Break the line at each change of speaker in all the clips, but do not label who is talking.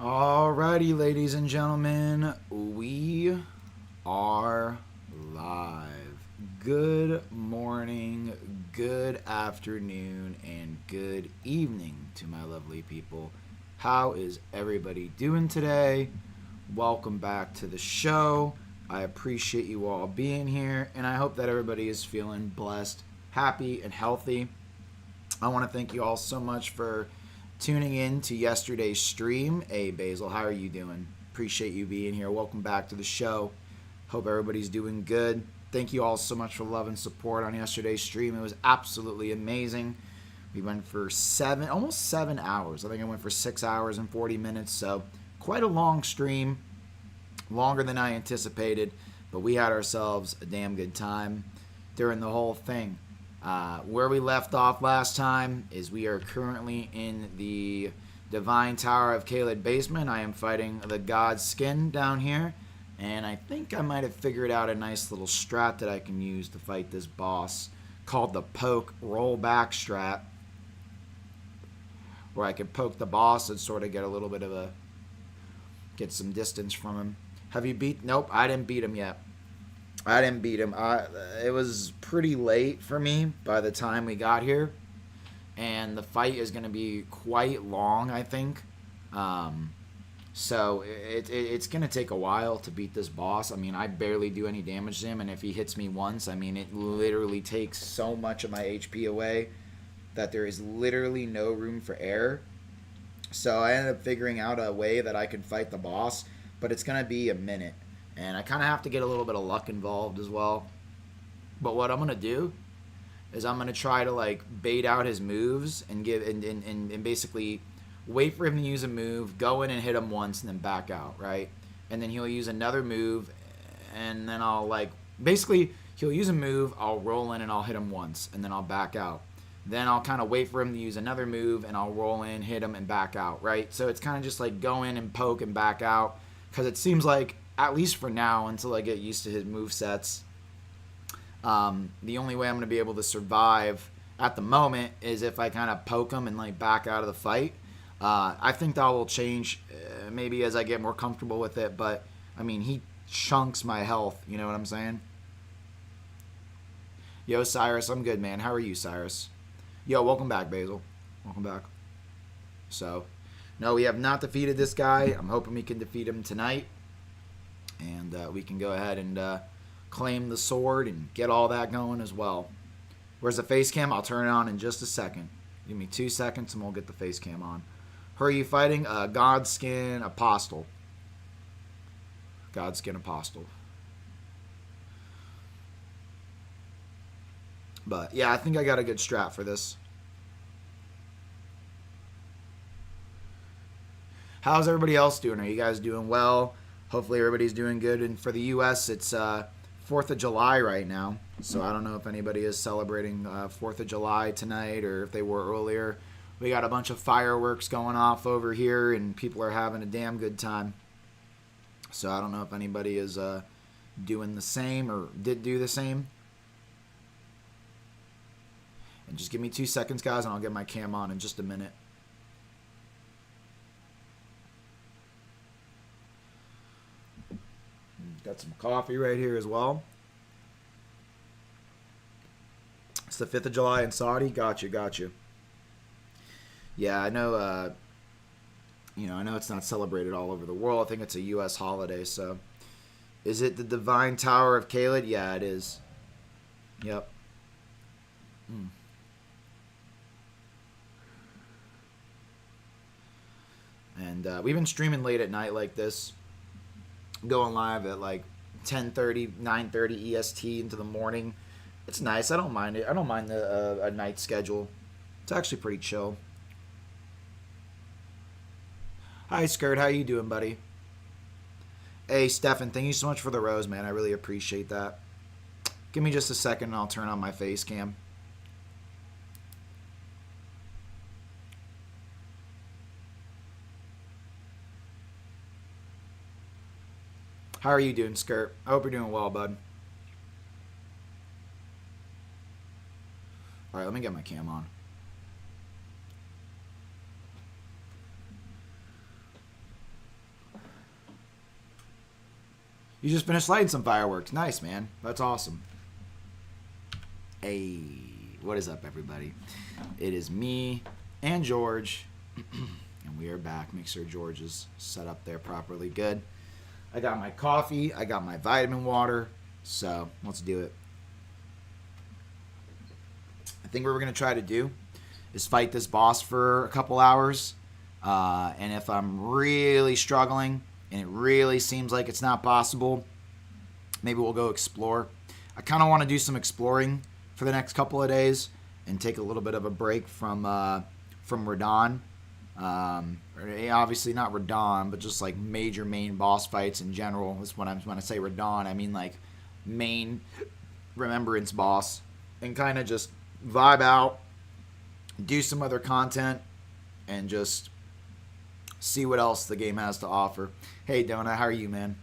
Alrighty, ladies and gentlemen, we are live. Good morning, good afternoon, and good evening to my lovely people. How is everybody doing today? Welcome back to the show. I appreciate you all being here, and I hope that everybody is feeling blessed, happy, and healthy. I want to thank you all so much for tuning in to yesterday's stream. Hey, Basil, how are you doing? Appreciate you being here. Welcome back to the show. Hope everybody's doing good. Thank you all so much for love and support on yesterday's stream. It was absolutely amazing. We went for almost 7 hours. I think I went for 6 hours and 40 minutes. So quite a long stream, longer than I anticipated. But we had ourselves a damn good time during the whole thing. Where we left off last time is we are currently in the Divine Tower of Caelid basement. I am fighting the God Skin down here. And I think I might have figured out a nice little strat that I can use to fight this boss called the poke rollback strat, where I could poke the boss and sort of get some distance from him. Have you beat? Nope, I didn't beat him yet. It was pretty late for me by the time we got here, and the fight is going to be quite long, I think. So it's going to take a while to beat this boss. I mean, I barely do any damage to him, and if he hits me once, I mean, it literally takes so much of my HP away that there is literally no room for error. So I ended up figuring out a way that I could fight the boss, but it's going to be a minute. And I kind of have to get a little bit of luck involved as well. But what I'm going to do is I'm going to try to like bait out his moves and basically wait for him to use a move, go in and hit him once, and then back out, right? And then he'll use another move, and then he'll use a move, I'll roll in and I'll hit him once, and then I'll back out. Then I'll kind of wait for him to use another move, and I'll roll in, hit him, and back out, right? So it's kind of just like go in and poke and back out, because it seems like, at least for now, until I get used to his movesets, the only way I'm going to be able to survive at the moment is if I kind of poke him and like back out of the fight. I think that will change maybe as I get more comfortable with it, but I mean, he chunks my health, you know what I'm saying? Yo, Cyrus, I'm good, man. How are you, Cyrus? Yo, welcome back, Basil. Welcome back. So, no, we have not defeated this guy. I'm hoping we can defeat him tonight, and we can go ahead and claim the sword and get all that going as well. Where's the face cam? I'll turn it on in just a second. Give me 2 seconds and we'll get the face cam on. Who are you fighting? Godskin Apostle. Godskin Apostle. But yeah, I think I got a good strat for this. How's everybody else doing? Are you guys doing well? Hopefully everybody's doing good. And for the U.S., it's 4th of July right now. So I don't know if anybody is celebrating 4th of July tonight or if they were earlier. We got a bunch of fireworks going off over here, and people are having a damn good time. So I don't know if anybody is doing the same or did do the same. And just give me 2 seconds, guys, and I'll get my cam on in just a minute. Got some coffee right here as well. It's the 5th of July in Saudi. Got you. Yeah, I know. I know it's not celebrated all over the world. I think it's a U.S. holiday. So, is it the Divine Tower of Caelid? Yeah, it is. Yep. And we've been streaming late at night like this. Going live at like 10:30, 9:30 EST into the morning. It's nice. I don't mind it. I don't mind a night schedule. It's actually pretty chill. Hi, Skirt. How you doing, buddy? Hey, Stefan. Thank you so much for the rose, man. I really appreciate that. Give me just a second and I'll turn on my face cam. How are you doing, Skirt? I hope you're doing well, bud. All right, let me get my cam on. You just finished lighting some fireworks. Nice, man. That's awesome. Hey, what is up, everybody? It is me and George, and we are back. Make sure George is set up there properly. Good. I got my coffee. I got my vitamin water. So let's do it. I think what we're going to try to do is fight this boss for a couple hours. And if I'm really struggling and it really seems like it's not possible, maybe we'll go explore. I kind of want to do some exploring for the next couple of days and take a little bit of a break from Radon. Obviously not Radon, but just like major main boss fights in general. That's when I say Radon, I mean like main Remembrance boss, and kind of just vibe out, do some other content, and just see what else the game has to offer. Hey Donut, how are you, man?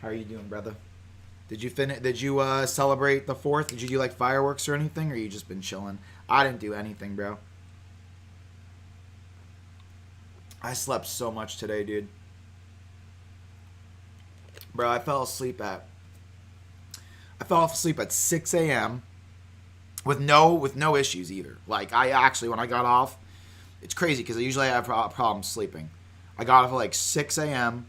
How are you doing, brother? Did you celebrate the 4th? Did you do like fireworks or anything, or you just been chilling? I didn't do anything, bro. I slept so much today, dude. Bro, I fell asleep at 6 a.m. with no issues either. Like, I actually, when I got off, it's crazy because I usually have problems sleeping. I got off at like 6 a.m.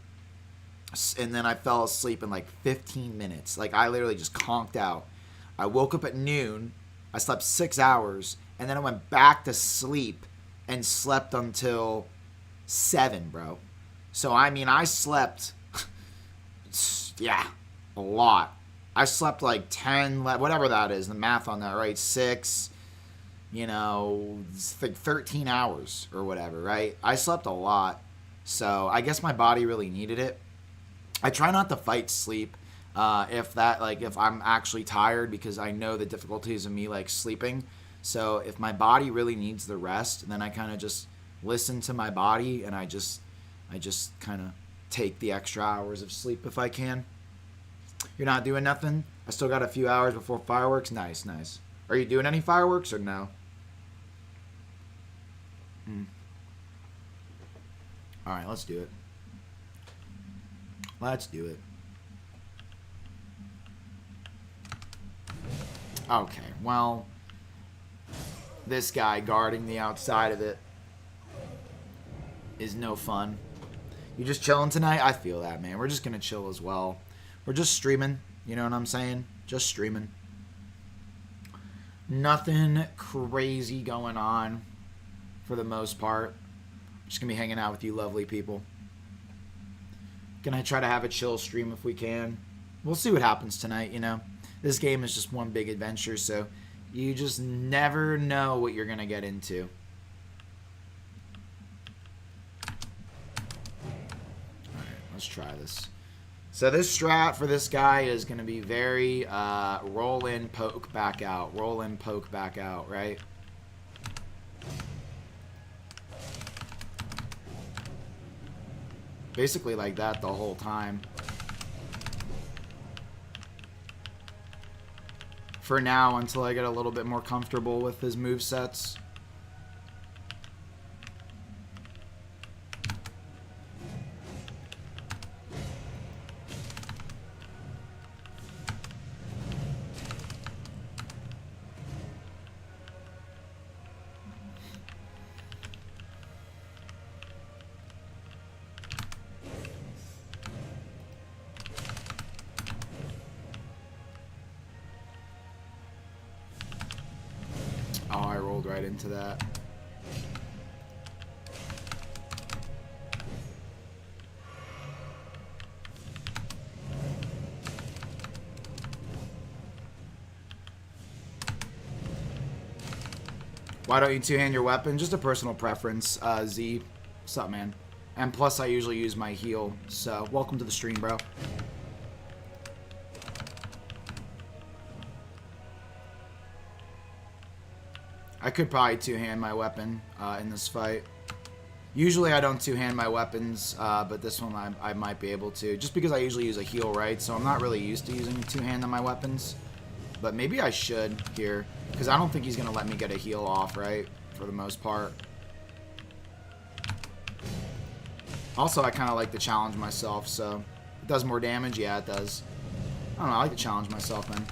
and then I fell asleep in like 15 minutes. Like, I literally just conked out. I woke up at noon. I slept 6 hours, and then I went back to sleep and slept until 7, bro. So, I mean, I slept, yeah, a lot. I slept like 10, whatever that is, the math on that, right? 6, it's like 13 hours or whatever, right? I slept a lot. So I guess my body really needed it. I try not to fight sleep if I'm actually tired, because I know the difficulties of me like sleeping. So if my body really needs the rest, then I kind of just listen to my body, and I just kind of take the extra hours of sleep if I can. You're not doing nothing? I still got a few hours before fireworks. Nice. Are you doing any fireworks or no? All right, let's do it. Okay, well, this guy guarding the outside of it is no fun. You just chilling tonight? I feel that, man. We're just going to chill as well. We're just streaming. You know what I'm saying? Just streaming. Nothing crazy going on for the most part. Just going to be hanging out with you lovely people. Gonna try to have a chill stream if we can. We'll see what happens tonight, This game is just one big adventure, so you just never know what you're going to get into. Alright, let's try this. So this strat for this guy is going to be very roll in, poke, back out. Roll in, poke, back out, right? Basically like that the whole time. For now, until I get a little bit more comfortable with his movesets. Oh, I rolled right into that. Why don't you two-hand your weapon? Just a personal preference, Z. What's up, man? And plus, I usually use my heal, so welcome to the stream, bro. I could probably two-hand my weapon in this fight. Usually I don't two-hand my weapons, but this one I might be able to. Just because I usually use a heal, right? So I'm not really used to using two-hand on my weapons. But maybe I should here. Because I don't think he's going to let me get a heal off, right? For the most part. Also, I kind of like to challenge myself, so It does more damage? Yeah, it does. I don't know. I like to challenge myself, man.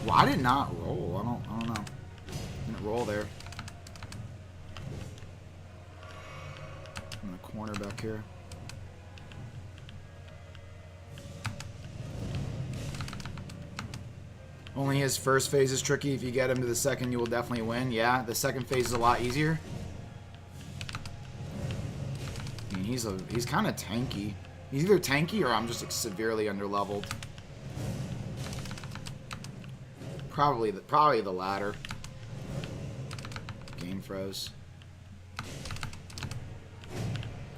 Why did it not roll? I don't know. Didn't roll there. I'm in a corner back here. Only his first phase is tricky. If you get him to the second, you will definitely win. Yeah, the second phase is a lot easier. I mean, he's kind of tanky. He's either tanky or I'm just like, severely underleveled. Probably the latter. Game froze.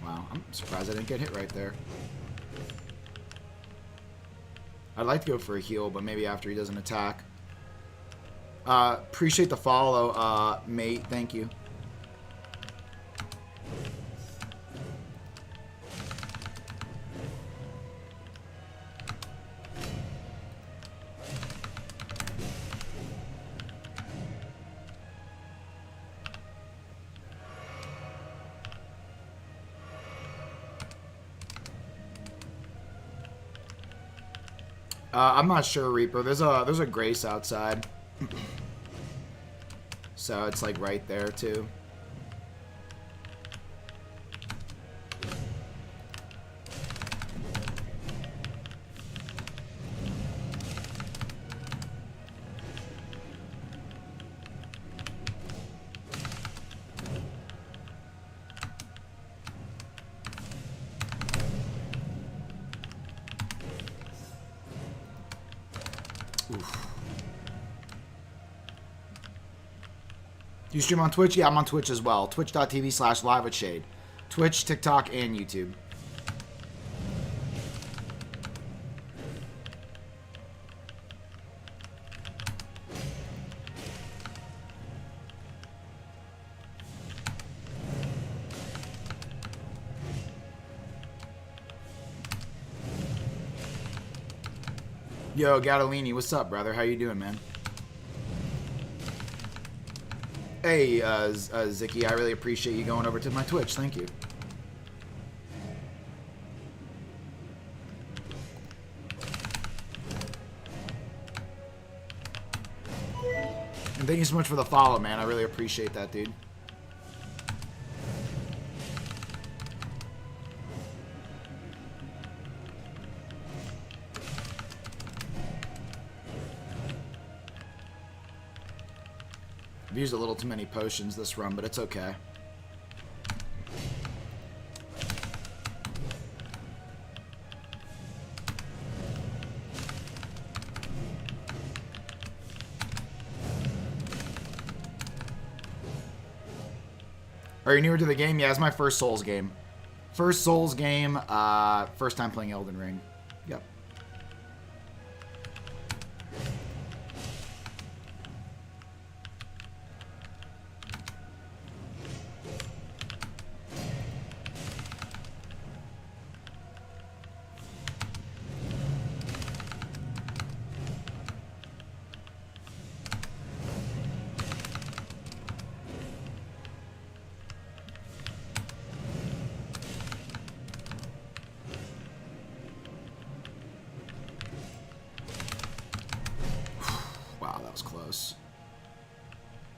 Wow, I'm surprised I didn't get hit right there. I'd like to go for a heal, but maybe after he doesn't attack. Appreciate the follow, mate. Thank you. I'm not sure, Reaper. There's a Grace outside. So it's like right there too. Oof. Do you stream on Twitch? Yeah, I'm on Twitch as well. Twitch.tv/live@shade. Twitch, TikTok, and YouTube. Yo, Gadolini, what's up, brother? How you doing, man? Hey, Zicky, I really appreciate you going over to my Twitch. Thank you. And thank you so much for the follow, man. I really appreciate that, dude. I've used a little too many potions this run, but it's okay. Are you newer to the game? Yeah, it's my first Souls game. First Souls game, first time playing Elden Ring. Yep.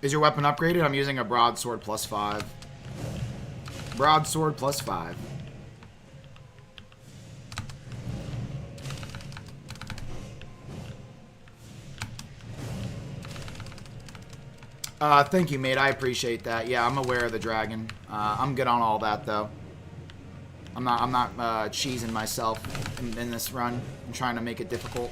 Is your weapon upgraded? I'm using a broadsword +5. Broadsword +5. Thank you, mate. I appreciate that. Yeah, I'm aware of the dragon. I'm good on all that, though. I'm not cheesing myself in this run. I'm trying to make it difficult.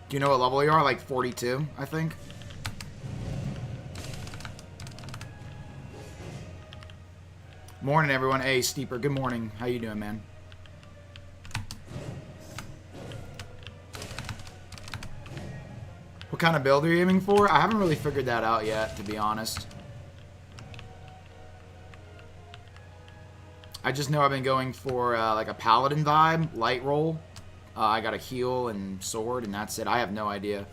Do you know what level you are? Like 42, I think. Morning, everyone. Hey, Steeper. Good morning. How you doing, man? What kind of build are you aiming for? I haven't really figured that out yet, to be honest. I just know I've been going for like a paladin vibe, light roll. I got a heal and sword, and that's it. I have no idea.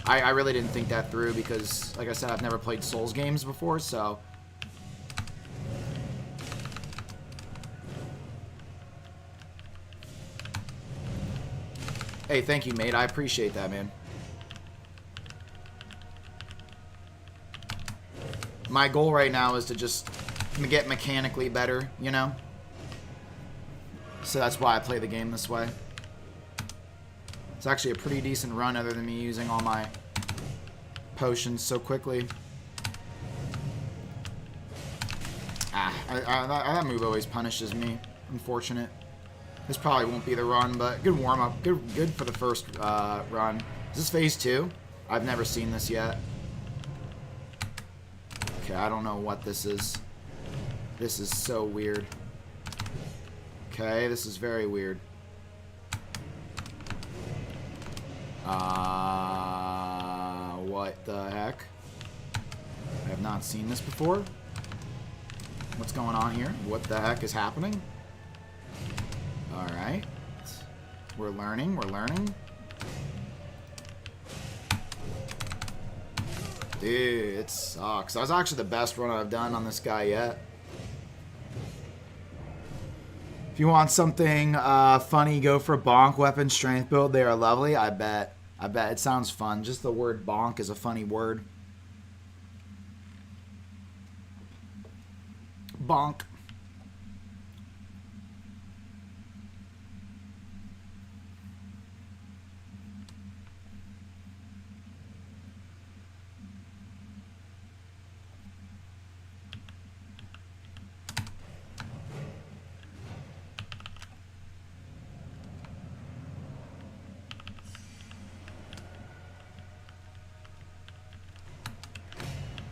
I really didn't think that through because, like I said, I've never played Souls games before, so... Hey, thank you, mate. I appreciate that, man. My goal right now is to just get mechanically better, you know? So that's why I play the game this way. It's actually a pretty decent run other than me using all my potions so quickly. That move always punishes me. Unfortunate. This probably won't be the run, but good warm-up. Good for the first run. Is this phase 2? I've never seen this yet. Okay, I don't know what this is. This is so weird. Okay, this is very weird. What the heck? I have not seen this before. What's going on here? What the heck is happening? Alright. We're learning, we're learning. Dude, it sucks. That was actually the best run I've done on this guy yet. If you want something funny, go for bonk weapon strength build. They are lovely. I bet. I bet it sounds fun. Just the word bonk is a funny word. Bonk.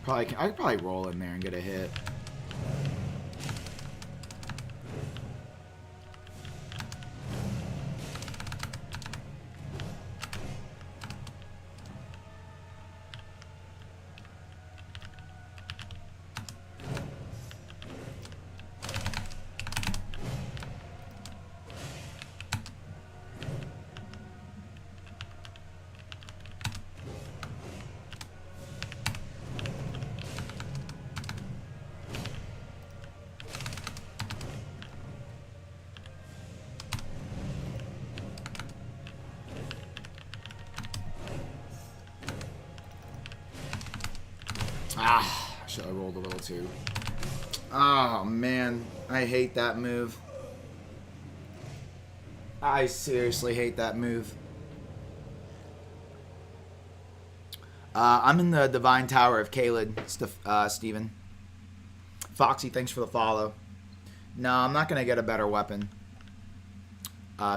I could probably roll in there and get a hit. Should I rolled a little too? Oh man, I hate that move. I seriously hate that move. I'm in the Divine Tower of Caelid, Steven. Foxy, thanks for the follow. No, I'm not gonna get a better weapon.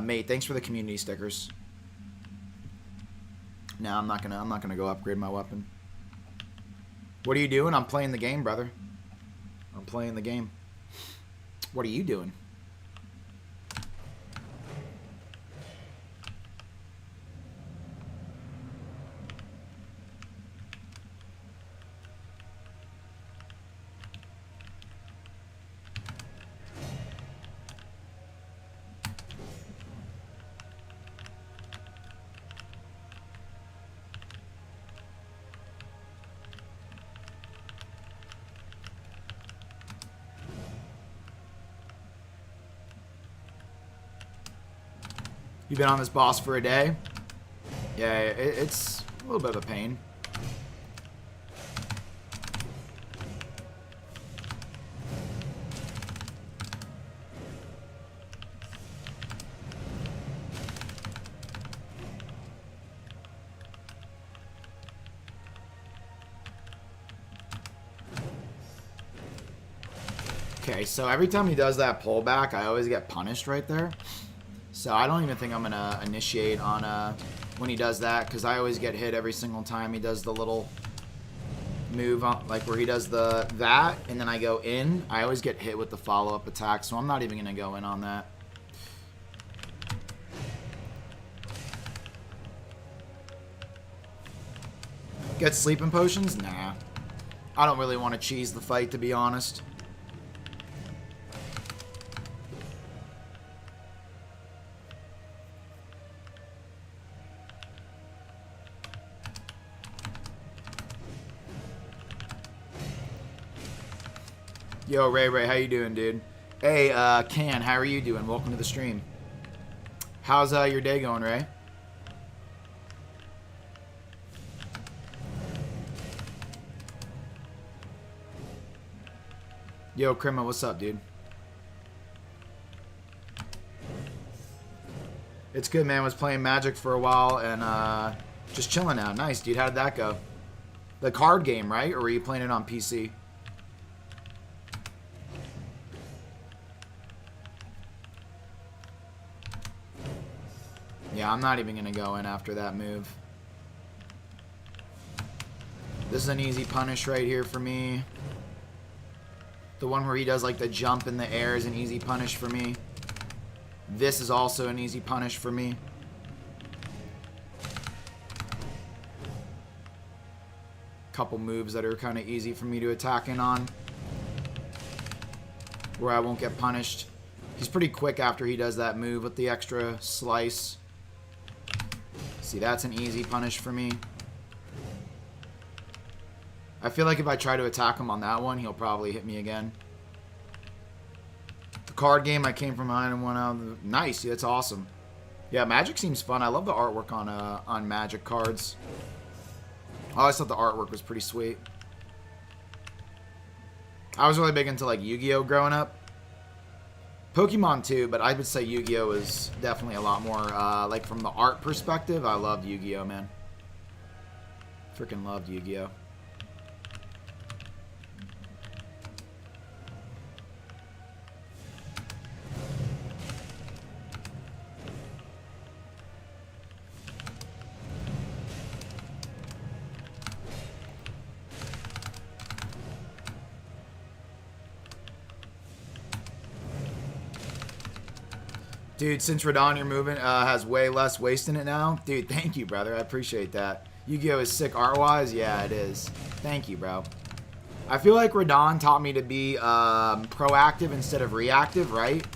Mate, thanks for the community stickers. No, I'm not gonna go upgrade my weapon. What are you doing? I'm playing the game, brother. I'm playing the game. What are you doing? You've been on this boss for a day? Yeah, it's a little bit of a pain. Okay, so every time he does that pullback, I always get punished right there. So I don't even think I'm going to initiate on when he does that, because I always get hit every single time he does the little move on, like where he does that, and then I go in, I always get hit with the follow-up attack, so I'm not even going to go in on that. Get sleeping potions? Nah. I don't really want to cheese the fight, to be honest. Yo, Ray, how you doing, dude? Hey, Can, how are you doing? Welcome to the stream. How's your day going, Ray? Yo, Krima, what's up, dude? It's good, man. Was playing Magic for a while and just chilling out. Nice, dude. How did that go? The card game, right? Or were you playing it on PC? Yeah, I'm not even going to go in after that move. This is an easy punish right here for me. The one where he does like the jump in the air is an easy punish for me. This is also an easy punish for me. Couple moves that are kind of easy for me to attack in on, where I won't get punished. He's pretty quick after he does that move with the extra slice. See, that's an easy punish for me. I feel like if I try to attack him on that one, he'll probably hit me again. The card game, I came from behind and went out. Nice, that's awesome. Yeah, Magic seems fun. I love the artwork on Magic cards. I always thought the artwork was pretty sweet. I was really big into like Yu-Gi-Oh growing up. Pokemon too, but I would say Yu-Gi-Oh is definitely a lot more, like from the art perspective, I loved Yu-Gi-Oh, man. Freaking loved Yu-Gi-Oh. Dude, since Radon, your movement has way less waste in it now. Dude, thank you, brother. I appreciate that. Yu-Gi-Oh is sick art-wise. Yeah, it is. Thank you, bro. I feel like Radon taught me to be proactive instead of reactive, right?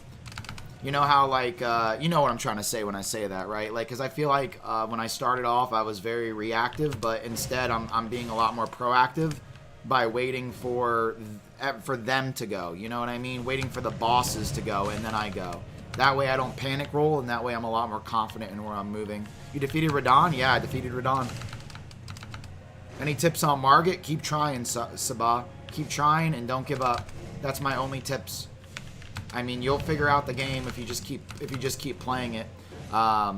You know how, like, you know what I'm trying to say when I say that, right? Like, because I feel like when I started off, I was very reactive, but instead I'm being a lot more proactive by waiting for them to go. You know what I mean? Waiting for the bosses to go, and then I go. That way I don't panic roll, and that way I'm a lot more confident in where I'm moving. You defeated Radon? Yeah, I defeated Radon. Any tips on Margit? Keep trying, Sabah. Keep trying and don't give up. That's my only tips. I mean, you'll figure out the game if you just keep playing it. I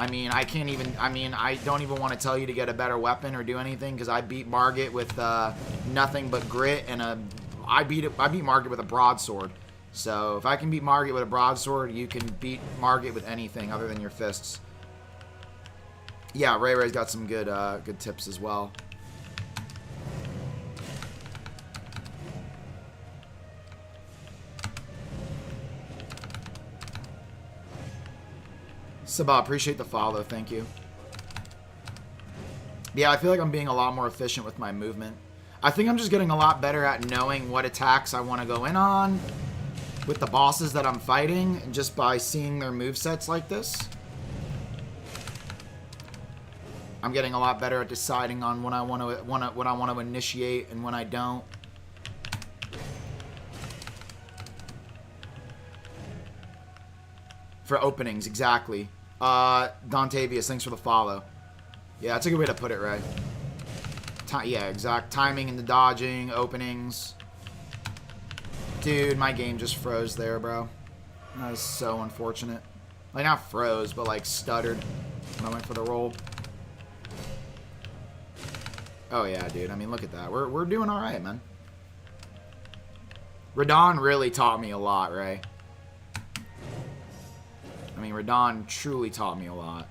mean, I don't even want to tell you to get a better weapon or do anything, because I beat Margit with nothing but grit and I beat Margit with a broadsword. So if I can beat Margit with a broadsword, you can beat Margit with anything other than your fists. Yeah, Ray's got some good tips as well. Sabah, appreciate the follow, thank you. Yeah, I feel like I'm being a lot more efficient with my movement. I think I'm just getting a lot better at knowing what attacks I want to go in on with the bosses that I'm fighting, just by seeing their movesets like this. I'm getting a lot better at deciding on when I want to initiate and when I don't. For openings, exactly. Dontavius, thanks for the follow. Yeah, that's a good way to put it, right? Yeah, exact timing and the dodging, openings. Dude, my game just froze there, bro. That is so unfortunate. Like, not froze, but, like, stuttered when I went for the roll. Oh, yeah, dude. I mean, look at that. We're doing all right, man. Radon really taught me a lot, right? I mean, Radon truly taught me a lot.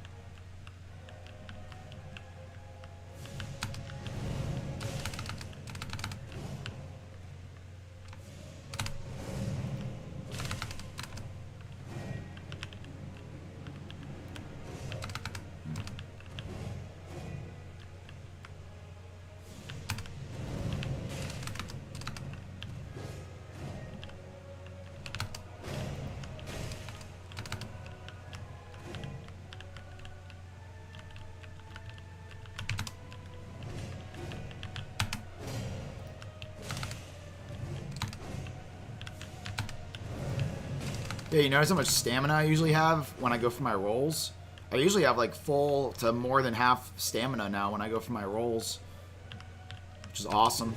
Yeah, you notice how much stamina I usually have when I go for my rolls? I usually have like full to more than half stamina now when I go for my rolls. Which is awesome.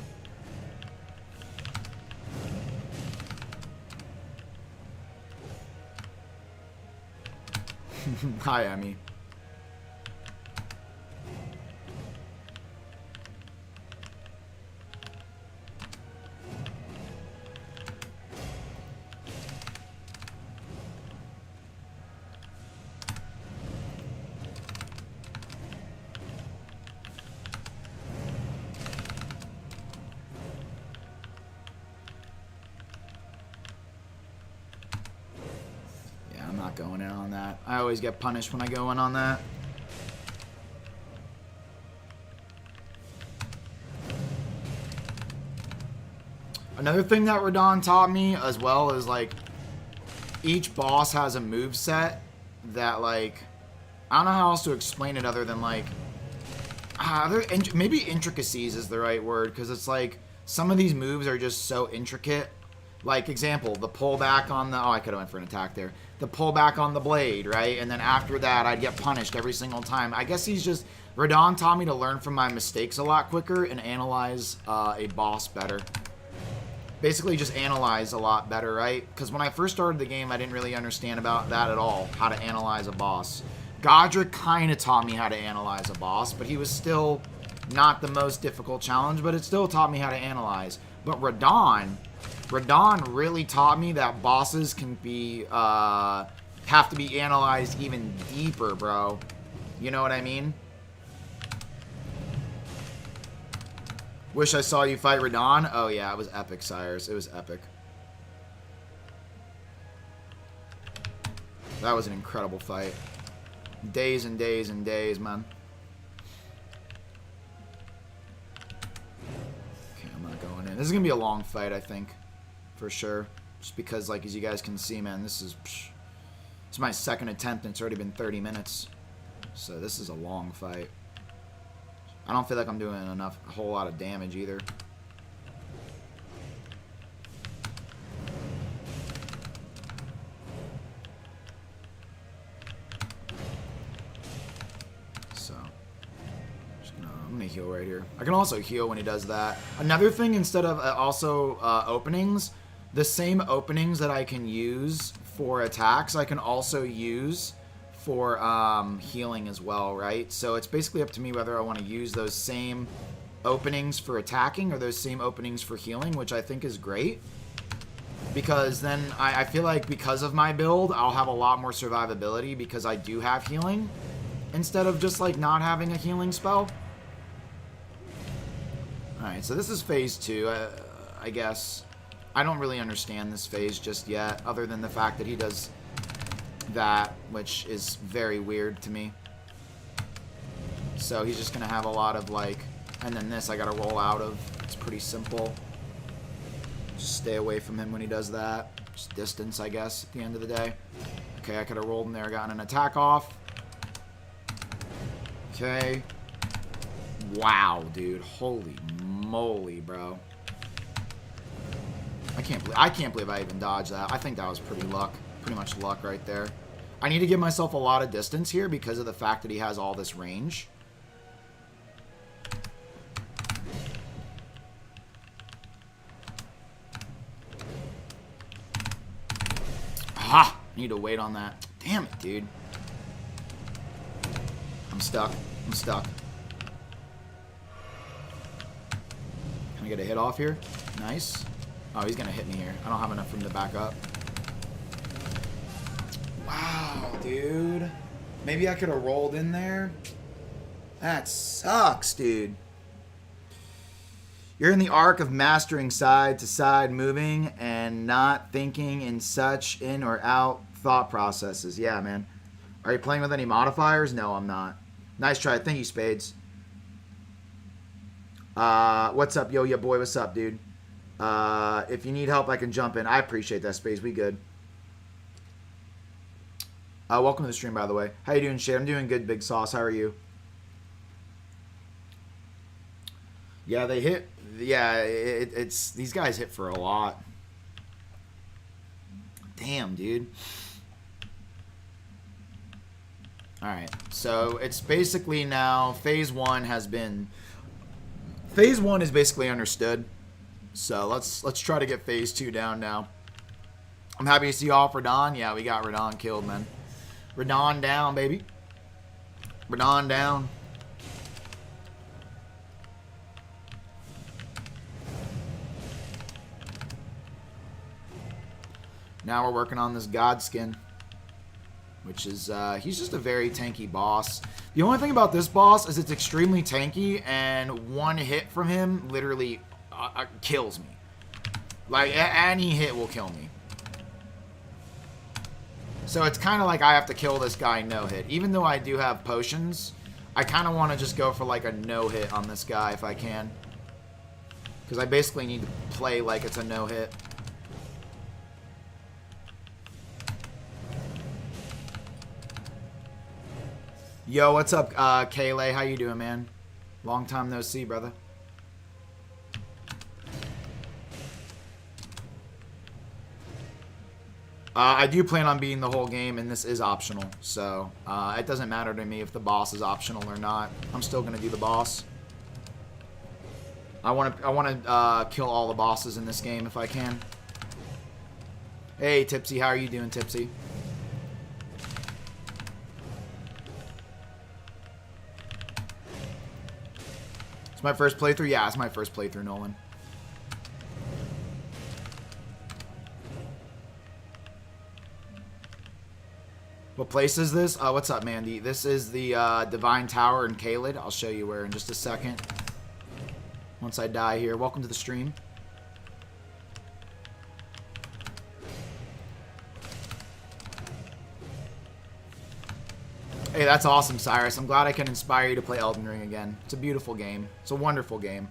Hi, Emmy. Going in on that. I always get punished when I go in on that. Another thing that Radon taught me as well is like each boss has a move set that like I don't know how else to explain it other than like maybe intricacies is the right word, because it's like some of these moves are just so intricate. Like, example, the pullback on the... Oh, I could have went for an attack there. The pullback on the blade, right? And then after that, I'd get punished every single time. I guess he's just... Radon taught me to learn from my mistakes a lot quicker and analyze a boss better. Basically, just analyze a lot better, right? Because when I first started the game, I didn't really understand about that at all, how to analyze a boss. Godric kind of taught me how to analyze a boss, but he was still not the most difficult challenge, but it still taught me how to analyze. But Radon really taught me that bosses can be, have to be analyzed even deeper, bro. You know what I mean? Wish I saw you fight Radon. Oh, yeah, it was epic, Sires. It was epic. That was an incredible fight. Days and days and days, man. Okay, I'm not going in. This is going to be a long fight, I think. For sure. Just because, like, as you guys can see, man, this is my second attempt and it's already been 30 minutes. So this is a long fight. I don't feel like I'm doing a whole lot of damage either. So, I'm gonna heal right here. I can also heal when he does that. Another thing, instead of openings, the same openings that I can use for attacks, I can also use for healing as well, right? So it's basically up to me whether I want to use those same openings for attacking or those same openings for healing, which I think is great. Because then I feel like because of my build, I'll have a lot more survivability because I do have healing instead of just like not having a healing spell. Alright, so this is phase 2, I guess. I don't really understand this phase just yet, other than the fact that he does that, which is very weird to me. So he's just going to have a lot of, like... And then this I got to roll out of. It's pretty simple. Just stay away from him when he does that. Just distance, I guess, at the end of the day. Okay, I could have rolled in there, gotten an attack off. Okay. Wow, dude. Holy moly, bro. I can't believe I even dodged that. I think that was pretty much luck right there. I need to give myself a lot of distance here because of the fact that he has all this range. Aha! I need to wait on that. Damn it, dude. I'm stuck. I'm stuck. Can I get a hit off here? Nice. Oh, he's going to hit me here. I don't have enough room to back up. Wow, dude. Maybe I could have rolled in there. That sucks, dude. You're in the arc of mastering side-to-side moving and not thinking in such in or out thought processes. Yeah, man. Are you playing with any modifiers? No, I'm not. Nice try. Thank you, Spades. What's up, yo, boy? What's up, dude? If you need help, I can jump in. I appreciate that, Space. We good. Welcome to the stream, by the way. How you doing, shit? I'm doing good, Big Sauce. How are you? Yeah, they hit. Yeah, it's these guys hit for a lot. Damn, dude. Alright, so it's basically now, phase 1 has been... Phase 1 is basically understood. So let's try to get phase 2 down now. I'm happy to see you off Radon. Yeah, we got Radon killed, man. Radon down, baby. Radon down. Now we're working on this God skin, which is, he's just a very tanky boss. The only thing about this boss is it's extremely tanky, and one hit from him literally kills me. Like, any hit will kill me. So it's kind of like I have to kill this guy no-hit. Even though I do have potions, I kind of want to just go for like a no-hit on this guy if I can. Because I basically need to play like it's a no-hit. Yo, what's up, Kayleigh? How you doing, man? Long time no see, brother. I do plan on beating the whole game, and this is optional, so it doesn't matter to me if the boss is optional or not. I'm still gonna do the boss. I want to kill all the bosses in this game if I can. Hey, Tipsy, how are you doing, Tipsy? It's my first playthrough? Yeah, it's my first playthrough, Nolan. What place is this? What's up, Mandy? This is the Divine Tower in Caelid. I'll show you where in just a second. Once I die here. Welcome to the stream. Hey, that's awesome, Cyrus. I'm glad I can inspire you to play Elden Ring again. It's a beautiful game. It's a wonderful game.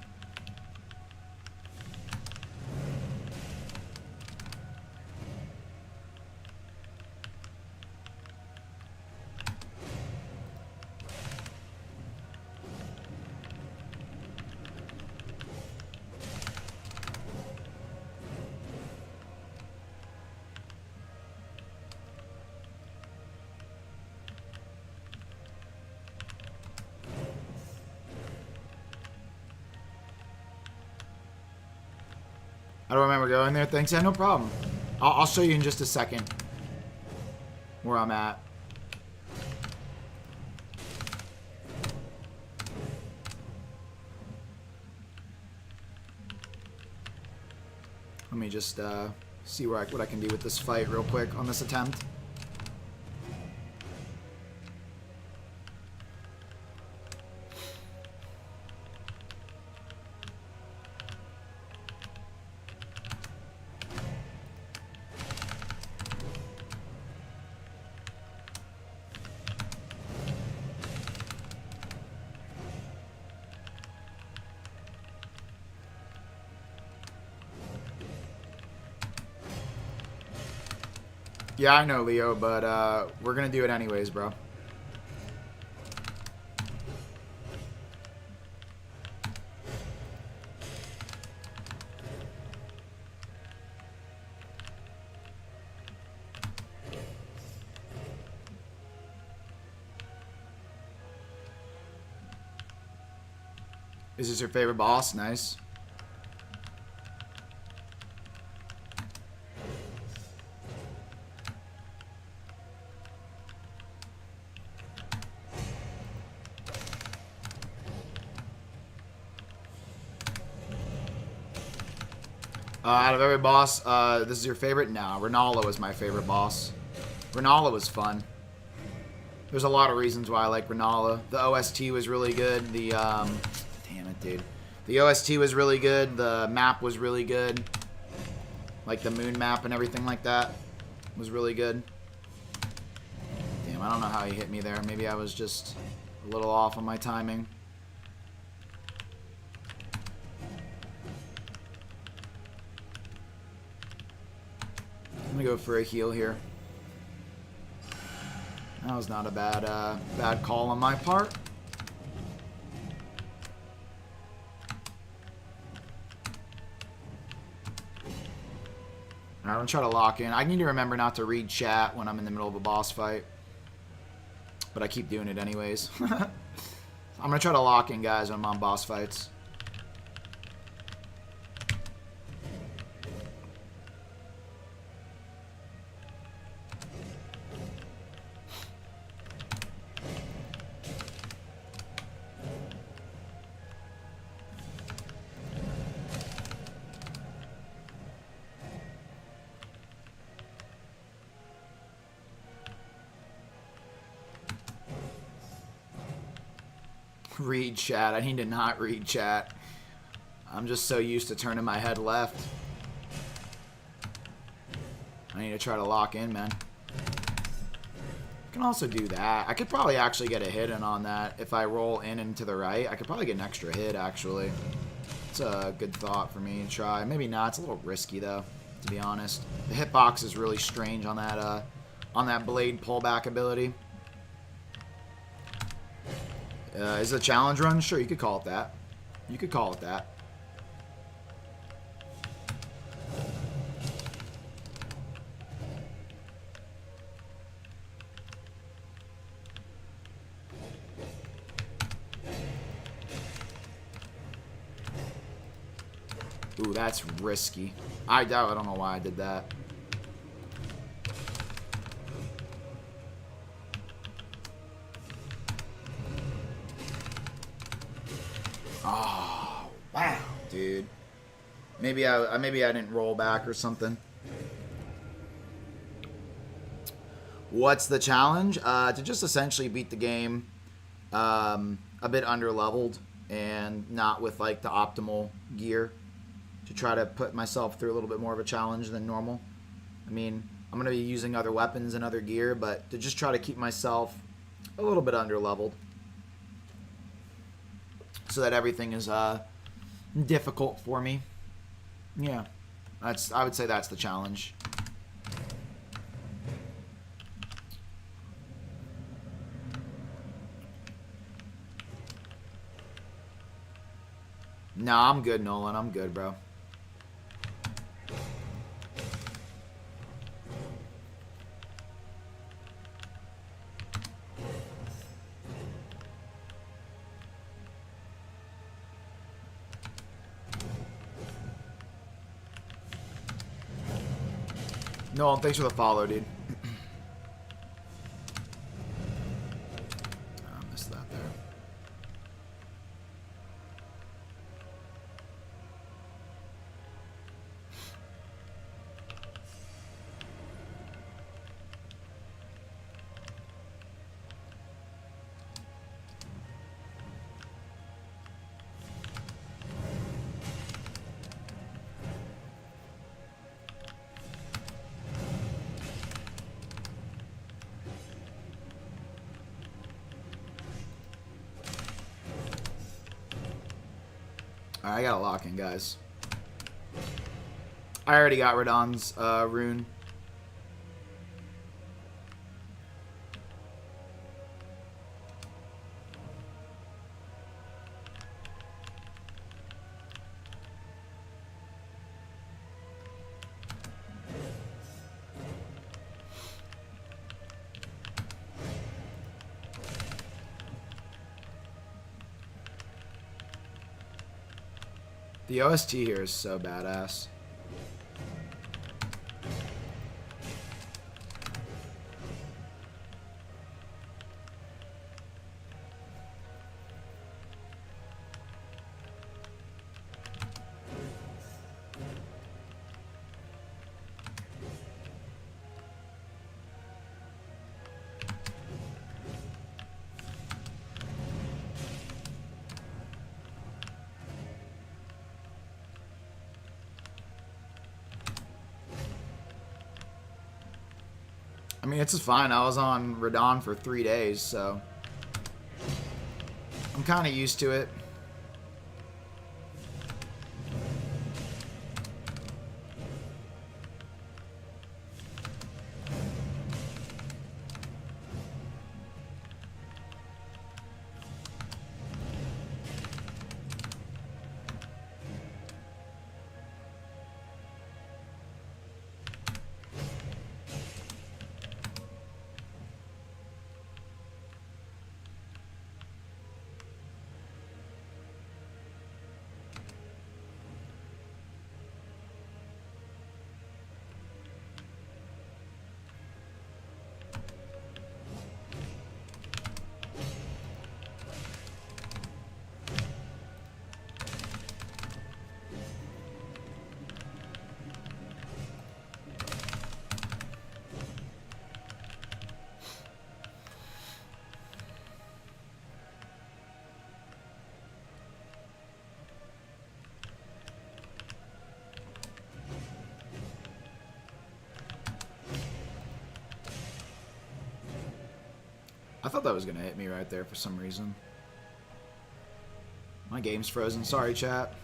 I don't remember going there. Thanks. Yeah, no problem. I'll show you in just a second where I'm at. Let me just see what I can do with this fight real quick on this attempt. Yeah, I know, Leo, but we're gonna do it anyways, bro. Is this your favorite boss? Nice. Out of every boss, this is your favorite? No, Renala was my favorite boss. Renala was fun. There's a lot of reasons why I like Renala. The OST was really good. The, damn it, dude. The OST was really good. The map was really good. Like the moon map and everything like that was really good. Damn, I don't know how he hit me there. Maybe I was just a little off on my timing. I'm gonna go for a heal here. That was not a bad call on my part. I'm going to try to lock in. I need to remember not to read chat when I'm in the middle of a boss fight. But I keep doing it anyways. I'm going to try to lock in, guys, when I'm on boss fights. Read chat. I need to not read chat. I'm just so used to turning my head left. I need to try to lock in, man. I can also do that. I could probably actually get a hit in on that. If I roll in and to the right, I could probably get an extra hit, actually. It's a good thought for me to try. Maybe not. It's a little risky, though, to be honest. The hitbox is really strange on that blade pullback ability. Is it a challenge run? Sure, you could call it that. You could call it that. Ooh, that's risky. I don't know why I did that. Oh, wow, dude. Maybe I didn't roll back or something. What's the challenge? To just essentially beat the game a bit underleveled and not with like the optimal gear. To try to put myself through a little bit more of a challenge than normal. I mean, I'm going to be using other weapons and other gear, but to just try to keep myself a little bit underleveled. So that everything is difficult for me. Yeah, I would say that's the challenge. Nah, I'm good, Nolan. I'm good, bro. Nolan, thanks for the follow, dude. I missed that there. Alright, I gotta lock in, guys. I already got Radon's rune. The OST here is so badass. I mean, it's just fine. I was on Radon for 3 days, so I'm kind of used to it. I thought that was gonna hit me right there for some reason. My game's frozen. Sorry, chat.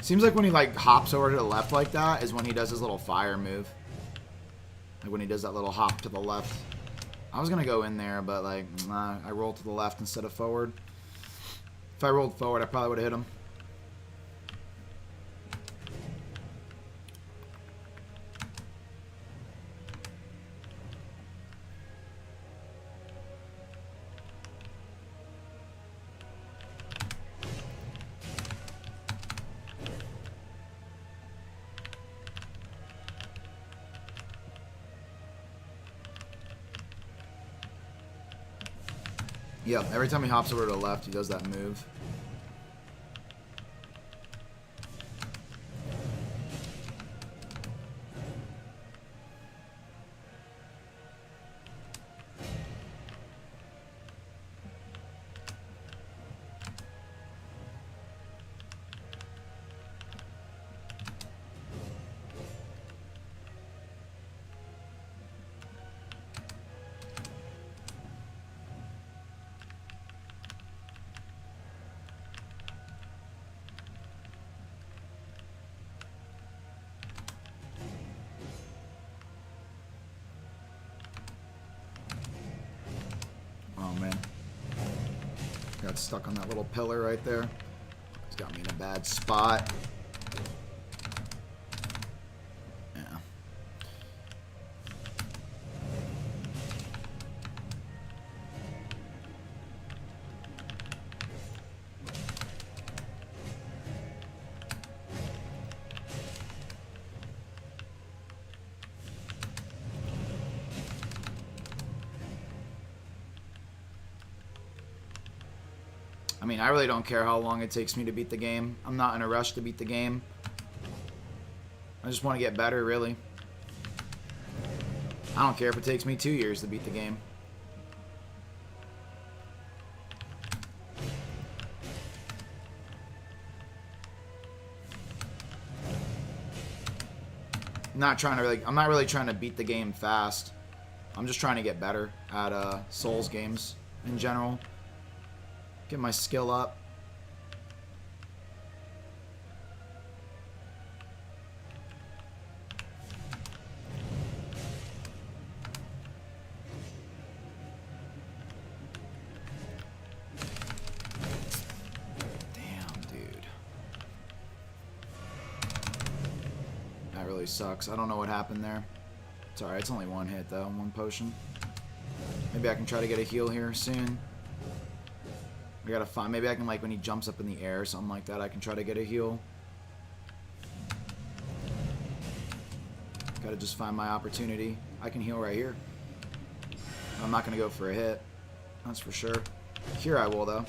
Seems like when he like hops over to the left like that is when he does his little fire move. Like when he does that little hop to the left. I was gonna go in there, but like I rolled to the left instead of forward. If I rolled forward, I probably would have hit him. Yeah, every time he hops over to the left, he does that move. Oh man. Got stuck on that little pillar right there. It's got me in a bad spot. Yeah. I mean, I really don't care how long it takes me to beat the game. I'm not in a rush to beat the game. I just want to get better, really. I don't care if it takes me 2 years to beat the game. I'm not really trying to beat the game fast. I'm just trying to get better at Souls games in general. Get my skill up. Damn, dude. That really sucks. I don't know what happened there. It's alright, it's only one hit though, one potion. Maybe I can try to get a heal here soon. I gotta find, maybe I can, like, when he jumps up in the air or something like that, I can try to get a heal. Gotta just find my opportunity. I can heal right here. I'm not gonna go for a hit. That's for sure. Here I will, though.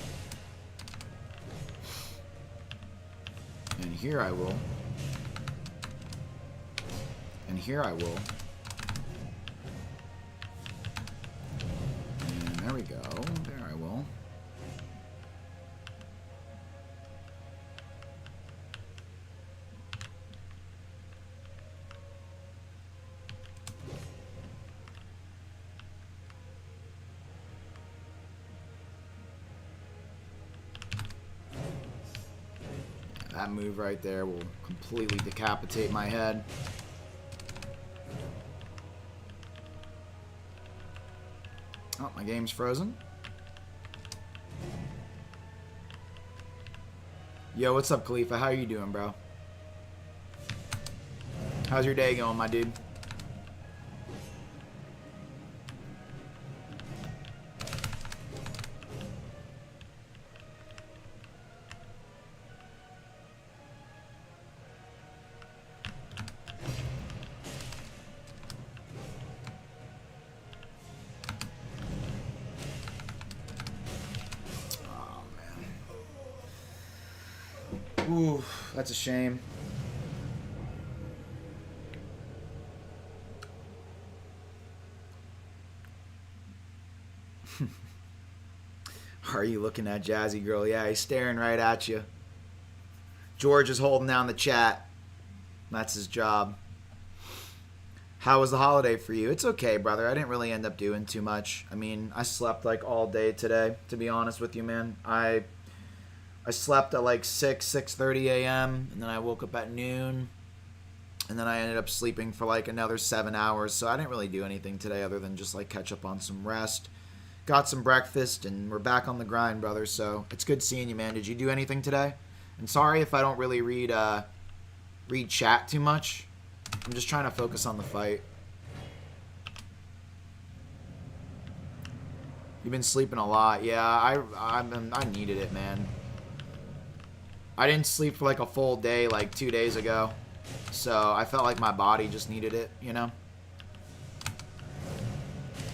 And here I will. And here I will. And there we go. There I will. That move right there will completely decapitate my head. Oh, my game's frozen. Yo, what's up, Khalifa? How you doing, bro? How's your day going, my dude? Ooh, that's a shame. Are you looking at Jazzy Girl? Yeah, he's staring right at you. George is holding down the chat. That's his job. How was the holiday for you? It's okay, brother. I didn't really end up doing too much. I mean, I slept like all day today, to be honest with you, man. I slept at like 6:30 a.m. and then I woke up at noon. And then I ended up sleeping for like another 7 hours. So I didn't really do anything today other than just like catch up on some rest. Got some breakfast and we're back on the grind, brother. So it's good seeing you, man. Did you do anything today? And sorry if I don't really read chat too much. I'm just trying to focus on the fight. You've been sleeping a lot. Yeah, I needed it, man. I didn't sleep for like a full day like 2 days ago. So I felt like my body just needed it, you know?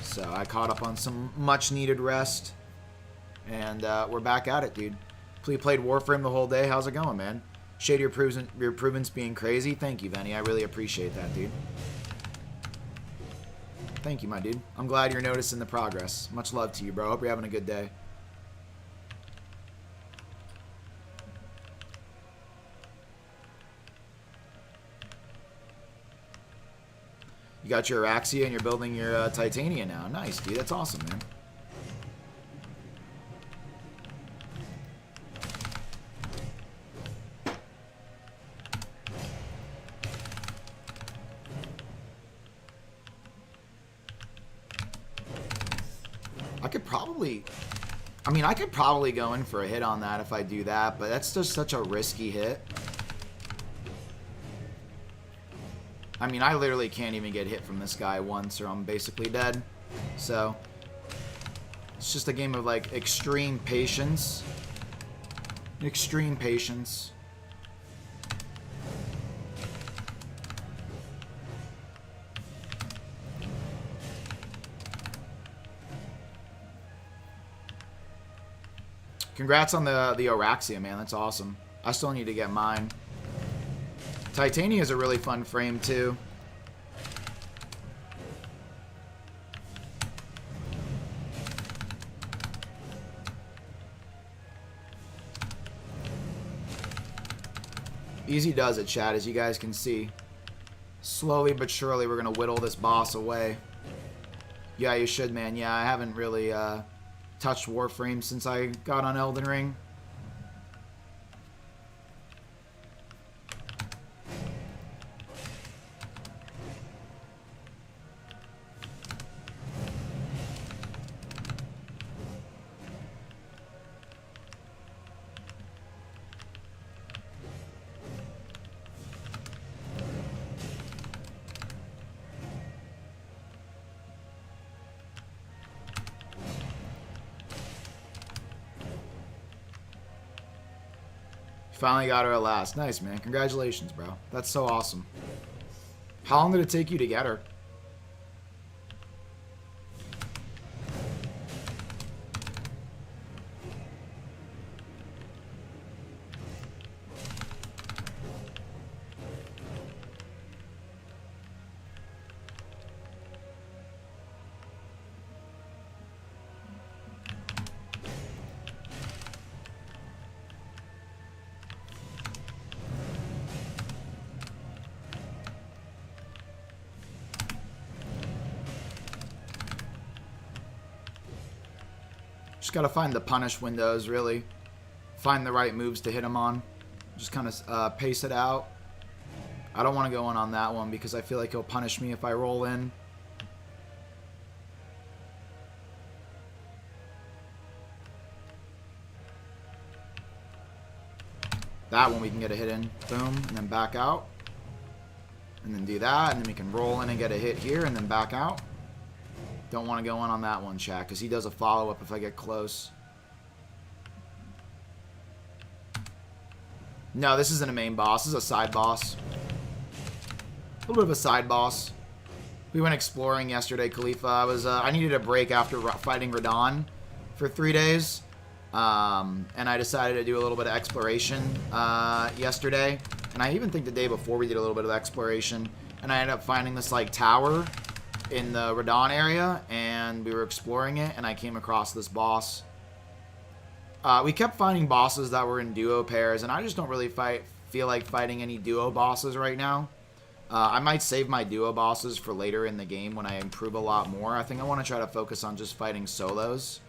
So I caught up on some much needed rest. And we're back at it, dude. You played Warframe the whole day. How's it going, man? Shade your improvements being crazy. Thank you, Venny. I really appreciate that, dude. Thank you, my dude. I'm glad you're noticing the progress. Much love to you, bro. Hope you're having a good day. You got your Araxia and you're building your Titania now. Nice, dude. That's awesome, man. I could probably go in for a hit on that if I do that, but that's just such a risky hit. I mean, I literally can't even get hit from this guy once or I'm basically dead. So, it's just a game of, like, extreme patience. Extreme patience. Congrats on the Araxia, man. That's awesome. I still need to get mine. Titania is a really fun frame, too. Easy does it, chat, as you guys can see. Slowly but surely, we're going to whittle this boss away. Yeah, you should, man. Yeah, I haven't really touched Warframe since I got on Elden Ring. Finally got her at last. Nice, man. Congratulations, bro. That's so awesome. How long did it take you to get her? Just gotta find the punish windows, really. Find the right moves to hit him on. Just kind of pace it out. I don't want to go in on that one because I feel like he'll punish me if I roll in. That one we can get a hit in. Boom. And then back out. And then do that. And then we can roll in and get a hit here and then back out. Don't want to go in on that one, chat, because he does a follow-up if I get close. No, this isn't a main boss. This is a side boss. A little bit of a side boss. We went exploring yesterday, Khalifa. I needed a break after fighting Radon for 3 days. And I decided to do a little bit of exploration yesterday. And I even think the day before we did a little bit of exploration. And I ended up finding this, like, tower in the Radon area. And we were exploring it, and I came across this boss. We kept finding bosses that were in duo pairs, and I just don't really feel like fighting any duo bosses right now. I might save my duo bosses for later in the game when I improve a lot more. I think I want to try to focus on just fighting solos.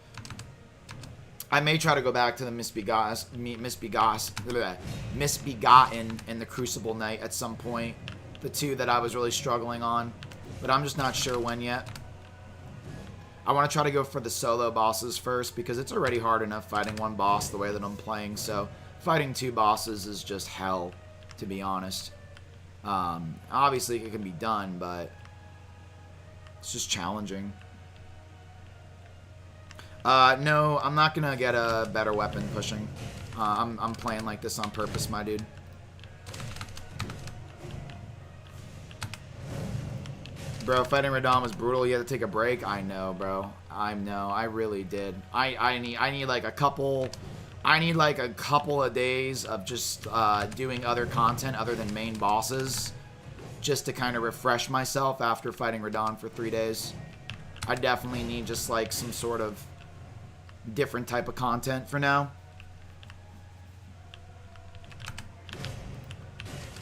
I may try to go back to the Misbegotten and the Crucible Knight at some point. The two that I was really struggling on. But I'm just not sure when yet. I want to try to go for the solo bosses first, because it's already hard enough fighting one boss the way that I'm playing. So fighting two bosses is just hell, to be honest. Obviously it can be done, but it's just challenging. No, I'm not gonna get a better weapon pushing. I'm playing like this on purpose, my dude. Bro, fighting Radon was brutal. You had to take a break. I know, bro. I know. I really did. I need like a couple. I need like a couple of days of just doing other content other than main bosses, just to kind of refresh myself after fighting Radon for 3 days. I definitely need just like some sort of different type of content for now.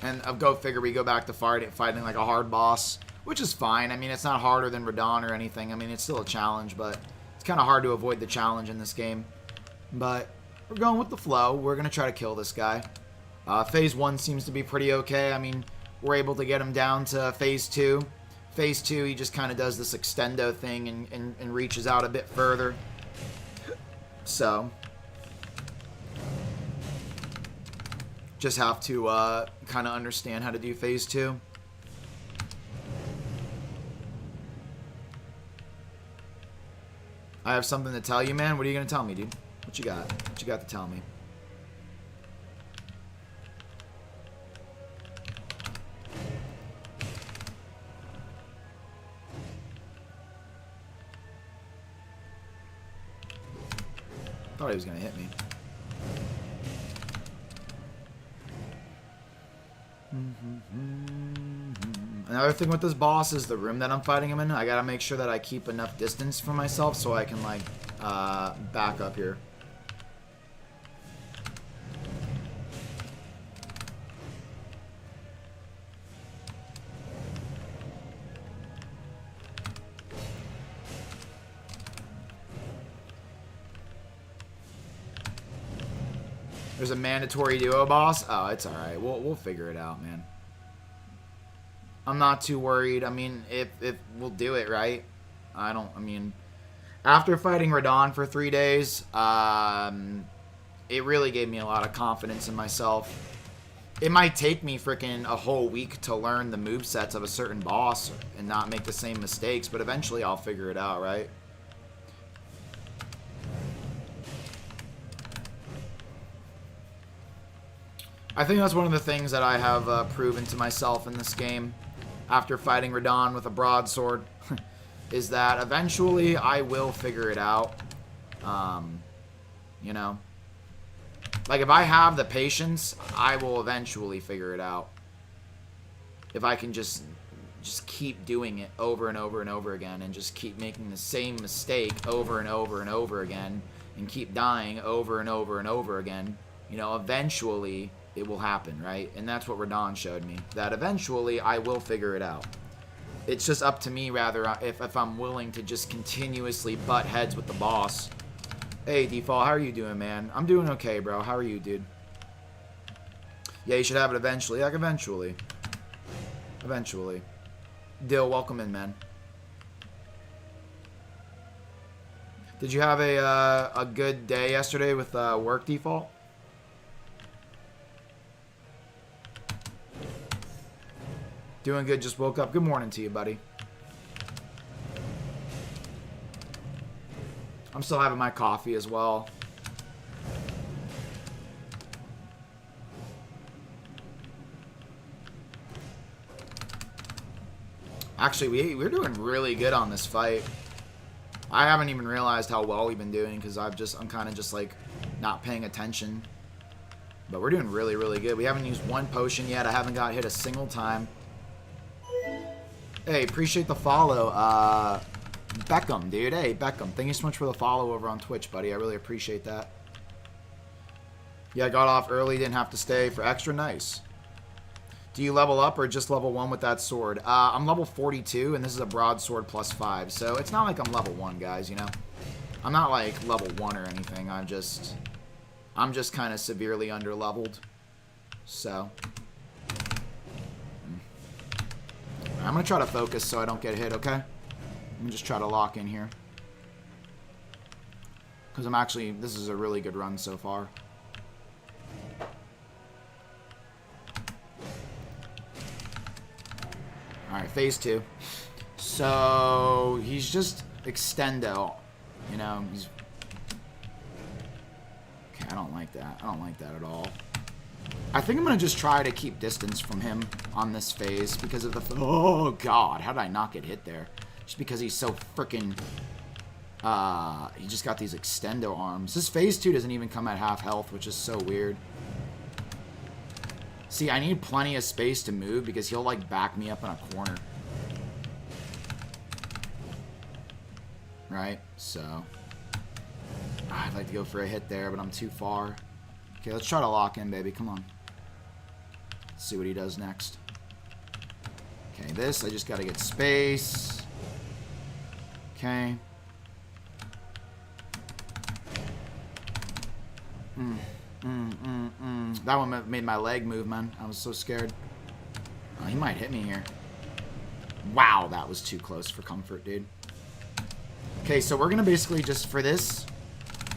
And go figure, we go back to fighting like a hard boss, which is fine. I mean, it's not harder than Radon or anything. I mean, it's still a challenge, but it's kind of hard to avoid the challenge in this game. But we're going with the flow. We're going to try to kill this guy. Phase 1 seems to be pretty okay. I mean, we're able to get him down to Phase 2. Phase 2, he just kind of does this extendo thing and reaches out a bit further. So just have to kind of understand how to do Phase 2. I have something to tell you, man. What are you going to tell me, dude? What you got? What you got to tell me? Thought he was going to hit me. Another thing with this boss is the room that I'm fighting him in. I gotta make sure that I keep enough distance for myself so I can, like, back up here. There's a mandatory duo boss? Oh, it's alright. We'll figure it out, man. I'm not too worried. I mean, if we'll do it, right? I mean, after fighting Radon for 3 days, it really gave me a lot of confidence in myself. It might take me freaking a whole week to learn the movesets of a certain boss and not make the same mistakes, but eventually I'll figure it out, right? I think that's one of the things that I have proven to myself in this game after fighting Radon with a broadsword is that eventually I will figure it out. You know, like if I have the patience, I will eventually figure it out. If I can just keep doing it over and over and over again and just keep making the same mistake over and over and over again and keep dying over and over and over again, you know, eventually it will happen, right? And that's what Radon showed me, that eventually I will figure it out. It's just up to me, rather, if I'm willing to just continuously butt heads with the boss. Hey, Default, how are you doing, man? I'm doing okay, bro. How are you, dude? Yeah, you should have it eventually. Like, eventually. Eventually. Dill, welcome in, man. Did you have a good day yesterday with work, Default? Doing good, just woke up. Good morning to you, buddy. I'm still having my coffee as well. Actually, we're doing really good on this fight. I haven't even realized how well we've been doing because I'm kind of just like not paying attention. But we're doing really, really good. We haven't used one potion yet. I haven't got hit a single time. Hey, appreciate the follow. Beckham, dude. Hey, Beckham. Thank you so much for the follow over on Twitch, buddy. I really appreciate that. Yeah, I got off early. Didn't have to stay for extra. Nice. Do you level up or just level 1 with that sword? I'm level 42, and this is a broadsword plus 5. So it's not like I'm level 1, guys, you know? I'm not like level 1 or anything. I'm just kind of severely underleveled. So I'm going to try to focus so I don't get hit, okay? Let me just try to lock in here. Because I'm actually... This is a really good run so far. Alright, phase 2. So... He's just extendo. You know, he's... Okay, I don't like that. I don't like that at all. I think I'm going to just try to keep distance from him on this phase because of the... Oh, God. How did I not get hit there? Just because he's so freaking... he just got these extendo arms. This phase 2 doesn't even come at half health, which is so weird. See, I need plenty of space to move because he'll, like, back me up in a corner. Right? So... I'd like to go for a hit there, but I'm too far. Okay, let's try to lock in, baby. Come on. Let's see what he does next. Okay, this, I just got to get space. Okay. That one made my leg move, man. I was so scared. Oh, he might hit me here. Wow, that was too close for comfort, dude. Okay, so we're going to basically just, for this,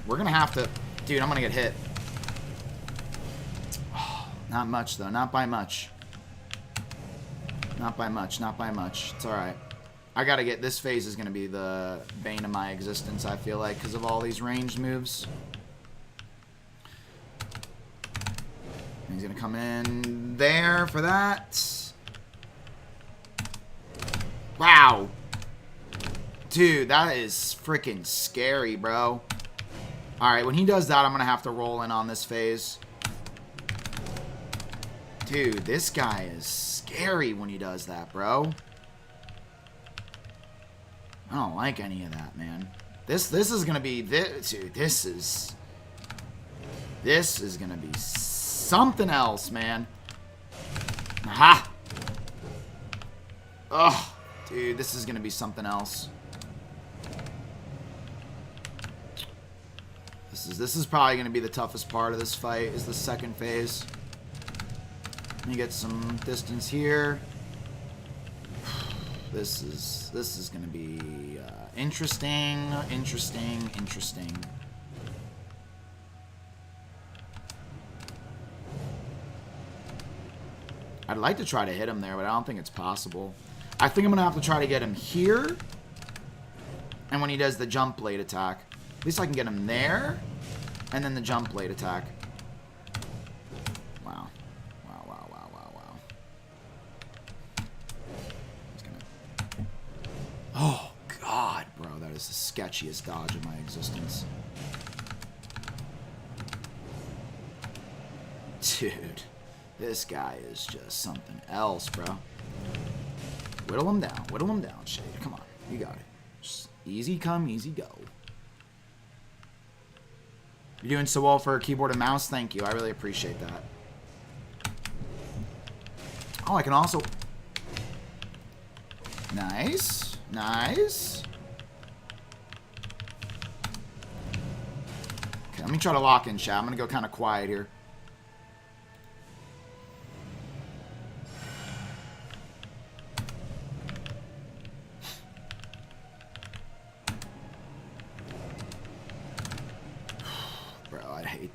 we're going to have to... Dude, I'm going to get hit. Oh, not much, though. Not by much. Not by much. Not by much. It's alright. I got to get... This phase is going to be the bane of my existence, I feel like, because of all these ranged moves. He's going to come in there for that. Wow. Dude, that is freaking scary, bro. Alright, when he does that, I'm going to have to roll in on this phase. Dude, this guy is scary when he does that, bro. I don't like any of that, man. This is going to be... Dude, this is going to be something else, man. Aha! Ugh. Dude, this is going to be something else. This is probably going to be the toughest part of this fight, is the second phase. Let me get some distance here. This is going to be interesting. I'd like to try to hit him there, but I don't think it's possible. I think I'm going to have to try to get him here. And when he does the jump blade attack. At least I can get him there. And then the jump blade attack. Wow. Wow. He's gonna... Oh, God, bro. That is the sketchiest dodge of my existence. Dude. This guy is just something else, bro. Whittle him down, Shade. Come on, you got it. Just easy come, easy go. You're doing so well for keyboard and mouse. Thank you. I really appreciate that. Oh, I can also... Nice. Nice. Okay, let me try to lock in, chat. I'm going to go kind of quiet here.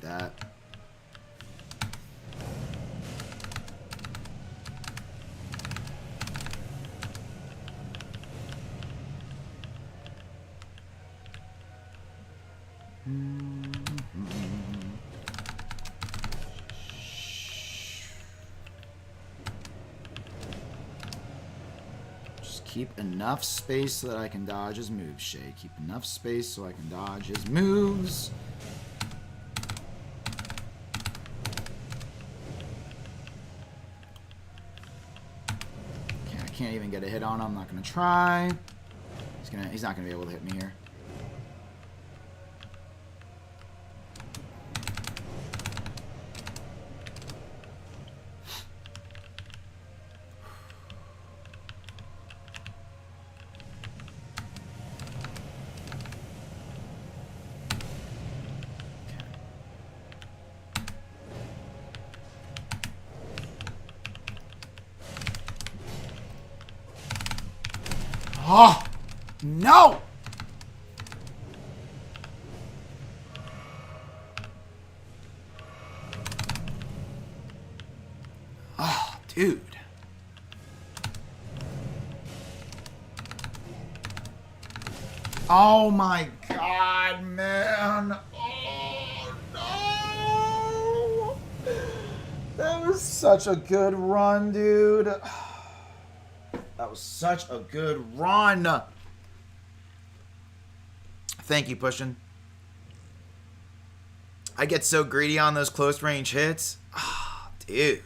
That. Just keep enough space so that I can dodge his moves, Shay. Keep enough space so I can dodge his moves. can't even get a hit on him. I'm not gonna try. He's not gonna be able to hit me here. Oh, no! Oh, dude. Oh my God, man. Oh, no. That was such a good run, dude. That was such a good run. Thank you, Pushin. I get so greedy on those close range hits. Oh, dude.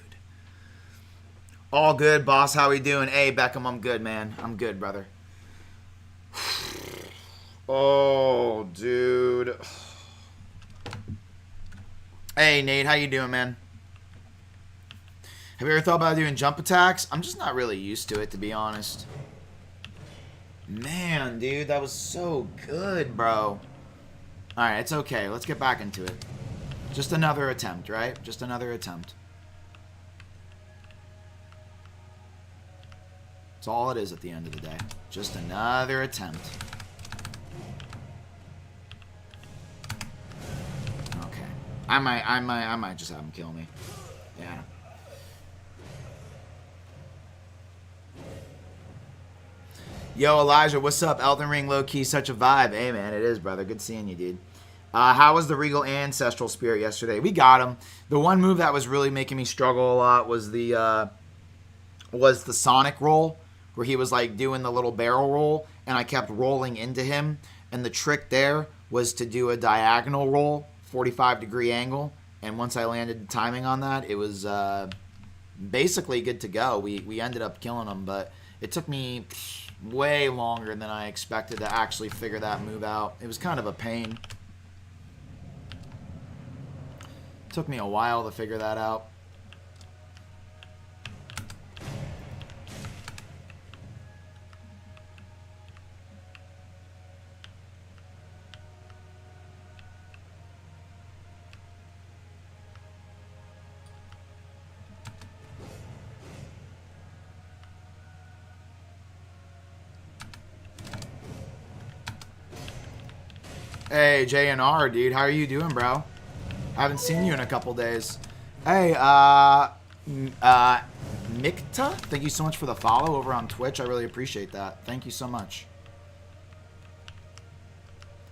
All good, boss. How we doing? Hey, Beckham, I'm good, man. I'm good, brother. Oh, dude. Hey, Nate. How you doing, man? Have you ever thought about doing jump attacks? I'm just not really used to it, to be honest. Man, dude, that was so good, bro. Alright, it's okay. Let's get back into it. Just another attempt, right? Just another attempt. That's all it is at the end of the day. Just another attempt. Okay. I might just have him kill me. Yeah. Yo, Elijah, what's up? Elden Ring low-key, such a vibe. Hey, man, it is, brother. Good seeing you, dude. How was the Regal Ancestral Spirit yesterday? We got him. The one move that was really making me struggle a lot was the Sonic roll, where he was, like, doing the little barrel roll, and I kept rolling into him. And the trick there was to do a diagonal roll, 45-degree angle. And once I landed the timing on that, it was basically good to go. We ended up killing him, but it took me way longer than I expected to actually figure that move out. It was kind of a pain. Took me a while to figure that out. Hey, JNR, dude. How are you doing, bro? I haven't seen you in a couple days. Hey, Mikta, thank you so much for the follow over on Twitch. I really appreciate that. Thank you so much.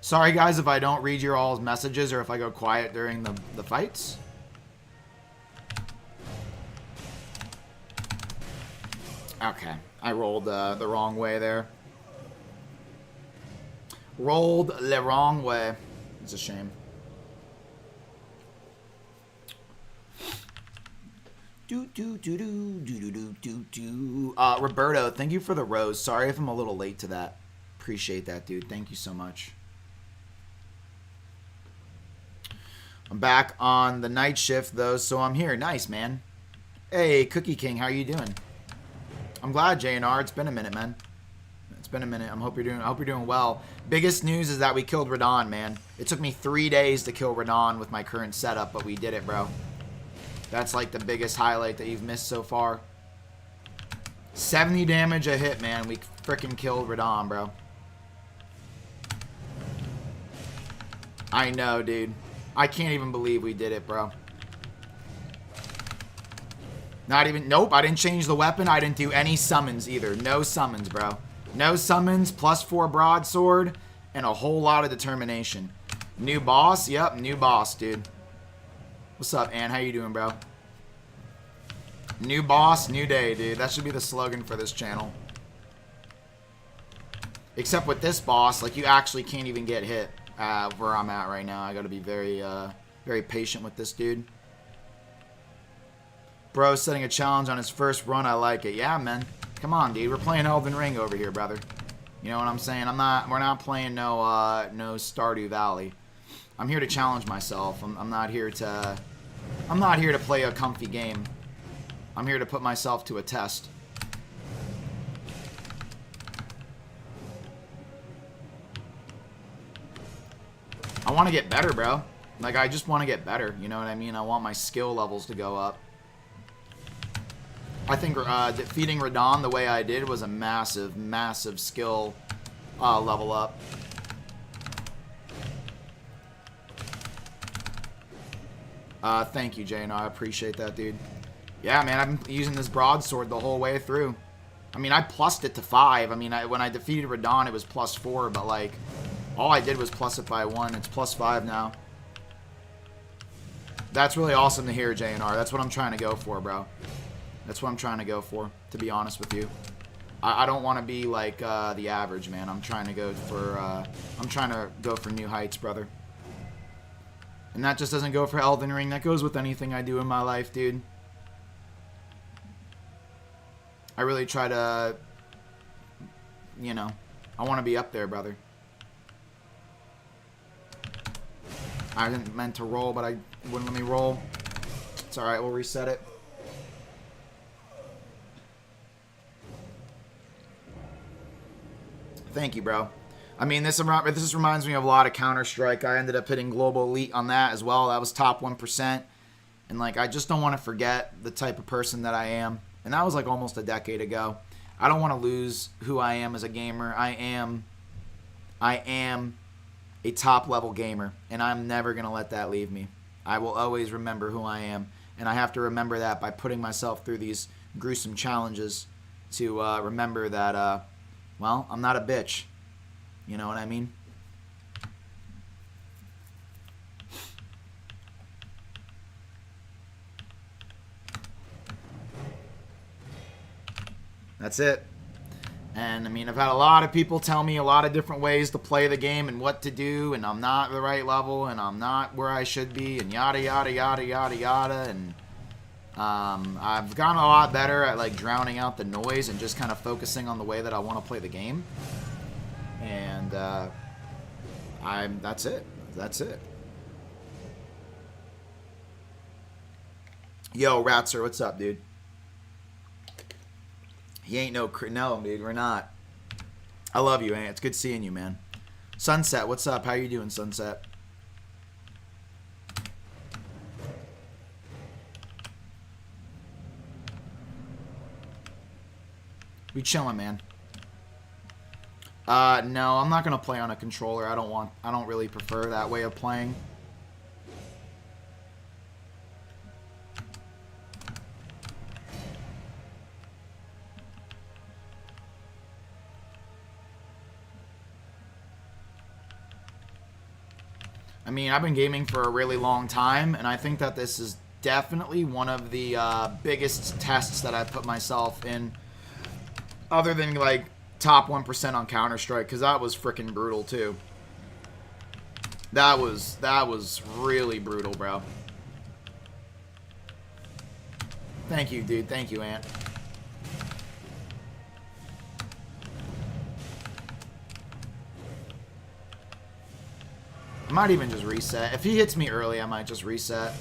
Sorry, guys, if I don't read your all's messages or if I go quiet during the fights. Okay. I rolled the wrong way there. Rolled the wrong way. It's a shame. Roberto, thank you for the rose. Sorry if I'm a little late to that. Appreciate that, dude. Thank you so much. I'm back on the night shift, though, so I'm here. Nice, man. Hey, Cookie King, how are you doing? I'm glad, JNR. It's been a minute, man. It's been a minute. I hope you're doing well. Biggest news is that we killed Radon, man. It took me 3 days to kill Radon with my current setup, but we did it, bro. That's like the biggest highlight that you've missed so far. 70 damage a hit, man. We freaking killed Radon, bro. I know, dude. I can't even believe we did it, bro. Not even... Nope, I didn't change the weapon. I didn't do any summons either. No summons, bro. No summons, +4 broadsword, and a whole lot of determination. New boss? Yep, new boss, dude. What's up, Ann? How you doing, bro? New boss, new day, dude. That should be the slogan for this channel. Except with this boss, like, you actually can't even get hit where I'm at right now. I gotta be very, very patient with this dude. Bro setting a challenge on his first run. I like it. Yeah, man. Come on, dude. We're playing Elden Ring over here, brother. You know what I'm saying? We're not playing no Stardew Valley. I'm here to challenge myself. I'm not here to play a comfy game. I'm here to put myself to a test. I want to get better, bro. Like, I just want to get better. You know what I mean? I want my skill levels to go up. I think defeating Radon the way I did was a massive, massive skill level up. Thank you, Jane. I appreciate that, dude. Yeah, man, I've been using this broadsword the whole way through. I mean, I plussed it to 5. I mean, when I defeated Radon, it was +4, but, like, all I did was plus it by 1. It's +5 now. That's really awesome to hear, JNR. That's what I'm trying to go for, bro. That's what I'm trying to go for, to be honest with you. I don't want to be like the average, man. I'm trying to go for new heights, brother. And that just doesn't go for Elden Ring. That goes with anything I do in my life, dude. I really try to, you know, I want to be up there, brother. I didn't meant to roll, but I wouldn't let me roll. It's alright, we'll reset it. Thank you, bro. I mean, this reminds me of a lot of Counter-Strike. I ended up hitting Global Elite on that as well. That was top 1%. And, like, I just don't want to forget the type of person that I am. And that was, like, almost a decade ago. I don't want to lose who I am as a gamer. I am a top-level gamer. And I'm never going to let that leave me. I will always remember who I am. And I have to remember that by putting myself through these gruesome challenges to remember that, well, I'm not a bitch. You know what I mean? That's it. And, I mean, I've had a lot of people tell me a lot of different ways to play the game and what to do, and I'm not the right level, and I'm not where I should be, and yada, yada, yada, yada, yada, and I've gotten a lot better at, like, drowning out the noise and just kind of focusing on the way that I want to play the game. And, that's it. That's it. Yo, Ratzer, what's up, dude? He ain't no, dude, we're not. I love you, Ant. It's good seeing you, man. Sunset, what's up? How you doing, Sunset? We chilling, man. No, I'm not gonna play on a controller. I don't really prefer that way of playing. I mean, I've been gaming for a really long time, and I think that this is definitely one of the biggest tests that I've put myself in, other than, like, top 1% on Counter-Strike, because that was freaking brutal, too. That was really brutal, bro. Thank you, dude. Thank you, Ant. I might even just reset. If he hits me early, I might just reset.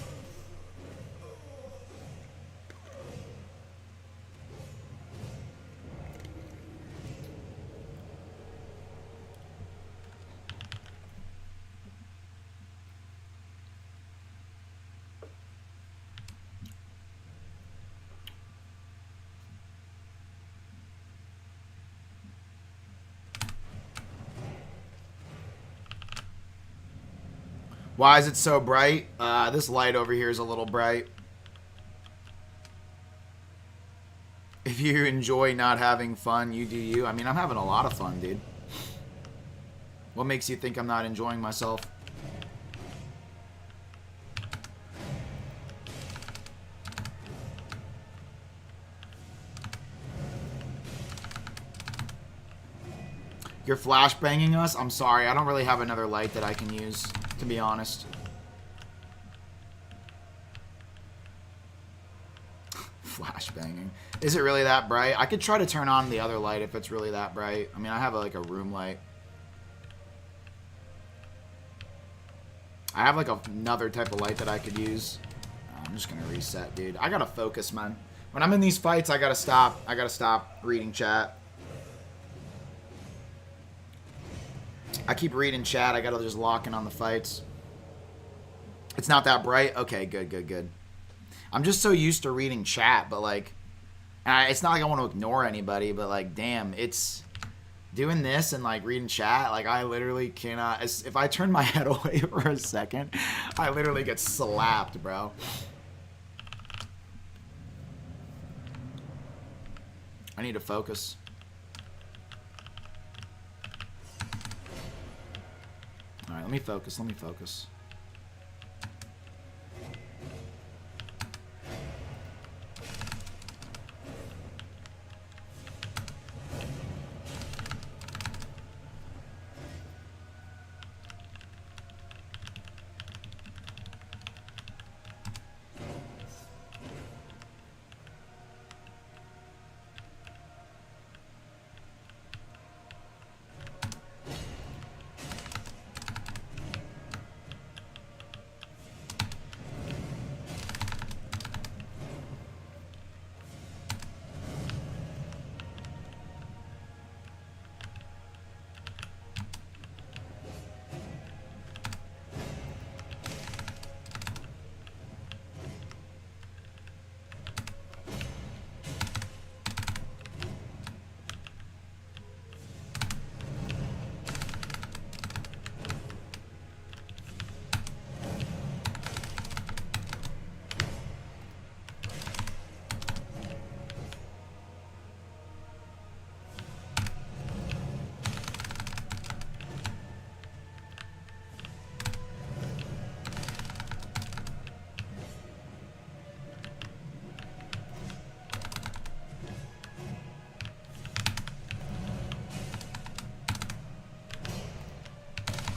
Why is it so bright? This light over here is a little bright. If you enjoy not having fun, you do you. I mean, I'm having a lot of fun, dude. What makes you think I'm not enjoying myself? You're flashbanging us? I'm sorry, I don't really have another light that I can use, to be honest. Flashbanging. Is it really that bright? I could try to turn on the other light if it's really that bright. I mean, I have like a room light. I have like another type of light that I could use. I'm just gonna reset, dude. I gotta focus, man. When I'm in these fights, I gotta stop. I gotta stop reading chat. I keep reading chat. I gotta just lock in on the fights. It's not that bright? Okay, good, good, good. I'm just so used to reading chat, but like, it's not like I want to ignore anybody, but like, damn, it's doing this and like reading chat. Like, I literally cannot. If I turn my head away for a second, I literally get slapped, bro. I need to focus. All right, let me focus. Let me focus.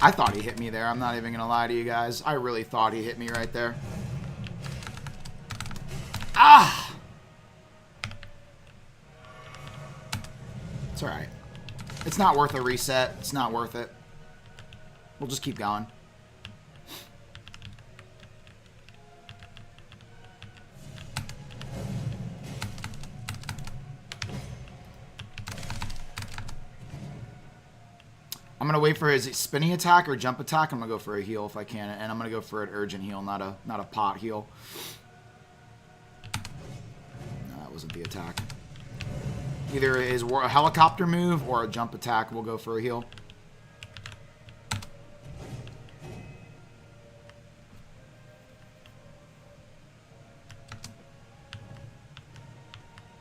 I thought he hit me there. I'm not even going to lie to you guys. I really thought he hit me right there. Ah! It's alright. It's not worth a reset. It's not worth it. We'll just keep going. I'm going to wait for his spinning attack or jump attack. I'm going to go for a heal if I can. And I'm going to go for an urgent heal, not a pot heal. No, that wasn't the attack. Either his helicopter move or a jump attack will go for a heal.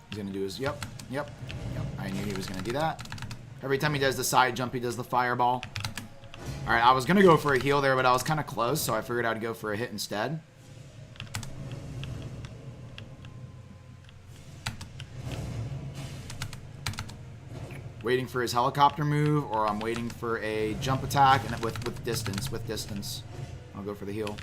He's going to do his... Yep. I knew he was going to do that. Every time he does the side jump, he does the fireball. Alright, I was going to go for a heal there, but I was kind of close, so I figured I'd go for a hit instead. Waiting for his helicopter move, or I'm waiting for a jump attack, and with distance. I'll go for the heal.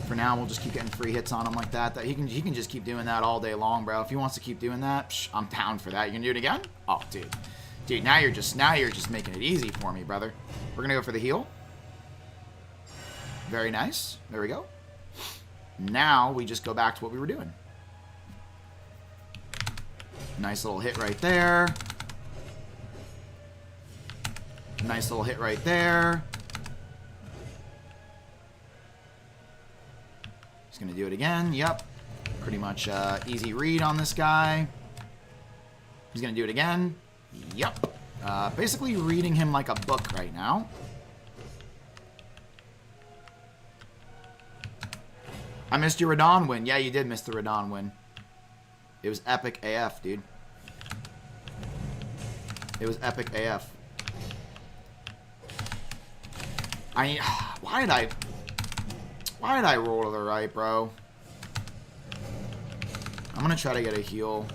For now, we'll just keep getting free hits on him like that. He can just keep doing that all day long, bro. If he wants to keep doing that, psh, I'm down for that. You can do it again? Oh, dude. Dude, now you're just making it easy for me, brother. We're gonna go for the heal. Very nice. There we go. Now we just go back to what we were doing. Nice little hit right there. Nice little hit right there. He's gonna do it again. Yep. Pretty much easy read on this guy. He's gonna do it again. Yep. Basically reading him like a book right now. I missed your Radon win. Yeah, you did miss the Radon win. It was epic AF, dude. It was epic AF. Why did I roll to the right, bro? I'm gonna try to get a heal.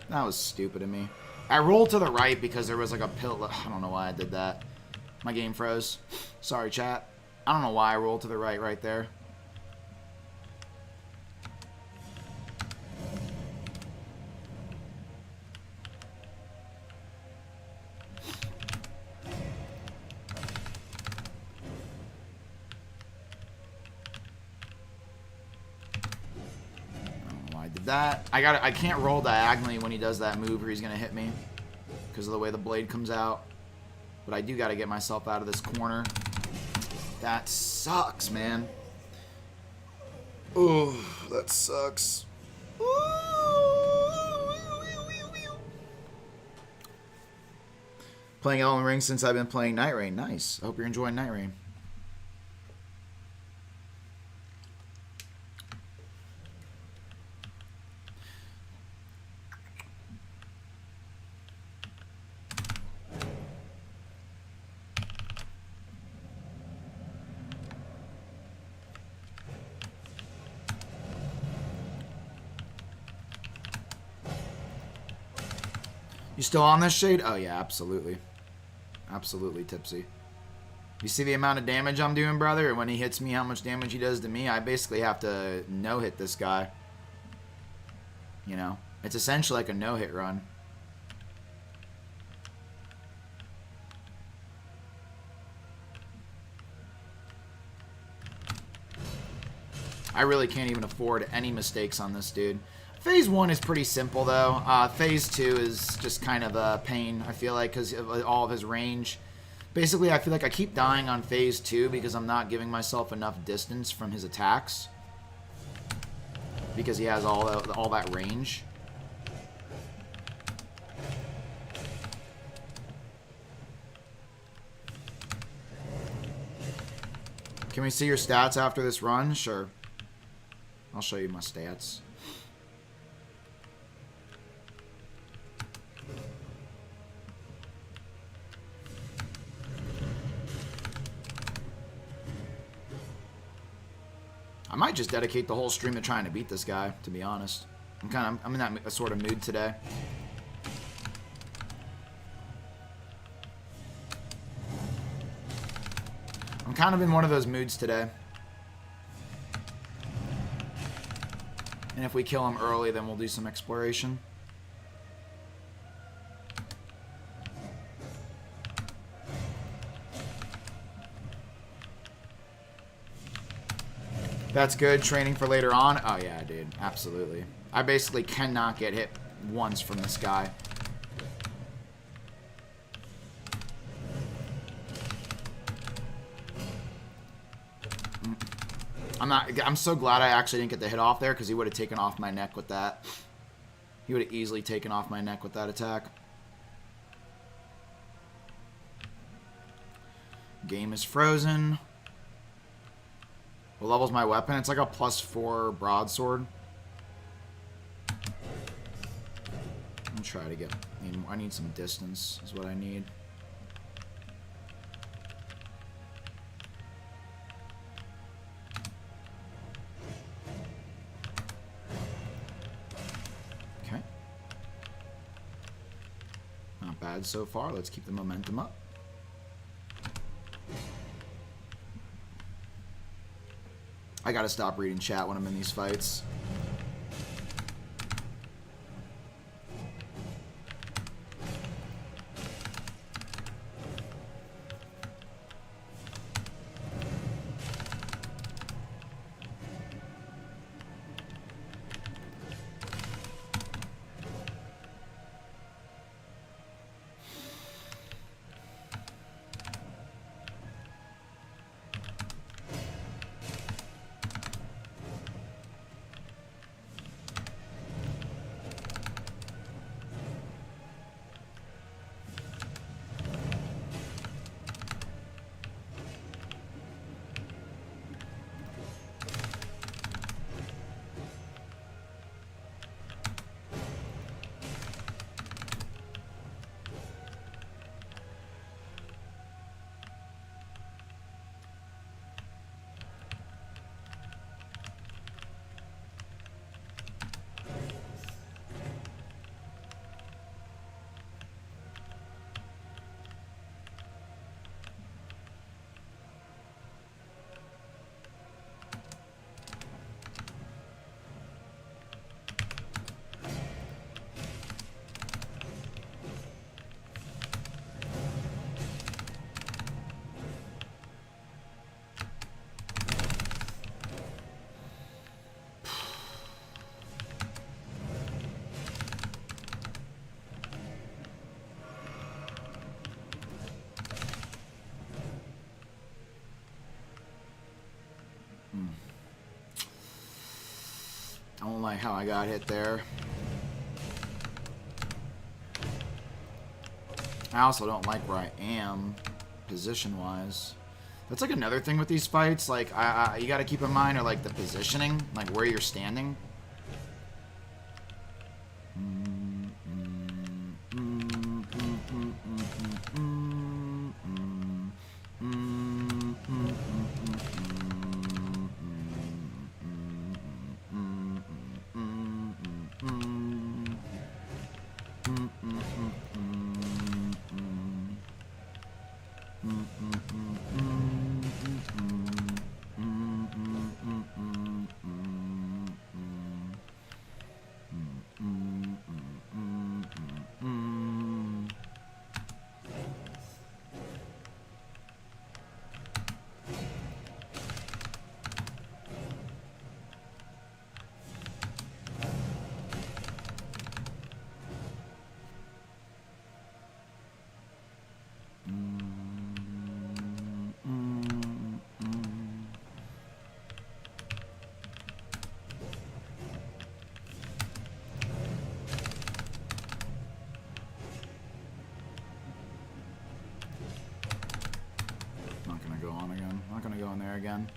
That was stupid of me. I rolled to the right because there was like a pill. I don't know why I did that. My game froze. Sorry, chat. I don't know why I rolled to the right there. that. I can't roll diagonally when he does that move or he's going to hit me because of the way the blade comes out. But I do got to get myself out of this corner. That sucks, man. Oh, that sucks. Playing Elden Ring since I've been playing Night Rain. Nice. I hope you're enjoying Night Rain. You still on this, Shade? Oh, yeah, absolutely. Absolutely, Tipsy. You see the amount of damage I'm doing, brother? And when he hits me, how much damage he does to me? I basically have to no-hit this guy. You know? It's essentially like a no-hit run. I really can't even afford any mistakes on this dude. Phase 1 is pretty simple, though. Phase 2 is just kind of a pain, I feel like, because of all of his range. Basically, I feel like I keep dying on Phase 2 because I'm not giving myself enough distance from his attacks. Because he has all that range. Can we see your stats after this run? Sure. I'll show you my stats. I might just dedicate the whole stream to trying to beat this guy, to be honest. I'm in that sort of mood today. I'm kind of in one of those moods today. And if we kill him early, then we'll do some exploration. That's good. Training for later on. Oh, yeah, dude. Absolutely. I basically cannot get hit once from this guy. I'm so glad I actually didn't get the hit off there because he would have taken off my neck with that. He would have easily taken off my neck with that attack. Game is frozen. What level's my weapon? It's like a +4 broadsword. I'm try to get. I need some distance. Is what I need. Okay. Not bad so far. Let's keep the momentum up. I gotta stop reading chat when I'm in these fights. like how I got hit there. I also don't like where I am, position-wise. That's like another thing with these fights. Like, you gotta keep in mind are like the positioning, like where you're standing. Again.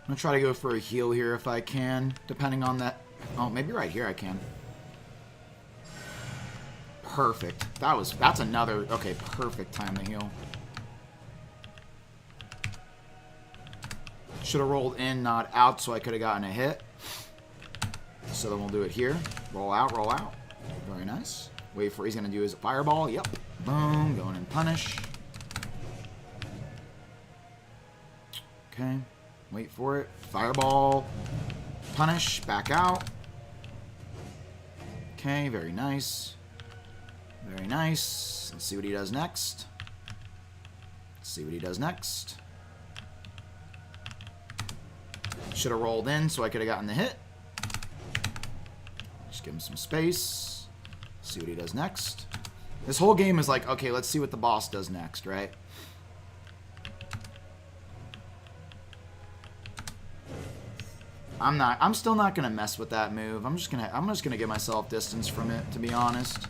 I'm gonna try to go for a heal here if I can, depending on that. Oh, maybe right here I can. Perfect. That's another, okay, perfect time to heal. Should have rolled in, not out, so I could have gotten a hit. So then we'll do it here. Roll out, roll out. Very nice. Wait for, he's gonna do his fireball. Yep. Boom, going in punish. Okay. Wait for it. Fireball. Punish. Back out. Okay, very nice. Very nice. Let's see what he does next. Let's see what he does next. Should have rolled in so I could have gotten the hit. Just give him some space. See what he does next. This whole game is like, okay, let's see what the boss does next, right? I'm still not gonna mess with that move. I'm just gonna give myself distance from it, to be honest.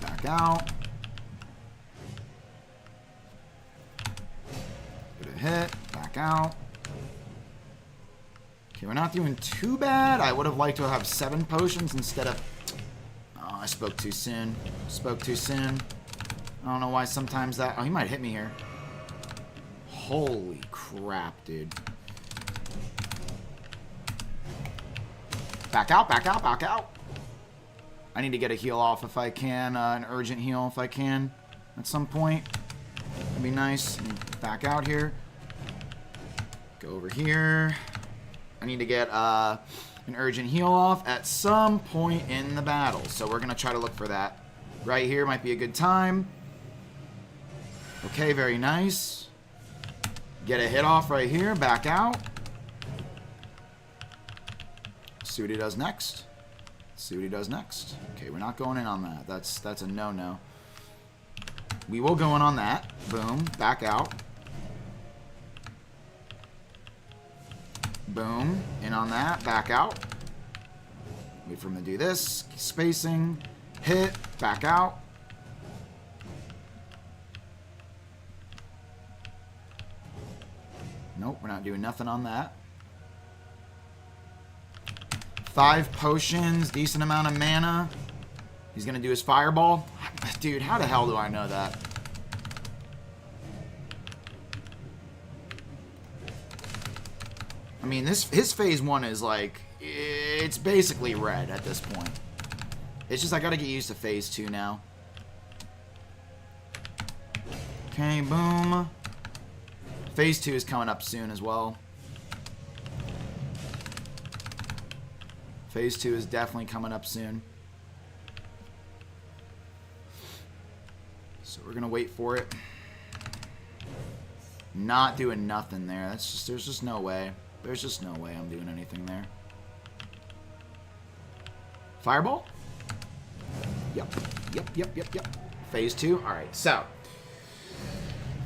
Back out. Get a hit. Back out. Okay, we're not doing too bad. I would have liked to have 7 potions instead of... Oh, I spoke too soon. Spoke too soon. I don't know why sometimes that... Oh, he might hit me here. Holy crap, dude. Back out, back out, back out. I need to get a heal off if I can. An urgent heal if I can. At some point. That'd be nice. Back out here. Go over here. I need to get an urgent heal off at some point in the battle. So we're going to try to look for that. Right here might be a good time. Okay, very nice. Get a hit off right here. Back out. See what he does next. See what he does next. Okay, we're not going in on that. That's a no-no. We will go in on that. Boom. Back out. Boom. In on that. Back out. Wait for him to do this. Spacing. Hit. Back out. Nope, we're not doing nothing on that. 5 potions, decent amount of mana. He's gonna do his fireball. Dude, how the hell do I know that? I mean, his phase 1 is like, it's basically red at this point. It's just I gotta get used to phase 2 now. Okay, boom. Phase 2 is coming up soon as well. Phase 2 is definitely coming up soon. So we're going to wait for it. Not doing nothing there. That's just, there's just no way. There's just no way I'm doing anything there. Fireball? Yep. Yep. Phase 2. Alright, so.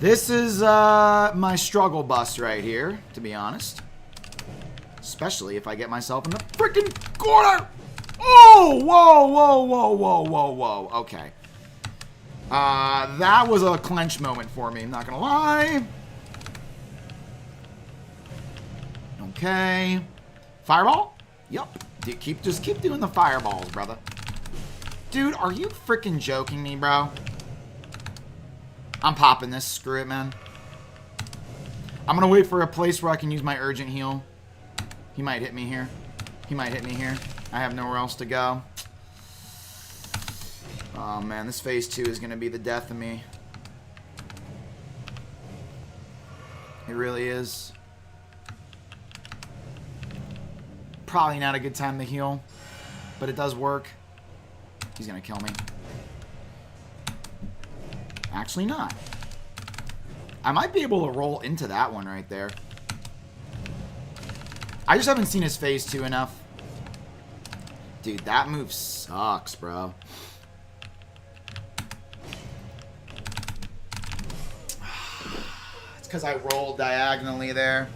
This is my struggle bus right here, to be honest. Especially if I get myself in the freaking corner! Oh! Whoa. Okay. That was a clench moment for me, I'm not gonna lie. Okay. Fireball? Yep. Dude, just keep doing the fireballs, brother. Dude, are you freaking joking me, bro? I'm popping this. Screw it, man. I'm gonna wait for a place where I can use my urgent heal. He might hit me here. I have nowhere else to go. Oh, man. This phase 2 is gonna be the death of me. It really is. Probably not a good time to heal, but it does work. He's gonna kill me. Actually not. I might be able to roll into that one right there. I just haven't seen his phase 2 enough. Dude, that move sucks, bro. It's because I rolled diagonally there.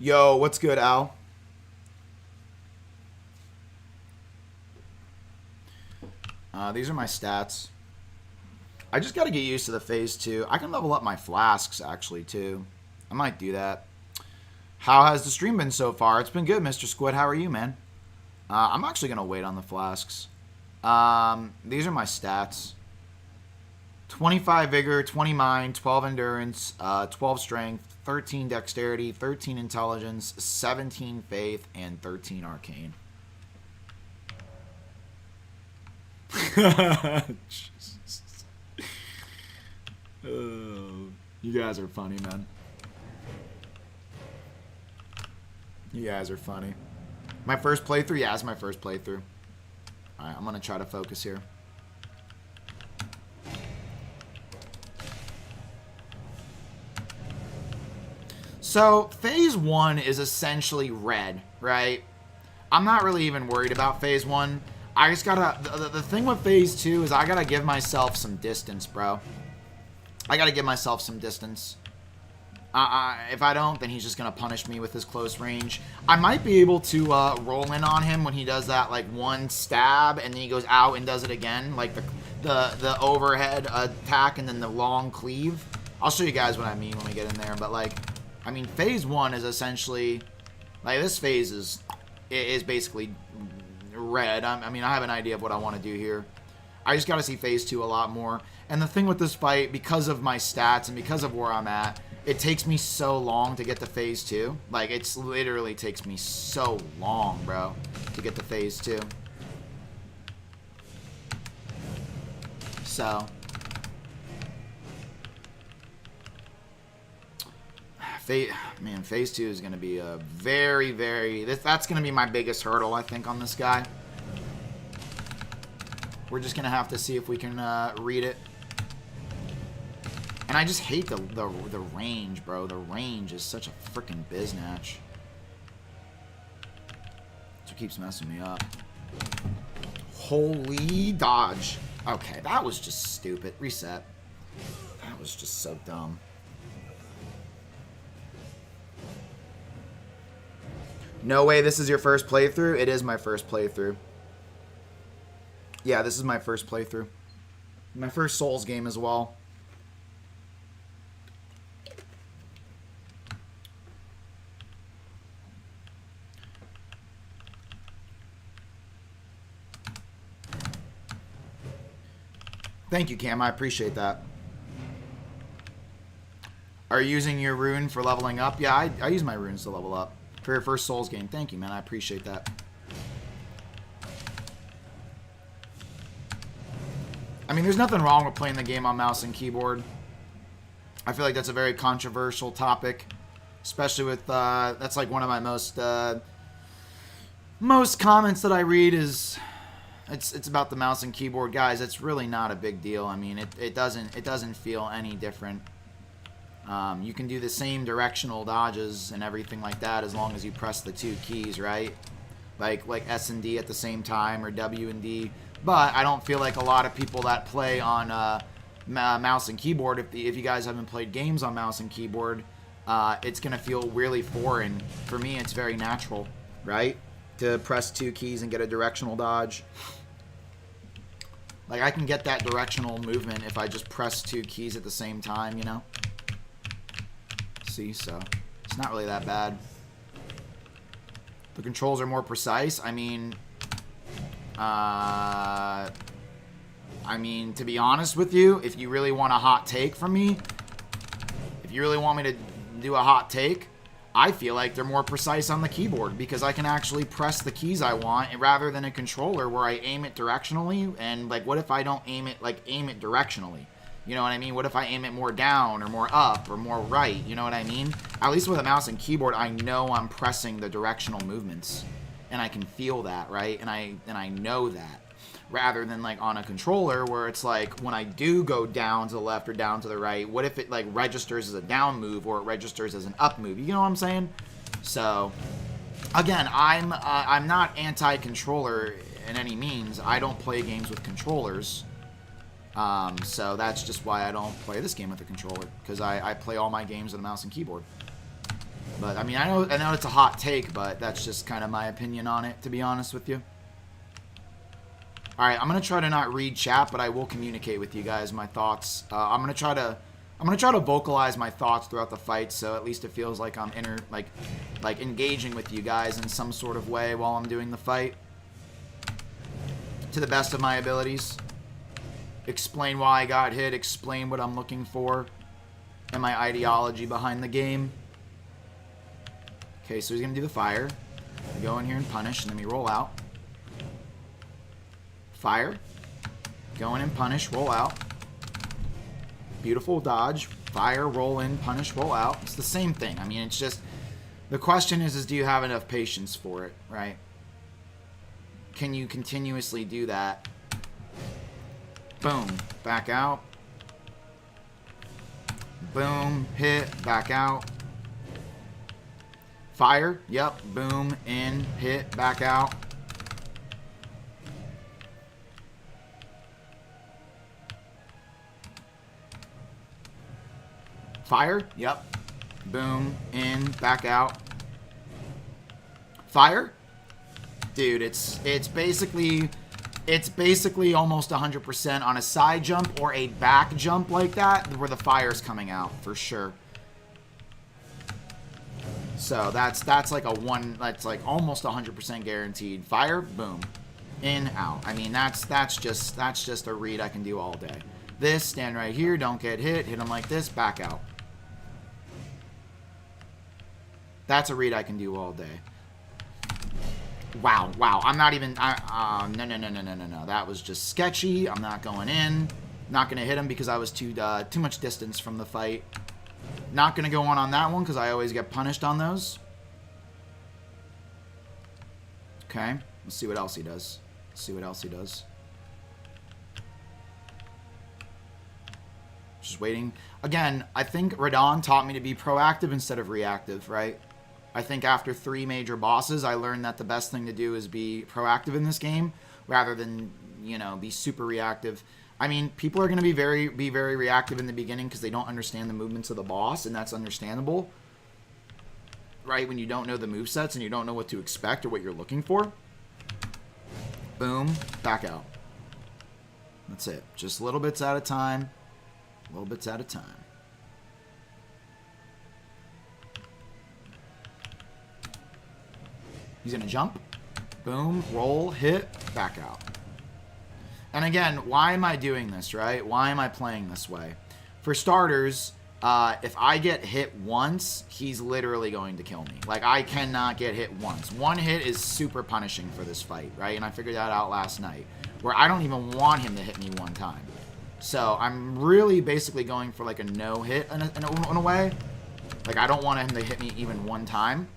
Yo, what's good, Al? These are my stats. I just got to get used to the phase 2. I can level up my flasks, actually, too. I might do that. How has the stream been so far? It's been good, Mr. Squid. How are you, man? I'm actually going to wait on the flasks. These are my stats. 25 vigor, 20 mind, 12 endurance, 12 strength, 13 dexterity, 13 intelligence, 17 faith, and 13 arcane. Oh, you guys are funny, man. You guys are funny. My first playthrough? Yeah, it's my first playthrough. Alright, I'm going to try to focus here. So, phase 1 is essentially red, right? I'm not really even worried about phase 1. I just gotta... The thing with phase 2 is I gotta give myself some distance, bro. I gotta give myself some distance. If I don't, then he's just gonna punish me with his close range. I might be able to roll in on him when he does that, like, one stab, and then he goes out and does it again. Like, the overhead attack and then the long cleave. I'll show you guys what I mean when we get in there, but, like... I mean, phase 1 is essentially, like, this phase is basically red. I mean, I have an idea of what I want to do here. I just got to see phase 2 a lot more. And the thing with this fight, because of my stats and because of where I'm at, it takes me so long to get to phase 2. Like, it's literally takes me so long, bro, to get to phase 2. So... Man, phase 2 is going to be a very, very... That's going to be my biggest hurdle, I think, on this guy. We're just going to have to see if we can read it. And I just hate the range, bro. The range is such a freaking biznatch. That's what keeps messing me up. Holy dodge. Okay, that was just stupid. Reset. That was just so dumb. No way this is your first playthrough? It is my first playthrough. Yeah, this is my first playthrough. My first Souls game as well. Thank you, Cam. I appreciate that. Are you using your rune for leveling up? Yeah, I use my runes to level up. for your first Souls game. Thank you, man. I appreciate that. I mean, there's nothing wrong with playing the game on mouse and keyboard. I feel like that's a very controversial topic, especially with, that's like one of my most comments that I read is, it's about the mouse and keyboard. Guys, it's really not a big deal. I mean, it doesn't feel any different. You can do the same directional dodges and everything like that as long as you press the 2 keys, right? Like S and D at the same time, or W and D. But I don't feel like a lot of people that play on mouse and keyboard, if you guys haven't played games on mouse and keyboard, it's going to feel really foreign. For me, it's very natural, right? To press 2 keys and get a directional dodge. Like, I can get that directional movement if I just press 2 keys at the same time, you know? See, so it's not really that bad. The controls are more precise. I mean, to be honest with you, if you really want a hot take from me, if you really want me to do a hot take, I feel like they're more precise on the keyboard because I can actually press the keys I want rather than a controller where I aim it directionally. And like, what if I don't aim it directionally? You know what I mean? What if I aim it more down or more up or more right? You know what I mean? At least with a mouse and keyboard, I know I'm pressing the directional movements and I can feel that, right? And I know that, rather than like on a controller where it's like when I do go down to the left or down to the right, what if it like registers as a down move or it registers as an up move? You know what I'm saying? So again, I'm not anti-controller in any means. I don't play games with controllers. So that's just why I don't play this game with a controller, because I play all my games with a mouse and keyboard. But I mean, I know it's a hot take, but that's just kind of my opinion on it, to be honest with you. All right, I'm gonna try to not read chat, but I will communicate with you guys my thoughts. I'm gonna try to vocalize my thoughts throughout the fight, so at least it feels like I'm like engaging with you guys in some sort of way while I'm doing the fight, to the best of my abilities. Explain why I got hit, explain what I'm looking for, and my ideology behind the game. Okay, so he's gonna do the fire. I go in here and punish, and then we roll out. Fire. Go in and punish, roll out. Beautiful dodge. Fire, roll in, punish, roll out. It's the same thing. I mean, it's just, the question is do you have enough patience for it, right? Can you continuously do that? Boom, back out. Boom, hit, back out. Fire, yep, boom, in, hit, back out. Fire, yep, boom, in, back out. Fire, dude, it's basically almost 100% on a side jump or a back jump like that where the fire's coming out for sure. So that's like that's like almost 100% guaranteed. Fire, boom, in, out. I mean, that's just a read I can do all day. This, stand right here, don't get hit, hit them like this, back out. That's a read I can do all day. Wow, I'm not even, no. That was just sketchy. I'm not going in. Not going to hit him because I was too much distance from the fight. Not going to go on that one because I always get punished on those. Okay, let's see what else he does. Just waiting. Again, I think Radon taught me to be proactive instead of reactive, right? I think after 3 major bosses, I learned that the best thing to do is be proactive in this game rather than, you know, be super reactive. I mean, people are going to be very reactive in the beginning because they don't understand the movements of the boss, and that's understandable, right? When you don't know the movesets and you don't know what to expect or what you're looking for. Boom, back out. That's it. Just little bits at a time. Little bits at a time. He's going to jump. Boom, roll, hit, back out. And again, why am I doing this, right? Why am I playing this way? For starters, If I get hit once, he's literally going to kill me. Like, I cannot get hit once. One hit is super punishing for this fight, right? And I figured that out last night, where I don't even want him to hit me one time. So I'm really basically going for like a no hit in a way. Like, I don't want him to hit me even one time,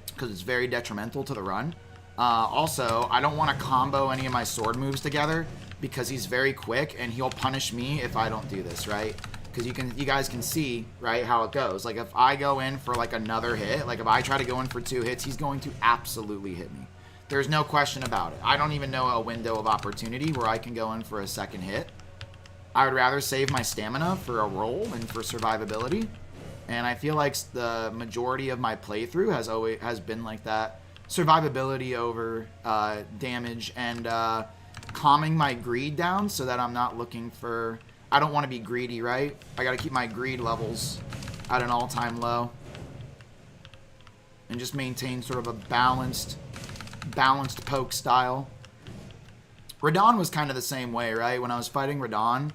because it's very detrimental to the run. Also, I don't want to combo any of my sword moves together, because he's very quick and he'll punish me if I don't do this, right? Because you guys can see, right, how it goes. Like, if I go in for like another hit, like if I try to go in for 2 hits, he's going to absolutely hit me. There's no question about it. I don't even know a window of opportunity where I can go in for a second hit. I would rather save my stamina for a roll and for survivability. And I feel like the majority of my playthrough has been like that. Survivability over damage, and calming my greed down so that I'm not looking for... I don't want to be greedy, right? I got to keep my greed levels at an all-time low. And just maintain sort of a balanced poke style. Radon was kind of the same way, right? When I was fighting Radon,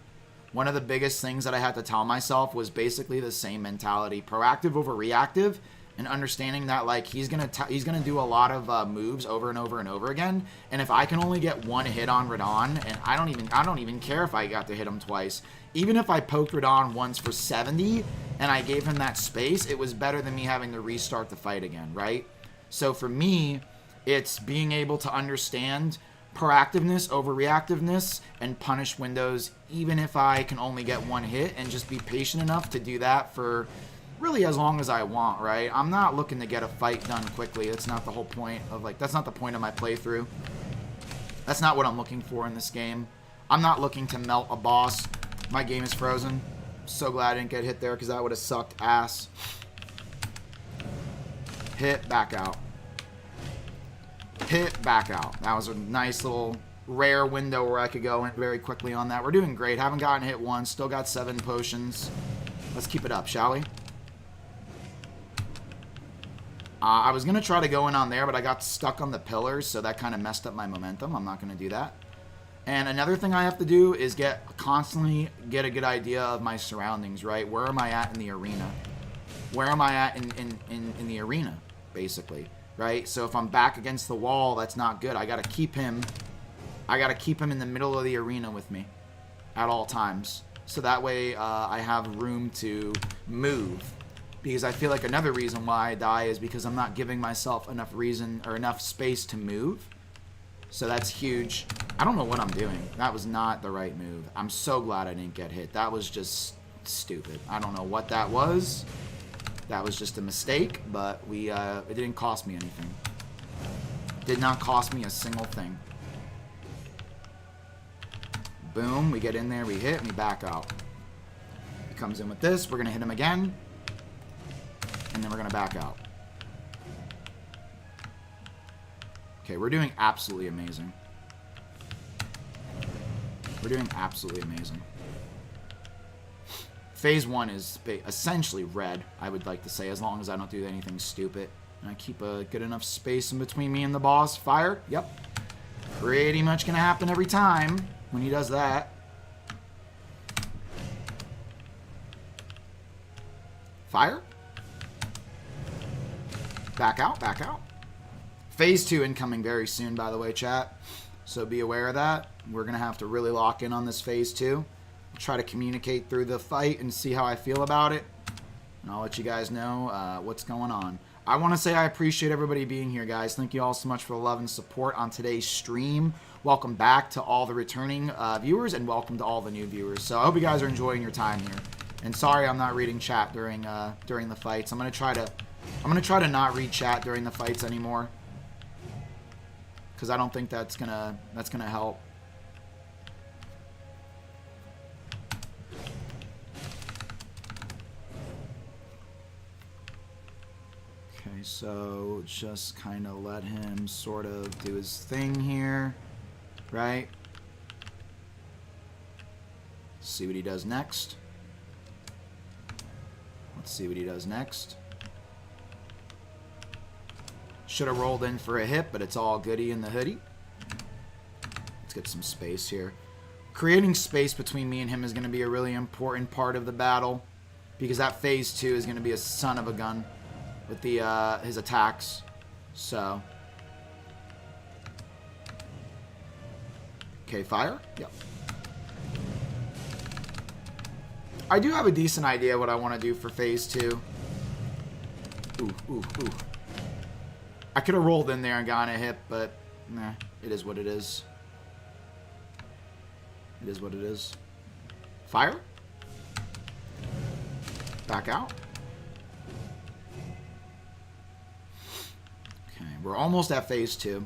one of the biggest things that I had to tell myself was basically the same mentality. Proactive over reactive, and understanding that, like, he's gonna do a lot of moves over and over and over again. And if I can only get 1 hit on Radon, and I don't even care if I got to hit him twice. Even if I poked Radon once for 70 and I gave him that space, it was better than me having to restart the fight again, right? So for me, it's being able to understand proactiveness over reactiveness and punish windows even if I can only get 1 hit, and just be patient enough to do that for really as long as I want, right? I'm not looking to get a fight done quickly. That's not the whole point of, like, that's not the point of my playthrough. That's not what I'm looking for in this game. I'm not looking to melt a boss. My game is frozen. So glad I didn't get hit there, because that would have sucked ass. Hit, back out. Hit, back out. That was a nice little rare window where I could go in very quickly on that. We're doing great. Haven't gotten hit once. Still got 7 potions. Let's keep it up, shall we? I was going to try to go in on there, but I got stuck on the pillars, so that kind of messed up my momentum. I'm not going to do that. And another thing I have to do is constantly get a good idea of my surroundings, right? Where am I at in the arena? Where am I at in the arena, basically, right? So if I'm back against the wall, that's not good. I got to keep him in the middle of the arena with me at all times. So that way I have room to move. Because I feel like another reason why I die is because I'm not giving myself enough reason or enough space to move. So that's huge. I don't know what I'm doing. That was not the right move. I'm so glad I didn't get hit. That was just stupid. I don't know what that was. That was just a mistake, but it didn't cost me anything. Did not cost me a single thing. Boom, we get in there, we hit, and we back out. He comes in with this, we're going to hit him again. And then we're going to back out. Okay, we're doing absolutely amazing. We're doing absolutely amazing. Phase 1 is essentially red, I would like to say, as long as I don't do anything stupid. And I keep a good enough space in between me and the boss. Fire. Yep. Pretty much going to happen every time when he does that. Fire. Back out, back out. Phase 2 incoming very soon, by the way, chat. So be aware of that. We're going to have to really lock in on this Phase 2. Try to communicate through the fight and see how I feel about it. And I'll let you guys know what's going on. I want to say I appreciate everybody being here, guys. Thank you all so much for the love and support on today's stream. Welcome back to all the returning viewers, and welcome to all the new viewers. So I hope you guys are enjoying your time here. And sorry I'm not reading chat during the fights. I'm gonna try to not read chat during the fights anymore, because I don't think that's gonna help. Okay, so just kind of let him sort of do his thing here, right? See what he does next. Let's see what he does next. Should have rolled in for a hit, but it's all goody in the hoodie. Let's get some space here. Creating space between me and him is going to be a really important part of the battle. because that phase 2 is going to be a son of a gun with the his attacks. So, okay, fire. Yep. I do have a decent idea what I want to do for phase 2. Ooh, ooh, ooh. I could have rolled in there and gotten a hit, but nah, it is what it is. It is what it is. Fire. Back out. Okay, we're almost at phase 2.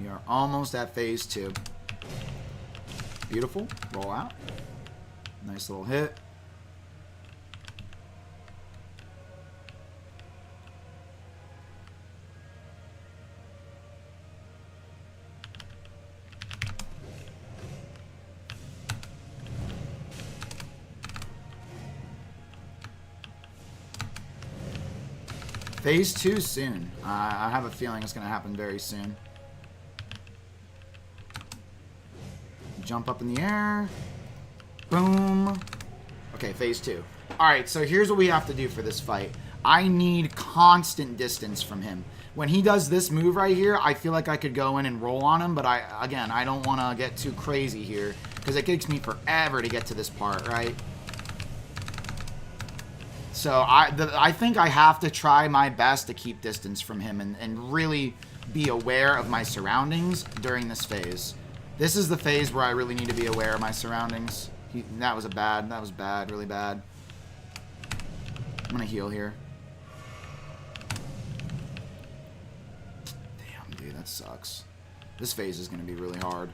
We are almost at phase 2. Beautiful. Roll out. Nice little hit. Phase 2 soon. I have a feeling it's going to happen very soon. Jump up in the air. Boom. Okay, phase 2. Alright, so here's what we have to do for this fight. I need constant distance from him. When he does this move right here, I feel like I could go in and roll on him, but again, I don't want to get too crazy here, because it takes me forever to get to this part, right? So I think I have to try my best to keep distance from him and really be aware of my surroundings during this phase. This is the phase where I really need to be aware of my surroundings. That was bad, really bad. I'm gonna heal here. Damn, dude, that sucks. This phase is gonna be really hard.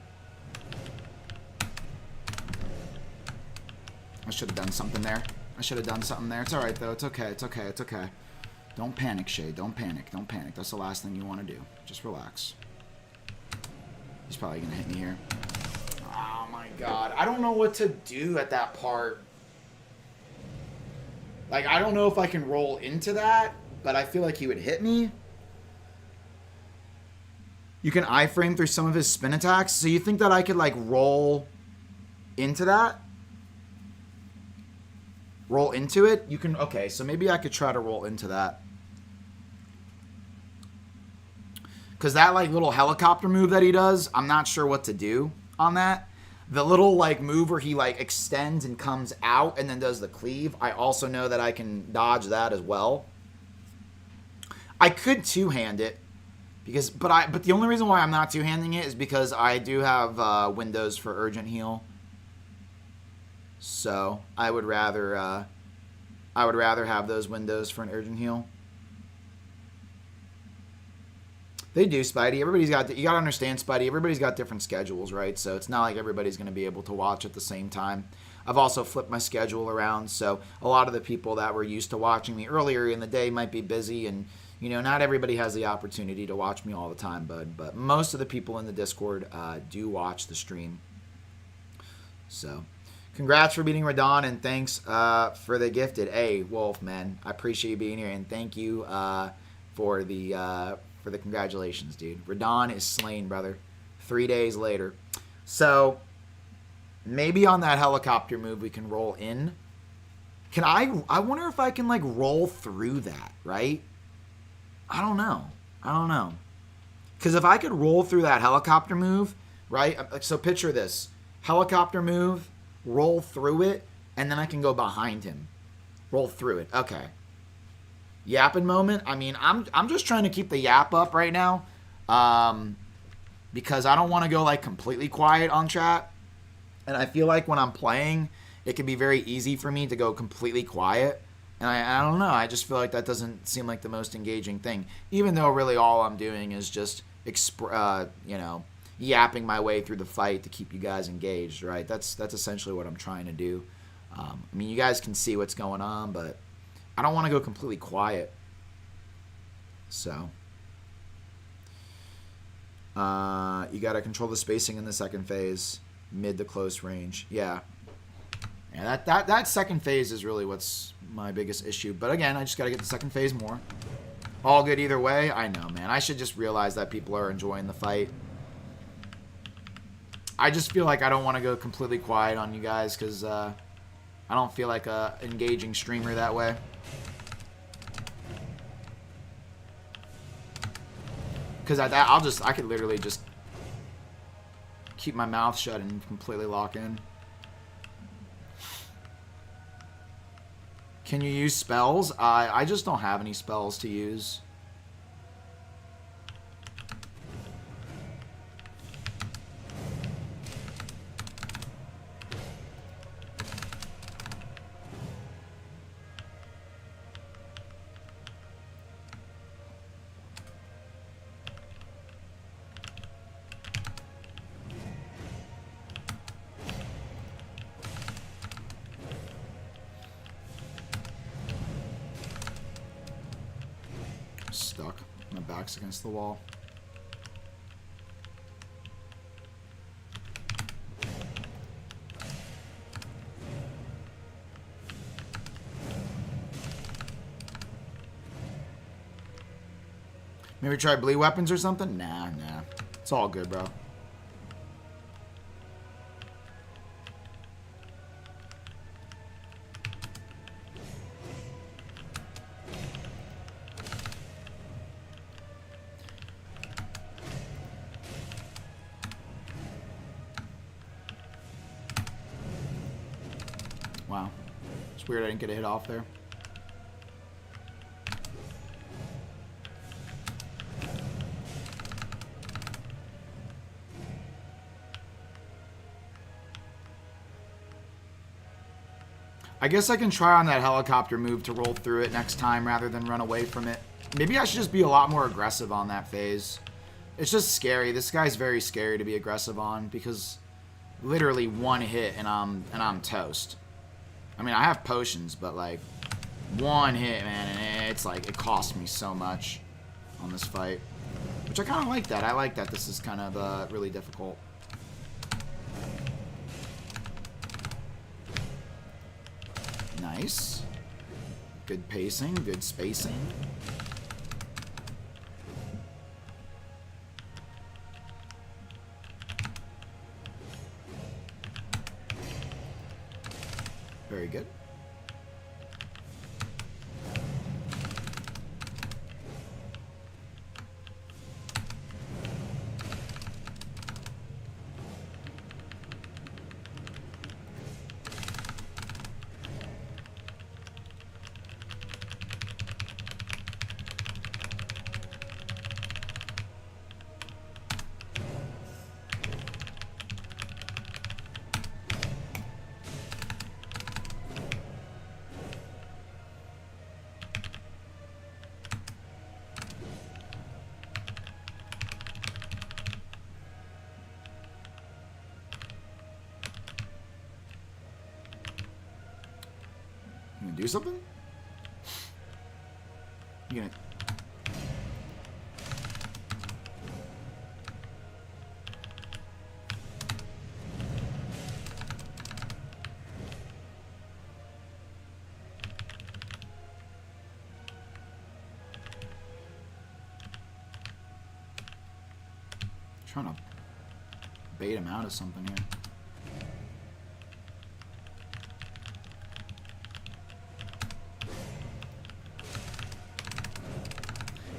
I should have done something there. It's alright, though. It's okay. Don't panic, Shay. Don't panic. That's the last thing you want to do. Just relax. He's probably going to hit me here. Oh, my God. I don't know what to do at that part. Like, I don't know if I can roll into that, but I feel like he would hit me. You can iframe through some of his spin attacks. So you think that I could, like, roll into that? Roll into it? You can... Okay, so maybe I could try to roll into that. Because that, like, little helicopter move that he does, I'm not sure what to do on that. The little, like, move where he, like, extends and comes out and then does the cleave, I also know that I can dodge that as well. I could two-hand it. But the only reason why I'm not two-handing it is because I do have windows for urgent heal. So I would rather have those windows for an urgent heal. They do, Spidey. Everybody's got... You got to understand, Spidey. Everybody's got different schedules, right? So it's not like everybody's going to be able to watch at the same time. I've also flipped my schedule around, so a lot of the people that were used to watching me earlier in the day might be busy, and, you know, not everybody has the opportunity to watch me all the time, bud. But most of the people in the Discord do watch the stream. So... Congrats for beating Radon, and thanks for the gifted. Hey, Wolf, man, I appreciate you being here, and thank you for the congratulations, dude. Radon is slain, brother. 3 days later. So maybe on that helicopter move we can roll in. Can I wonder if I can, like, roll through that, right? I don't know. Because if I could roll through that helicopter move, right? So picture this. Helicopter move, roll through it, and then I can go behind him. Roll through it. Okay. Yapping moment. I mean, I'm just trying to keep the yap up right now. Because I don't want to go, like, completely quiet on chat. And I feel like when I'm playing, it can be very easy for me to go completely quiet. And I don't know. I just feel like that doesn't seem like the most engaging thing. Even though really all I'm doing is just, yapping my way through the fight to keep you guys engaged, right? That's essentially what I'm trying to do. I mean, you guys can see what's going on, but I don't want to go completely quiet. So, you got to control the spacing in the second phase, mid to close range. Yeah, that second phase is really what's my biggest issue. But again, I just got to get the second phase more. All good either way. I know, man. I should just realize that people are enjoying the fight. I just feel like I don't want to go completely quiet on you guys because I don't feel like a engaging streamer that way. Because I could literally just keep my mouth shut and completely lock in. Can you use spells? I just don't have any spells to use. Stuck. My back's against the wall. Maybe try bleed weapons or something? Nah. It's all good, bro. Wow. It's weird I didn't get a hit off there. I guess I can try on that helicopter move to roll through it next time rather than run away from it. Maybe I should just be a lot more aggressive on that phase. It's just scary. This guy's very scary to be aggressive on because literally one hit and I'm toast. I mean, I have potions, but like one hit, man, and it's like it cost me so much on this fight. Which I kind of like that. I like that this is kind of really difficult. Nice. Good pacing, good spacing. Very good. Do something? You gonna... Trying to bait him out of something here.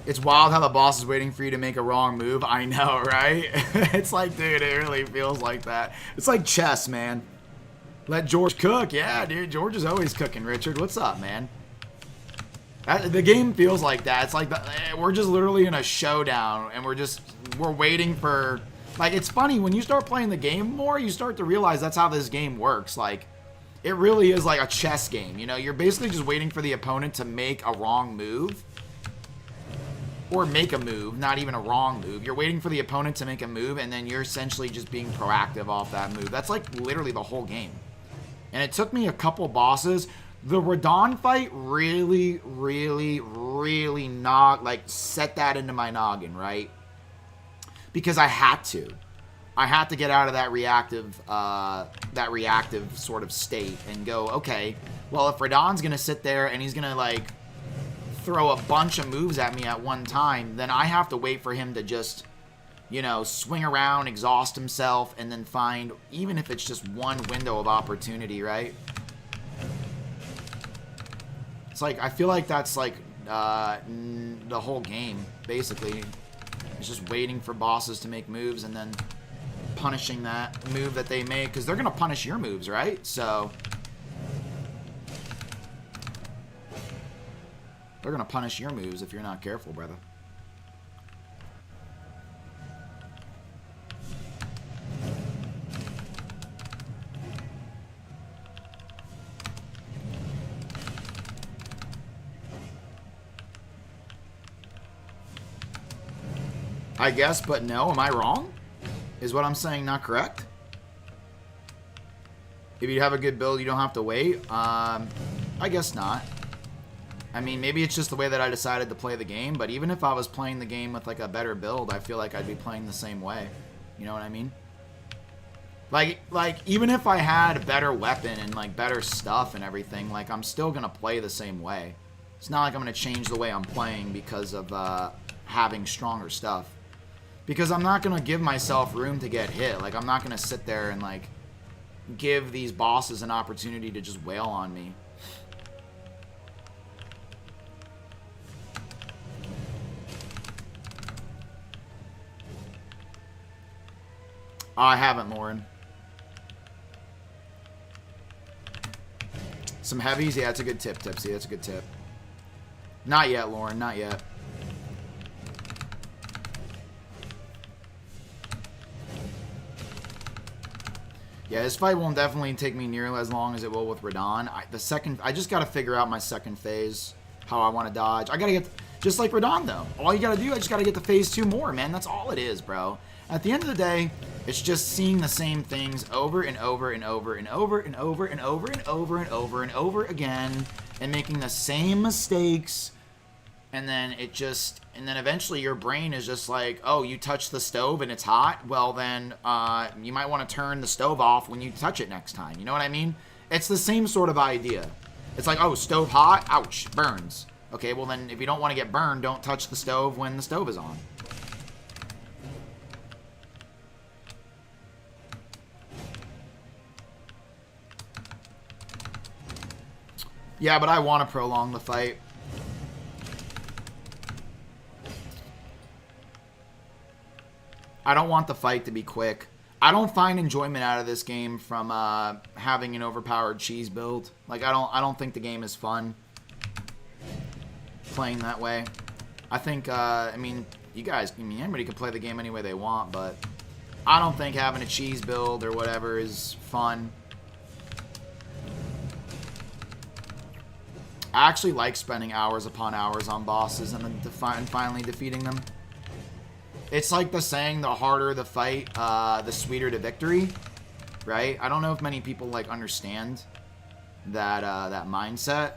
It's wild how the boss is waiting for you to make a wrong move. I know, right? It's like, dude, it really feels like that. It's like chess, man. Let George cook. Yeah, dude, George is always cooking, Richard. What's up, man? The game feels like that. It's like we're just literally in a showdown, and we're waiting for... Like, it's funny, when you start playing the game more, you start to realize that's how this game works. Like, it really is like a chess game, you know? You're basically just waiting for the opponent to make a wrong move. Or make a move, not even a wrong move. You're waiting for the opponent to make a move, and then you're essentially just being proactive off that move. That's like literally the whole game. And it took me a couple bosses. The Radon fight really set that into my noggin, right? Because I had to. I had to get out of that reactive sort of state and go, okay, well, if Radon's gonna sit there and he's gonna like throw a bunch of moves at me at one time, then I have to wait for him to just you know, swing around, exhaust himself, and then find, even if it's just one window of opportunity, right? It's like, I feel like that's like the whole game, basically. It's just waiting for bosses to make moves and then punishing that move that they make, because they're going to punish your moves, right? So they're going to punish your moves if you're not careful, brother. I guess, but no. Am I wrong? Is what I'm saying not correct? If you have a good build, you don't have to wait? I guess not. I mean, maybe it's just the way that I decided to play the game, but even if I was playing the game with, like, a better build, I feel like I'd be playing the same way. You know what I mean? Like, even if I had a better weapon and, like, better stuff and everything, like, I'm still gonna play the same way. It's not like I'm gonna change the way I'm playing because of, having stronger stuff. Because I'm not going to give myself room to get hit. Like, I'm not going to sit there and, like, give these bosses an opportunity to just wail on me. Oh, I haven't, Lauren. Some heavies? Yeah, that's a good tip, Tipsy. That's a good tip. Not yet, Lauren. Not yet. Yeah, this fight won't definitely take me nearly as long as it will with Radahn. I just got to figure out my second phase, how I want to dodge. I got to get, just like Radahn, though. All you got to do, I just got to get to phase 2 more, man. That's all it is, bro. At the end of the day, it's just seeing the same things over and over and over and over and over and over and over and over and over again, and making the same mistakes. And then and then eventually your brain is just like, oh, you touch the stove and it's hot? Well, then you might want to turn the stove off when you touch it next time. You know what I mean? It's the same sort of idea. It's like, oh, stove hot? Ouch, burns. Okay, well then if you don't want to get burned, don't touch the stove when the stove is on. Yeah, but I want to prolong the fight. I don't want the fight to be quick. I don't find enjoyment out of this game from having an overpowered cheese build. Like, I don't think the game is fun playing that way. I think, I mean, anybody can play the game any way they want, but I don't think having a cheese build or whatever is fun. I actually like spending hours upon hours on bosses and then finally defeating them. It's like the saying, the harder the fight, the sweeter the victory, right? I don't know if many people, like, understand that, that mindset,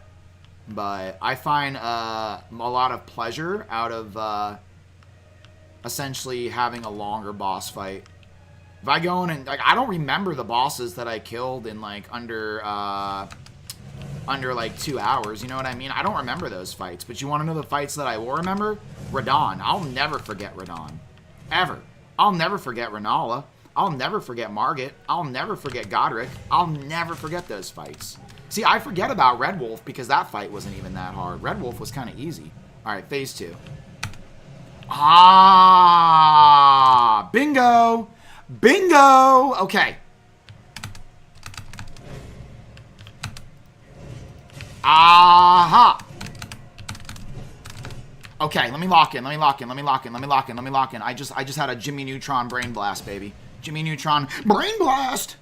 but I find a lot of pleasure out of essentially having a longer boss fight. If I go in and, like, I don't remember the bosses that I killed in, like, under like 2 hours, you know what I mean? I don't remember those fights, but you want to know the fights that I will remember? Radahn. I'll never forget Radahn. Ever. I'll never forget Renala. I'll never forget Margit. I'll never forget Godric. I'll never forget those fights. See, I forget about Red Wolf because that fight wasn't even that hard. Red Wolf was kind of easy. Alright, phase 2. Ah! Bingo! Bingo! Okay. Aha! Okay, let me lock in. I just had a Jimmy Neutron Brain Blast, baby. Jimmy Neutron Brain Blast!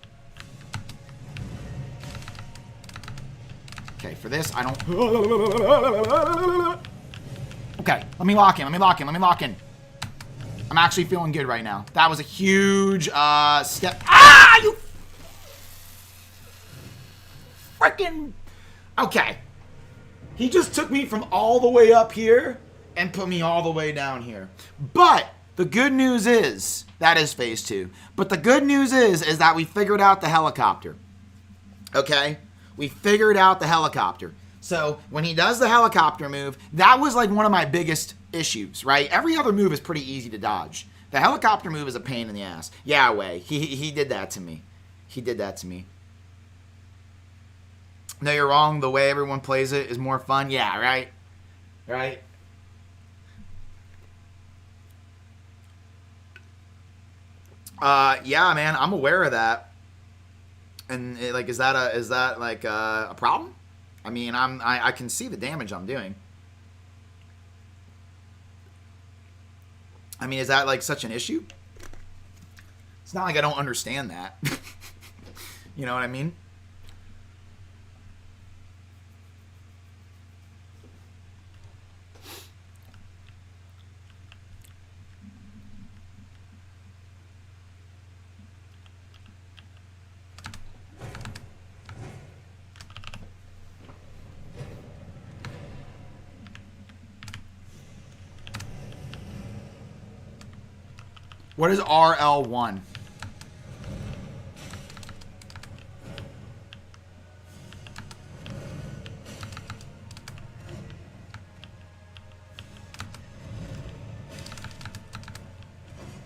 Okay, for this, I don't... Okay, let me lock in. I'm actually feeling good right now. That was a huge, step... Ah! You... Frickin'... Okay. He just took me from all the way up here and put me all the way down here. But the good news is, that is phase 2. But the good news is that we figured out the helicopter. Okay? We figured out the helicopter. So when he does the helicopter move, that was like one of my biggest issues, right? Every other move is pretty easy to dodge. The helicopter move is a pain in the ass. Yeah, Wei. He did that to me. He did that to me. No, you're wrong. The way everyone plays it is more fun. Yeah, right? Right? Yeah, man. I'm aware of that. And like, is that a problem? I mean, I can see the damage I'm doing. I mean, is that like such an issue? It's not like I don't understand that. You know what I mean? What is RL1?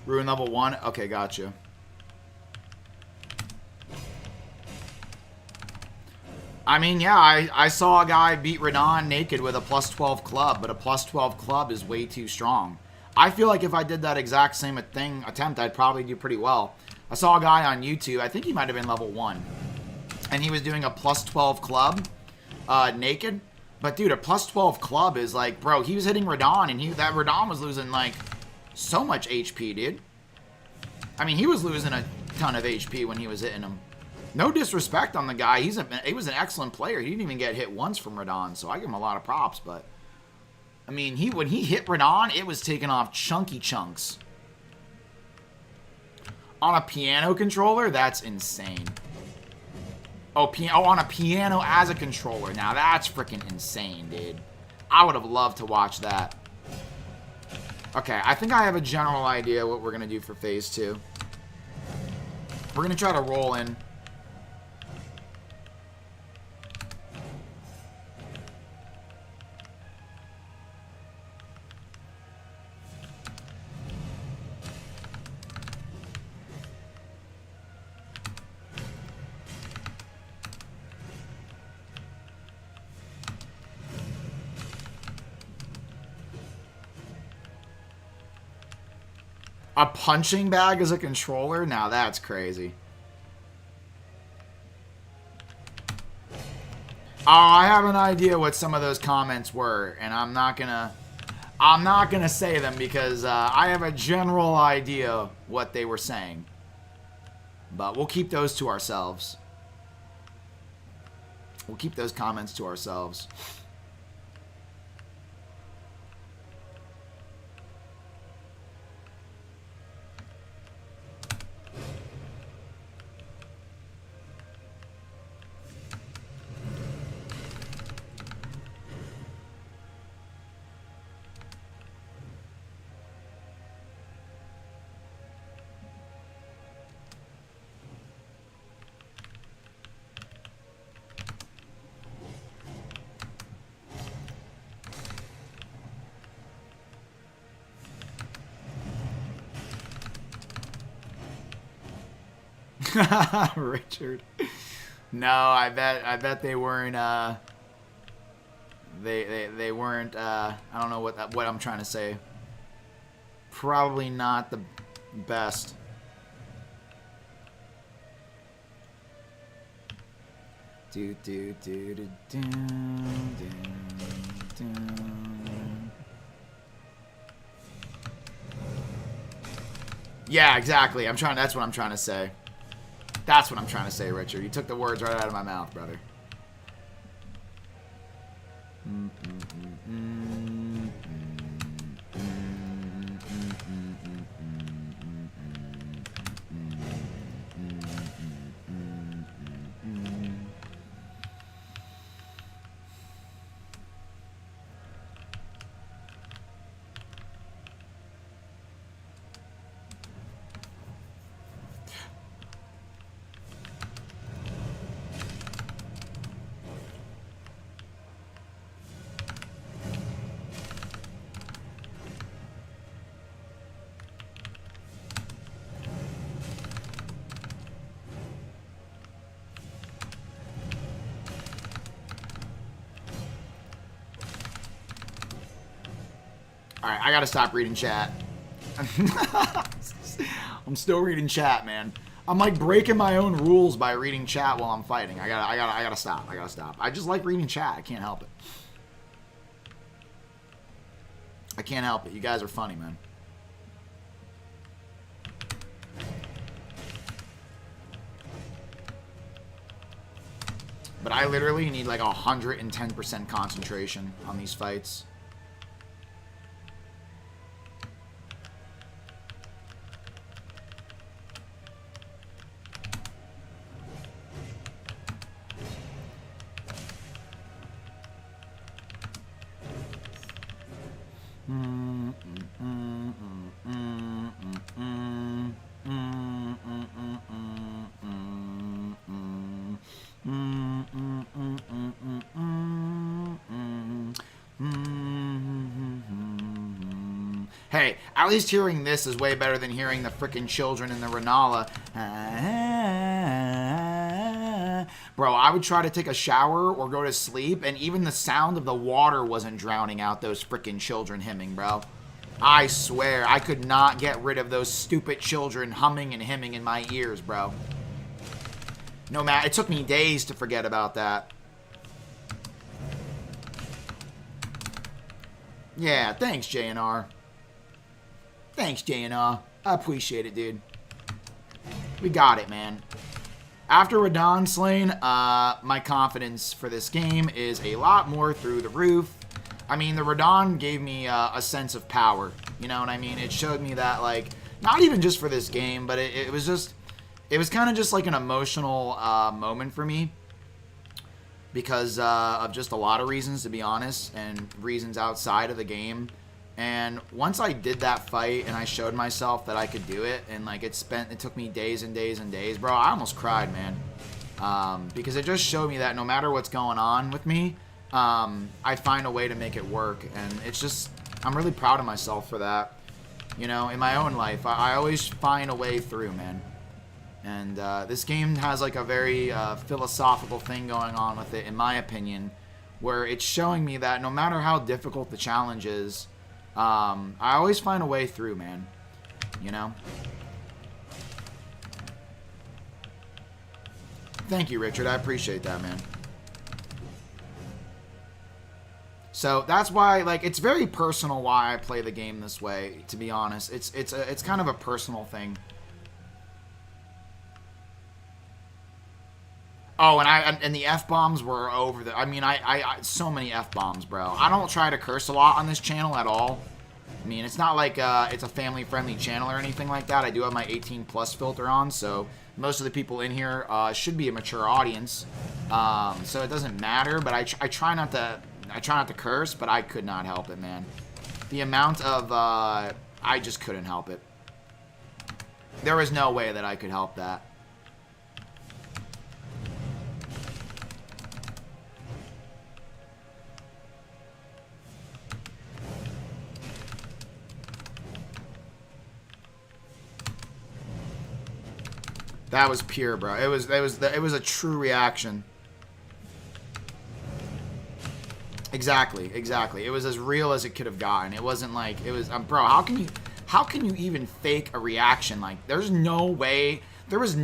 Ruin level 1? Okay, gotcha. I mean, yeah, I saw a guy beat Radon naked with a plus 12 club, but a plus 12 club is way too strong. I feel like if I did that exact same attempt, I'd probably do pretty well. I saw a guy on YouTube, I think he might have been level 1, and he was doing a plus 12 club naked. But dude, a plus 12 club is like, bro, he was hitting Radon, and that Radon was losing like so much HP, dude. I mean, he was losing a ton of HP when he was hitting him. No disrespect on the guy. He was an excellent player. He didn't even get hit once from Radon, so I give him a lot of props. But I mean, when he hit Radon, it was taking off chunky chunks. On a piano controller, that's insane. Oh, on a piano as a controller. Now that's freaking insane, dude. I would have loved to watch that. Okay, I think I have a general idea what we're going to do for phase 2. We're going to try to roll in. A punching bag as a controller? Now that's crazy. Oh, I have an idea what some of those comments were, and I'm not gonna say them because I have a general idea what they were saying. But we'll keep those to ourselves. We'll keep those comments to ourselves. Richard. No, I bet they weren't they weren't I don't know what I'm trying to say. Probably not the best. Yeah, exactly. That's what I'm trying to say. That's what I'm trying to say, Richard. You took the words right out of my mouth, brother. Alright, I gotta stop reading chat. I'm still reading chat, man. I'm like breaking my own rules by reading chat while I'm fighting. I gotta stop. I gotta stop. I just like reading chat. I can't help it. I can't help it. You guys are funny, man. But I literally need like 110% concentration on these fights. Hey, at least hearing this is way better than hearing the frickin' children in the Renala. Bro, I would try to take a shower or go to sleep, and even the sound of the water wasn't drowning out those frickin' children hymning, bro. I swear, I could not get rid of those stupid children humming and hymning in my ears, bro. No matter, it took me days to forget about that. Yeah, thanks, JNR. Thanks, JNR. I appreciate it, dude. We got it, man. After Radon Slain, my confidence for this game is a lot more through the roof. I mean, the Radon gave me a sense of power. You know what I mean? It showed me that, like, not even just for this game, but it was just, it was kind of just like an emotional moment for me. Because of just a lot of reasons, to be honest, and reasons outside of the game. And once I did that fight and I showed myself that I could do it, and like it took me days and days and days, bro, I almost cried, man. Because it just showed me that no matter what's going on with me, I find a way to make it work. And it's just, I'm really proud of myself for that. You know, in my own life, I always find a way through, man. And this game has like a very philosophical thing going on with it, in my opinion, where it's showing me that no matter how difficult the challenge is, I always find a way through, man. You know? Thank you, Richard. I appreciate that, man. So that's why, like, it's very personal why I play the game this way, to be honest. It's kind of a personal thing. Oh, and the F-bombs were over the... I mean, I so many F-bombs, bro. I don't try to curse a lot on this channel at all. I mean, it's not like it's a family-friendly channel or anything like that. I do have my 18+ filter on, so most of the people in here should be a mature audience. So it doesn't matter, but I try not to curse, but I could not help it, man. The amount of... I just couldn't help it. There was no way that I could help that. That was pure, bro. It was a true reaction. Exactly. It was as real as it could have gotten. It wasn't like it was. Bro, how can you even fake a reaction? Like, there's no way. There's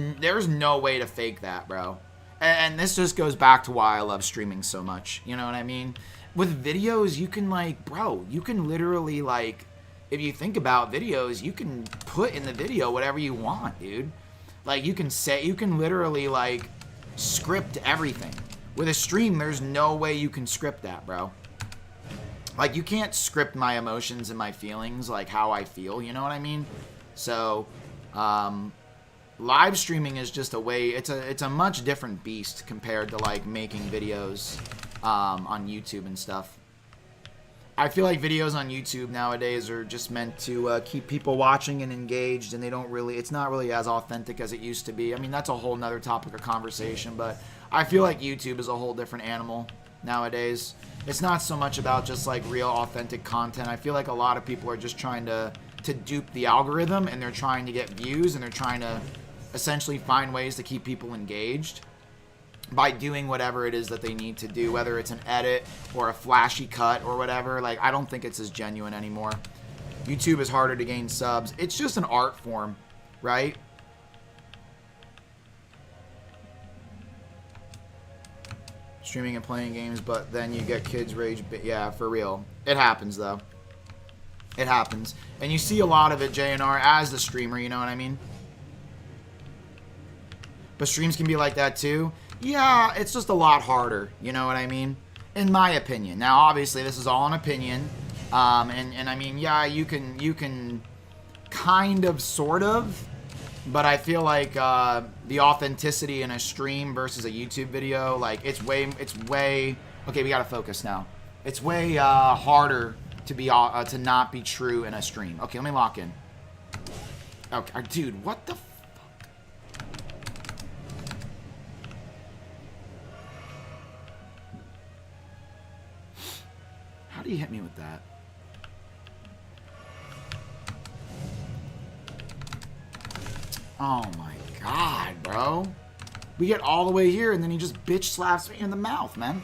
no way to fake that, bro. And this just goes back to why I love streaming so much. You know what I mean? With videos, you can like, bro, you can literally like, if you think about videos, you can put in the video whatever you want, dude. Like, you can literally, like, script everything. With a stream, there's no way you can script that, bro. Like, you can't script my emotions and my feelings, like, how I feel, you know what I mean? So, live streaming is just a way, it's a much different beast compared to, like, making videos on YouTube and stuff. I feel like videos on YouTube nowadays are just meant to keep people watching and engaged, and they don't really, it's not really as authentic as it used to be. I mean, that's a whole nother topic of conversation, but I feel like YouTube is a whole different animal nowadays. It's not so much about just like real authentic content. I feel like a lot of people are just trying to dupe the algorithm, and they're trying to get views, and they're trying to essentially find ways to keep people engaged by doing whatever it is that they need to do, whether it's an edit or a flashy cut or whatever. Like, I don't think it's as genuine anymore. YouTube is harder to gain subs. It's just an art form, right? Streaming and playing games, but then you get kids rage. Yeah, for real. It happens, though. It happens. And you see a lot of it, JNR, as the streamer, you know what I mean? But streams can be like that, too. Yeah, it's just a lot harder, you know what I mean? In my opinion. Now, obviously, this is all an opinion. And I mean, yeah, you can kind of, sort of. But I feel like the authenticity in a stream versus a YouTube video, like, it's way, okay, we gotta focus now. It's way harder to be to not be true in a stream. Okay, let me lock in. Okay, dude, what the fuck? How do you hit me with that? Oh my god, bro. We get all the way here and then he just bitch slaps me in the mouth, man.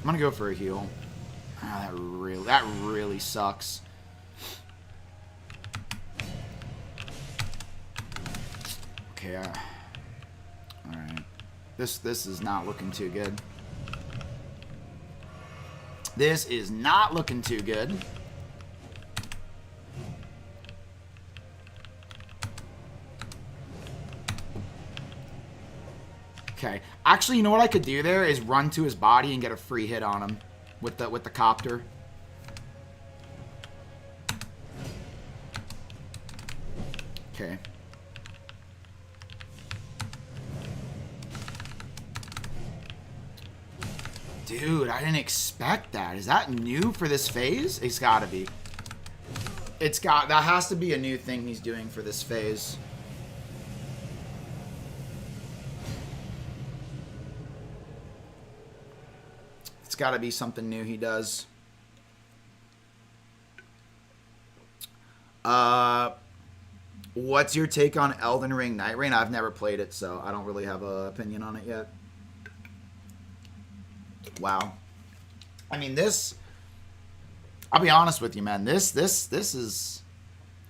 I'm gonna go for a heal. Ah, that really sucks. Okay, alright. This is not looking too good. This is not looking too good. Okay. Actually, you know what I could do there is run to his body and get a free hit on him with the copter. Okay. Dude, I didn't expect that. Is that new for this phase? It's gotta be. That has to be a new thing he's doing for this phase. It's gotta be something new he does. What's your take on Elden Ring Night Rain? I've never played it, so I don't really have an opinion on it yet. Wow. I mean, this... I'll be honest with you, man. This is...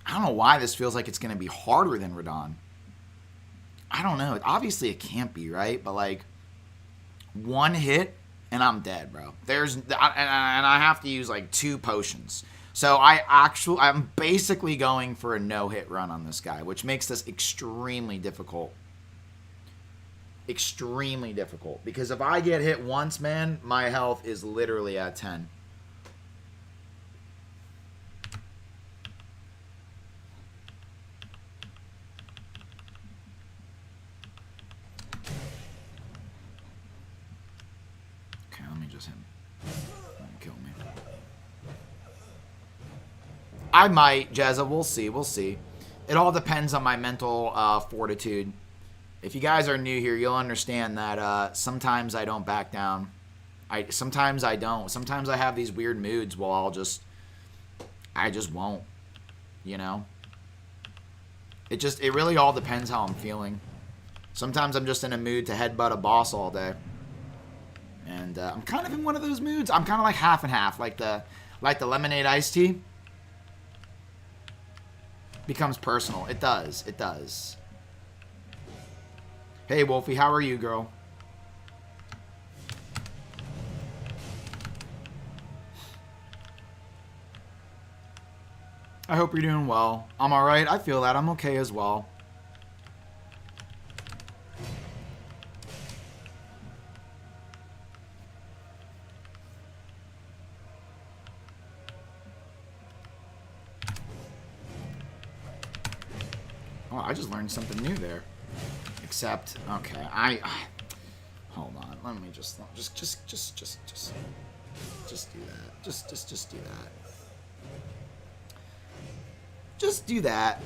I don't know why this feels like it's going to be harder than Radahn. I don't know. Obviously, it can't be, right? But, like, one hit, and I'm dead, bro. And I have to use, like, 2 potions. So, I'm basically going for a no-hit run on this guy, which makes this extremely difficult. Extremely difficult. Because if I get hit once, man, my health is literally at 10. Okay, let me just hit him. Let him kill me. I might, Jezza. We'll see. We'll see. It all depends on my mental fortitude. If you guys are new here, you'll understand that sometimes I don't back down. Sometimes I don't. Sometimes I have these weird moods where I just won't. You know? It really all depends how I'm feeling. Sometimes I'm just in a mood to headbutt a boss all day. And I'm kind of in one of those moods. I'm kind of like half and half. Like the lemonade iced tea. Becomes personal. It does. It does. Hey, Wolfie, how are you, girl? I hope you're doing well. I'm alright. I feel that. I'm okay as well. Oh, I just learned something new there. Except, okay, hold on. Let me just do that. Just do that. Just do that.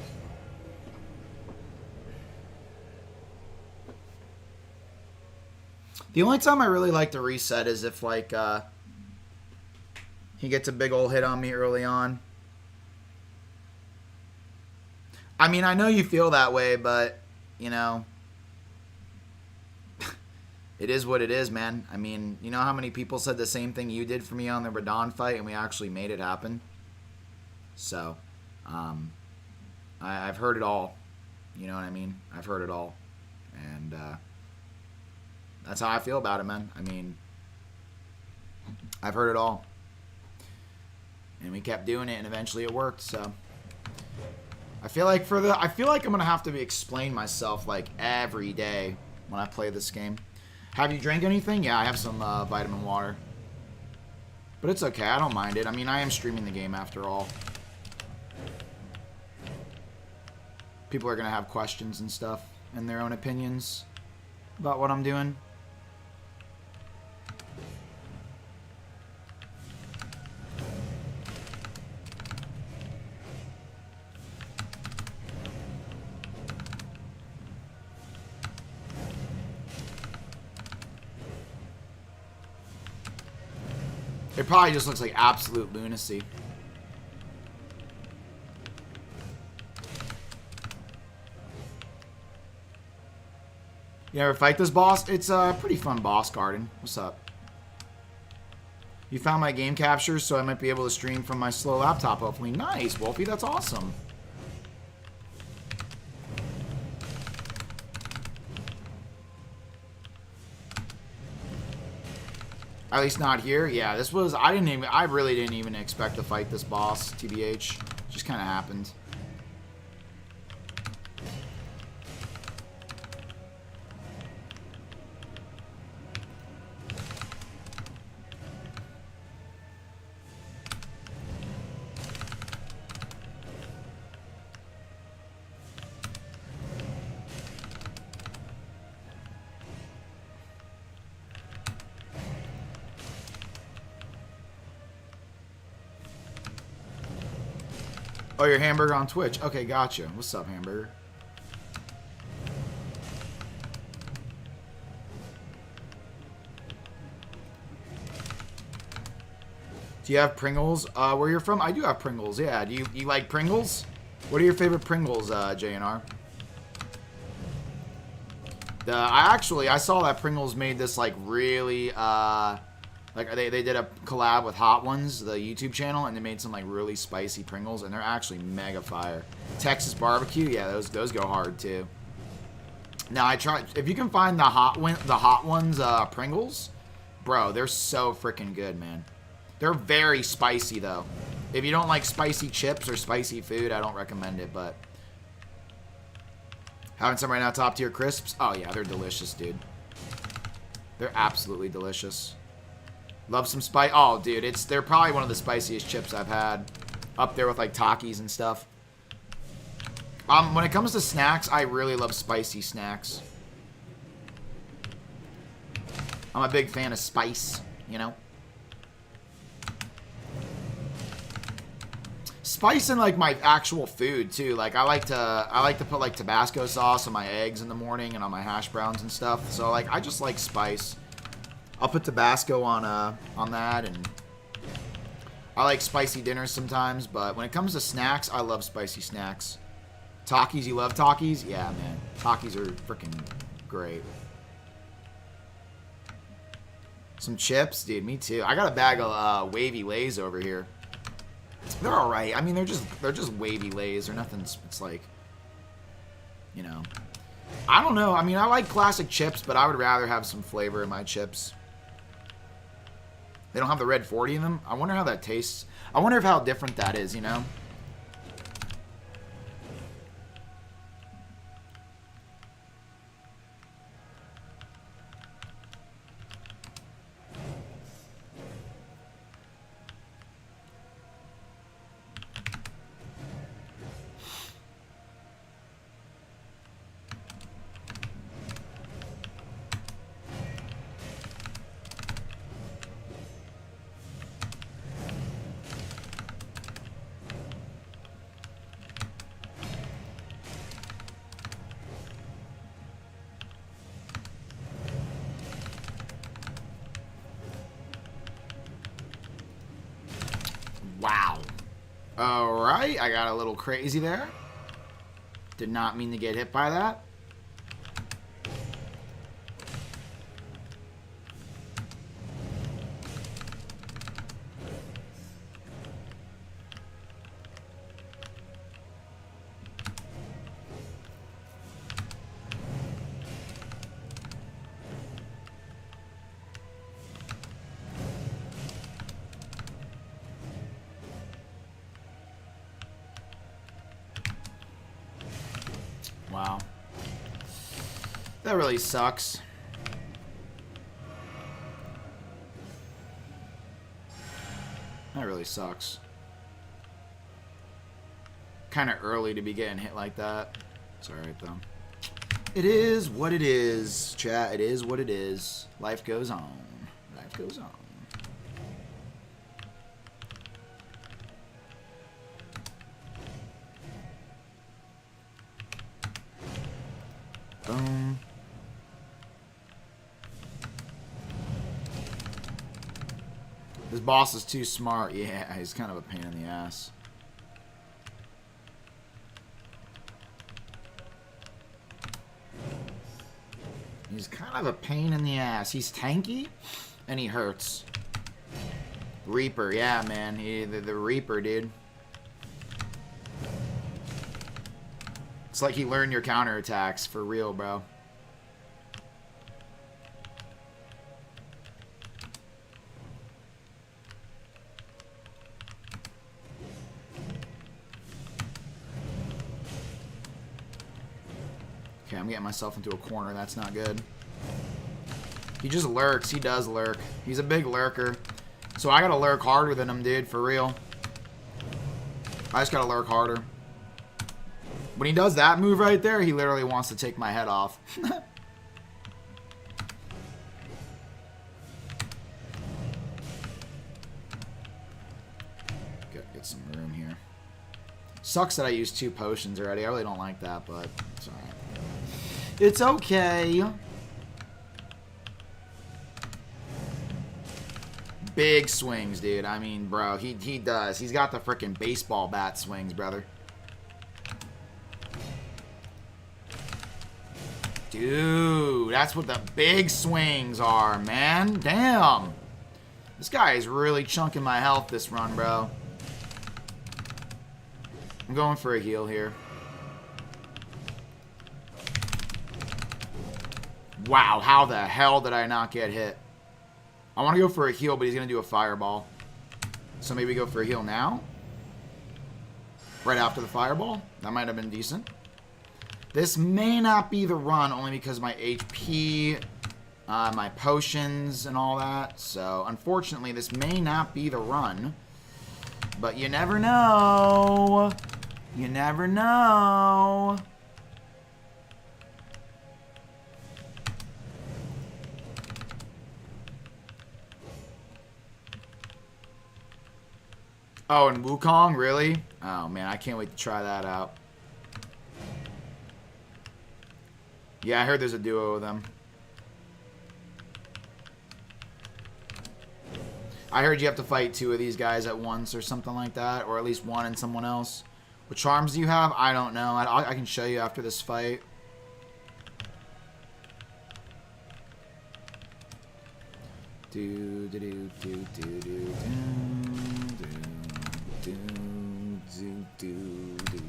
The only time I really like to reset is if, like, he gets a big old hit on me early on. I mean, I know you feel that way, but, you know... it is what it is, man. I mean, you know how many people said the same thing you did for me on the Radon fight, and we actually made it happen? So, I've heard it all. You know what I mean? I've heard it all. And that's how I feel about it, man. I mean, I've heard it all. And we kept doing it, and eventually it worked, so... I feel like I'm gonna have to explain myself like every day when I play this game. Have you drank anything? Yeah, I have some vitamin water. But it's okay, I don't mind it. I mean, I am streaming the game after all. People are gonna have questions and stuff and their own opinions about what I'm doing. It probably just looks like absolute lunacy. You ever fight this boss? It's a pretty fun boss, Garden. What's up? You found my game captures, so I might be able to stream from my slow laptop, hopefully. Nice, Wolfie. That's awesome. At least not here. Yeah, this was... I really didn't even expect to fight this boss, TBH. Just kind of happened. Oh, your Hamburger on Twitch. Okay, gotcha. What's up, Hamburger? Do you have Pringles? Where you're from? I do have Pringles, yeah. Do you like Pringles? What are your favorite Pringles, JNR? I saw that Pringles made this, like, really, like, they did a collab with Hot Ones, the YouTube channel, and they made some, like, really spicy Pringles, and they're actually mega fire. Texas barbecue, yeah, those go hard, too. Now, if you can find the Hot Ones Pringles, bro, they're so freaking good, man. They're very spicy, though. If you don't like spicy chips or spicy food, I don't recommend it, but... Having some right now, top tier crisps? Oh, yeah, they're delicious, dude. They're absolutely delicious. Love some spice. Oh, dude, they're probably one of the spiciest chips I've had. Up there with, like, Takis and stuff. When it comes to snacks, I really love spicy snacks. I'm a big fan of spice, you know? Spice in, like, my actual food, too. Like, I like to put, like, Tabasco sauce on my eggs in the morning and on my hash browns and stuff. So, like, I just like spice. I'll put Tabasco on that, and I like spicy dinners sometimes, but when it comes to snacks, I love spicy snacks. Takis, you love Takis? Yeah, man. Takis are freaking great. Some chips? Dude, me too. I got a bag of wavy Lays over here. They're alright. I mean, they're just wavy Lays. They're nothing, it's like, you know. I don't know. I mean, I like classic chips, but I would rather have some flavor in my chips. They don't have the red 40 in them. I wonder how that tastes. I wonder how different that is, you know? Wow. Alright, I got a little crazy there. Did not mean to get hit by that. that really sucks. That really sucks. Kind of early to be getting hit like that. It's alright, though. It is what it is, chat. It is what it is. Life goes on. Life goes on. Boom. This boss is too smart. Yeah, he's kind of a pain in the ass. He's kind of a pain in the ass. He's tanky, and he hurts. Reaper, yeah, man. The Reaper, dude. It's like he learned your counterattacks for real, bro. Okay, I'm getting myself into a corner. That's not good. He just lurks. He does lurk. He's a big lurker. So I gotta lurk harder than him, dude, for real. I just gotta lurk harder. When he does that move right there, he literally wants to take my head off. Get some room here. Sucks that I used 2 potions already. I really don't like that, but it's alright. It's okay. Big swings, dude. I mean, bro, he does. He's got the freaking baseball bat swings, brother. Dude, that's what the big swings are, man. Damn. This guy is really chunking my health this run, bro. I'm going for a heal here. Wow, how the hell did I not get hit? I want to go for a heal, but he's going to do a fireball. So maybe go for a heal now? Right after the fireball? That might have been decent. This may not be the run, only because my HP, my potions, and all that. So, unfortunately, this may not be the run. But you never know. You never know. Oh, and Wukong? Really? Oh, man, I can't wait to try that out. Yeah, I heard there's a duo of them. I heard you have to fight 2 of these guys at once or something like that. Or at least one and someone else. What charms do you have? I don't know. I can show you after this fight. Do do do do do do do do do do.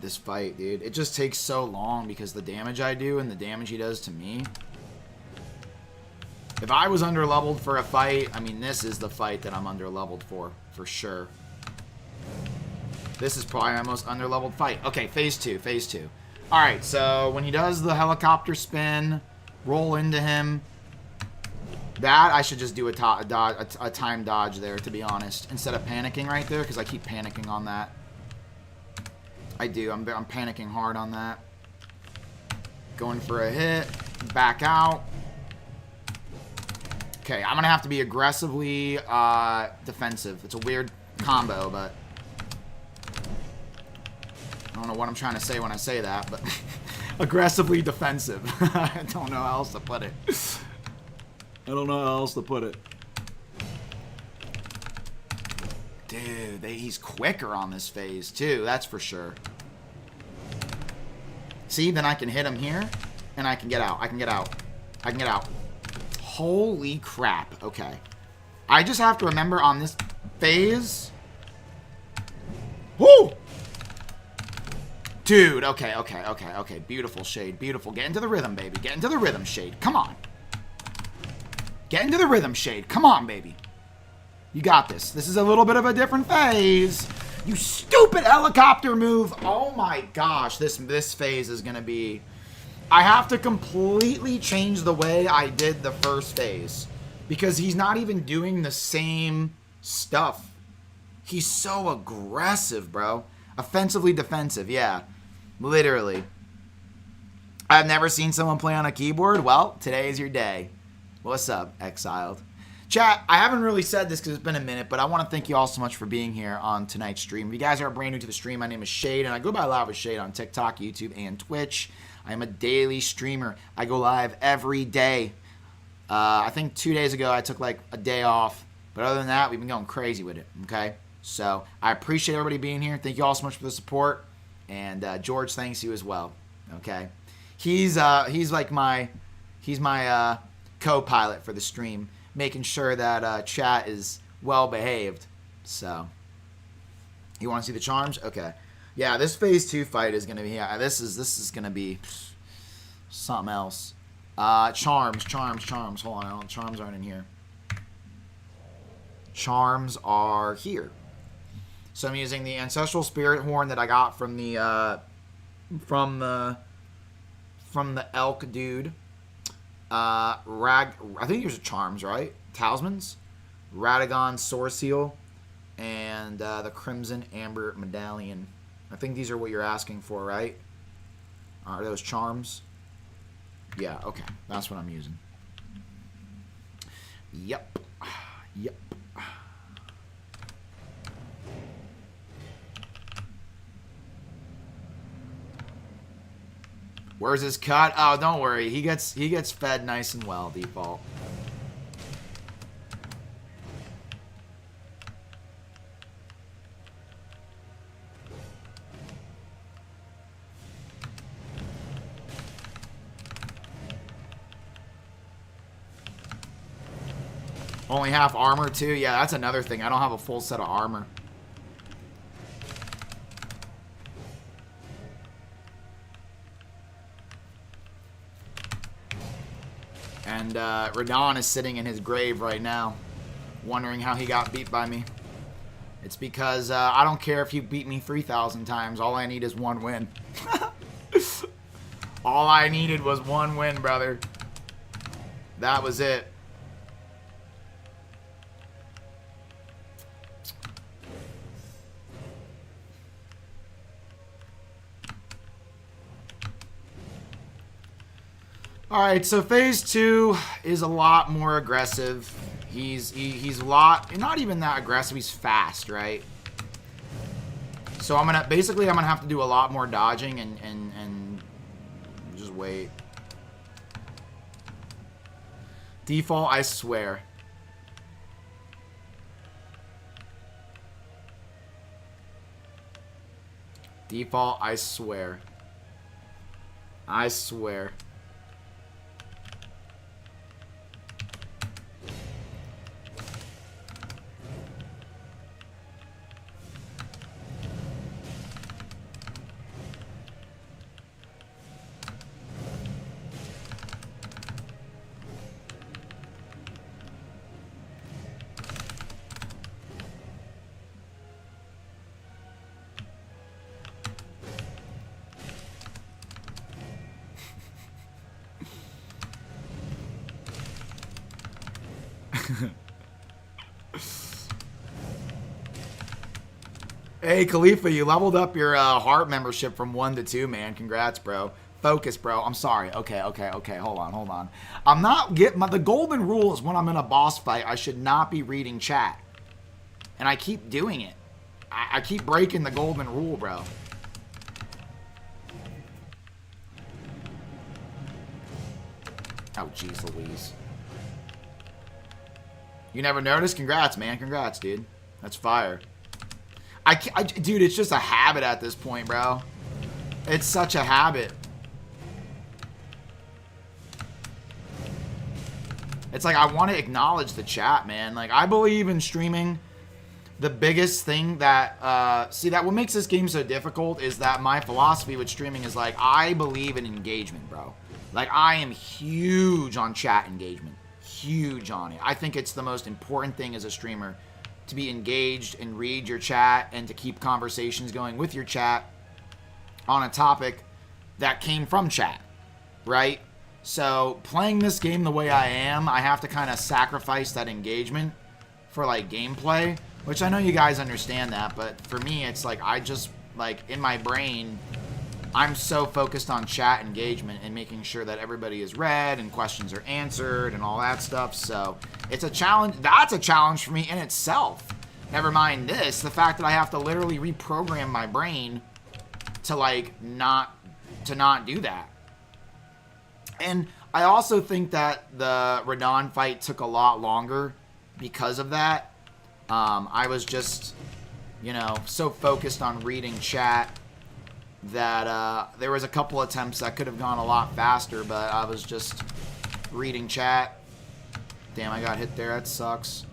This fight, dude. It just takes so long because the damage I do and the damage he does to me. If I was underleveled for a fight, I mean, this is the fight that I'm underleveled for sure. This is probably my most underleveled fight. Okay, phase 2, phase 2. Alright, so when he does the helicopter spin, roll into him, that I should just do a time dodge there, to be honest, instead of panicking right there, because I keep panicking on that. I do. I'm panicking hard on that. Going for a hit. Back out. Okay, I'm going to have to be aggressively defensive. It's a weird combo, but I don't know what I'm trying to say when I say that, but aggressively defensive. I don't know how else to put it. I don't know how else to put it. Dude, he's quicker on this phase, too. That's for sure. See, then I can hit him here, and I can get out. I can get out. I can get out. Holy crap. Okay. I just have to remember on this phase... Woo! Dude, okay. Beautiful, Shade. Beautiful. Get into the rhythm, baby. Get into the rhythm, Shade. Come on. Get into the rhythm, Shade. Come on, baby. You got this. This is a little bit of a different phase. You stupid helicopter move. Oh my gosh. This phase is going to be... I have to completely change the way I did the first phase. Because he's not even doing the same stuff. He's so aggressive, bro. Offensively defensive, yeah. Literally. I've never seen someone play on a keyboard. Well, today is your day. What's up, Exiled? Chat, I haven't really said this because it's been a minute, but I want to thank you all so much for being here on tonight's stream. If you guys are brand new to the stream, my name is Shade, and I go by Live with Shade on TikTok, YouTube, and Twitch. I am a daily streamer. I go live every day. I think 2 days ago I took like a day off, but other than that, we've been going crazy with it, okay? So I appreciate everybody being here. Thank you all so much for the support, and George thanks you as well, okay? He's my co-pilot for the stream, making sure that chat is well behaved. So, you want to see the charms? Okay, yeah. This phase 2 fight is gonna be. Yeah, this is gonna be something else. Charms. Hold on, charms aren't in here. Charms are here. So I'm using the ancestral spirit horn that I got from the elk dude. I think these are charms, right? Talismans, Radagon Sword Seal, and the Crimson Amber Medallion. I think these are what you're asking for, right? Are those charms? Yeah, okay. That's what I'm using. Yep. Where's his cut? Oh, don't worry. He gets fed nice and well, default. Only half armor too? Yeah, that's another thing. I don't have a full set of armor. And Radon is sitting in his grave right now, wondering how he got beat by me. It's because I don't care if you beat me 3,000 times. All I need is one win. All I needed was one win, brother. That was it. Alright, so phase 2 is a lot more aggressive. He's a lot, not even that aggressive, he's fast, right? So I'm gonna have to do a lot more dodging and just wait. Default, I swear. Default, I swear. I swear. Hey, Khalifa, you leveled up your heart membership from 1 to 2, man. Congrats, bro. Focus, bro. I'm sorry. Okay. Hold on. I'm not getting... The golden rule is when I'm in a boss fight, I should not be reading chat. And I keep doing it. I keep breaking the golden rule, bro. Oh, jeez Louise. You never noticed? Congrats, man. Congrats, dude. That's fire. Dude, it's just a habit at this point, bro. It's such a habit. It's like I want to acknowledge the chat, man. Like, I believe in streaming The biggest thing that, see, that what makes this game so difficult is that my philosophy with streaming is like, I believe in engagement, bro. Like, I am huge on chat engagement. Huge on it. I think it's the most important thing as a streamer, to be engaged and read your chat and to keep conversations going with your chat on a topic that came from chat, right? So playing this game the way I am, I have to kind of sacrifice that engagement for like gameplay, which I know you guys understand that, but for me it's like I just, like, in my brain I'm so focused on chat engagement and making sure that everybody is read and questions are answered and all that stuff. So it's a challenge. That's a challenge for me in itself. Never mind this, the fact that I have to literally reprogram my brain to like not do that. And I also think that the Radon fight took a lot longer because of that. I was just, you know, so focused on reading chat that there was a couple attempts that could have gone a lot faster, but I was just reading chat. Damn, I got hit there. That sucks.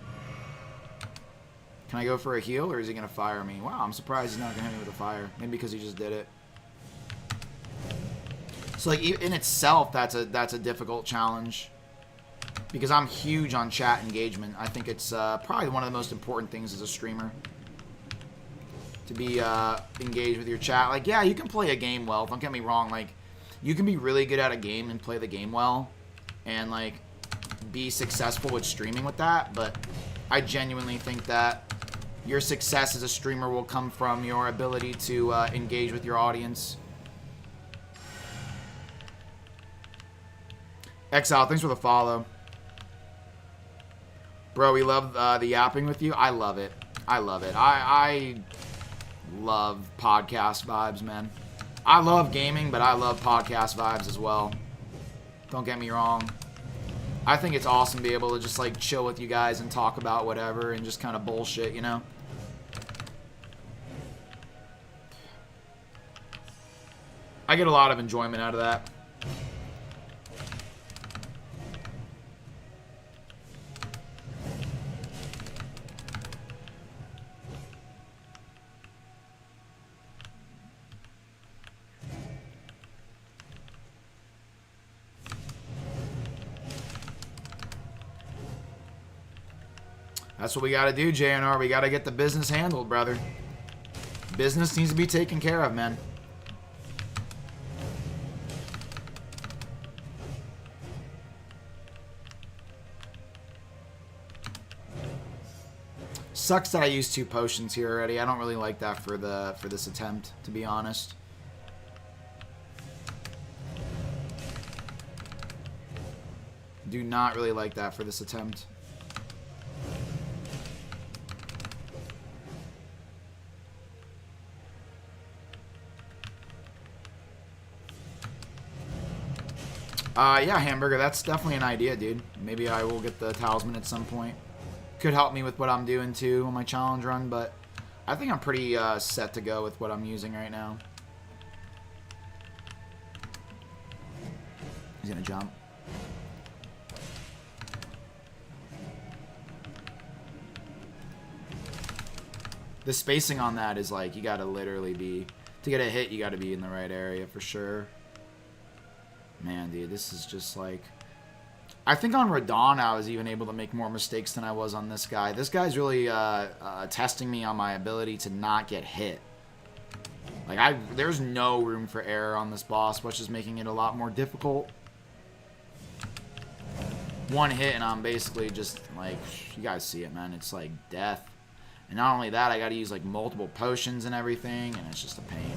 Can I go for a heal, or is he going to fire me? Wow, I'm surprised he's not going to hit me with a fire. Maybe because he just did it. So, like, in itself, that's a difficult challenge. Because I'm huge on chat engagement. I think it's probably one of the most important things as a streamer. To be engaged with your chat. Like, yeah, you can play a game well. Don't get me wrong. Like, you can be really good at a game and play the game well. And, like, be successful with streaming with that. But I genuinely think that your success as a streamer will come from your ability to engage with your audience. Exile, thanks for the follow. Bro, we love the yapping with you. I love it. I love it. I love podcast vibes, man. I love gaming, but I love podcast vibes as well. Don't get me wrong. I think it's awesome to be able to just like chill with you guys and talk about whatever and just kind of bullshit, you know? I get a lot of enjoyment out of that. That's what we got to do, JNR. We got to get the business handled, brother. Business needs to be taken care of, man. Sucks that I used 2 potions here already. I don't really like that for this attempt, to be honest. Do not really like that for this attempt. Yeah, Hamburger, that's definitely an idea, dude. Maybe I will get the talisman at some point. Could help me with what I'm doing, too, on my challenge run, but I think I'm pretty set to go with what I'm using right now. He's gonna jump. The spacing on that is like, you gotta literally be... To get a hit, you gotta be in the right area for sure. Man, dude, this is just like... I think on Radon I was even able to make more mistakes than I was on this guy. This guy's really testing me on my ability to not get hit. Like, there's no room for error on this boss, which is making it a lot more difficult. One hit and I'm basically just, like, you guys see it, man. It's like death. And not only that, I gotta use, like, multiple potions and everything, and it's just a pain.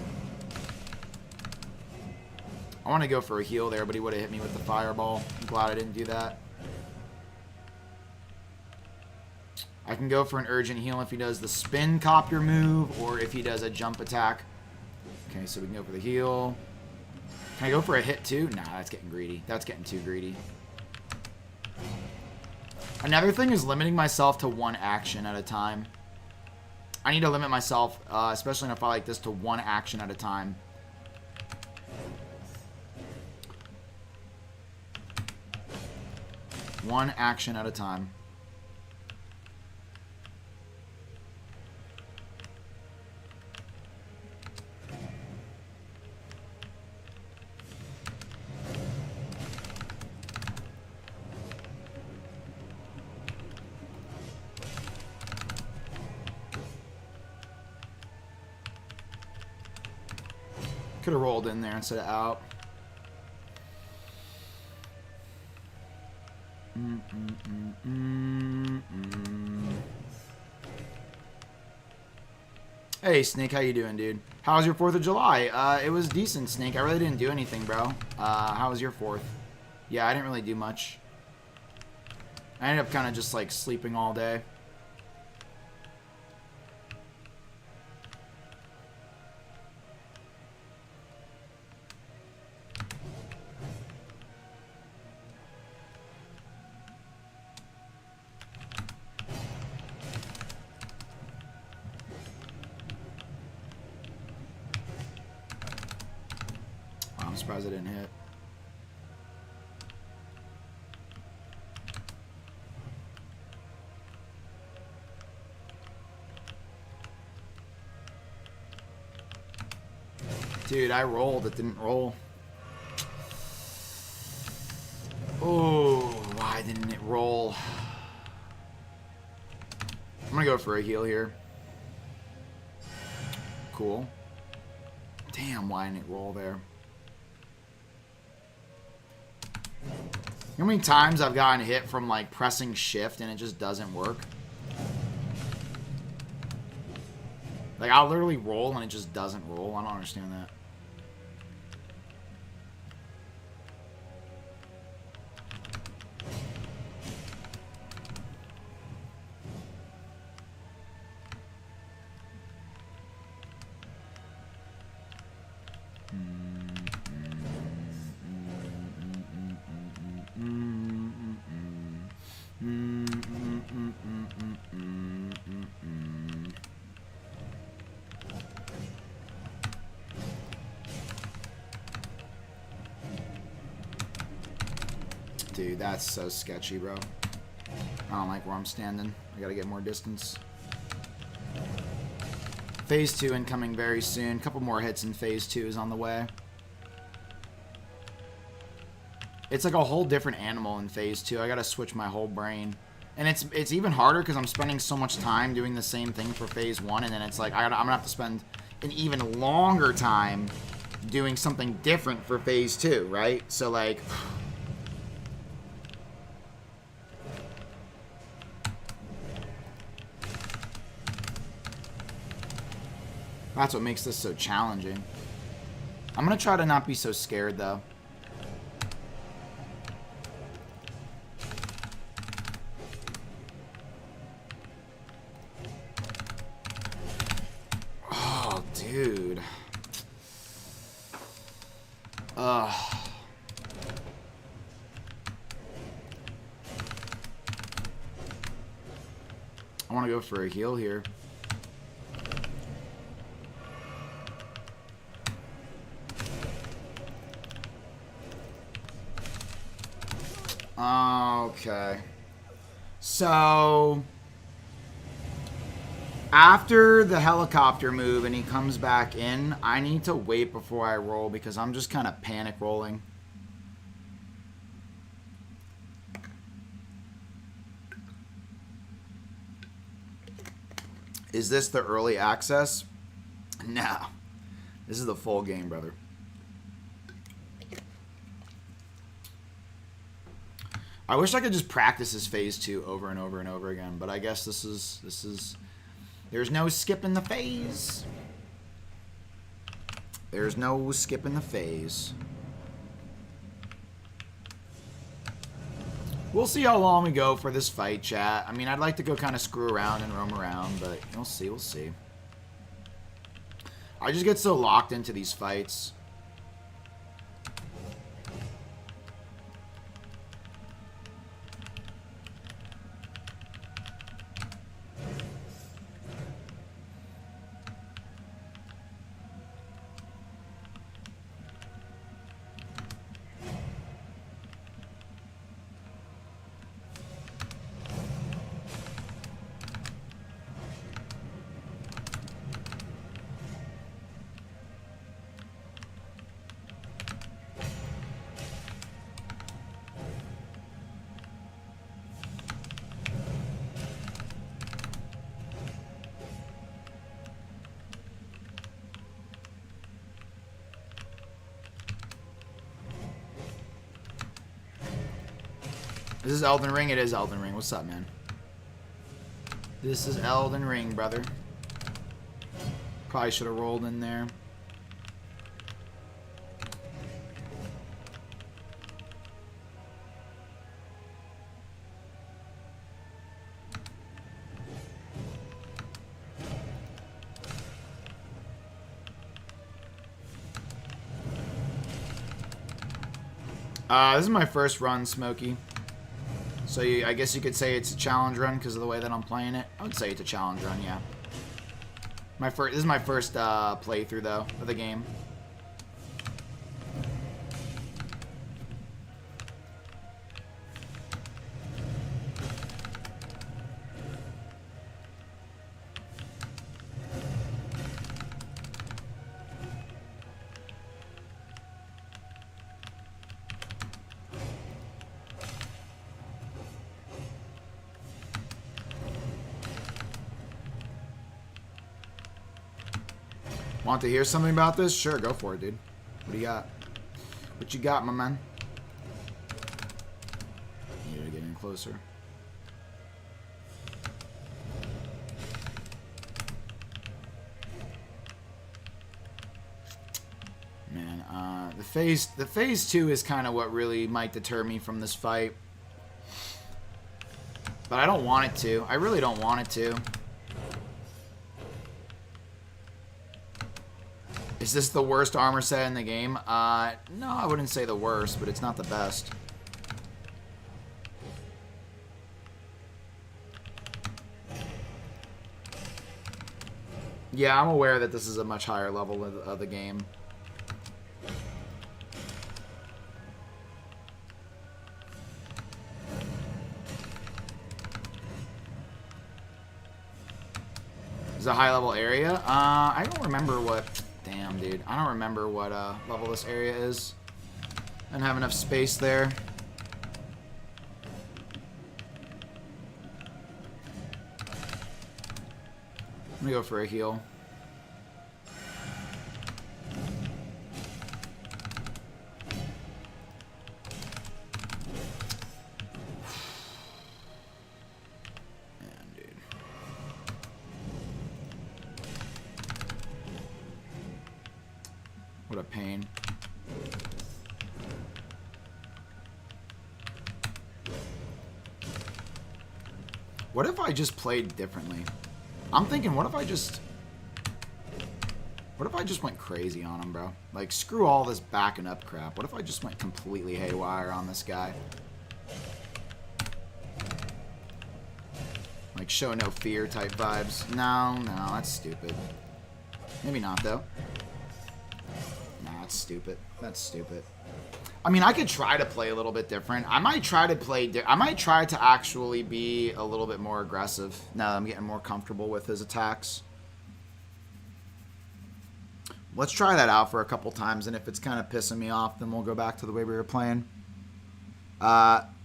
I want to go for a heal there, but he would have hit me with the fireball. I'm glad I didn't do that. I can go for an urgent heal if he does the spin copter move, or if he does a jump attack. Okay, so we can go for the heal. Can I go for a hit too? Nah, that's getting greedy. That's getting too greedy. Another thing is limiting myself to 1 action at a time. I need to limit myself, especially in a fight like this, to 1 action at a time. One action at a time. Could have rolled in there instead of out. Hey, Snake, how you doing, dude? How was your 4th of July? It was decent, Snake. I really didn't do anything, bro. How was your 4th? Yeah, I didn't really do much. I ended up kind of just, like, sleeping all day. I'm surprised I didn't hit. Dude, I rolled. It didn't roll. Oh, why didn't it roll? I'm gonna go for a heal here. Cool. Damn, why didn't it roll there? You know how many times I've gotten hit from, like, pressing shift and it just doesn't work? Like, I'll literally roll and it just doesn't roll. I don't understand that. Dude, that's so sketchy, bro. I don't like where I'm standing. I gotta get more distance. Phase 2 incoming very soon. Couple more hits in Phase 2 is on the way. It's like a whole different animal in Phase 2. I gotta switch my whole brain. And it's even harder because I'm spending so much time doing the same thing for Phase 1, and then it's like I'm gonna have to spend an even longer time doing something different for Phase 2, right? So, like... That's what makes this so challenging. I'm gonna try to not be so scared, though. Oh, dude. Ugh. I want to go for a heal here. Okay. So, after the helicopter move and he comes back in, I need to wait before I roll because I'm just kind of panic rolling. Is this the early access? No. This is the full game, brother. I wish I could just practice this Phase 2 over and over and over again, but I guess this is there's no skipping the phase. There's no skipping the phase. We'll see how long we go for this fight, chat. I mean, I'd like to go kind of screw around and roam around, but we'll see, we'll see. I just get so locked into these fights. This is Elden Ring? It is Elden Ring. What's up, man? This is Elden Ring, brother. Probably should have rolled in there. This is my first run, Smokey. So I guess you could say it's a challenge run because of the way that I'm playing it. I would say it's a challenge run, yeah. This is my first playthrough, though, of the game. Want to hear something about this? Sure, go for it, dude. What do you got? What you got, my man? Need to get in closer. Man, the phase 2 is kind of what really might deter me from this fight. But I don't want it to. I really don't want it to. Is this the worst armor set in the game? No, I wouldn't say the worst, but it's not the best. Yeah, I'm aware that this is a much higher level of the game. Is it a high level area? I don't remember what... Damn, dude. I don't remember what level this area is. I don't have enough space there. I'm gonna go for a heal. What a pain. What if I just played differently? I'm thinking, what if I just went crazy on him, bro? Like, screw all this backing up crap. What if I just went completely haywire on this guy? Like, show no fear type vibes. No, that's stupid. Maybe not, though. That's stupid. That's stupid. I mean, I could try to play a little bit different. I might try to actually be a little bit more aggressive now that I'm getting more comfortable with his attacks. Let's try that out for a couple times, and if it's kind of pissing me off, then we'll go back to the way we were playing.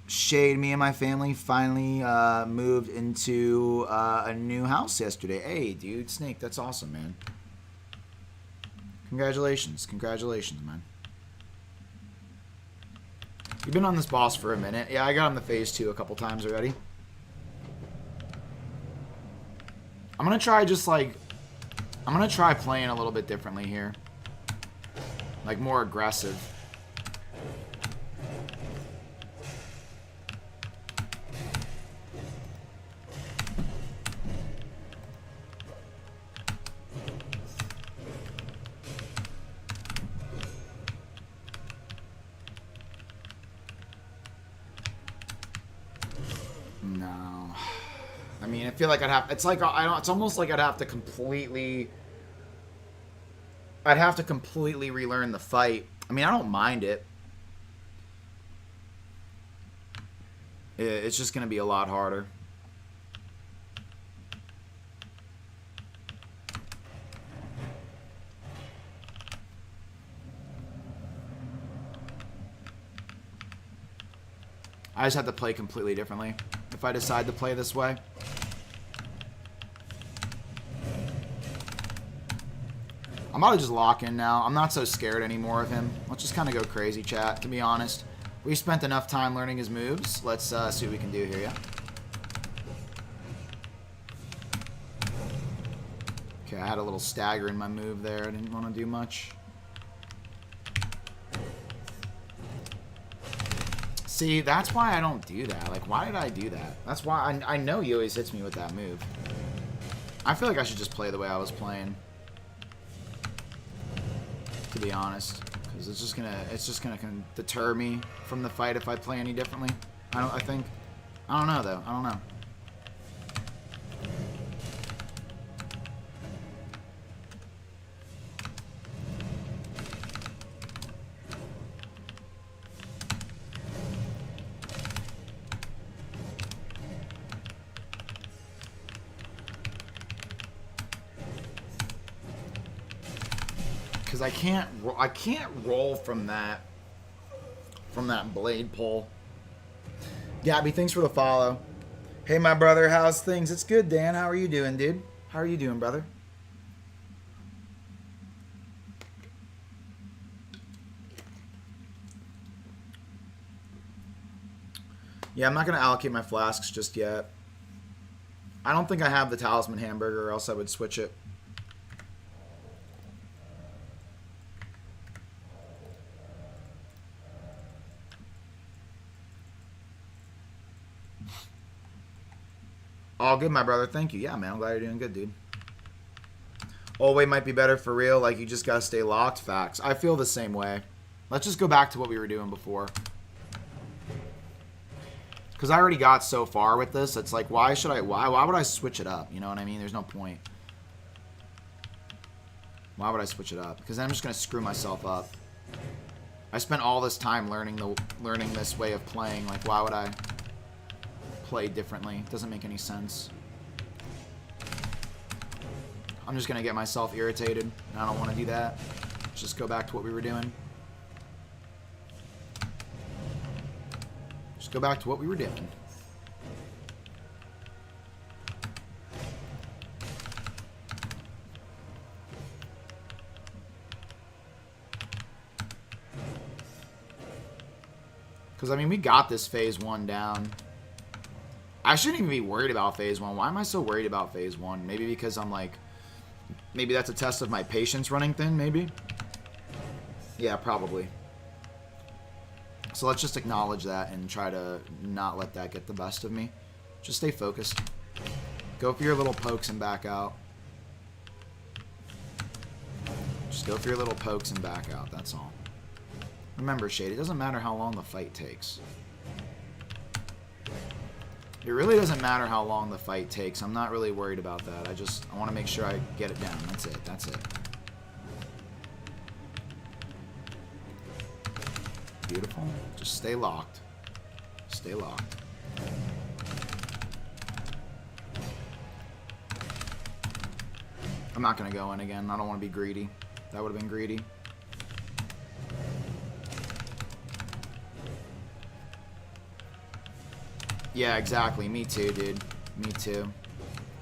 Shade, me and my family finally moved into a new house yesterday. Hey, dude, Snake, that's awesome, man. Congratulations. Congratulations, man. You've been on this boss for a minute. Yeah, I got him the phase 2 a couple times already. I'm going to try I'm going to try playing a little bit differently here. Like, more aggressive. No. I mean, I feel like it's almost like I'd have to completely relearn the fight. I mean, I don't mind it. It's just going to be a lot harder. I just have to play completely differently if I decide to play this way. I'm about to just lock in now. I'm not so scared anymore of him. Let's just kind of go crazy, chat, to be honest. We spent enough time learning his moves. Let's see what we can do here, yeah? Okay, I had a little stagger in my move there. I didn't want to do much. See, that's why I don't do that. Like, why did I do that? That's why I know he always hits me with that move. I feel like I should just play the way I was playing, to be honest, because it's just gonna deter me from the fight if I play any differently. I don't know though. I don't know. Because I can't roll from that blade pull. Gabby, thanks for the follow. Hey, my brother, how's things? It's good, Dan. How are you doing, dude? How are you doing, brother? Yeah, I'm not going to allocate my flasks just yet. I don't think I have the talisman hamburger, or else I would switch it. All good, my brother. Thank you. Yeah, man. I'm glad you're doing good, dude. Always might be better for real. Like, you just got to stay locked. Facts. I feel the same way. Let's just go back to what we were doing before. Because I already got so far with this. It's like, why would I switch it up? You know what I mean? There's no point. Why would I switch it up? Because then I'm just going to screw myself up. I spent all this time learning this way of playing. Like, why would I play differently? It doesn't make any sense. I'm just gonna get myself irritated, and I don't want to do that. Let's just go back to what we were doing. Just go back to what we were doing. Because, I mean, we got this phase 1 down. I shouldn't even be worried about phase 1. Why am I so worried about phase 1? Maybe because I'm like... Maybe that's a test of my patience running thin, maybe? Yeah, probably. So let's just acknowledge that and try to not let that get the best of me. Just stay focused. Go for your little pokes and back out. Just go for your little pokes and back out, that's all. Remember, Shade, it doesn't matter how long the fight takes. It really doesn't matter how long the fight takes. I'm not really worried about that. I want to make sure I get it down. That's it. That's it. Beautiful. Just stay locked. Stay locked. I'm not going to go in again. I don't want to be greedy. That would have been greedy. Yeah, exactly. Me too, dude. Me too.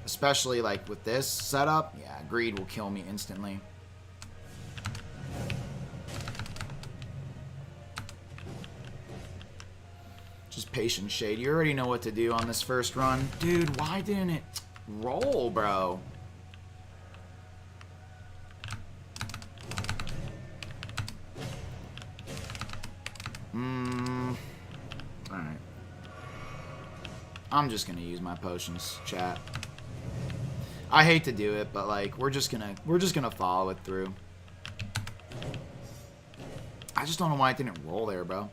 Especially, like, with this setup. Yeah, greed will kill me instantly. Just patience, Shade. You already know what to do on this first run. Dude, why didn't it roll, bro? Alright. I'm just gonna use my potions, chat. I hate to do it, but like we're just gonna follow it through. I just don't know why it didn't roll there, bro.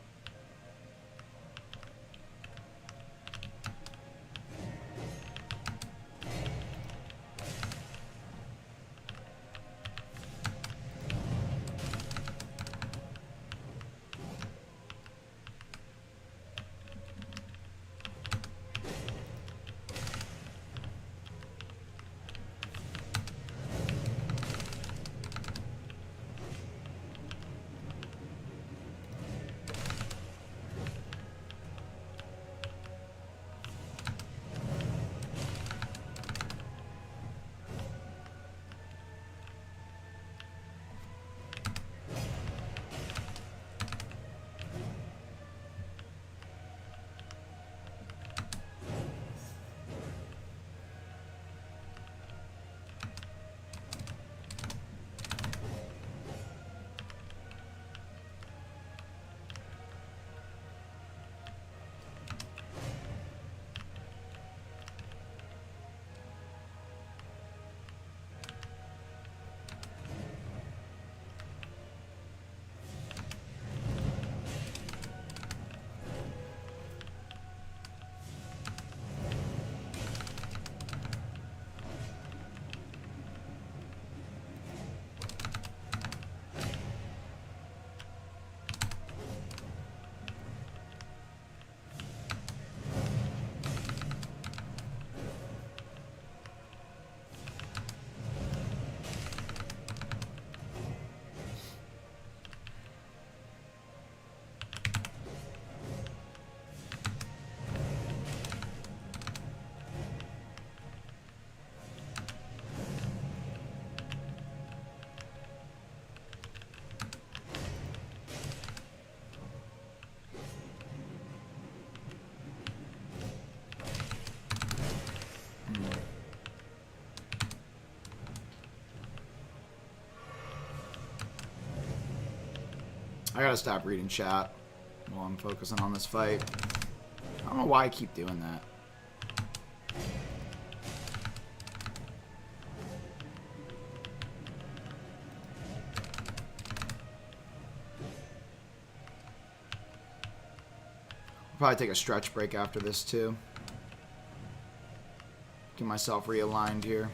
I gotta stop reading chat while I'm focusing on this fight. I don't know why I keep doing that. I'll probably take a stretch break after this too. Get myself realigned here.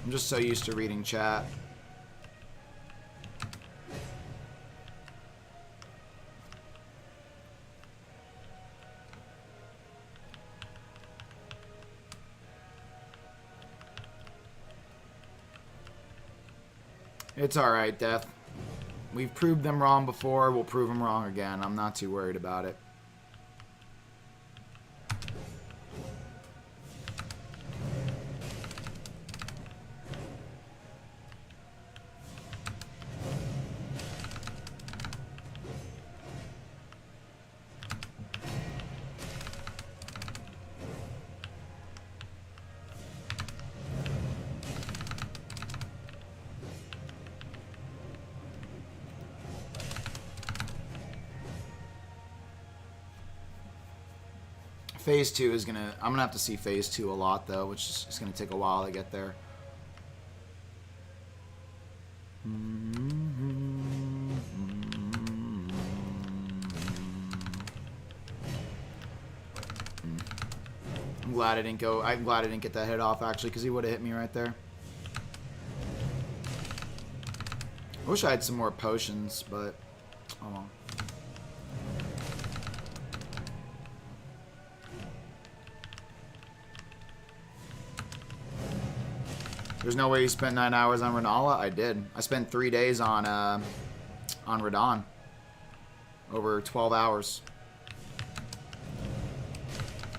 I'm just so used to reading chat. It's alright, Death. We've proved them wrong before. We'll prove them wrong again. I'm not too worried about it. Phase 2 is gonna... I'm gonna have to see Phase 2 a lot, though, which is gonna take a while to get there. I'm glad I didn't go... I'm glad I didn't get that hit off, actually, because he would have hit me right there. I wish I had some more potions, but... oh well. There's no way you spent 9 hours on Renala? I did. I spent 3 days on Radon. Over 12 hours.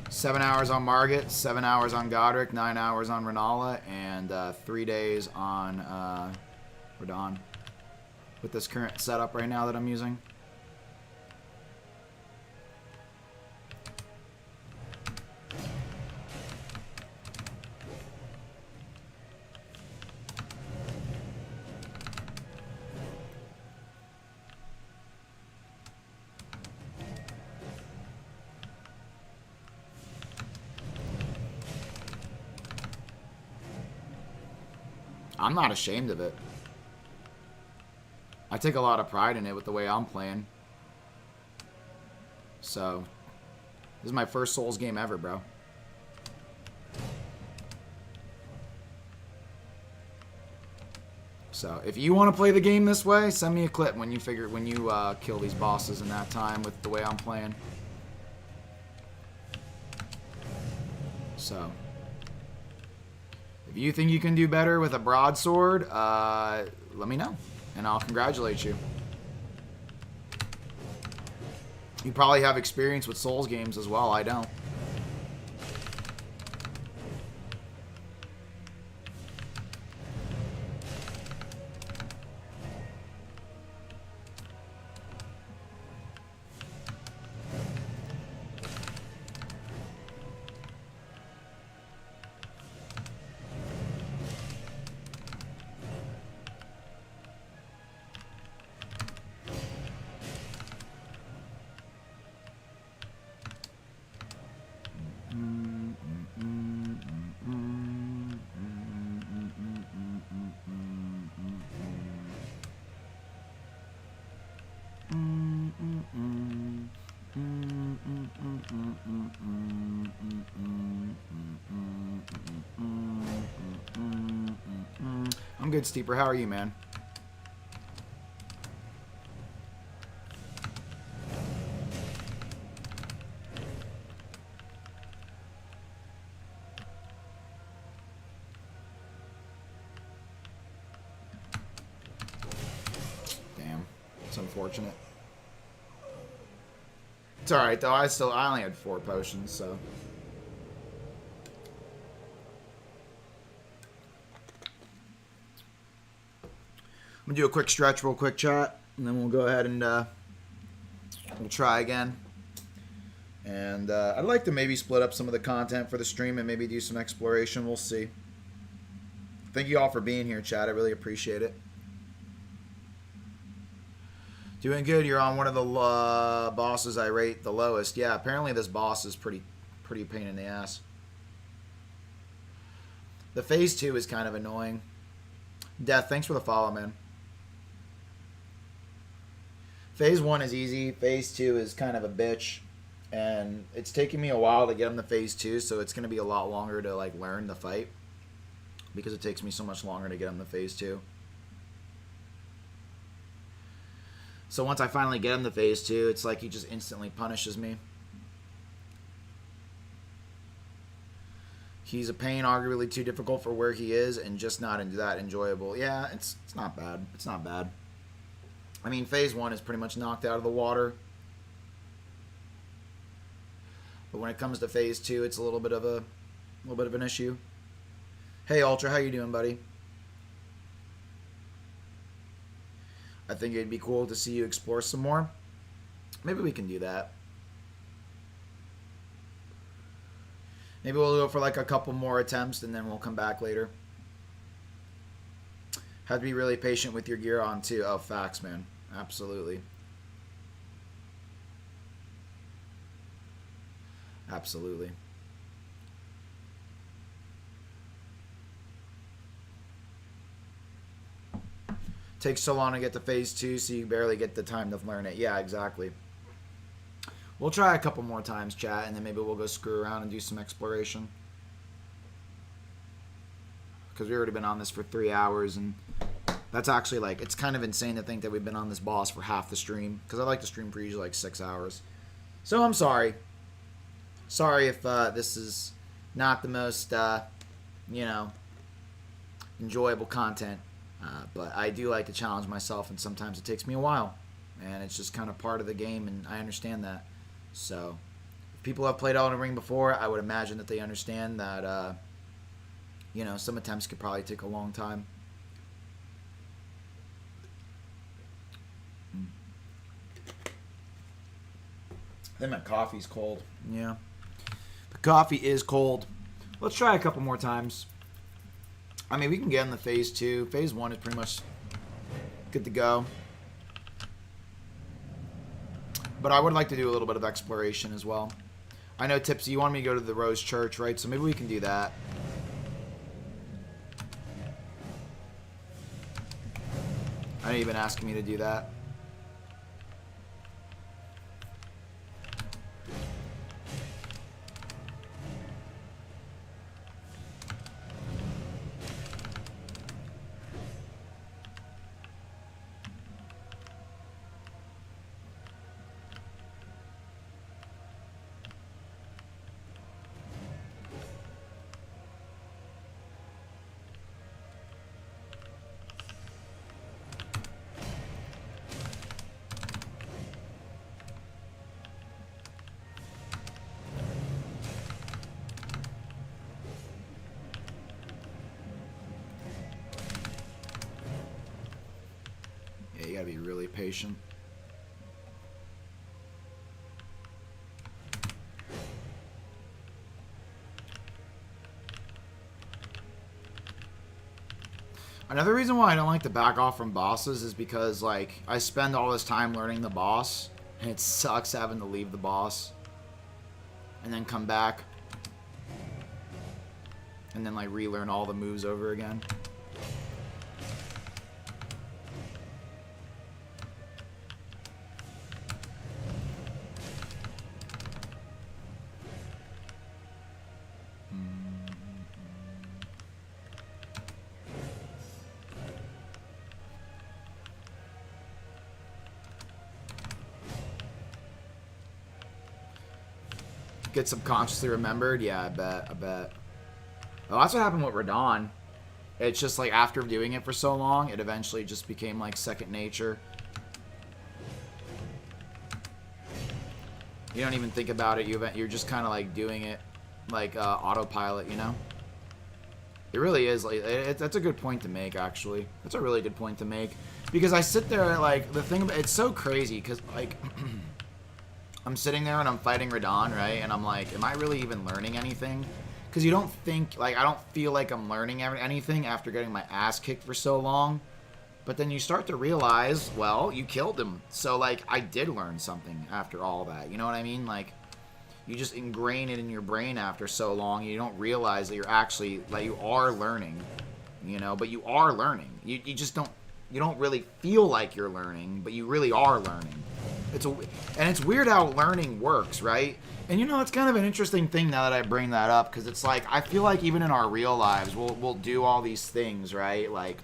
7 hours on Margit, 7 hours on Godric, 9 hours on Renala, and 3 days on Radon. With this current setup right now that I'm using. I'm not ashamed of it. I take a lot of pride in it with the way I'm playing. So, this is my first Souls game ever, bro. So, if you want to play the game this way, send me a clip when you kill these bosses in that time with the way I'm playing. So, if you think you can do better with a broadsword, let me know, and I'll congratulate you. You probably have experience with Souls games as well. I don't. I'm good, Steeper. How are you, man? Damn. It's unfortunate. It's alright, though. I only had 4 potions, so... I'm gonna do a quick stretch, real quick, chat, and then we'll go ahead and we'll try again. And I'd like to maybe split up some of the content for the stream and maybe do some exploration. We'll see. Thank you all for being here, chat. I really appreciate it. Doing good. You're on one of the bosses I rate the lowest. Yeah, apparently this boss is pretty pain in the ass. The phase 2 is kind of annoying. Death, thanks for the follow, man. Phase 1 is easy. Phase 2 is kind of a bitch. And it's taking me a while to get him to phase 2, so it's going to be a lot longer to like learn the fight. Because it takes me so much longer to get him to phase 2. So once I finally get him to phase 2, it's like he just instantly punishes me. He's a pain, arguably too difficult for where he is, and just not that enjoyable. Yeah, it's not bad. It's not bad. I mean, phase 1 is pretty much knocked out of the water. But when it comes to phase 2, it's a little bit of an issue. Hey Ultra, how you doing, buddy? I think it'd be cool to see you explore some more. Maybe we can do that. Maybe we'll go for like a couple more attempts and then we'll come back later. Have to be really patient with your gear on too. Oh, facts, man. Absolutely. Absolutely. Takes so long to get to phase 2, so you barely get the time to learn it. Yeah, exactly. We'll try a couple more times, chat, and then maybe we'll go screw around and do some exploration. Because we've already been on this for 3 hours, and that's actually, like, it's kind of insane to think that we've been on this boss for half the stream. Because I like to stream for usually, like, 6 hours. So I'm sorry. Sorry if this is not the most, you know, enjoyable content. But I do like to challenge myself, and sometimes it takes me a while. And it's just kind of part of the game, and I understand that. So, if people have played Elden Ring before, I would imagine that they understand that, you know, some attempts could probably take a long time. I think my coffee's cold. Yeah. The coffee is cold. Let's try a couple more times. I mean, we can get in the phase 2. Phase 1 is pretty much good to go. But I would like to do a little bit of exploration as well. I know, Tipsy, you want me to go to the Rose Church, right? So maybe we can do that. I know you've been asking me to do that. You gotta be really patient. Another reason why I don't like to back off from bosses is because, like, I spend all this time learning the boss, and it sucks having to leave the boss and then come back and then, like, relearn all the moves over again. Get subconsciously remembered? Yeah, I bet. Oh, that's what happened with Radon. It's just like after doing it for so long, it eventually just became like second nature. You don't even think about it. You're just kind of like doing it like autopilot, you know? It really is. Like, that's a good point to make, actually. That's a really good point to make. Because I sit there, like, the thing about it's so crazy, because, like, I'm sitting there and I'm fighting Radon, right? And I'm like, am I really even learning anything? Because you don't think, like, I don't feel like I'm learning anything after getting my ass kicked for so long. But then you start to realize, well, you killed him. So, like, I did learn something after all that. You know what I mean? Like, you just ingrain it in your brain after so long, you don't realize that you're actually, like, you are learning, you know, but you are learning. You just don't, you don't really feel like you're learning, but you really are learning. And it's weird how learning works, right? And, you know, it's kind of an interesting thing now that I bring that up, because it's like, I feel like even in our real lives, we'll do all these things, right? Like,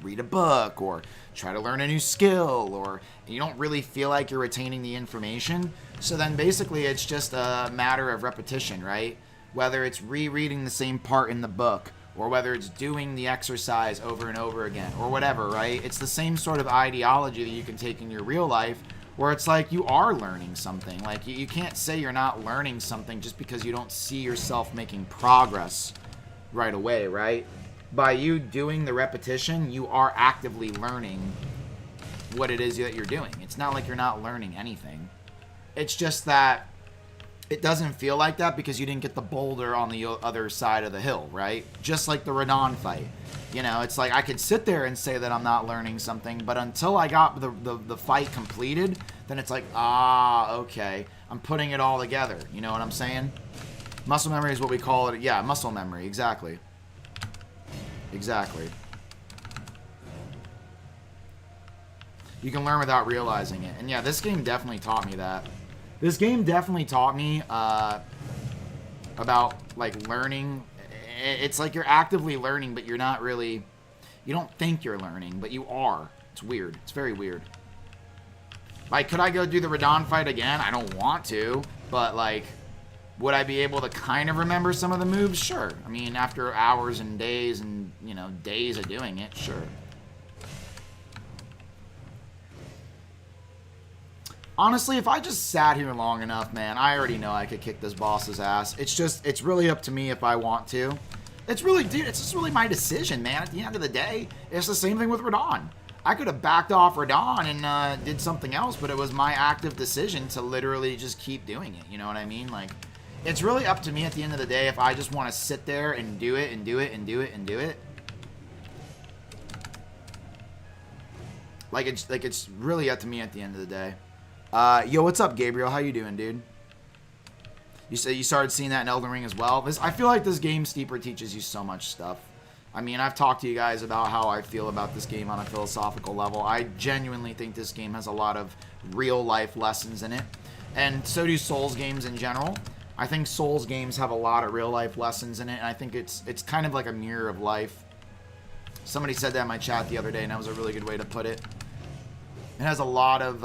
read a book, or try to learn a new skill, or you don't really feel like you're retaining the information. So then basically it's just a matter of repetition, right? Whether it's rereading the same part in the book, or whether it's doing the exercise over and over again, or whatever, right? It's the same sort of ideology that you can take in your real life, where it's like you are learning something. Like, you can't say you're not learning something just because you don't see yourself making progress right away, right? By you doing the repetition, you are actively learning what it is that you're doing. It's not like you're not learning anything. It's just that it doesn't feel like that because you didn't get the boulder on the other side of the hill, right? Just like the Radon fight. You know, it's like I could sit there and say that I'm not learning something, but until I got the fight completed, then it's like, okay, I'm putting it all together. You know what I'm saying? Muscle memory is what we call it. Yeah, muscle memory. Exactly. Exactly. You can learn without realizing it. And yeah, this game definitely taught me that. This game definitely taught me about, like, learning. It's like you're actively learning, but you're not really... You don't think you're learning, but you are. It's weird. It's very weird. Like, could I go do the Radon fight again? I don't want to, but, like, would I be able to kind of remember some of the moves? Sure. I mean, after hours and days and, you know, days of doing it, sure. Honestly, if I just sat here long enough, man, I already know I could kick this boss's ass. It's really up to me if I want to. It's really, dude, it's just really my decision, man. At the end of the day, it's the same thing with Radon. I could have backed off Radon and did something else, but it was my active decision to literally just keep doing it. You know what I mean? Like, it's really up to me at the end of the day if I just want to sit there and do it and do it and do it and do it. Like, it's really up to me at the end of the day. Yo, what's up, Gabriel? How you doing, dude? You say you started seeing that in Elden Ring as well. I feel like this game, Steeper, teaches you so much stuff. I mean, I've talked to you guys about how I feel about this game on a philosophical level. I genuinely think this game has a lot of real-life lessons in it. And so do Souls games in general. I think Souls games have a lot of real-life lessons in it, and I think it's kind of like a mirror of life. Somebody said that in my chat the other day, and that was a really good way to put it. It has a lot of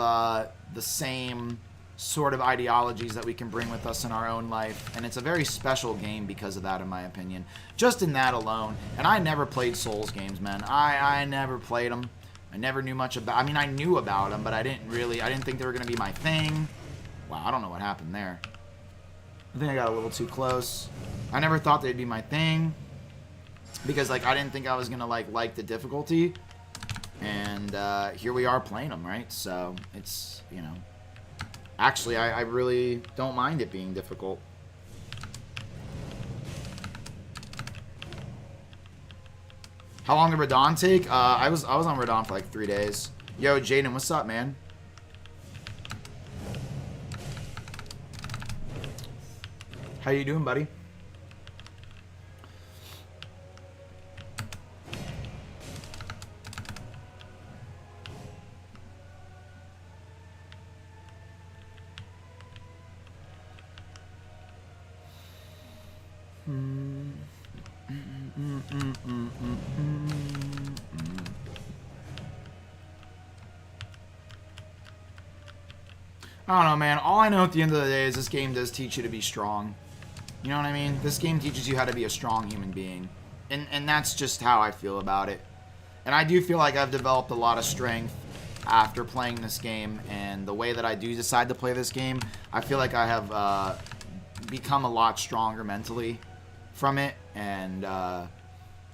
the same sort of ideologies that we can bring with us in our own life, and it's a very special game because of that, in my opinion. Just in that alone. And I never played Souls games, man. I never played them. I never knew much about... I mean, I knew about them, but I didn't think they were going to be my thing. Wow, I don't know what happened there. I think I got a little too close. I never thought they'd be my thing, because, like, I didn't think I was going to, like the difficulty. And here we are playing them, right? So it's, you know... Actually, I really don't mind it being difficult. How long did Radon take? I was on Radon for like 3 days. Yo, Jaden, what's up, man? How you doing, buddy? I don't know, man. All I know at the end of the day is this game does teach you to be strong. You know what I mean? This game teaches you how to be a strong human being. And that's just how I feel about it. And I do feel like I've developed a lot of strength after playing this game. And the way that I do decide to play this game, I feel like I have become a lot stronger mentally from it. And,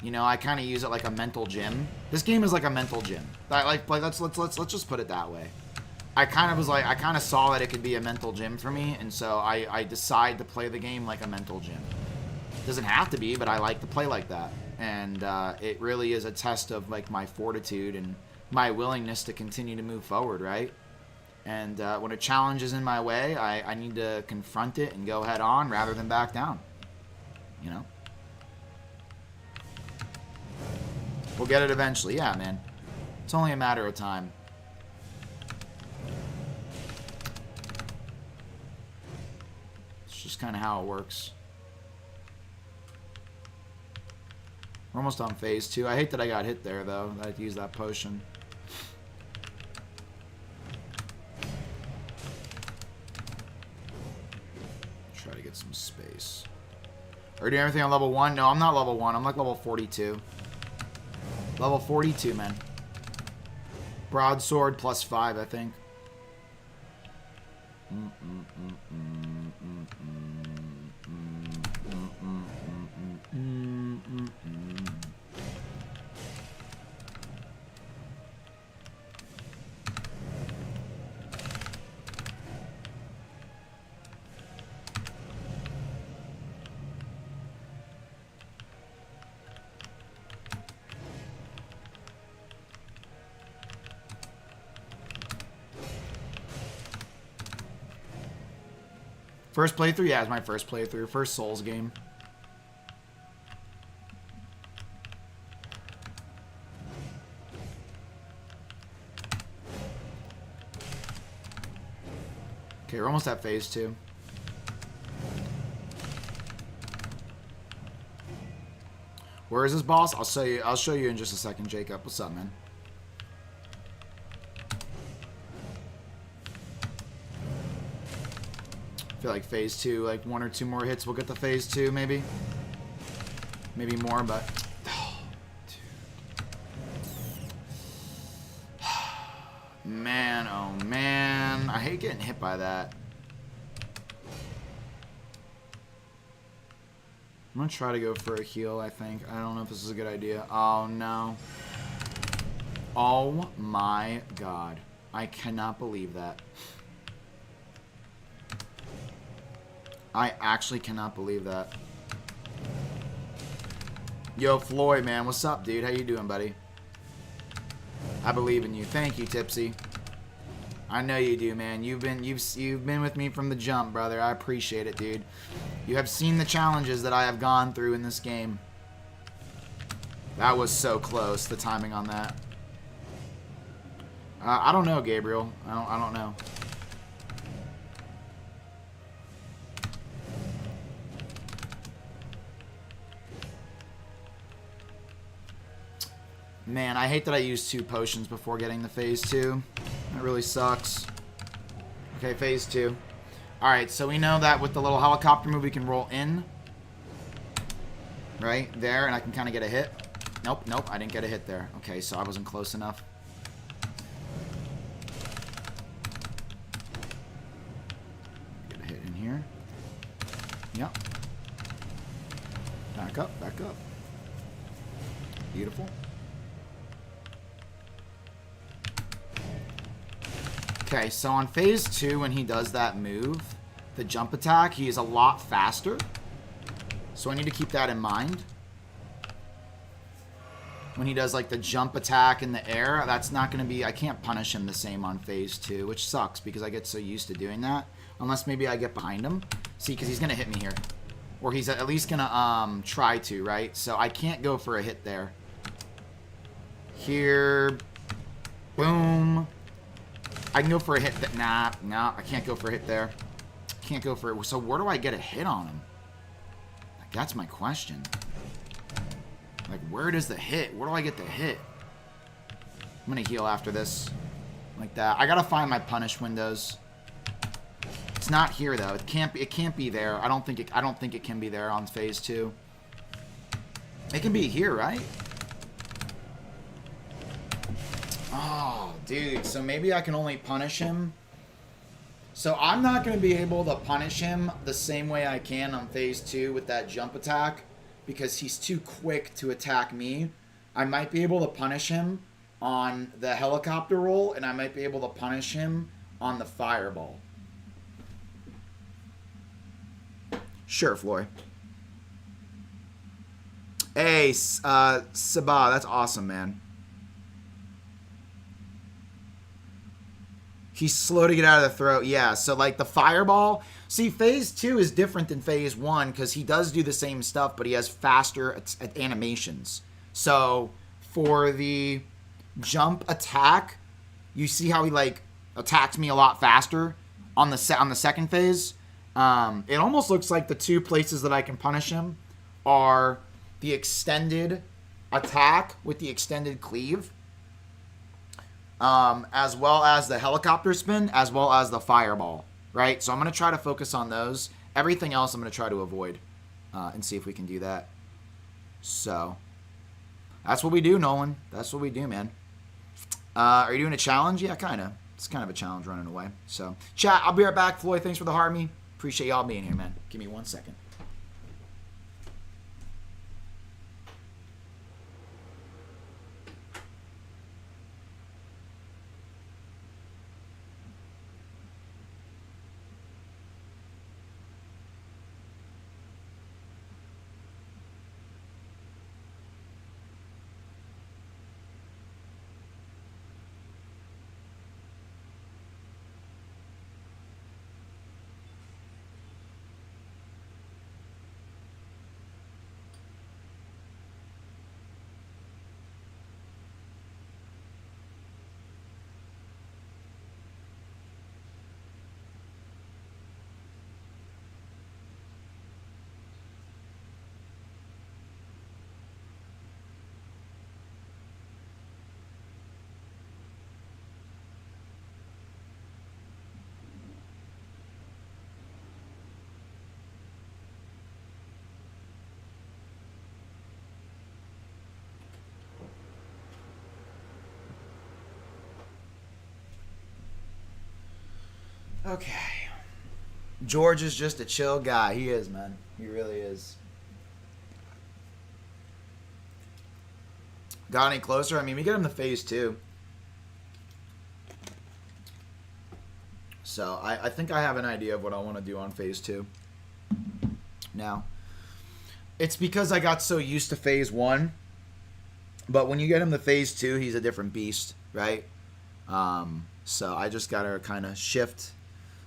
you know, I kind of use it like a mental gym. This game is like a mental gym. Let's just put it that way. I kind of saw that it could be a mental gym for me, and so I decide to play the game like a mental gym. Doesn't have to be, but I like to play like that. And it really is a test of like my fortitude and my willingness to continue to move forward, right? And when a challenge is in my way, I need to confront it and go head on rather than back down. You know? We'll get it eventually. Yeah, man. It's only a matter of time. It's just kind of how it works. We're almost on phase 2. I hate that I got hit there, though. I had to use that potion. Try to get some space. Are you doing everything on level 1? No, I'm not level 1. I'm like level 42. Level 42, man. Broadsword plus 5, I think. First playthrough? Yeah, it's my first playthrough. First Souls game. Okay, we're almost at phase 2. Where is this boss? I'll show you in just a second, Jacob. What's up, man? I feel like phase 2, like 1 or 2 more hits, we'll get to phase 2, maybe. Maybe more, but... Oh, man, oh man. I hate getting hit by that. I'm gonna try to go for a heal, I think. I don't know if this is a good idea. Oh, no. Oh, my God. I cannot believe that. I actually cannot believe that. Yo, Floyd, man. What's up, dude? How you doing, buddy? I believe in you. Thank you, Tipsy. I know you do, man. You've been with me from the jump, brother. I appreciate it, dude. You have seen the challenges that I have gone through in this game. That was so close, the timing on that. I don't know, Gabriel. I don't know. Man, I hate that I used 2 potions before getting to phase 2. That really sucks. Okay, phase 2. Alright, so we know that with the little helicopter move, we can roll in. Right there, and I can kind of get a hit. Nope, nope, I didn't get a hit there. Okay, so I wasn't close enough. Get a hit in here. Yep. Back up, back up. Beautiful. Okay, so on phase 2, when he does that move, the jump attack, he is a lot faster. So I need to keep that in mind. When he does, like, the jump attack in the air, that's not going to be... I can't punish him the same on phase 2, which sucks because I get so used to doing that. Unless maybe I get behind him. See, because he's going to hit me here. Or he's at least going to try to, right? So I can't go for a hit there. Here. Boom. I can go for a hit. Nah, I can't go for a hit there. Can't go for it. So where do I get a hit on him? Like, that's my question. Like, where does the hit? Where do I get the hit? I'm gonna heal after this. Like that. I gotta find my punish windows. It's not here though. It can't be there. I don't think it can be there on phase 2. It can be here, right? Oh, dude. So maybe I can only punish him. So I'm not going to be able to punish him the same way I can on phase 2 with that jump attack because he's too quick to attack me. I might be able to punish him on the helicopter roll, and I might be able to punish him on the fireball. Sure, Floyd. Hey, Sabah, that's awesome, man. He's slow to get out of the throat. Yeah, so like the fireball. See, phase 2 is different than phase 1 because he does do the same stuff, but he has faster animations. So for the jump attack, you see how he like attacks me a lot faster on the second phase. It almost looks like the two places that I can punish him are the extended attack with the extended cleave, as well as the helicopter spin, as well as the fireball, right? So I'm going to try to focus on those. Everything else I'm going to try to avoid and see if we can do that. So that's what we do, Nolan. That's what we do, man. Are you doing a challenge? Yeah, kind of. It's kind of a challenge running away. So, chat, I'll be right back. Floyd, thanks for the heart me. Appreciate y'all being here, man. Give me 1 second. Okay. George is just a chill guy. He is, man. He really is. Got any closer? I mean, we get him to phase 2. So I think I have an idea of what I want to do on phase 2. Now, it's because I got so used to phase 1. But when you get him to phase 2, he's a different beast, right? So I just got to kind of shift.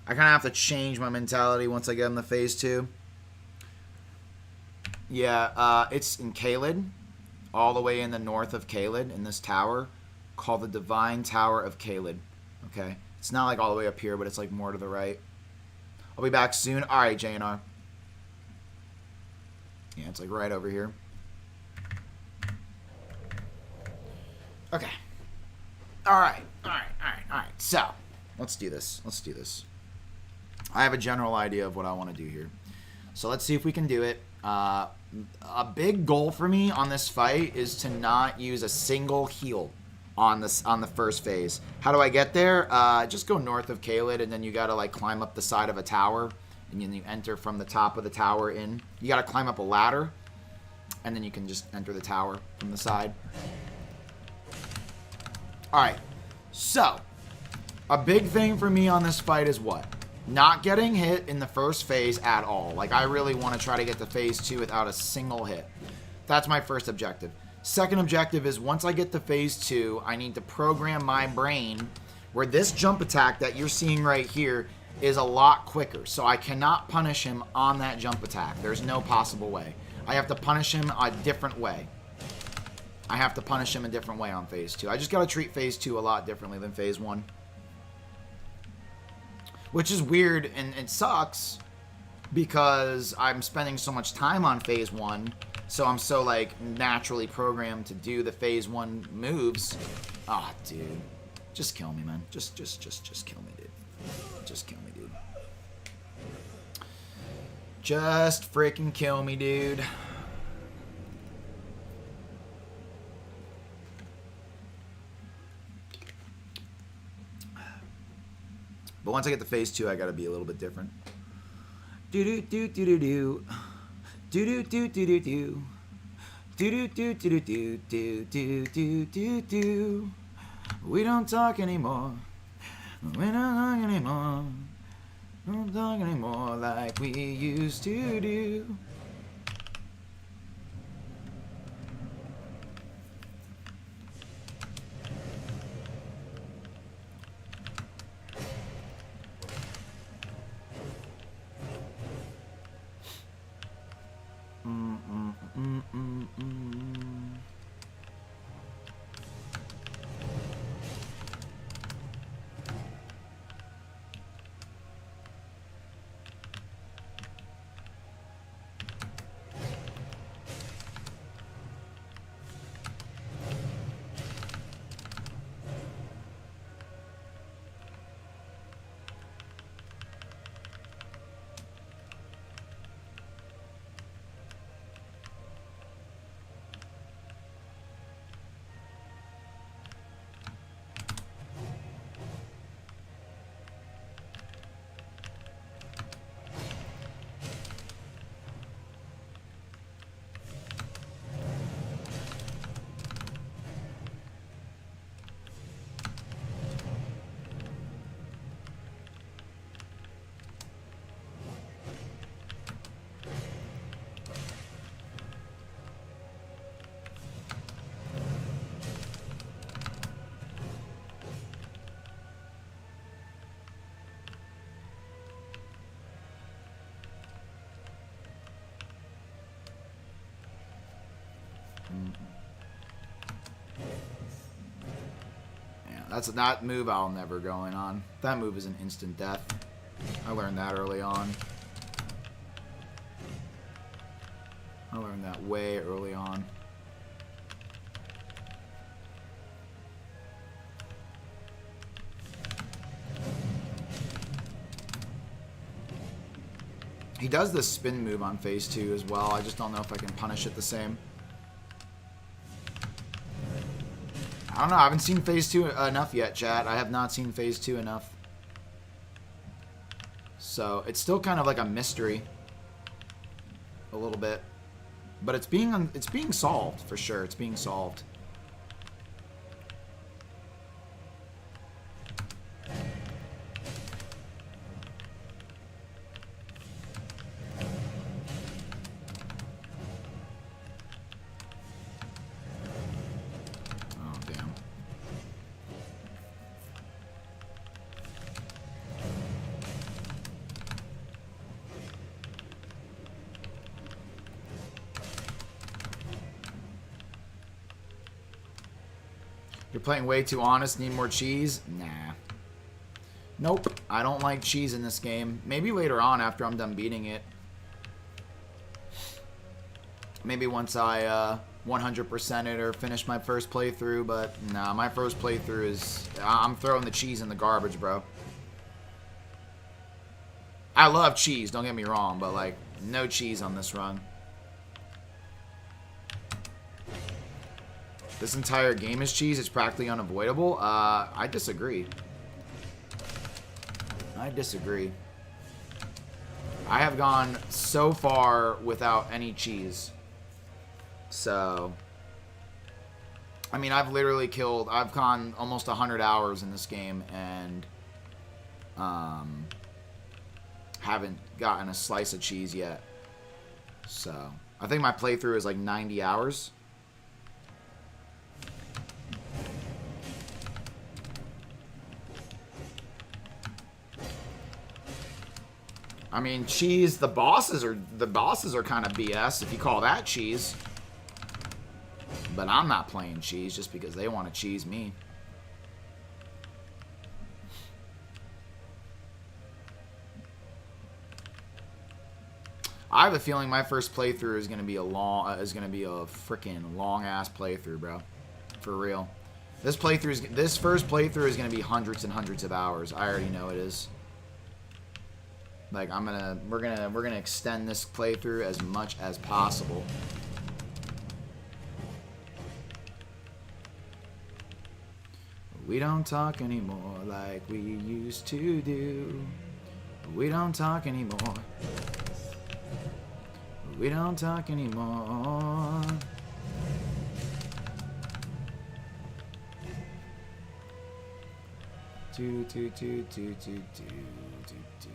I kind of have to change my mentality once I get him to phase 2. Yeah, it's in Caelid, all the way in the north of Caelid, in this tower, called the Divine Tower of Caelid. Okay? It's not like all the way up here, but it's like more to the right. I'll be back soon. All right, JNR. Yeah, it's like right over here. Okay. All right. So, let's do this. I have a general idea of what I want to do here. So let's see if we can do it. A big goal for me on this fight is to not use a single heal on the first phase. How do I get there? Just go north of Caelid, and then you gotta like climb up the side of a tower, and then you enter from the top of the tower in. You gotta climb up a ladder, and then you can just enter the tower from the side. All right. So, a big thing for me on this fight is what? Not getting hit in the first phase at all. Like, I really want to try to get to phase 2 without a single hit. That's my first objective. Second objective is once I get to phase 2, I need to program my brain where this jump attack that you're seeing right here is a lot quicker. So I cannot punish him on that jump attack. There's no possible way. I have to punish him a different way. I have to punish him a different way on phase 2. I just got to treat phase 2 a lot differently than phase 1. Which is weird, and it sucks because I'm spending so much time on phase 1, so I'm so, like, naturally programmed to do the phase 1 moves. Ah, dude. Just kill me, man. Just kill me, dude. Just kill me, dude. Just freaking kill me, dude. But once I get to phase 2, I gotta be a little bit different. Do do do do do do. Do do do do do do. Do do do do do do do do do do. We don't talk anymore. We don't talk anymore. We don't talk anymore like we used to do. Yeah, that's that move I'll never go in on. That move is an instant death. I learned that early on. I learned that way early on. He does this spin move on phase 2 as well. I just don't know if I can punish it the same. I don't know. I haven't seen phase 2 enough yet, chat. I have not seen phase 2 enough. So it's still kind of like a mystery. A little bit. But it's being solved, for sure. It's being solved. You're playing way too honest. Need more cheese? Nah. Nope. I don't like cheese in this game. Maybe later on after I'm done beating it. Maybe once I 100% it or finish my first playthrough. But nah, my first playthrough is... I'm throwing the cheese in the garbage, bro. I love cheese, don't get me wrong. But like, no cheese on this run. This entire game is cheese. It's practically unavoidable. I disagree. I disagree. I have gone so far without any cheese. So, I mean, I've literally killed... I've gone almost 100 hours in this game and haven't gotten a slice of cheese yet. So, I think my playthrough is like 90 hours. I mean, cheese, the bosses are kind of BS, if you call that cheese. But I'm not playing cheese just because they want to cheese me. I have a feeling my first playthrough is gonna be a freaking long ass playthrough, bro. For real. This first playthrough is gonna be hundreds and hundreds of hours. I already know it is. Like, we're gonna extend this playthrough as much as possible. We don't talk anymore like we used to do. We don't talk anymore. We don't talk anymore. Do do do do do do do do.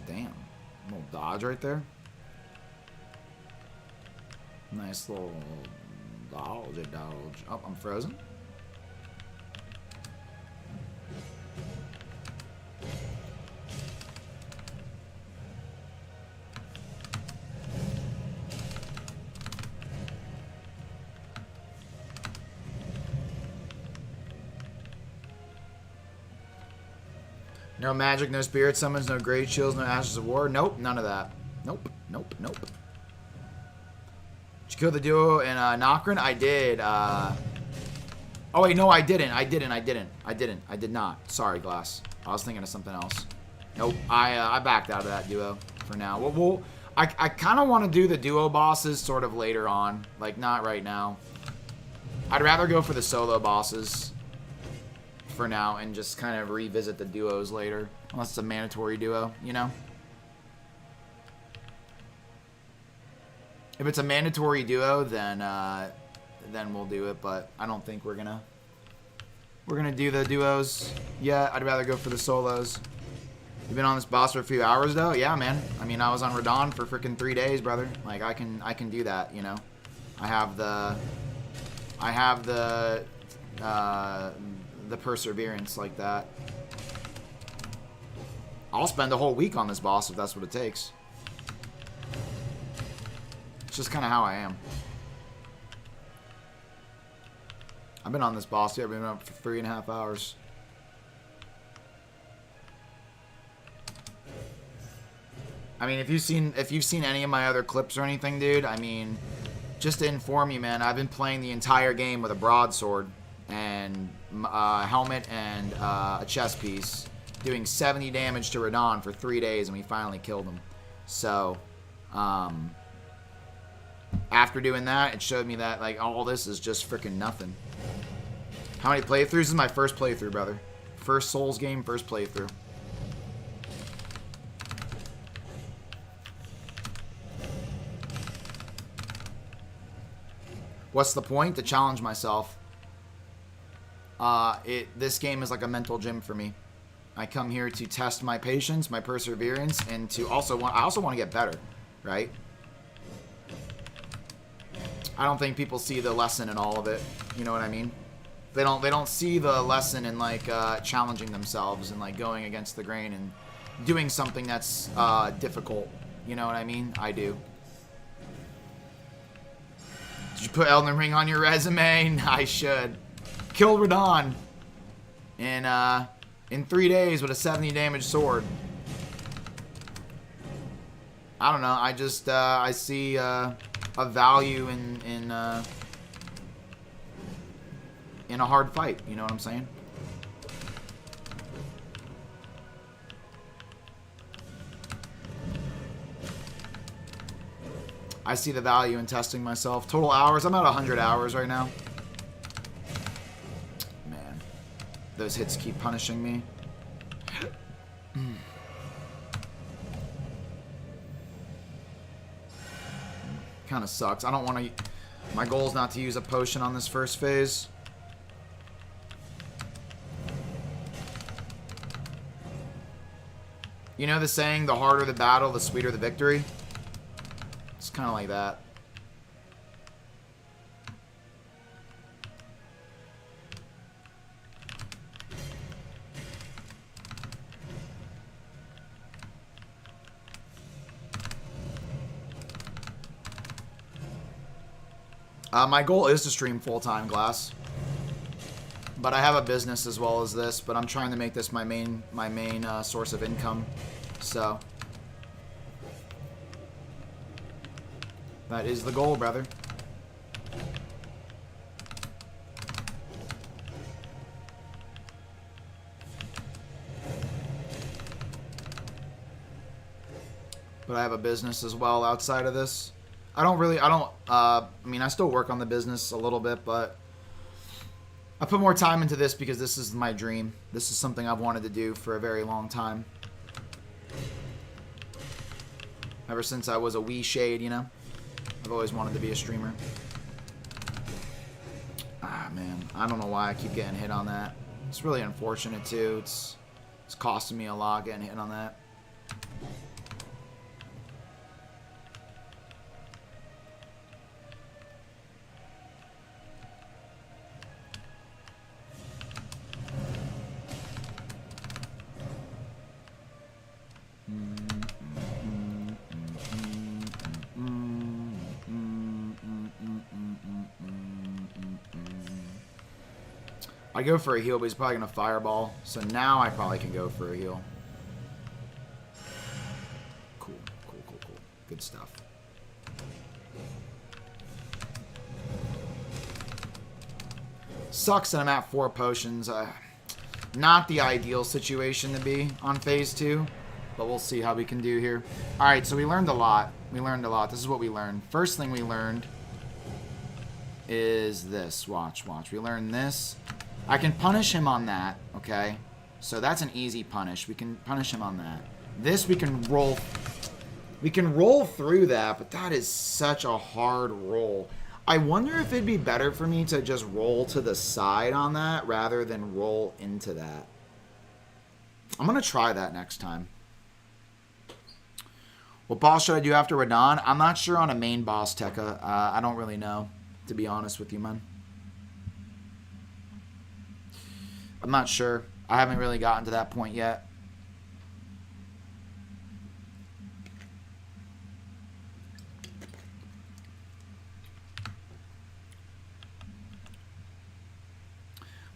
Damn. A little dodge right there. Nice little dodge. Oh, I'm frozen. No magic, no spirit summons, no great chills, no ashes of war. Nope, none of that. Nope, nope, nope. Did you kill the duo in Nokrin? I did. Oh wait, no, I didn't. I did not. Sorry, Glass. I was thinking of something else. Nope. I backed out of that duo for now. I kind of want to do the duo bosses sort of later on, like not right now. I'd rather go for the solo bosses for now and just kind of revisit the duos later, unless it's a mandatory duo, you know. If it's a mandatory duo, then we'll do it. But I don't think we're gonna do the duos yet. I'd rather go for the solos. You've been on this boss for a few hours though? Yeah, man. I mean, I was on Radon for freaking 3 days, brother. Like I can do that, you know. I have the perseverance like that. I'll spend a whole week on this boss if that's what it takes. It's just kind of how I am. I've been on this boss. Yeah, I've been up for 3.5 hours. I mean, if you've seen any of my other clips or anything, dude, I mean, just to inform you, man, I've been playing the entire game with a broadsword and a helmet and a chest piece, doing 70 damage to Radon for 3 days, and we finally killed him. So, after doing that, it showed me that, like, all this is just freaking nothing. How many playthroughs? This is my first playthrough, brother. First Souls game, first playthrough. What's the point? To challenge myself. This game is like a mental gym for me. I come here to test my patience, my perseverance, and to I also want to get better, right? I don't think people see the lesson in all of it. You know what I mean? They don't see the lesson in like challenging themselves and like going against the grain and doing something that's difficult. You know what I mean? I do. Did you put Elden Ring on your resume? I should. Killed Radon in 3 days with a 70 damage sword. I don't know. I just I see a value in a hard fight. You know what I'm saying? I see the value in testing myself. Total hours, I'm at 100 hours right now. Man, those hits keep punishing me. Kind of sucks. I don't want to... My goal is not to use a potion on this first phase. You know the saying, the harder the battle, the sweeter the victory? It's kind of like that. My goal is to stream full-time, Glass. But I have a business as well as this, but I'm trying to make this my main source of income. So that is the goal, brother. But I have a business as well outside of this. I mean, I still work on the business a little bit, but I put more time into this because this is my dream. This is something I've wanted to do for a very long time. Ever since I was a wee shade, you know? I've always wanted to be a streamer. Ah, man. I don't know why I keep getting hit on that. It's really unfortunate, too. It's costing me a lot getting hit on that. I go for a heal, but he's probably going to fireball. So now I probably can go for a heal. Cool. Good stuff. Sucks that I'm at 4 potions. Not the ideal situation to be on phase 2. But we'll see how we can do here. Alright, so we learned a lot. This is what we learned. First thing we learned is this. Watch. We learned this. I can punish him on that, okay? So that's an easy punish. We can punish him on that. This we can roll. We can roll through that, but that is such a hard roll. I wonder if it'd be better for me to just roll to the side on that rather than roll into that. I'm going to try that next time. What boss should I do after Radon? I'm not sure on a main boss, Tekka. I don't really know, to be honest with you, man. I'm not sure. I haven't really gotten to that point yet.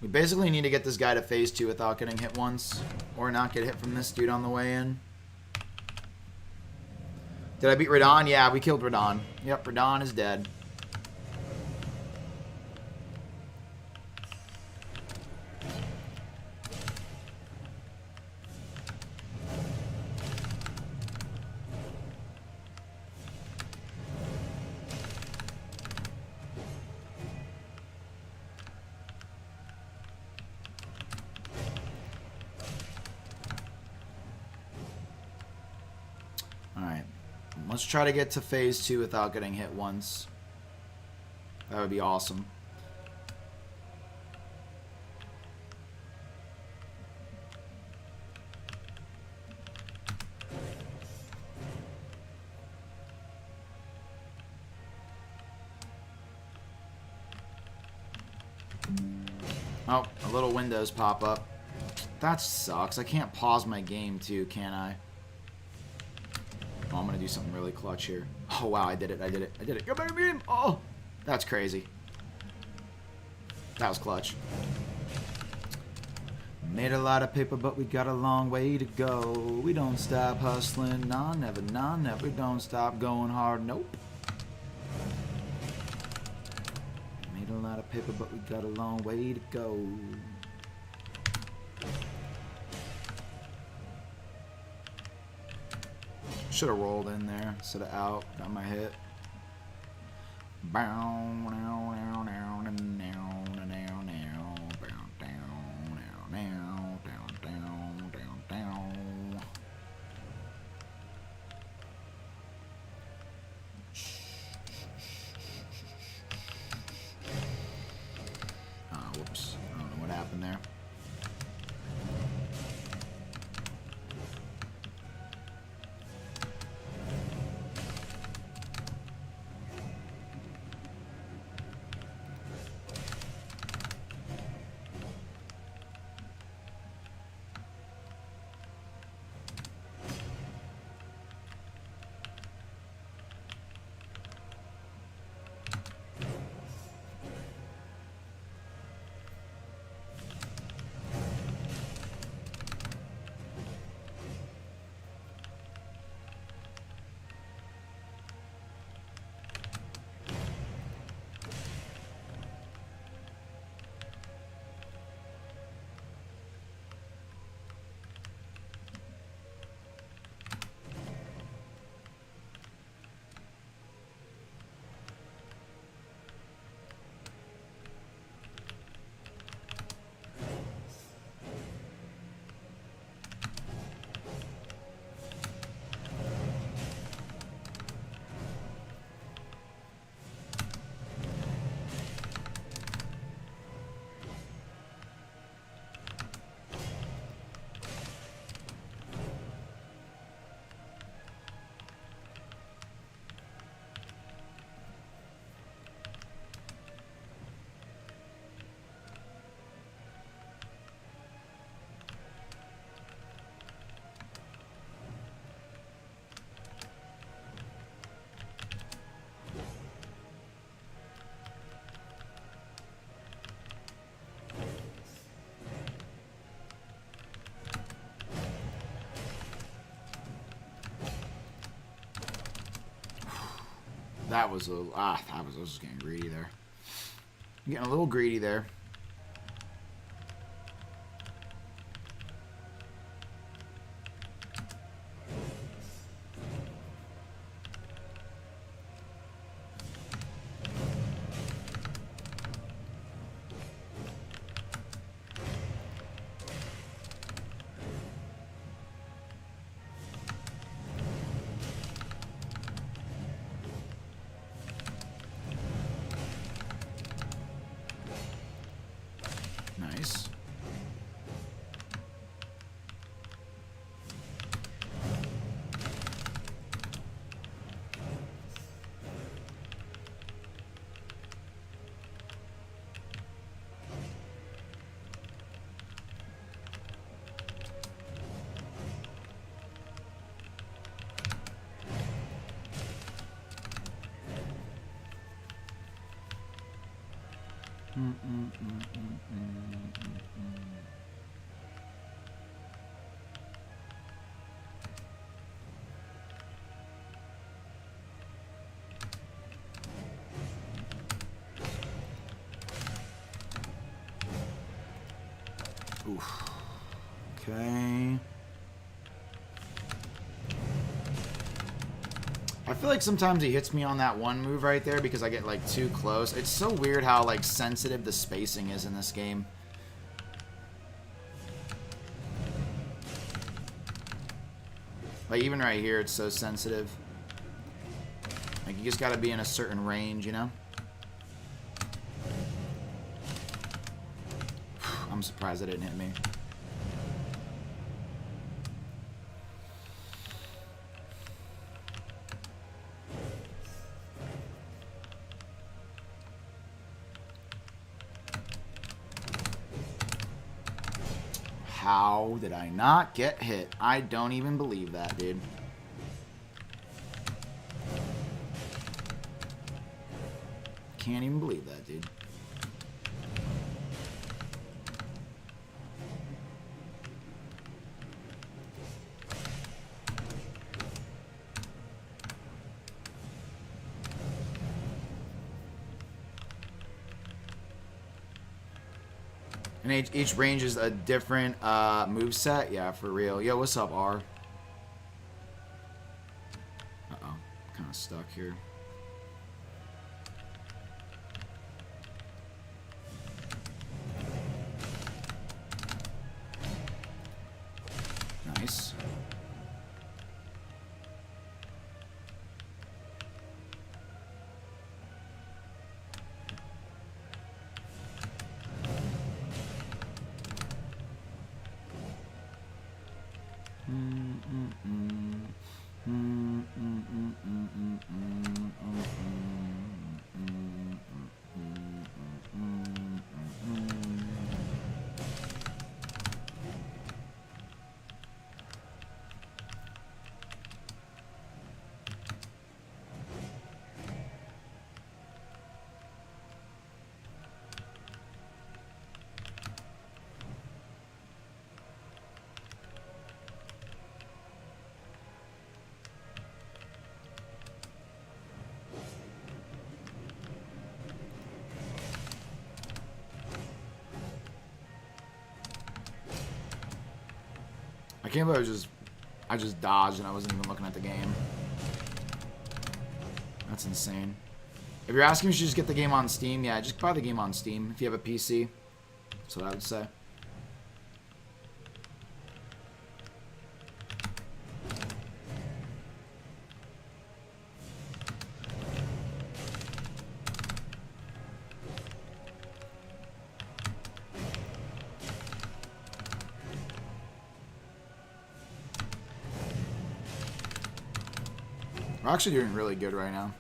We basically need to get this guy to phase 2 without getting hit once. Or not get hit from this dude on the way in. Did I beat Radon? Yeah, we killed Radon. Yep, Radon is dead. Let's try to get to phase 2 without getting hit once. That would be awesome. Oh, a little windows pop up. That sucks. I can't pause my game too, can I? Oh, I'm going to do something really clutch here. Oh, wow, I did it. Go back beam! Oh, that's crazy. That was clutch. Made a lot of paper, but we got a long way to go. We don't stop hustling. Nah, never. Don't stop going hard. Nope. Made a lot of paper, but we got a long way to go. Should have rolled in there instead of out. Got my hit. Whoops. I don't know what happened there. That was I was just getting greedy there. Getting a little greedy there. Nice. Oof. Okay. I feel like sometimes he hits me on that one move right there because I get like too close. It's so weird how like sensitive the spacing is in this game. Like even right here, it's so sensitive. Like you just gotta be in a certain range, you know? I'm surprised it didn't hit me. How did I not get hit? I don't even believe that, dude. Can't even believe that, dude. And each range is a different move set. Yeah, for real. Yo, what's up, R? Uh-oh. Kind of stuck here. Nice. I can't believe I just dodged and I wasn't even looking at the game. That's insane. If you're asking me, you should just get the game on Steam. Yeah, just buy the game on Steam if you have a PC. That's what I would say. We're actually doing really good right now.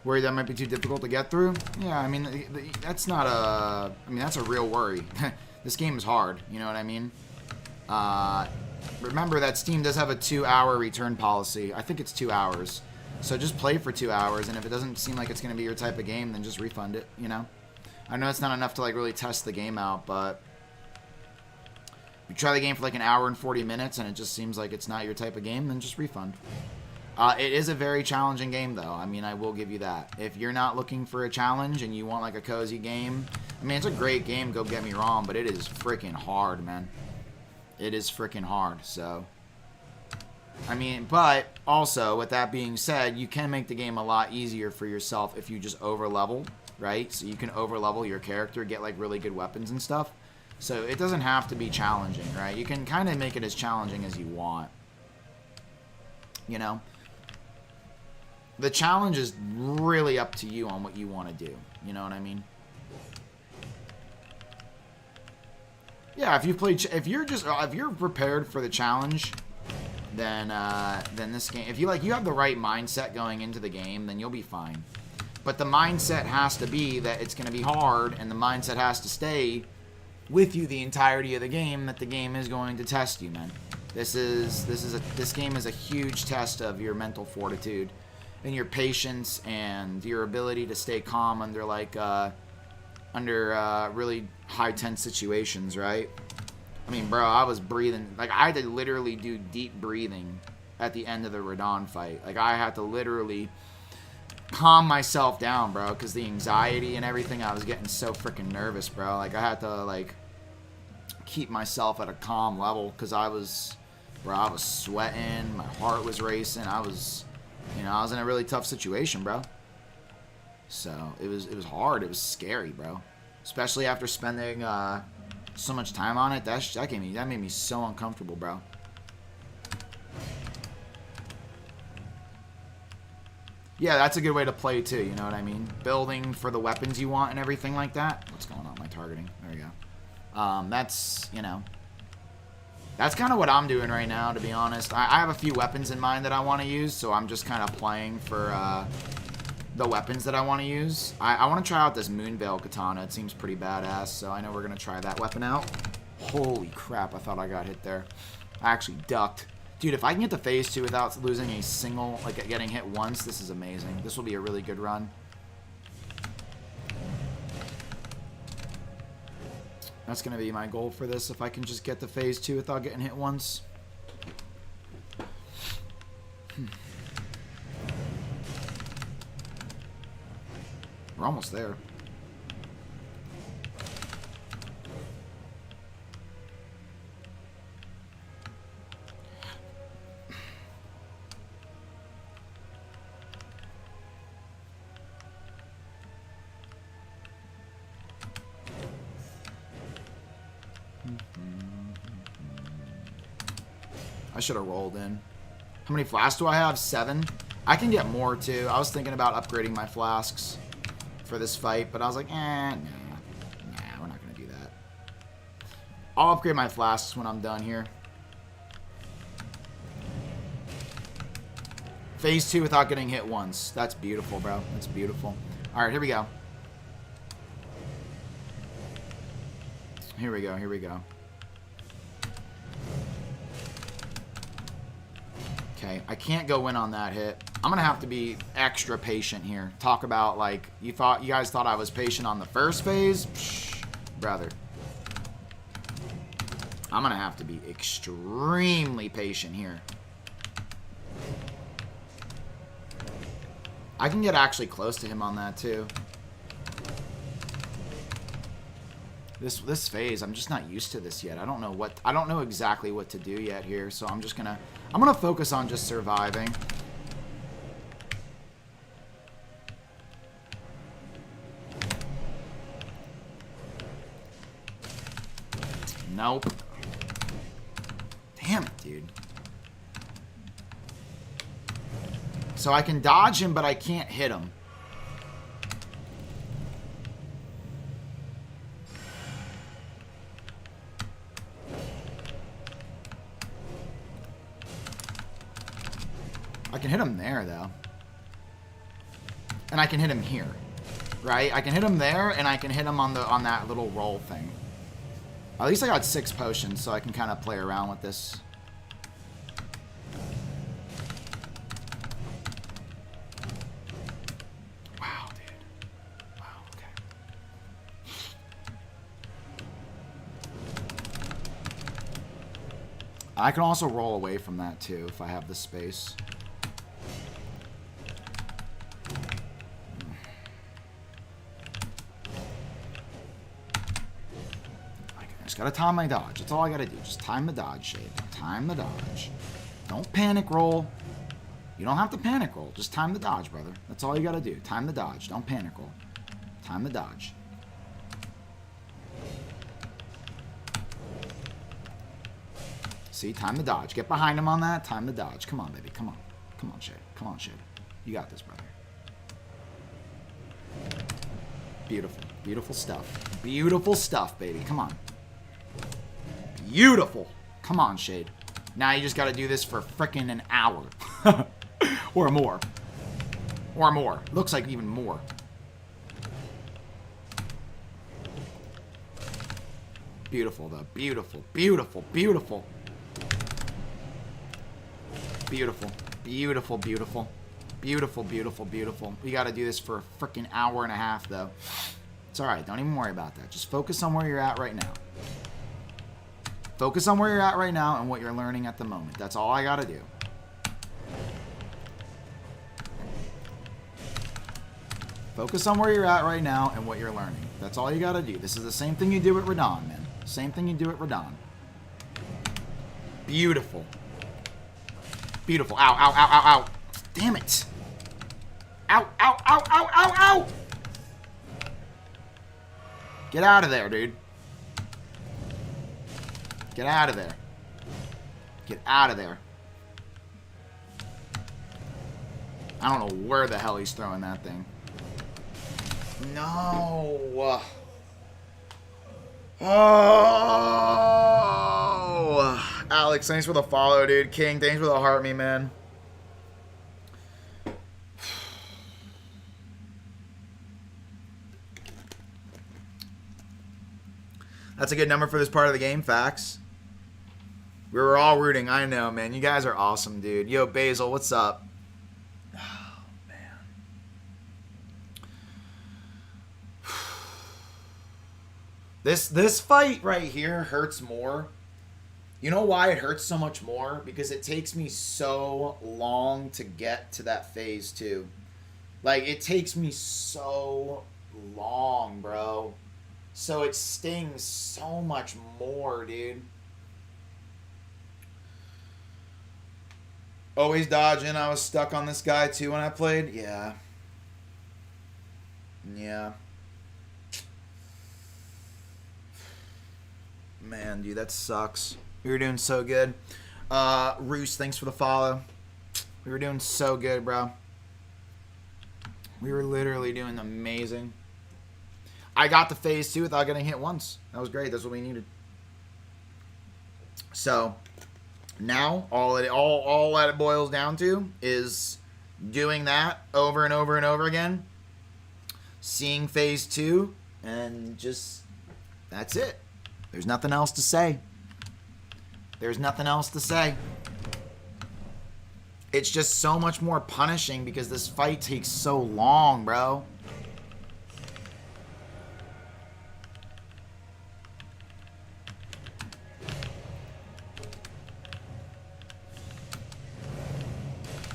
Worried that might be too difficult to get through? Yeah, I mean, that's not a... I mean, that's a real worry. This game is hard, you know what I mean? Remember that Steam does have a 2-hour return policy. I think it's 2 hours. So just play for 2 hours, and if it doesn't seem like it's going to be your type of game, then just refund it, you know? I know it's not enough to, like, really test the game out, but... you try the game for like an hour and 40 minutes and it just seems like it's not your type of game, then just refund. It is a very challenging game, though. I mean, I will give you that. If you're not looking for a challenge and you want like a cozy game, I mean, it's a great game, don't get me wrong, but it is freaking hard, man. It is freaking hard, so... I mean, but also, with that being said, you can make the game a lot easier for yourself if you just over-level, right? So you can over-level your character, get like really good weapons and stuff. So it doesn't have to be challenging, right? You can kind of make it as challenging as you want. You know? The challenge is really up to you on what you want to do. You know what I mean? Yeah, if you're prepared for the challenge, then this game, if you have the right mindset going into the game, then you'll be fine. But the mindset has to be that it's going to be hard, and the mindset has to stay with you the entirety of the game, that the game is going to test you, man. This game is a huge test of your mental fortitude and your patience and your ability to stay calm under really high tense situations, right? I mean, bro, I was breathing, like I had to literally do deep breathing at the end of the Radon fight. Like I had to literally calm myself down, bro, because the anxiety and everything, I was getting so freaking nervous, bro. Like I had to like keep myself at a calm level because I was sweating, my heart was racing, I was in a really tough situation, bro. So it was hard, it was scary, bro. Especially after spending so much time on it, that made me so uncomfortable, bro. Yeah, that's a good way to play too, you know what I mean? Building for the weapons you want and everything like that. What's going on with my targeting? There we go. That's, that's kind of what I'm doing right now, to be honest. I have a few weapons in mind that I want to use, so I'm just kind of playing for the weapons that I want to use. I want to try out this Moonveil Katana. It seems pretty badass, so I know we're going to try that weapon out. Holy crap, I thought I got hit there. I actually ducked. Dude, if I can get to phase 2 without losing a single, like getting hit once, this is amazing. This will be a really good run. That's going to be my goal for this, if I can just get to phase 2 without getting hit once. We're almost there. I should have rolled in. How many flasks do I have? 7? I can get more too. I was thinking about upgrading my flasks for this fight, but I was like, nah, we're not gonna do that. I'll upgrade my flasks when I'm done here. Phase 2 without getting hit once. That's beautiful, bro. That's beautiful. Alright, here we go. Here we go, here we go. Okay, I can't go in on that hit. I'm gonna have to be extra patient here. Talk about, like, you guys thought I was patient on the first phase? Psh, brother. I'm gonna have to be extremely patient here. I can get actually close to him on that too. This phase, I'm just not used to this yet. I don't know exactly what to do yet here, so I'm gonna focus on just surviving. Nope. Damn it, dude. So I can dodge him, but I can't hit him. I can hit him there, though. And I can hit him here. Right? I can hit him there, and I can hit him on that little roll thing. At least I got 6 potions, so I can kind of play around with this. Wow, dude. Wow, okay. I can also roll away from that too if I have the space. I just gotta time my dodge. That's all I gotta do. Just time the dodge, Shade. Time the dodge. Don't panic roll. You don't have to panic roll. Just time the dodge, brother. That's all you gotta do. Time the dodge. Don't panic roll. Time the dodge. See, time the dodge. Get behind him on that. Time the dodge. Come on, baby. Come on. Come on, Shade. Come on, Shade. You got this, brother. Beautiful. Beautiful stuff. Beautiful stuff, baby. Come on. Beautiful. Come on, Shade. Now you just got to do this for frickin' an hour. Or more. Or more. Looks like even more. Beautiful, though. Beautiful. Beautiful. Beautiful. Beautiful. Beautiful, beautiful. Beautiful, beautiful, beautiful. We got to do this for a freaking hour and a half, though. It's alright. Don't even worry about that. Just focus on where you're at right now. Focus on where you're at right now and what you're learning at the moment. That's all I got to do. Focus on where you're at right now and what you're learning. That's all you got to do. This is the same thing you do at Radon, man. Same thing you do at Radon. Beautiful. Beautiful. Ow, ow, ow, ow, ow. Damn it. Ow, ow, ow, ow, ow, ow. Get out of there, dude. Get out of there. Get out of there. I don't know where the hell he's throwing that thing. No. Oh. Alex, thanks for the follow, dude. King, thanks for the heart me, man. That's a good number for this part of the game, facts. We were all rooting. I know, man. You guys are awesome, dude. Yo, Basil, what's up? Oh, man. This fight right here hurts more. You know why it hurts so much more? Because it takes me so long to get to that phase 2. Like, it takes me so long, bro. So it stings so much more, dude. Always dodging. I was stuck on this guy, too, when I played. Yeah. Yeah. Man, dude, that sucks. We were doing so good. Roos, thanks for the follow. We were doing so good, bro. We were literally doing amazing. I got to phase 2 without getting hit once. That was great. That's what we needed. So, now, all that it boils down to is doing that over and over and over again. Seeing phase 2, and just, that's it. There's nothing else to say. There's nothing else to say. It's just so much more punishing because this fight takes so long, bro.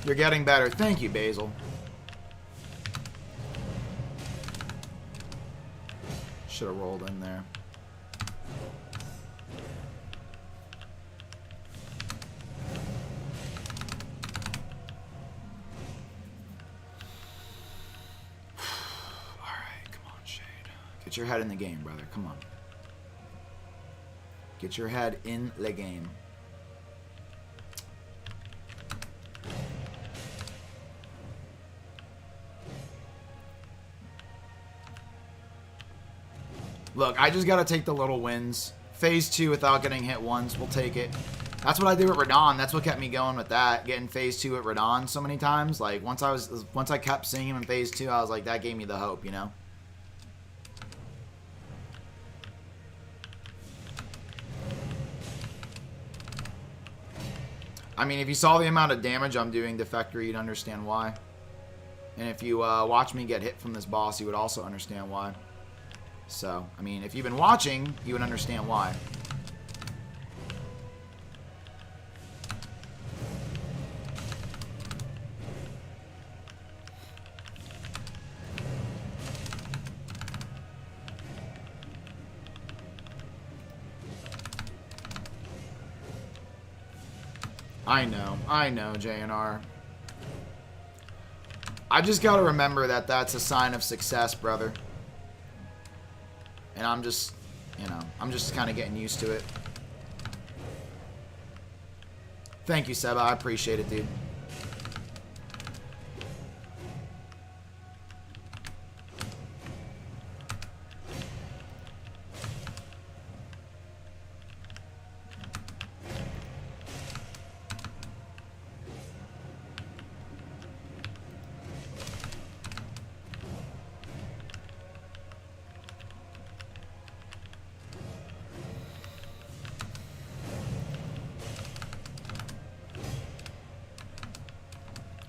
You're getting better. Thank you, Basil. Should have rolled in there. Get your head in the game, brother. Come on. Get your head in the game. Look, I just gotta take the little wins. Phase 2 without getting hit once. We'll take it. That's what I did with Radon. That's what kept me going with that. Getting phase 2 at Radon so many times. Like, once I kept seeing him in phase 2, I was like, that gave me the hope, you know? I mean, if you saw the amount of damage I'm doing Defector, you'd understand why. And if you watch me get hit from this boss, you would also understand why. So, I mean, if you've been watching, you would understand why. I know, JNR. I just gotta remember that that's a sign of success, brother. And I'm just, you know, I'm just kind of getting used to it. Thank you, Seba. I appreciate it, dude.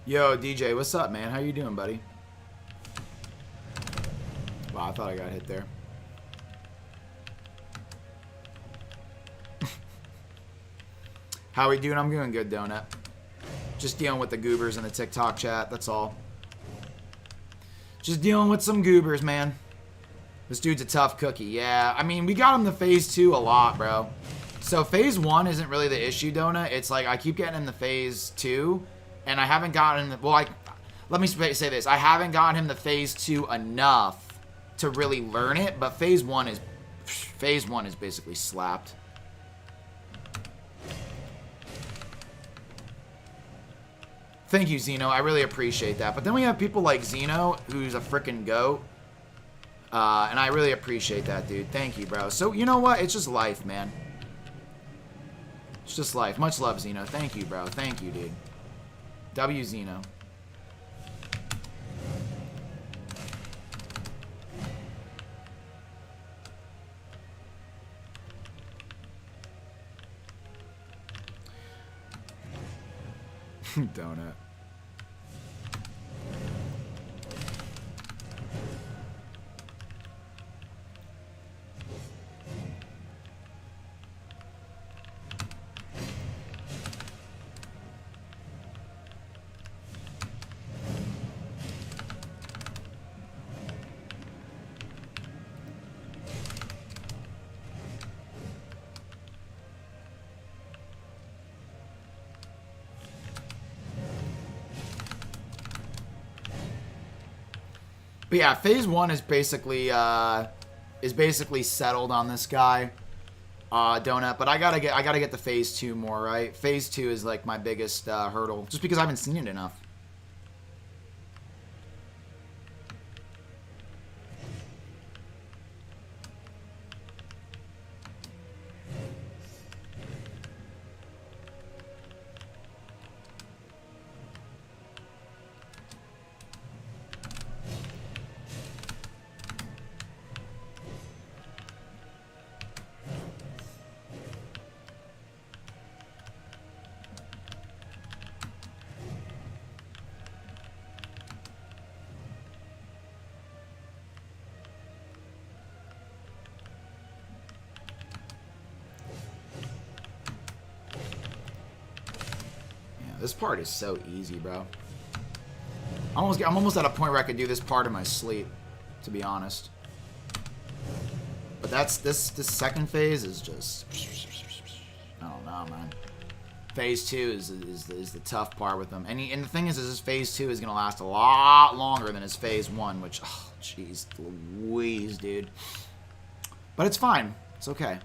Yo, DJ, what's up, man? How you doing, buddy? Wow, I thought I got hit there. How we doing? I'm doing good, Donut. Just dealing with the goobers in the TikTok chat, that's all. Just dealing with some goobers, man. This dude's a tough cookie. Yeah, I mean, we got him to phase 2 a lot, bro. So phase 1 isn't really the issue, Donut. It's like I keep getting him to phase 2, and I haven't gotten... Well, let me say this. I haven't gotten him to phase 2 enough to really learn it, but phase 1 is basically slapped. Thank you, Zeno. I really appreciate that. But then we have people like Zeno, who's a freaking goat. And I really appreciate that, dude. Thank you, bro. So, you know what? It's just life, man. It's just life. Much love, Zeno. Thank you, bro. Thank you, dude. W Zeno. Donut. But yeah, phase 1 is basically settled on this guy, Donut. But I gotta get the phase 2 more, right? Phase 2 is like my biggest hurdle, just because I haven't seen it enough. This part is so easy, bro. I'm almost at a point where I could do this part in my sleep, to be honest. But this second phase is just... I don't know, man. Phase 2 is the tough part with them. And the thing is this phase 2 is going to last a lot longer than his phase 1, which... Oh, jeez Louise, dude. But it's fine. It's okay.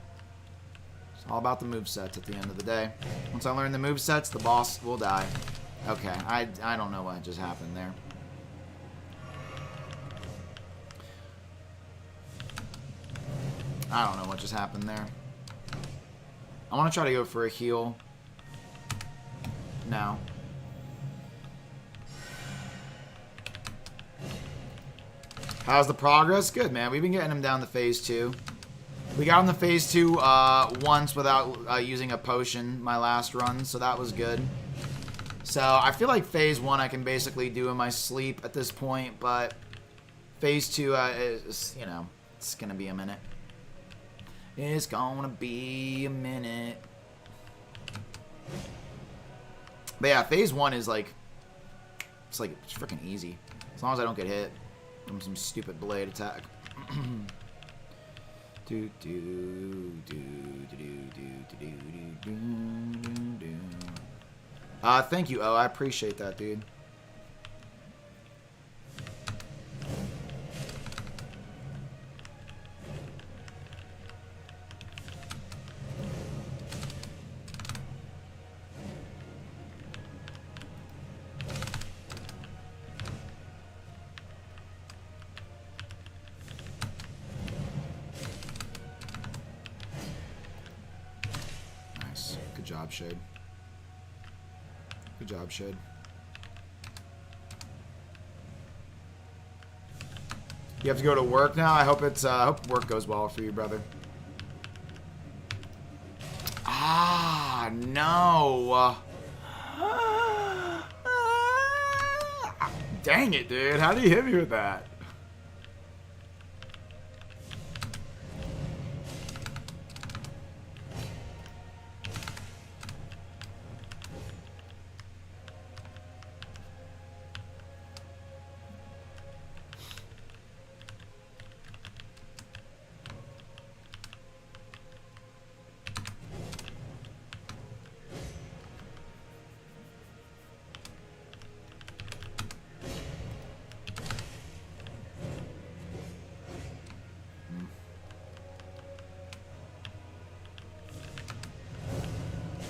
All about the movesets at the end of the day. Once I learn the movesets, the boss will die. Okay, I don't know what just happened there. I don't know what just happened there. I want to try to go for a heal now. How's the progress? Good, man. We've been getting him down to phase 2. We got him to phase 2 once without using a potion my last run, so that was good. So I feel like phase 1 I can basically do in my sleep at this point, but phase 2 is, you know, it's gonna be a minute. It's gonna be a minute. But yeah, phase 1 is like, it's freaking easy. As long as I don't get hit from some stupid blade attack. Thank you, I appreciate that, dude. Nice. Good job, Shade. Good job, Shade. You have to go to work now? I hope it's I hope work goes well for you, brother. Ah, no. Dang it, dude. How do you hit me with that?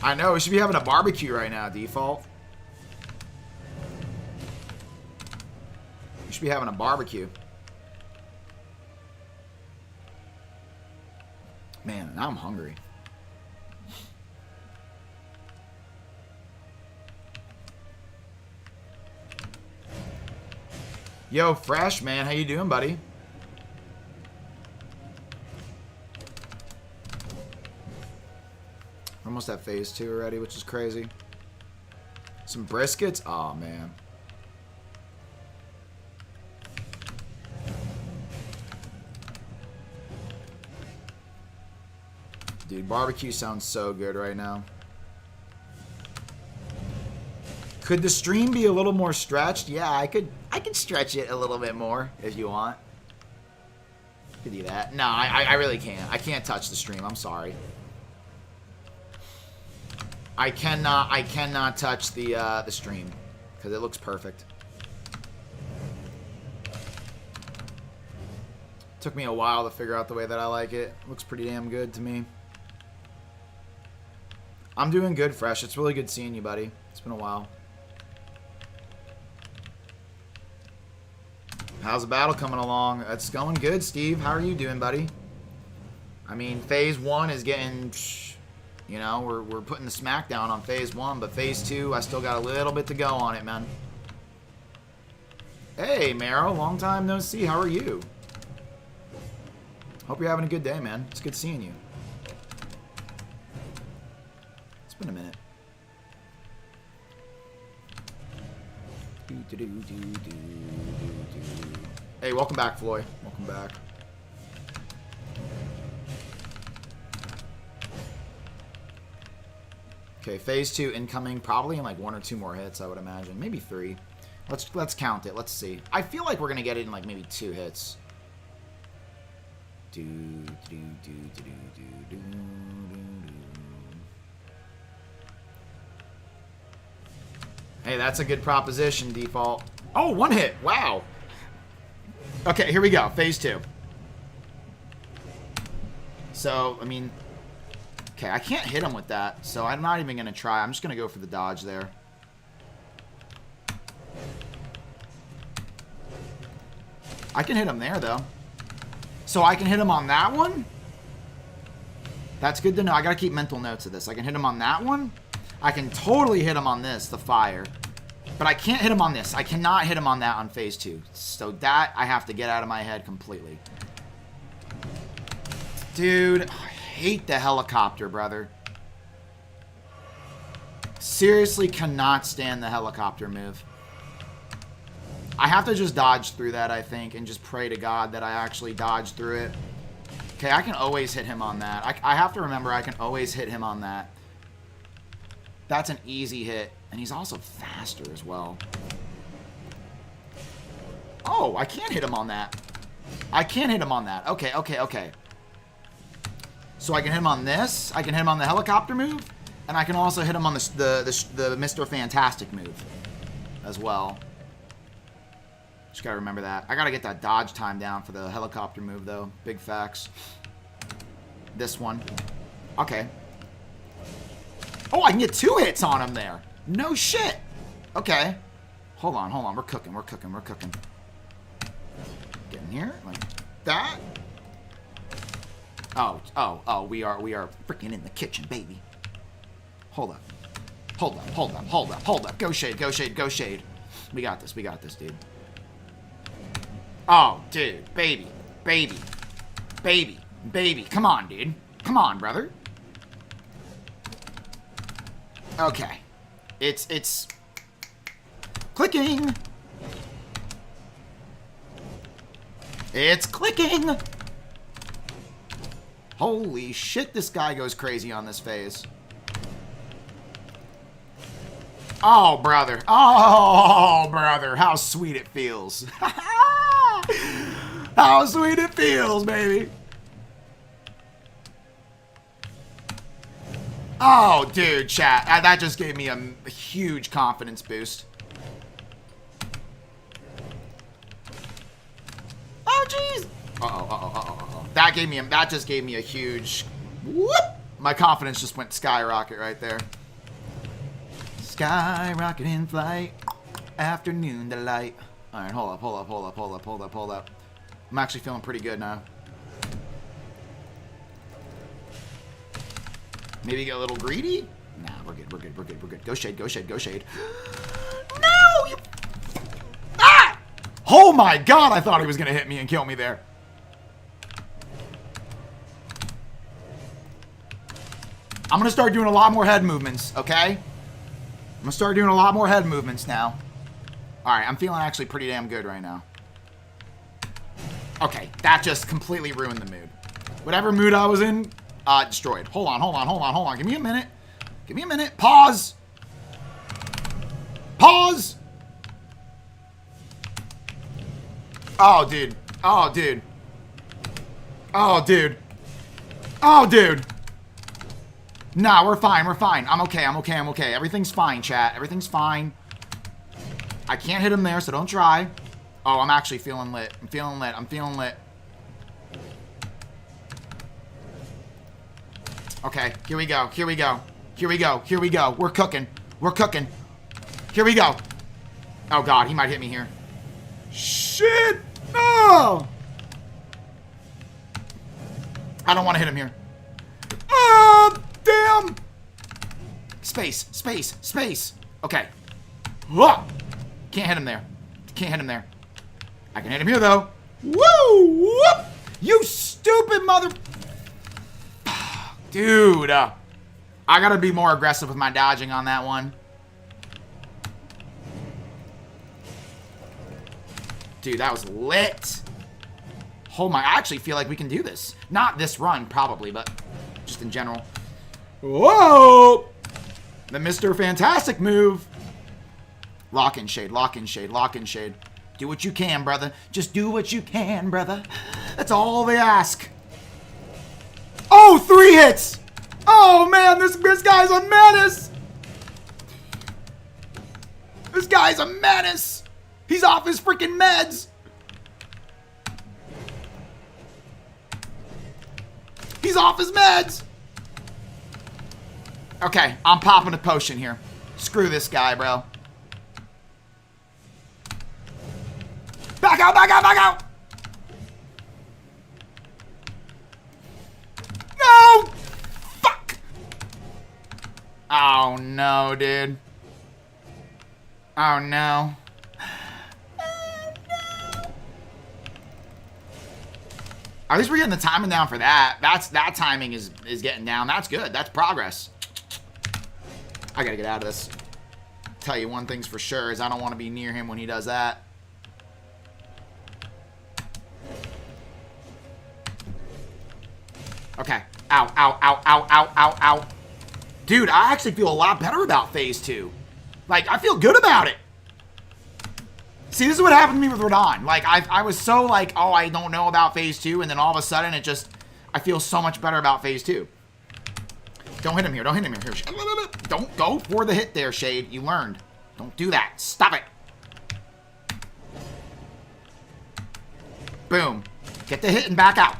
I know, we should be having a barbecue right now, Default. We should be having a barbecue. Man, now I'm hungry. Yo, Fresh, man, how you doing, buddy? Almost at phase 2 already, which is crazy. Some briskets? Oh, man. Dude, barbecue sounds so good right now. Could the stream be a little more stretched? Yeah, I could stretch it a little bit more if you want. Could do that. No, I really can't. I can't touch the stream. I'm sorry. I cannot touch the stream because it looks perfect. Took me a while to figure out the way that I like it. Looks pretty damn good to me. I'm doing good, Fresh. It's really good seeing you, buddy. It's been a while. How's the battle coming along? It's going good, Steve. How are you doing, buddy? I mean, phase 1 is getting... You know, we're putting the smackdown on phase 1, but phase 2, I still got a little bit to go on it, man. Hey, Maro, long time no see. How are you? Hope you're having a good day, man. It's good seeing you. It's been a minute. Hey, welcome back, Floyd. Welcome back. Okay, phase 2 incoming, probably in like 1 or 2 more hits, I would imagine. Maybe 3. Let's count it. Let's see. I feel like we're gonna get it in like maybe 2 hits. Hey, that's a good proposition, Default. Oh, 1 hit. Wow. Okay, here we go. Phase 2. So, I mean... Okay, I can't hit him with that, so I'm not even going to try. I'm just going to go for the dodge there. I can hit him there, though. So I can hit him on that one? That's good to know. I got to keep mental notes of this. I can hit him on that one. I can totally hit him on this, the fire. But I can't hit him on this. I cannot hit him on that on phase 2. So that I have to get out of my head completely. Dude... hate the helicopter, brother. Seriously cannot stand the helicopter move. I have to just dodge through that, I think, and just pray to God that I actually dodge through it. Okay, I can always hit him on that. I have to remember I can always hit him on that. That's an easy hit. And he's also faster as well. Oh, I can't hit him on that. I can't hit him on that. Okay. So I can hit him on this. I can hit him on the helicopter move. And I can also hit him on the Mr. Fantastic move as well. Just gotta remember that. I gotta get that dodge time down for the helicopter move, though. Big facts. This one. Okay. Oh, I can get 2 hits on him there. No shit. Okay. Hold on, hold on. We're cooking, we're cooking, we're cooking. Get in here, like that. Oh, we are freaking in the kitchen, baby. Hold up. Hold up, hold up, hold up, hold up. Go shade, go shade, go shade. We got this, dude. Oh, dude, baby, baby, baby, baby. Come on, dude. Come on, brother. Okay. It's clicking. It's clicking. Holy shit, this guy goes crazy on this phase. Oh, brother. Oh, brother. How sweet it feels. How sweet it feels, baby. Oh, dude, chat. That just gave me a huge confidence boost. Oh, jeez. Uh-oh. That just gave me a huge whoop. My confidence just went skyrocket right there. Skyrocket in flight. Afternoon delight. Alright, hold up. I'm actually feeling pretty good now. Maybe get a little greedy? Nah, we're good. Go shade. No! You... Ah! Oh my god, I thought he was gonna hit me and kill me there. I'm gonna start doing a lot more head movements, okay? I'm gonna start doing a lot more head movements now. Alright, I'm feeling actually pretty damn good right now. Okay, that just completely ruined the mood. Whatever mood I was in, destroyed. Hold on. Give me a minute. Pause. Oh, dude. Nah, we're fine. I'm okay. Everything's fine, chat. Everything's fine. I can't hit him there, so don't try. Oh, I'm actually feeling lit. I'm feeling lit. Okay, here we go. We're cooking. Here we go. Oh, God, he might hit me here. Shit! No! I don't want to hit him here. Oh, damn! Space. Okay. Whoa! Can't hit him there. I can hit him here, though. Woo! Whoop! You stupid mother... Dude. I gotta be more aggressive with my dodging on that one. Dude, that was lit. Oh my, I actually feel like we can do this. Not this run, probably, but just in general. Whoa! The Mr. Fantastic move. Lock and shade. Do what you can, brother. Just do what you can, brother. That's all they ask. Oh, 3 hits! Oh, man, this guy's a menace! This guy's a menace! He's off his freaking meds! He's off his meds! Okay, I'm popping a potion here. Screw this guy, bro. Back out! No! Fuck! Oh, no, dude. Oh, no. At least we're getting the timing down for that. That timing is getting down. That's good. That's progress. I gotta get out of this. Tell you one thing's for sure is I don't want to be near him when he does that. Okay. Ow. Dude, I actually feel a lot better about phase 2. Like, I feel good about it. See, this is what happened to me with Radon. Like, I was so like, oh, I don't know about phase 2, and then all of a sudden I feel so much better about phase 2. Don't hit him here. Don't hit him here. Here. Don't go for the hit there, Shade. You learned. Don't do that. Stop it. Boom. Get the hit and back out.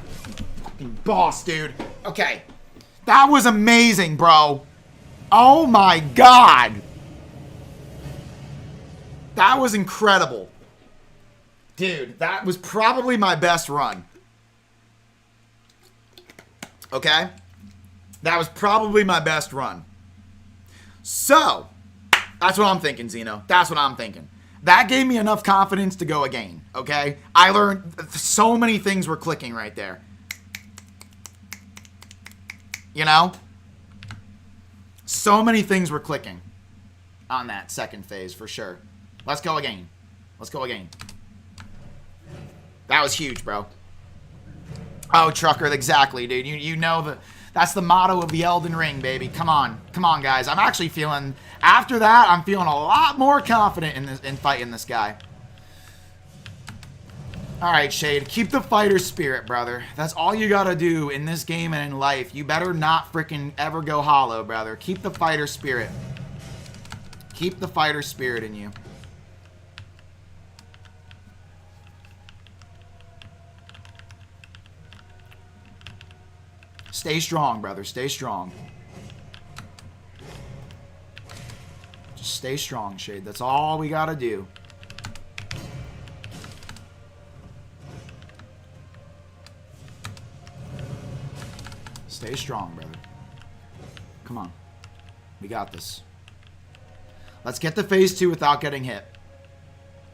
Fucking boss, dude. Okay. That was amazing, bro. Oh my god. That was incredible. Dude, that was probably my best run. Okay? That was probably my best run. So, that's what I'm thinking, Zeno. That's what I'm thinking. That gave me enough confidence to go again, okay? I learned so many things were clicking right there. You know? So many things were clicking on that second phase, for sure. Let's go again. Let's go again. That was huge, bro. Oh, Trucker, exactly, dude. You know that's the motto of the Elden Ring, baby. Come on. Come on, guys. I'm actually feeling, after that, I'm feeling a lot more confident in fighting this guy. All right, Shade. Keep the fighter spirit, brother. That's all you got to do in this game and in life. You better not freaking ever go hollow, brother. Keep the fighter spirit. Keep the fighter spirit in you. Stay strong, brother. Stay strong. Just stay strong, Shade. That's all we got to do. Stay strong, brother. Come on. We got this. Let's get to phase 2 without getting hit.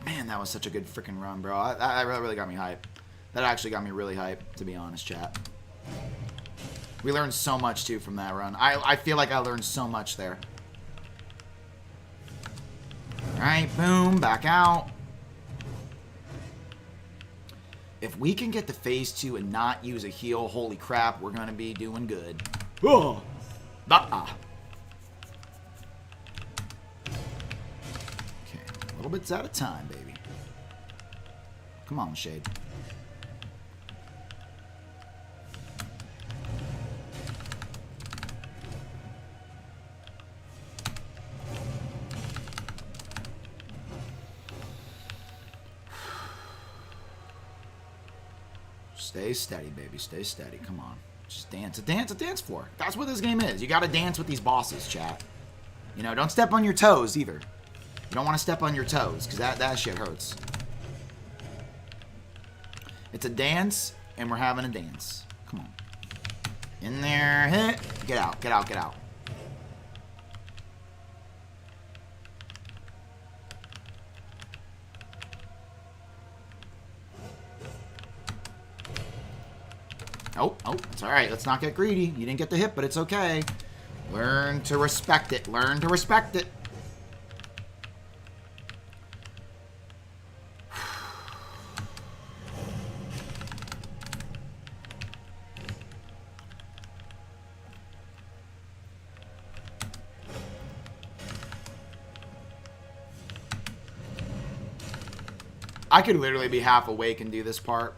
Man, that was such a good freaking run, bro. That really got me hyped. That actually got me really hyped, to be honest, chat. We learned so much, too, from that run. I feel like I learned so much there. Alright, boom, back out. If we can get to phase 2 and not use a heal, holy crap, we're going to be doing good. Oh. Okay, little bits at a time, baby. Come on, Shade. Stay steady, baby. Stay steady. Come on. Just dance. A dance floor. That's what this game is. You got to dance with these bosses, chat. You know, don't step on your toes either. You don't want to step on your toes, because that shit hurts. It's a dance, and we're having a dance. Come on. In there. Hit. Get out. Get out. Get out. Oh, it's alright. Let's not get greedy. You didn't get the hit, but it's okay. Learn to respect it. Learn to respect it. I could literally be half awake and do this part.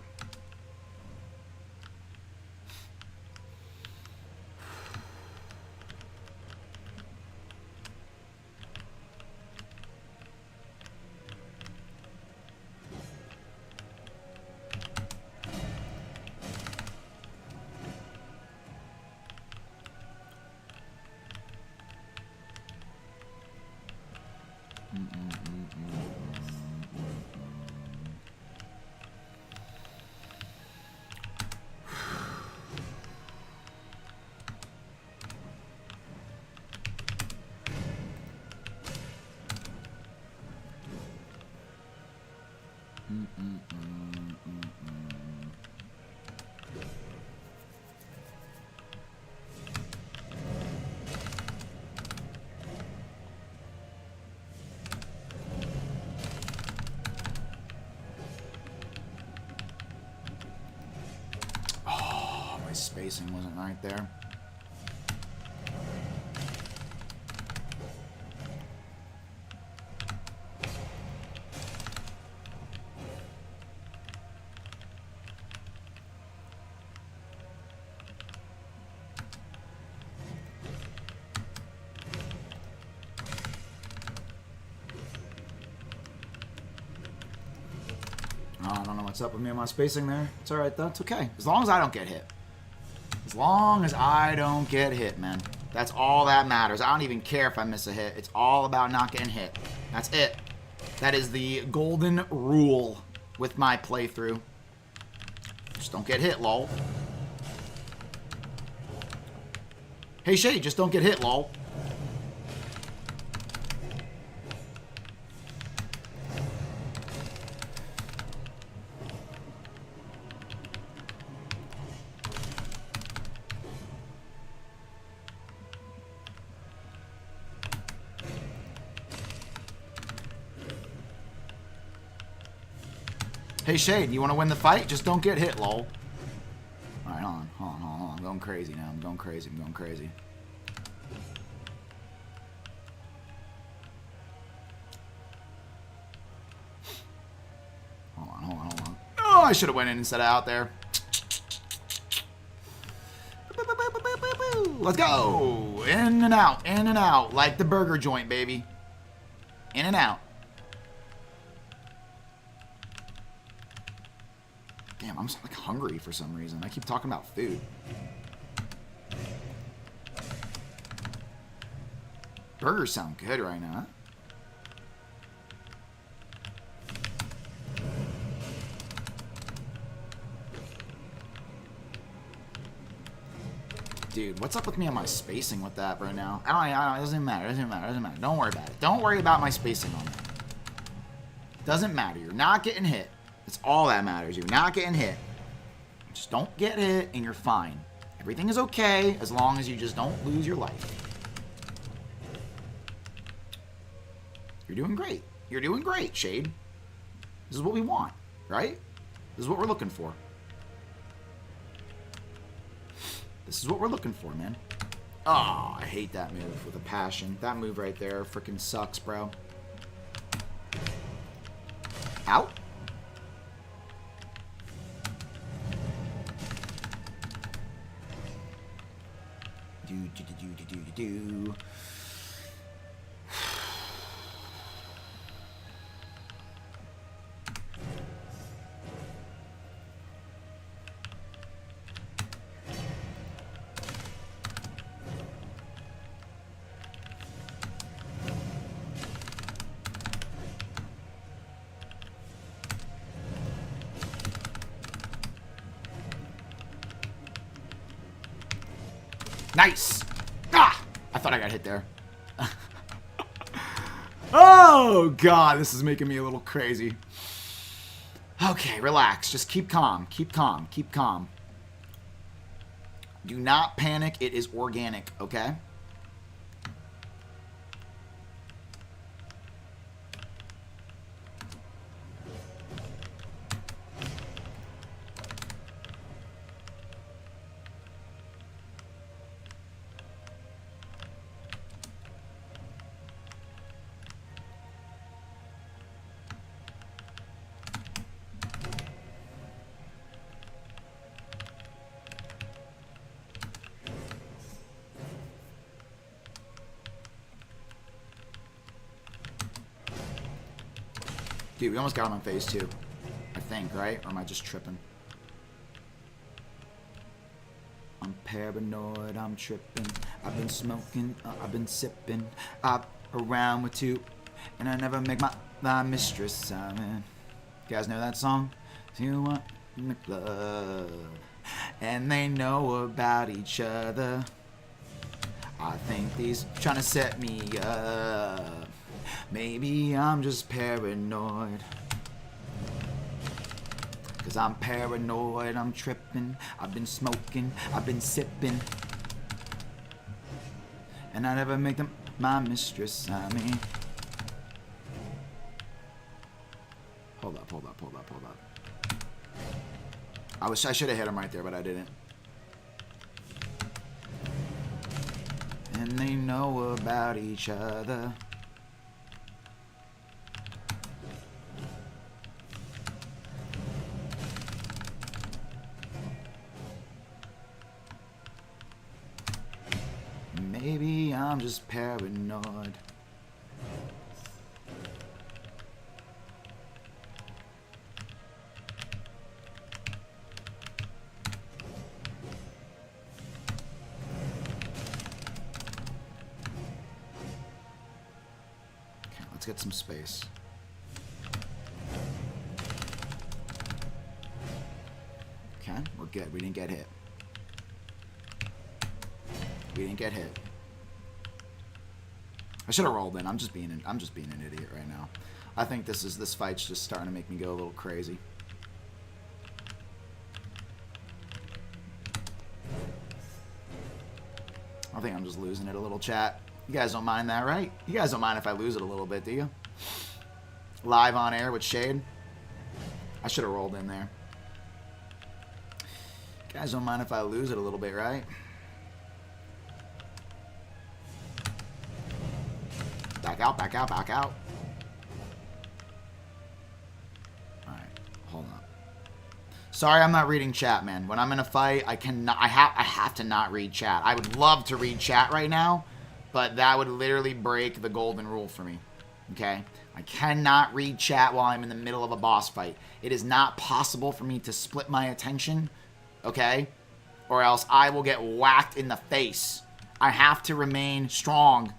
Spacing wasn't right there. I don't know what's up with me and my spacing there. It's alright though. It's okay. As long as I don't get hit. As long as I don't get hit, man. That's all that matters. I don't even care if I miss a hit. It's all about not getting hit. That's it. That is the golden rule with my playthrough. Just don't get hit, lol. Hey, Shade, just don't get hit, lol. Hey, Shade, you want to win the fight? Just don't get hit, lol. Alright, hold on. I'm going crazy now. I'm going crazy. Hold on. Oh, I should have went in instead of out there. Let's go! In and out. Like the burger joint, baby. In and out. Damn, I'm like hungry for some reason. I keep talking about food. Burgers sound good right now. Dude, what's up with me and my spacing with that right now? I don't, it doesn't matter. Don't worry about it. Don't worry about my spacing on that. Doesn't matter. You're not getting hit. That's all that matters. You're not getting hit. Just don't get hit and you're fine. Everything is okay as long as you just don't lose your life. You're doing great. You're doing great, Shade. This is what we want, right? This is what we're looking for. This is what we're looking for, man. Oh, I hate that move with a passion. That move right there freaking sucks, bro. Out. Do. Nice. Ah! I thought I got hit there. Oh, God. This is making me a little crazy. Okay, relax. Just keep calm. Keep calm. Keep calm. Do not panic. It is organic, okay? Dude, we almost got him on phase 2. I think, right? Or am I just tripping? I'm paranoid, I'm tripping. I've been smoking, I've been sipping. I'm around with two, and I never make my mistress. I mean, you guys know that song? You want in the club, and they know about each other. I think these trying to set me up. Maybe I'm just paranoid. Cause I'm paranoid, I'm tripping. I've been smoking, I've been sipping. And I never make them my mistress, I mean. Hold up. I should have hit him right there, but I didn't. And they know about each other. Maybe I'm just paranoid. get some space. Okay, we're good. We didn't get hit. We didn't get hit. I should have rolled in. I'm just being an idiot right now. I think this fight's just starting to make me go a little crazy. I think I'm just losing it a little, chat. You guys don't mind that, right? You guys don't mind if I lose it a little bit, do you? Live on air with Shade. I should have rolled in there. You guys don't mind if I lose it a little bit, right? Back out, back out, back out. Alright, hold on. Sorry, I'm not reading chat, man. When I'm in a fight, I have to not read chat. I would love to read chat right now, but that would literally break the golden rule for me. Okay? I cannot read chat while I'm in the middle of a boss fight. It is not possible for me to split my attention, okay? Or else I will get whacked in the face. I have to remain strong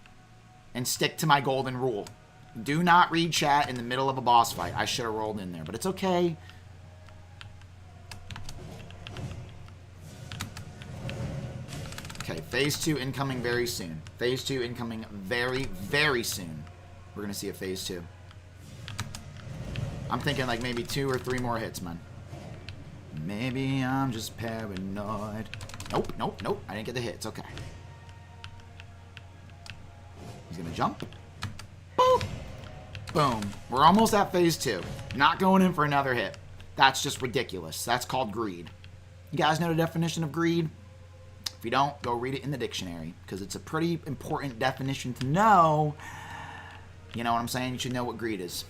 and stick to my golden rule. Do not read chat in the middle of a boss fight. I should have rolled in there, but it's okay. Okay, phase 2 incoming very soon. Phase 2 incoming very, very soon. We're going to see a phase 2. I'm thinking like maybe 2 or 3 more hits, man. Maybe I'm just paranoid. Nope, nope, nope. I didn't get the hit. It's okay. He's going to jump. Boom. Boom. We're almost at phase 2. Not going in for another hit. That's just ridiculous. That's called greed. You guys know the definition of greed? If you don't, go read it in the dictionary, because it's a pretty important definition to know. You know what I'm saying? You should know what greed is.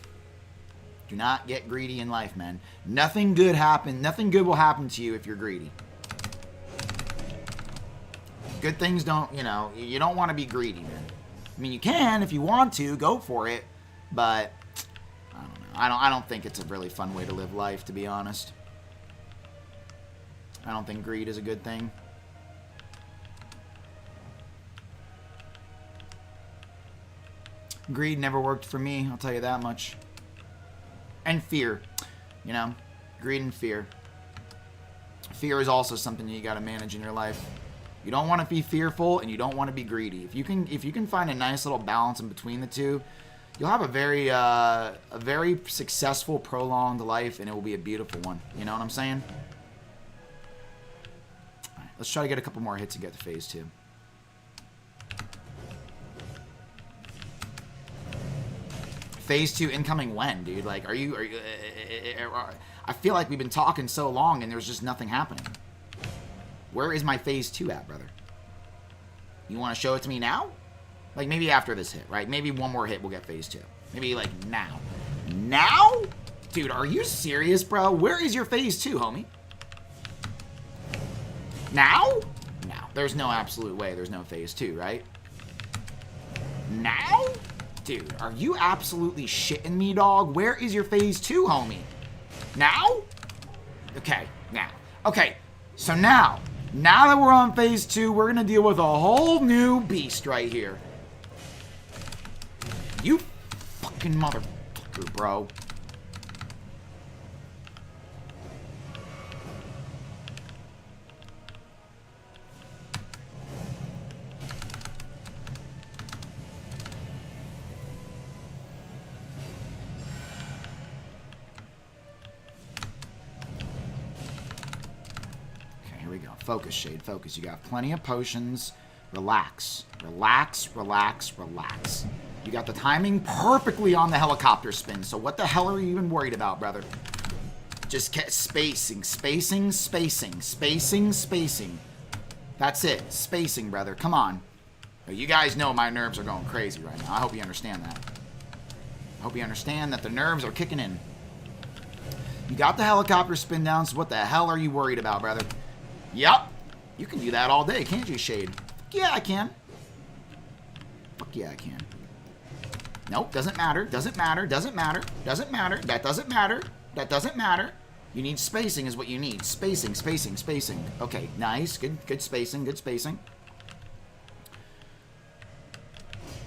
Do not get greedy in life, man. Nothing good will happen to you if you're greedy. Good things don't, you know, you don't want to be greedy, man. I mean, you can if you want to, go for it, but I don't know. I don't think it's a really fun way to live life, to be honest. I don't think greed is a good thing. Greed never worked for me, I'll tell you that much. And fear, you know, greed and fear. Fear is also something that you got to manage in your life. You don't want to be fearful, and you don't want to be greedy. If you can find a nice little balance in between the two, you'll have a very successful, prolonged life, and it will be a beautiful one. You know what I'm saying? All right, let's try to get a couple more hits and get to phase 2. Phase 2 incoming when, dude? Like, are you I feel like we've been talking so long and there's just nothing happening. Where is my phase 2 at, brother? You want to show it to me now? Like, maybe after this hit, right? Maybe one more hit, we'll get phase 2. Maybe, like, now. Now? Dude, are you serious, bro? Where is your phase 2, homie? Now? No. There's no absolute way there's no phase 2, right? Now? Dude, are you absolutely shitting me, dog? Where is your phase 2, homie? Now? Okay, now. Okay, so now that we're on phase 2, we're going to deal with a whole new beast right here. You fucking motherfucker, bro. Focus, Shade, focus. You got plenty of potions. Relax. Relax, relax, relax. You got the timing perfectly on the helicopter spin, so what the hell are you even worried about, brother? Just get spacing, spacing, spacing, spacing, spacing. That's it. Spacing, brother. Come on. You guys know my nerves are going crazy right now. I hope you understand that. I hope you understand that the nerves are kicking in. You got the helicopter spin down, so what the hell are you worried about, brother? Yup. You can do that all day, can't you, Shade? Yeah, I can. Fuck yeah, I can. Nope, doesn't matter. Doesn't matter. Doesn't matter. Doesn't matter. That doesn't matter. That doesn't matter. You need spacing is what you need. Spacing, spacing, spacing. Okay, nice. Good spacing. Good spacing.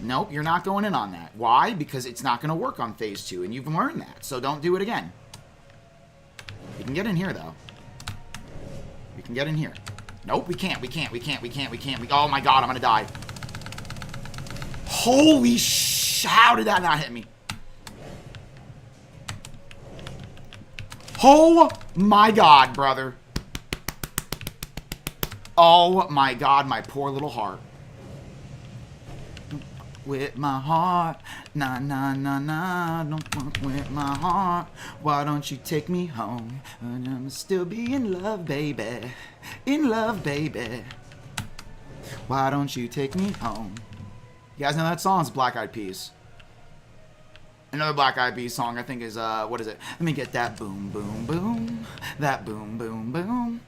Nope, you're not going in on that. Why? Because it's not going to work on phase 2, and you've learned that. So don't do it again. You can get in here, though. We can get in here. Nope, we can't. Oh, my God, I'm going to die. Holy sh... How did that not hit me? Oh, my God, brother. Oh, my God, my poor little heart. With my heart, nah, nah, nah, nah, don't fuck with my heart. Why don't you take me home? I'm still be in love, baby. In love, baby. Why don't you take me home? You guys know that song? It's Black Eyed Peas. Another Black Eyed Peas song, I think, is, what is it? Let me get that boom, boom, boom. That boom, boom, boom.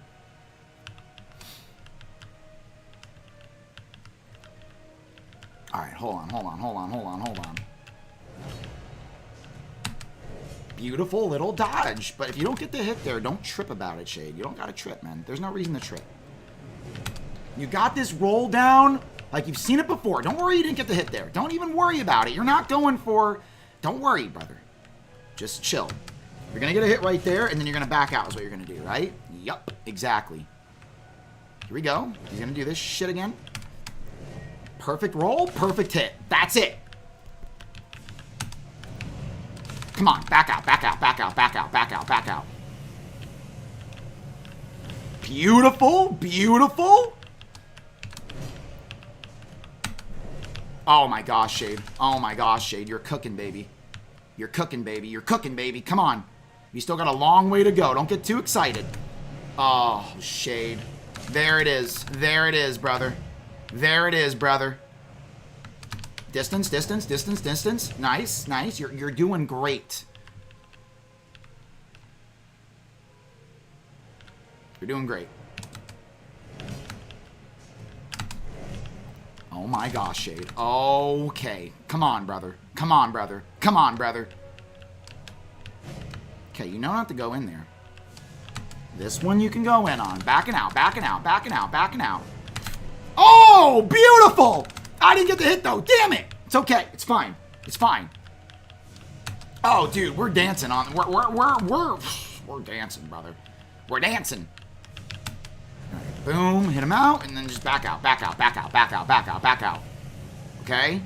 Alright, hold on. Beautiful little dodge. But if you don't get the hit there, don't trip about it, Shade. You don't gotta trip, man. There's no reason to trip. You got this roll down like you've seen it before. Don't worry you didn't get the hit there. Don't even worry about it. You're not going for... Don't worry, brother. Just chill. You're gonna get a hit right there, and then you're gonna back out is what you're gonna do, right? Yup, exactly. Here we go. He's gonna do this shit again. Perfect roll, perfect hit. That's it. Come on, back out. Beautiful. Oh my gosh, Shade. You're cooking, baby. Come on. You still got a long way to go. Don't get too excited. Oh, Shade. There it is, brother. Distance. Nice. You're doing great. You're doing great. Oh my gosh, Shade. Okay. Come on, brother. Okay, you know not to go in there. This one you can go in on. Backing out. Oh, beautiful! I didn't get the hit, though. Damn it! It's okay. It's fine. Oh, dude, we're dancing on... We're dancing, brother. We're dancing. All right, boom, hit him out, and then just back out. Okay?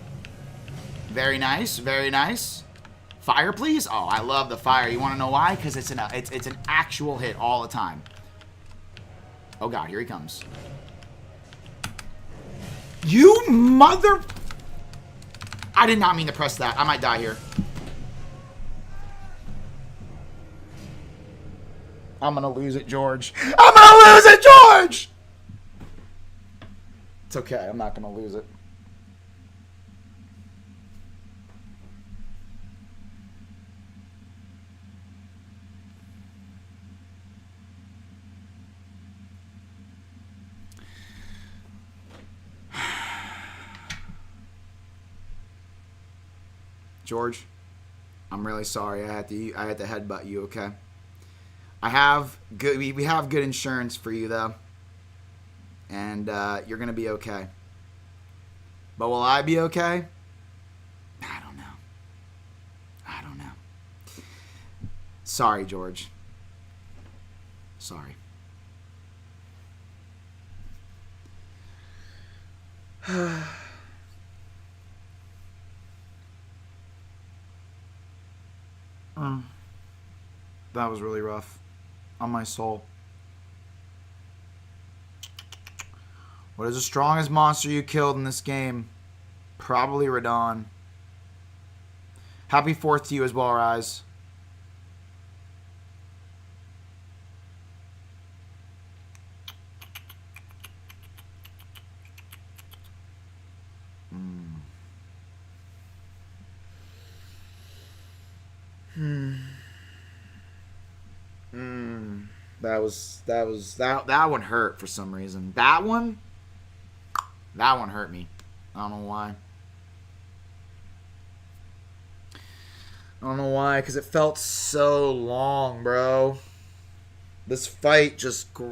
Very nice. Fire, please? Oh, I love the fire. You want to know why? Because it's an actual hit all the time. Oh, God, here he comes. You mother... I did not mean to press that. I might die here. I'm gonna lose it, George. It's okay. I'm not gonna lose it. George, I'm really sorry. I had to headbutt you, okay? We have good insurance for you, though. And you're going to be okay. But will I be okay? I don't know. Sorry, George. Sorry. That was really rough on my soul. What is the strongest monster you killed in this game? Probably Radon. Happy 4th to you as well, Rise. That one hurt for some reason. That one hurt me. I don't know why. Because it felt so long, bro. This fight just goes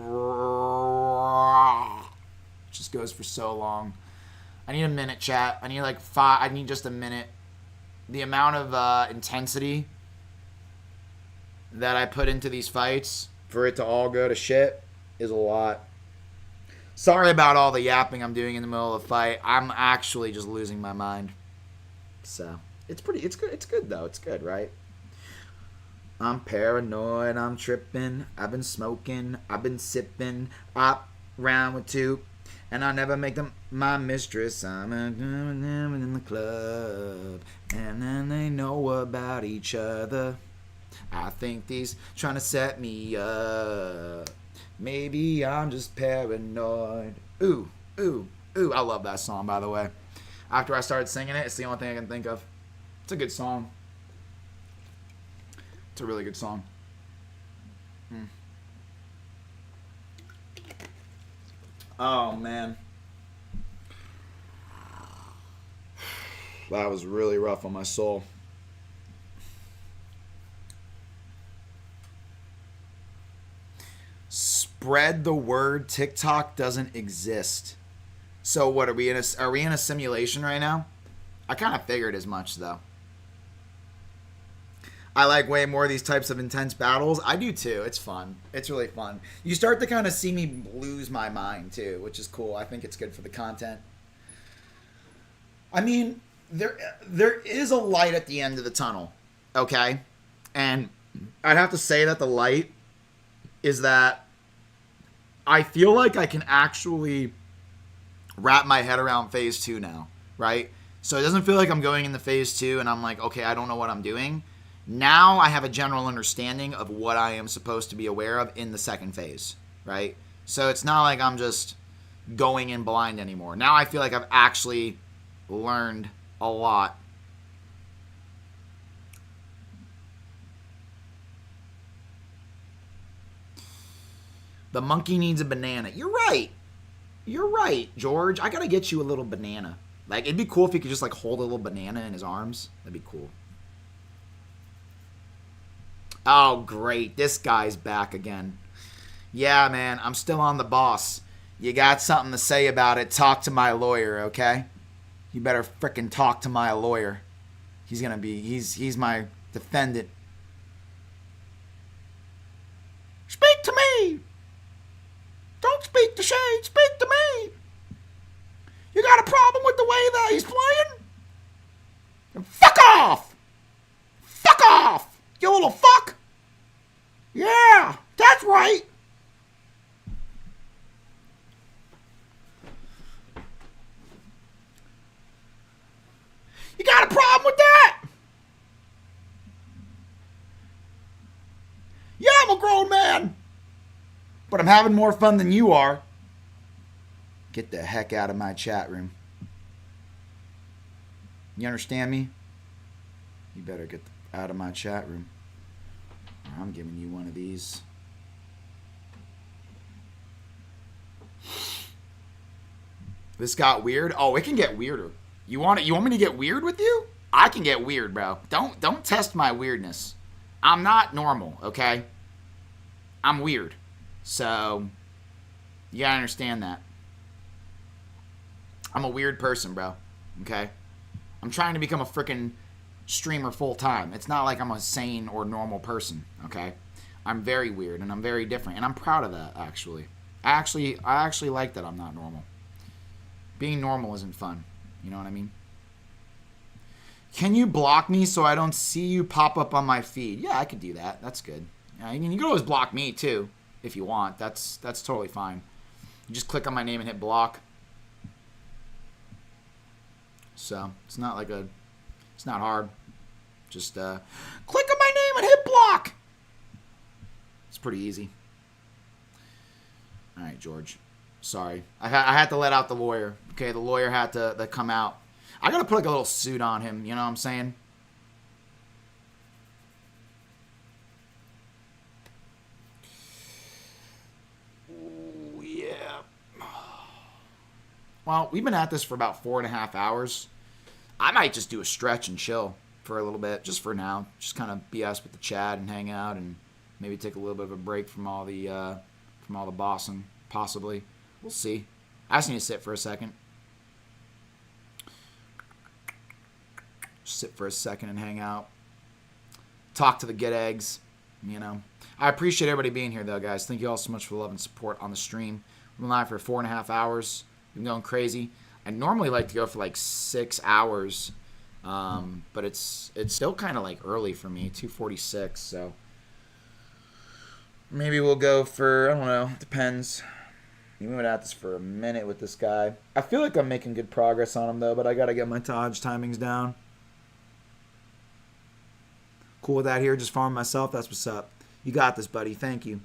for so long. I need a minute, chat. I need like 5. I need just a minute. The amount of intensity that I put into these fights for it to all go to shit is a lot. Sorry about all the yapping I'm doing in the middle of the fight. I'm actually just losing my mind. So, it's good. It's good, though. It's good, right? I'm paranoid. I'm tripping. I've been smoking. I've been sipping. Up round with two. And I never make them my mistress. I'm in the club. And then they know about each other. I think these trying to set me up. Maybe I'm just paranoid. Ooh, ooh, ooh. I love that song, by the way. After I started singing it, it's the only thing I can think of. It's a good song. It's a really good song. Oh, man. That was really rough on my soul. Spread the word TikTok doesn't exist. So what are we in a simulation right now? I kind of figured as much though. I like way more of these types of intense battles. I do too. It's fun. It's really fun. You start to kind of see me lose my mind too, which is cool. I think it's good for the content. I mean, there is a light at the end of the tunnel, okay? And I'd have to say that the light is that I feel like I can actually wrap my head around phase 2 now, right? So it doesn't feel like I'm going into phase 2 and I'm like, okay, I don't know what I'm doing. Now I have a general understanding of what I am supposed to be aware of in the second phase, right? So it's not like I'm just going in blind anymore. Now I feel like I've actually learned a lot. The monkey needs a banana. You're right. You're right, George. I gotta get you a little banana. Like, it'd be cool if he could just, like, hold a little banana in his arms. That'd be cool. Oh, great. This guy's back again. Yeah, man. I'm still on the boss. You got something to say about it, talk to my lawyer, okay? You better frickin' talk to my lawyer. He's gonna be... He's my defendant. Speak to me! Don't speak to Shade, speak to me! You got a problem with the way that he's playing? Then fuck off! Fuck off! You little fuck! Yeah, that's right! You got a problem with that? Yeah, I'm a grown man! But I'm having more fun than you are. Get the heck out of my chat room. You understand me? You better get out of my chat room. Or I'm giving you one of these. This got weird. Oh, it can get weirder. You want it? You want me to get weird with you? I can get weird, bro. Don't test my weirdness. I'm not normal, okay? I'm weird. So, you gotta understand that. I'm a weird person, bro. Okay? I'm trying to become a freaking streamer full time. It's not like I'm a sane or normal person, okay? I'm very weird and I'm very different. And I'm proud of that, actually. I actually like that I'm not normal. Being normal isn't fun. You know what I mean? Can you block me so I don't see you pop up on my feed? Yeah, I could do that. That's good. I mean, you can always block me, too. If you want, that's totally fine. You just click on my name and hit block. So it's not hard. Just click on my name and hit block. It's pretty easy. All right, George. Sorry, I had to let out the lawyer. Okay, the lawyer had to come out. I gotta put like a little suit on him. You know what I'm saying? Well, we've been at this for about 4.5 hours. I might just do a stretch and chill for a little bit, just for now. Just kind of BS with the chat and hang out, and maybe take a little bit of a break from all the bossing, possibly. We'll see. I just need to sit for a second. sit for a second and hang out. Talk to the good eggs, you know. I appreciate everybody being here, though, guys. Thank you all so much for the love and support on the stream. We've been live for 4.5 hours. We've been going crazy. I normally like to go for like 6 hours, but it's still kind of like early for me, 2:46. So maybe we'll go for, I don't know, depends. We went at this for a minute with this guy. I feel like I'm making good progress on him, though, but I got to get my dodge timings down. Cool with that here, just farming myself. That's what's up. You got this, buddy. Thank you.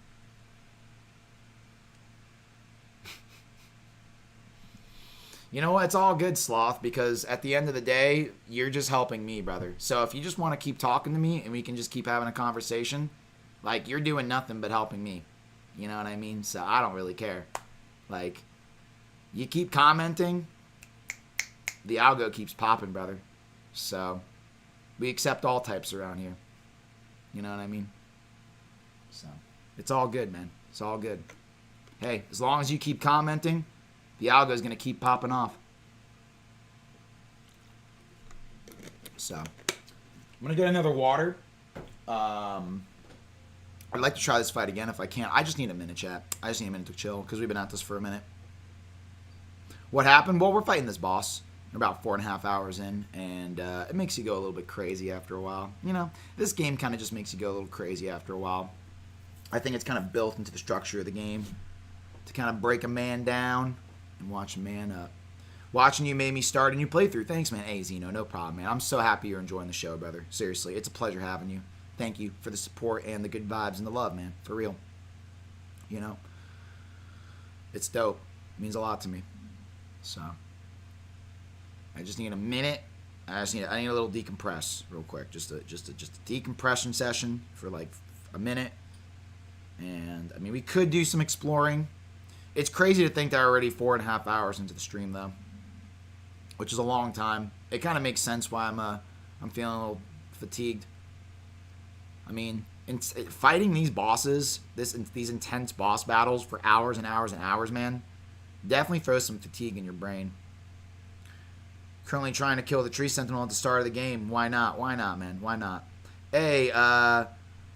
You know what? It's all good, Sloth, because at the end of the day, you're just helping me, brother. So if you just want to keep talking to me and we can just keep having a conversation, like, you're doing nothing but helping me. You know what I mean? So I don't really care. Like, you keep commenting, the algo keeps popping, brother. So we accept all types around here. You know what I mean? So it's all good, man. It's all good. Hey, as long as you keep commenting, the algo is going to keep popping off. So I'm going to get another water. I'd like to try this fight again if I can. I just need a minute, chat. I just need a minute to chill because we've been at this for a minute. What happened? Well, we're fighting this boss. We're about 4.5 hours in, and it makes you go a little bit crazy after a while. You know, this game kind of just makes you go a little crazy after a while. I think it's kind of built into the structure of the game to kind of break a man down and watch a man up. Watching you made me start a new playthrough. Thanks, man. Hey, Zeno, no problem, man. I'm so happy you're enjoying the show, brother. Seriously, it's a pleasure having you. Thank you for the support and the good vibes and the love, man. For real. You know, it's dope. It means a lot to me. So I just need a minute. I need a little decompress real quick. Just a decompression session for like a minute. And I mean, we could do some exploring. It's crazy to think that we're already 4.5 hours into the stream, though, which is a long time. It kind of makes sense why I'm feeling a little fatigued. I mean, fighting these bosses, these intense boss battles for hours and hours and hours, man, definitely throws some fatigue in your brain. Currently trying to kill the tree sentinel at the start of the game. Why not? Why not, man? Why not? Hey,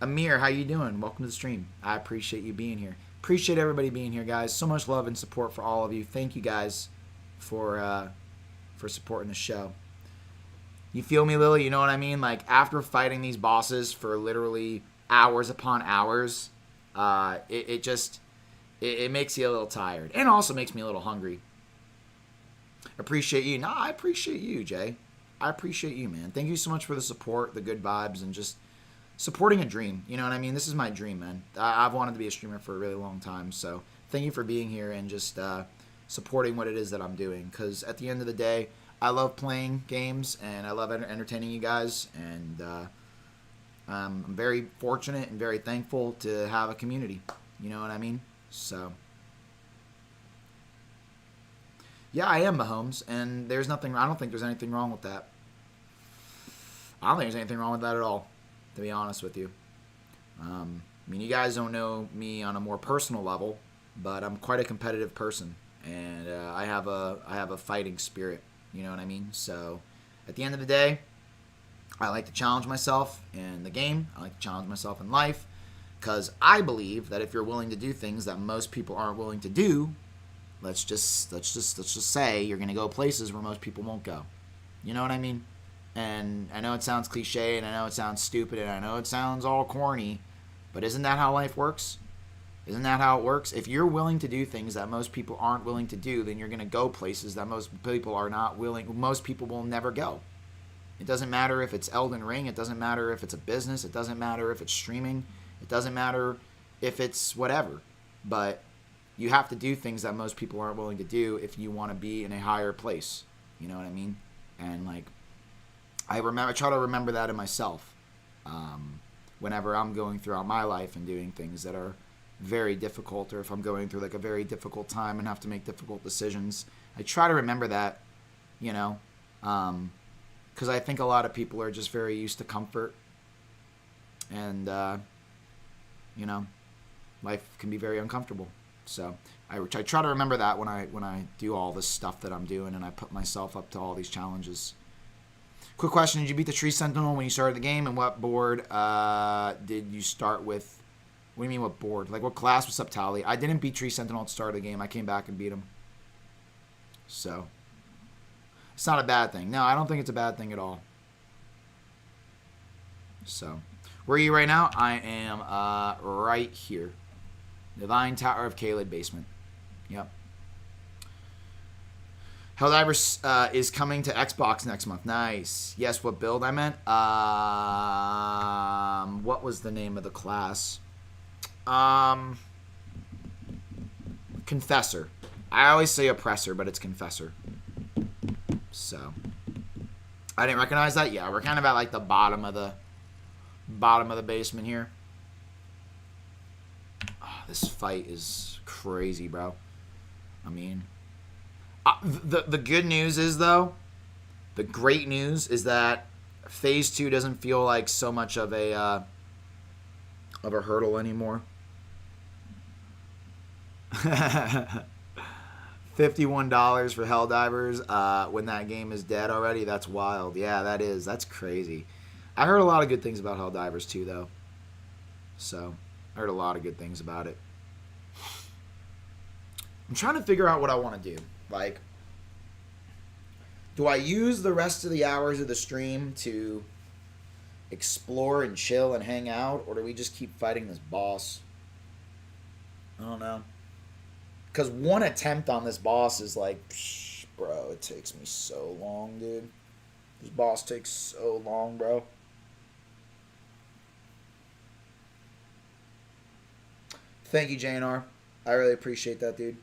Amir, how you doing? Welcome to the stream. I appreciate you being here. Appreciate everybody being here, guys. So much love and support for all of you. Thank you, guys, for supporting the show. You feel me, Lily? You know what I mean? Like, after fighting these bosses for literally hours upon hours, it makes you a little tired. And also makes me a little hungry. Appreciate you. No, I appreciate you, Jay. I appreciate you, man. Thank you so much for the support, the good vibes, and just supporting a dream. You know what I mean? This is my dream, man. I've wanted to be a streamer for a really long time. So thank you for being here and just supporting what it is that I'm doing. Because at the end of the day, I love playing games, and I love entertaining you guys, and I'm very fortunate and very thankful to have a community. You know what I mean? So, yeah, I am Mahomes, and I don't think there's anything wrong with that. I don't think there's anything wrong with that at all, to be honest with you. I mean, you guys don't know me on a more personal level, but I'm quite a competitive person, and I have a fighting spirit. You know what I mean? So, at the end of the day, I like to challenge myself in the game. I like to challenge myself in life, because I believe that if you're willing to do things that most people aren't willing to do, let's just say you're going to go places where most people won't go. You know what I mean? And I know it sounds cliche, and I know it sounds stupid, and I know it sounds all corny, but isn't that how life works? Isn't that how it works? If you're willing to do things that most people aren't willing to do, then you're going to go places that most people are not willing. Most people will never go. It doesn't matter if it's Elden Ring. It doesn't matter if it's a business. It doesn't matter if it's streaming. It doesn't matter if it's whatever. But you have to do things that most people aren't willing to do if you want to be in a higher place. You know what I mean? And like, I try to remember that in myself whenever I'm going throughout my life and doing things that are very difficult, or if I'm going through like a very difficult time and have to make difficult decisions. I try to remember that, you know, because I think a lot of people are just very used to comfort, and you know, life can be very uncomfortable. So I try to remember that when I do all this stuff that I'm doing, and I put myself up to all these challenges. Quick question: did you beat the Tree Sentinel when you started the game, and what board did you start with? What do you mean, what board? Like, what class? What's up, Tally? I didn't beat Tree Sentinel at the start of the game. I came back and beat him. So, it's not a bad thing. No, I don't think it's a bad thing at all. So, where are you right now? I am right here. Divine Tower of Caelid basement. Yep. Helldivers is coming to Xbox next month. Nice. Yes, what build I meant? What was the name of the class? Confessor. I always say Oppressor, but it's Confessor. So, I didn't recognize that. Yeah, we're kind of at like the bottom of the basement here. Oh, this fight is crazy, bro. I mean, the good news is, though, the great news is that Phase 2 doesn't feel like so much of a hurdle anymore. $51 for Helldivers when that game is dead already. That's wild. Yeah, that is. That's crazy. I heard a lot of good things about Helldivers too, though. So, I heard a lot of good things about it. I'm trying to figure out what I want to do. Like, do I use the rest of the hours of the stream to explore and chill and hang out, or do we just keep fighting this boss? I don't know. Because one attempt on this boss is like, psh, bro, it takes me so long, dude. This boss takes so long, bro. Thank you, JNR. I really appreciate that, dude.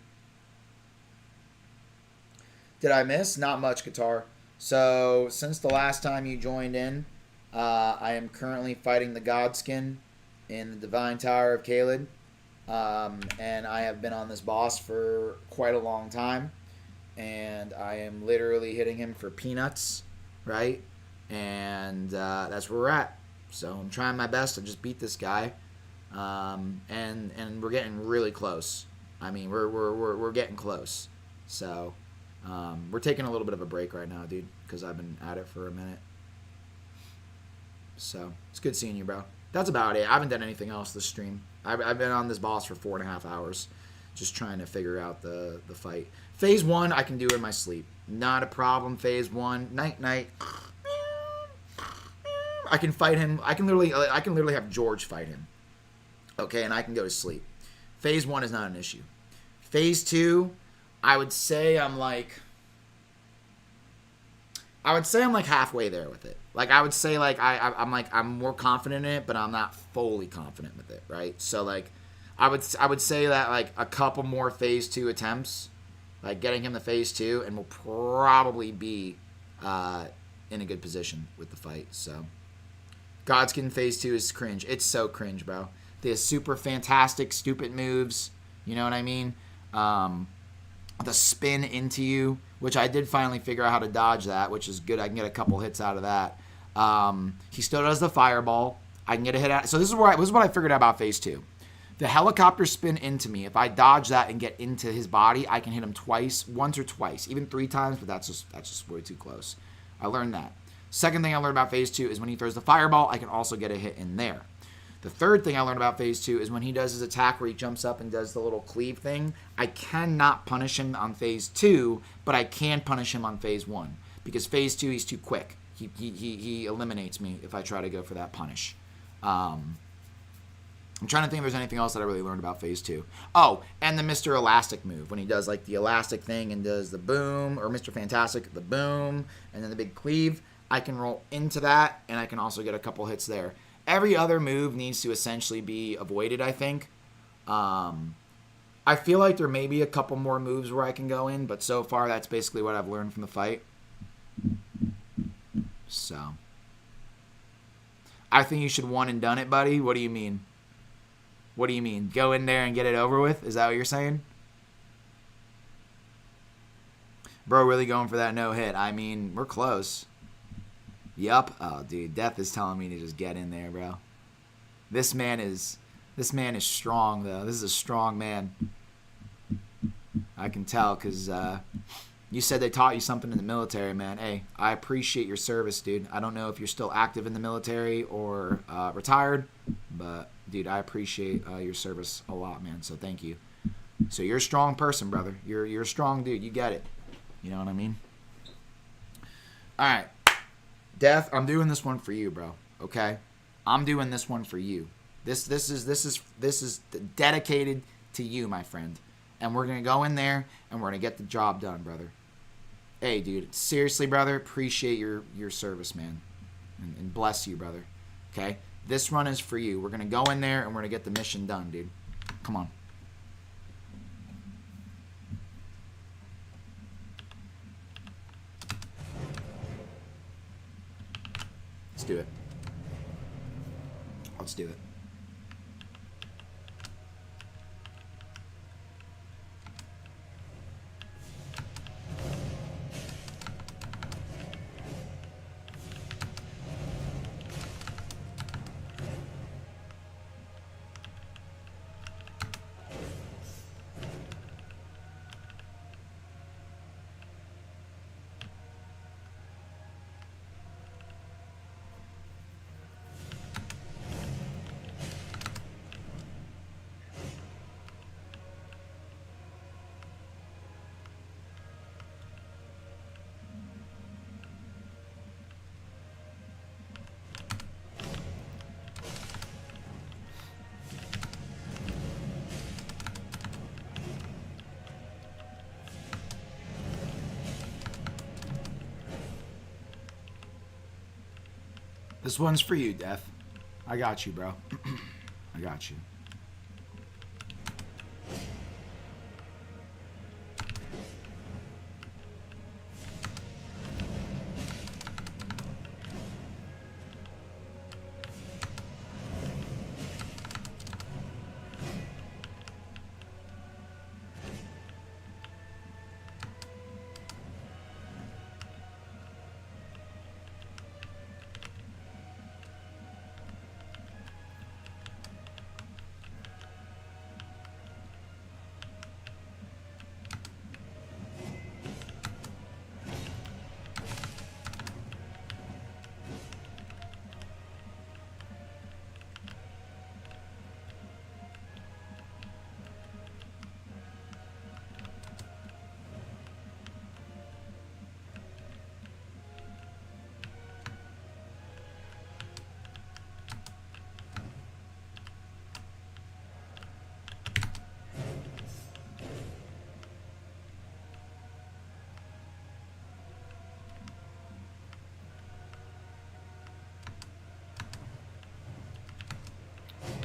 Did I miss? Not much, Qatar. So, since the last time you joined in, I am currently fighting the Godskin in the Divine Tower of Caelid. And I have been on this boss for quite a long time. And I am literally hitting him for peanuts, right? And that's where we're at. So, I'm trying my best to just beat this guy. And we're getting really close. I mean, we're getting close. So, we're taking a little bit of a break right now, dude, because I've been at it for a minute. So, it's good seeing you, bro. That's about it. I haven't done anything else this stream. I've been on this boss for 4.5 hours, just trying to figure out the fight. Phase 1, I can do in my sleep. Not a problem. Phase 1, night. I can fight him. I can literally have George fight him. Okay, and I can go to sleep. Phase 1 is not an issue. Phase 2, I would say I'm like halfway there with it. Like, I would say, like, I'm more confident in it, but I'm not fully confident with it, right? So, like, I would say that, like, a couple more Phase 2 attempts, like, getting him to Phase 2, and we'll probably be in a good position with the fight, so. Godskin Phase 2 is cringe. It's so cringe, bro. They have super fantastic, stupid moves, you know what I mean? The spin into you, which I did finally figure out how to dodge that, which is good. I can get a couple hits out of that. He still does the fireball. I can get a hit out. So this is what I figured out about Phase 2. The helicopter spin into me. If I dodge that and get into his body, I can hit him once or twice, even 3 times, but that's just way too close. I learned that. Second thing I learned about Phase 2 is when he throws the fireball, I can also get a hit in there. The third thing I learned about Phase 2 is when he does his attack where he jumps up and does the little cleave thing, I cannot punish him on Phase 2, but I can punish him on Phase 1. Because Phase 2, he's too quick. He eliminates me if I try to go for that punish. I'm trying to think if there's anything else that I really learned about Phase 2. Oh, and the Mr. Elastic move. When he does, like, the elastic thing and does the boom, or Mr. Fantastic, the boom, and then the big cleave, I can roll into that, and I can also get a couple hits there. Every other move needs to essentially be avoided, I think. I feel like there may be a couple more moves where I can go in, but so far that's basically what I've learned from the fight. So, I think you should one and done it, buddy. What do you mean? What do you mean? Go in there and get it over with? Is that what you're saying? Bro, really going for that no hit. I mean, we're close. Yup. Oh, dude, Death is telling me to just get in there, bro. This man is strong, though. This is a strong man. I can tell, because You said they taught you something in the military, man. Hey, I appreciate your service, dude. I don't know if you're still active in the military or retired, but, dude, I appreciate your service a lot, man. So thank you. So you're a strong person, brother. You're a strong dude. You get it. You know what I mean? All right. Death, I'm doing this one for you, bro. Okay? I'm doing this one for you. This is dedicated to you, my friend. And we're going to go in there and we're going to get the job done, brother. Hey, dude, seriously, brother, appreciate your service, man. And bless you, brother. Okay? This run is for you. We're going to go in there and we're going to get the mission done, dude. Come on. Let's do it. Let's do it. This one's for you, Death. I got you, bro. I got you.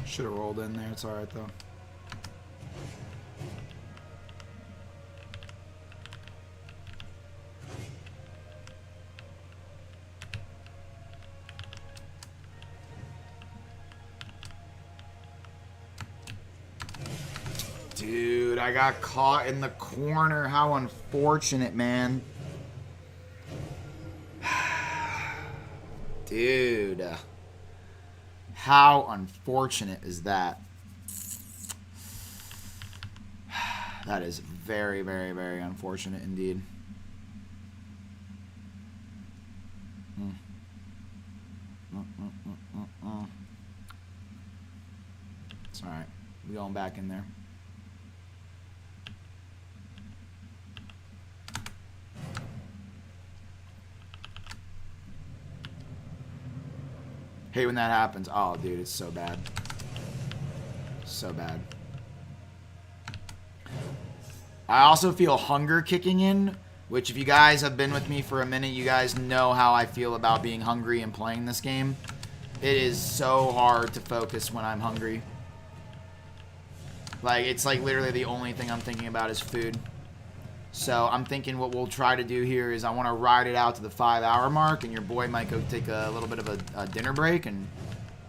Should have rolled in there. It's alright, though. Dude, I got caught in the corner. How unfortunate, man. Dude. How unfortunate is that? That is very, very, very unfortunate indeed. It's alright. We're going back in there. Hate when that happens. Oh, dude, it's so bad. So bad. I also feel hunger kicking in, which if you guys have been with me for a minute, you guys know how I feel about being hungry and playing this game. It is so hard to focus when I'm hungry. Like, it's like literally the only thing I'm thinking about is food. So I'm thinking what we'll try to do here is I want to ride it out to the 5-hour mark, and your boy might go take a little bit of a dinner break, and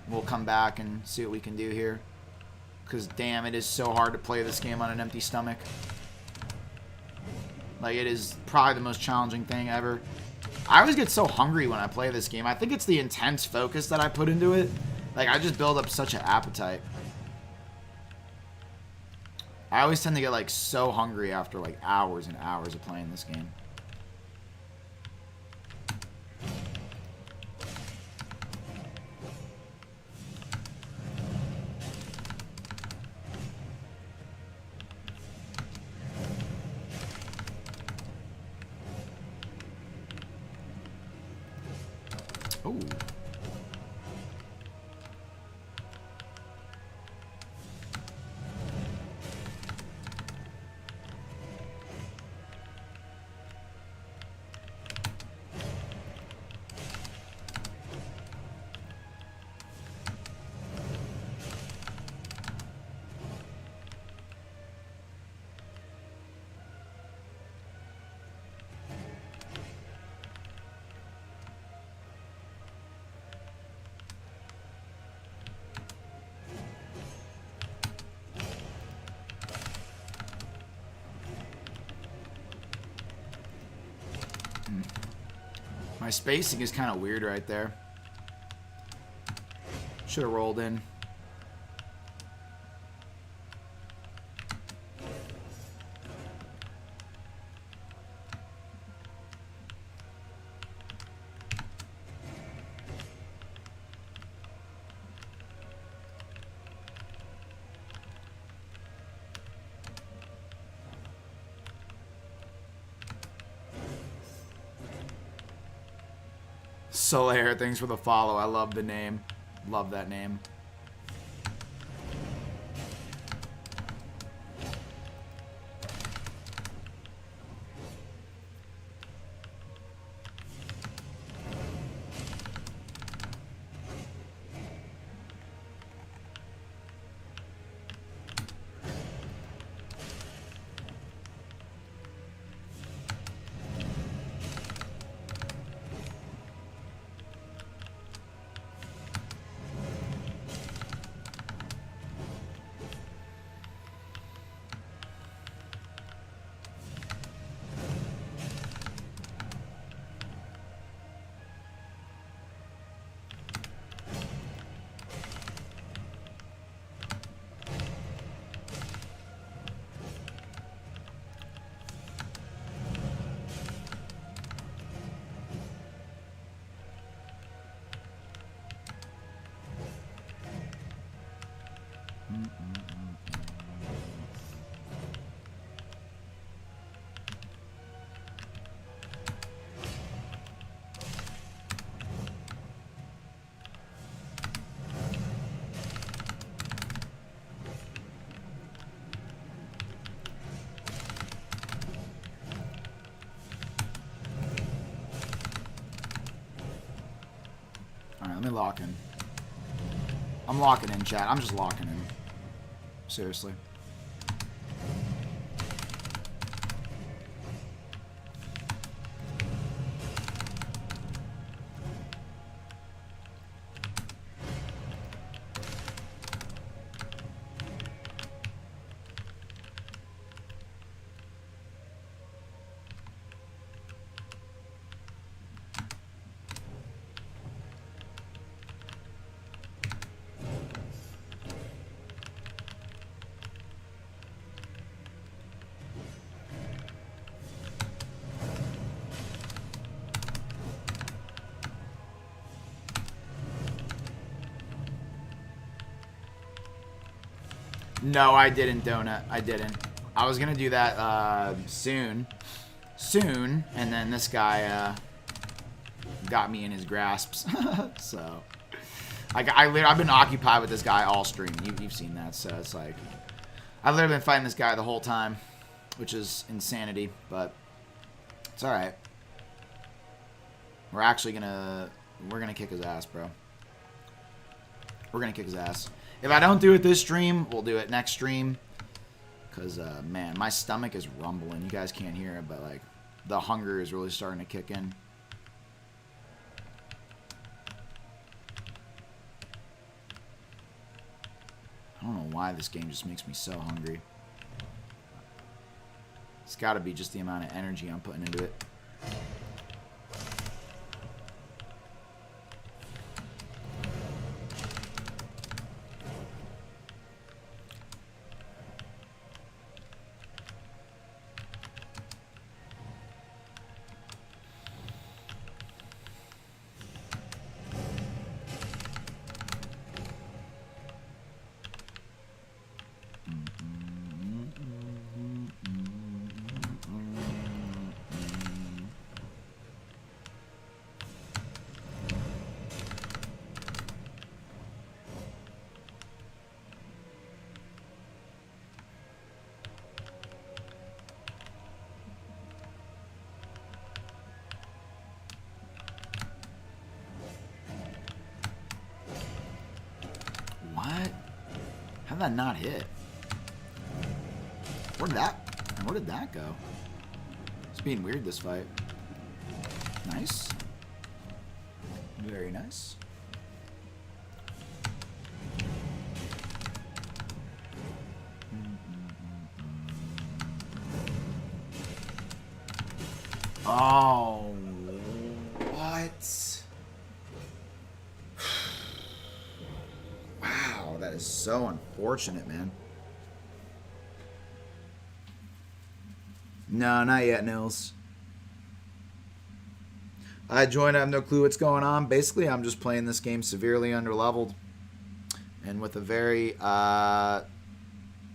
we'll come back and see what we can do here. Because, damn, it is so hard to play this game on an empty stomach. Like, it is probably the most challenging thing ever. I always get so hungry when I play this game. I think it's the intense focus that I put into it. Like, I just build up such an appetite. I always tend to get, like, so hungry after, like, hours and hours of playing this game. Oh. My spacing is kind of weird right there. Should have rolled in. Solaire, thanks for the follow. I love the name. Love that name. Let me lock in. I'm locking in, chat. I'm just locking in. Seriously. No, I didn't, Donut. I didn't. I was going to do that soon. Soon. And then this guy got me in his grasps. So, I've been occupied with this guy all stream. You've seen that. So, it's like, I've literally been fighting this guy the whole time, which is insanity. But, it's alright. We're actually going to... We're going to kick his ass, bro. We're going to kick his ass. If I don't do it this stream, we'll do it next stream. Because, man, my stomach is rumbling. You guys can't hear it, but, like, the hunger is really starting to kick in. I don't know why this game just makes me so hungry. It's got to be just the amount of energy I'm putting into it. What? How did that not hit? Where did that go? It's being weird, this fight. Nice. Very nice. Oh, what? Wow, that is so unfortunate, man. No, not yet, Nils. I joined, I have no clue what's going on. Basically, I'm just playing this game severely underleveled. And with a very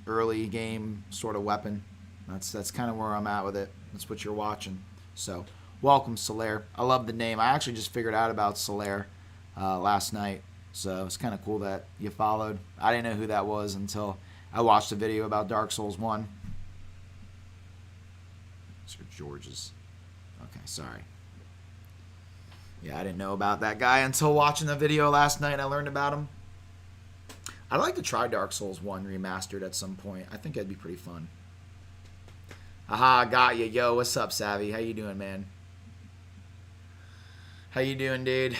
early game sort of weapon. That's kind of where I'm at with it. That's what you're watching. So, welcome, Solaire. I love the name. I actually just figured out about Solaire last night. So, it's kind of cool that you followed. I didn't know who that was until I watched a video about Dark Souls 1. Sir George's. Okay, sorry. Yeah, I didn't know about that guy until watching the video last night. I learned about him. I'd like to try Dark Souls 1 remastered at some point. I think that'd be pretty fun. Aha, got you. Yo, what's up, Savvy? How you doing, man? How you doing, dude?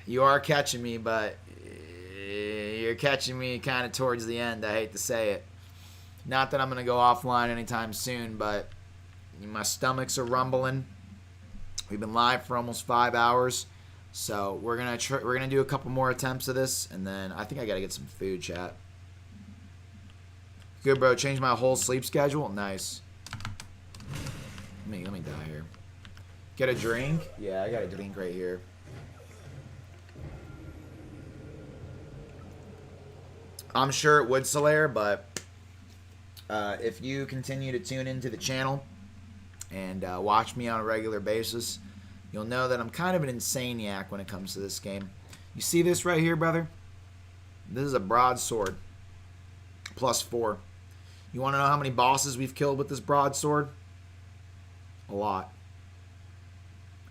You are catching me, but you're catching me kind of towards the end. I hate to say it. Not that I'm going to go offline anytime soon, but my stomachs are rumbling. We've been live for almost 5 hours, so we're gonna do a couple more attempts of this, and then I think I gotta get some food, chat. Good, bro. Change my whole sleep schedule. Nice. Let me die here. Get a drink? Yeah, I got a drink right here. I'm sure it would, Solaire, but if you continue to tune into the channel and watch me on a regular basis, you'll know that I'm kind of an insaniac when it comes to this game. You see this right here, brother? This is a broadsword. +4. You want to know how many bosses we've killed with this broadsword? A lot.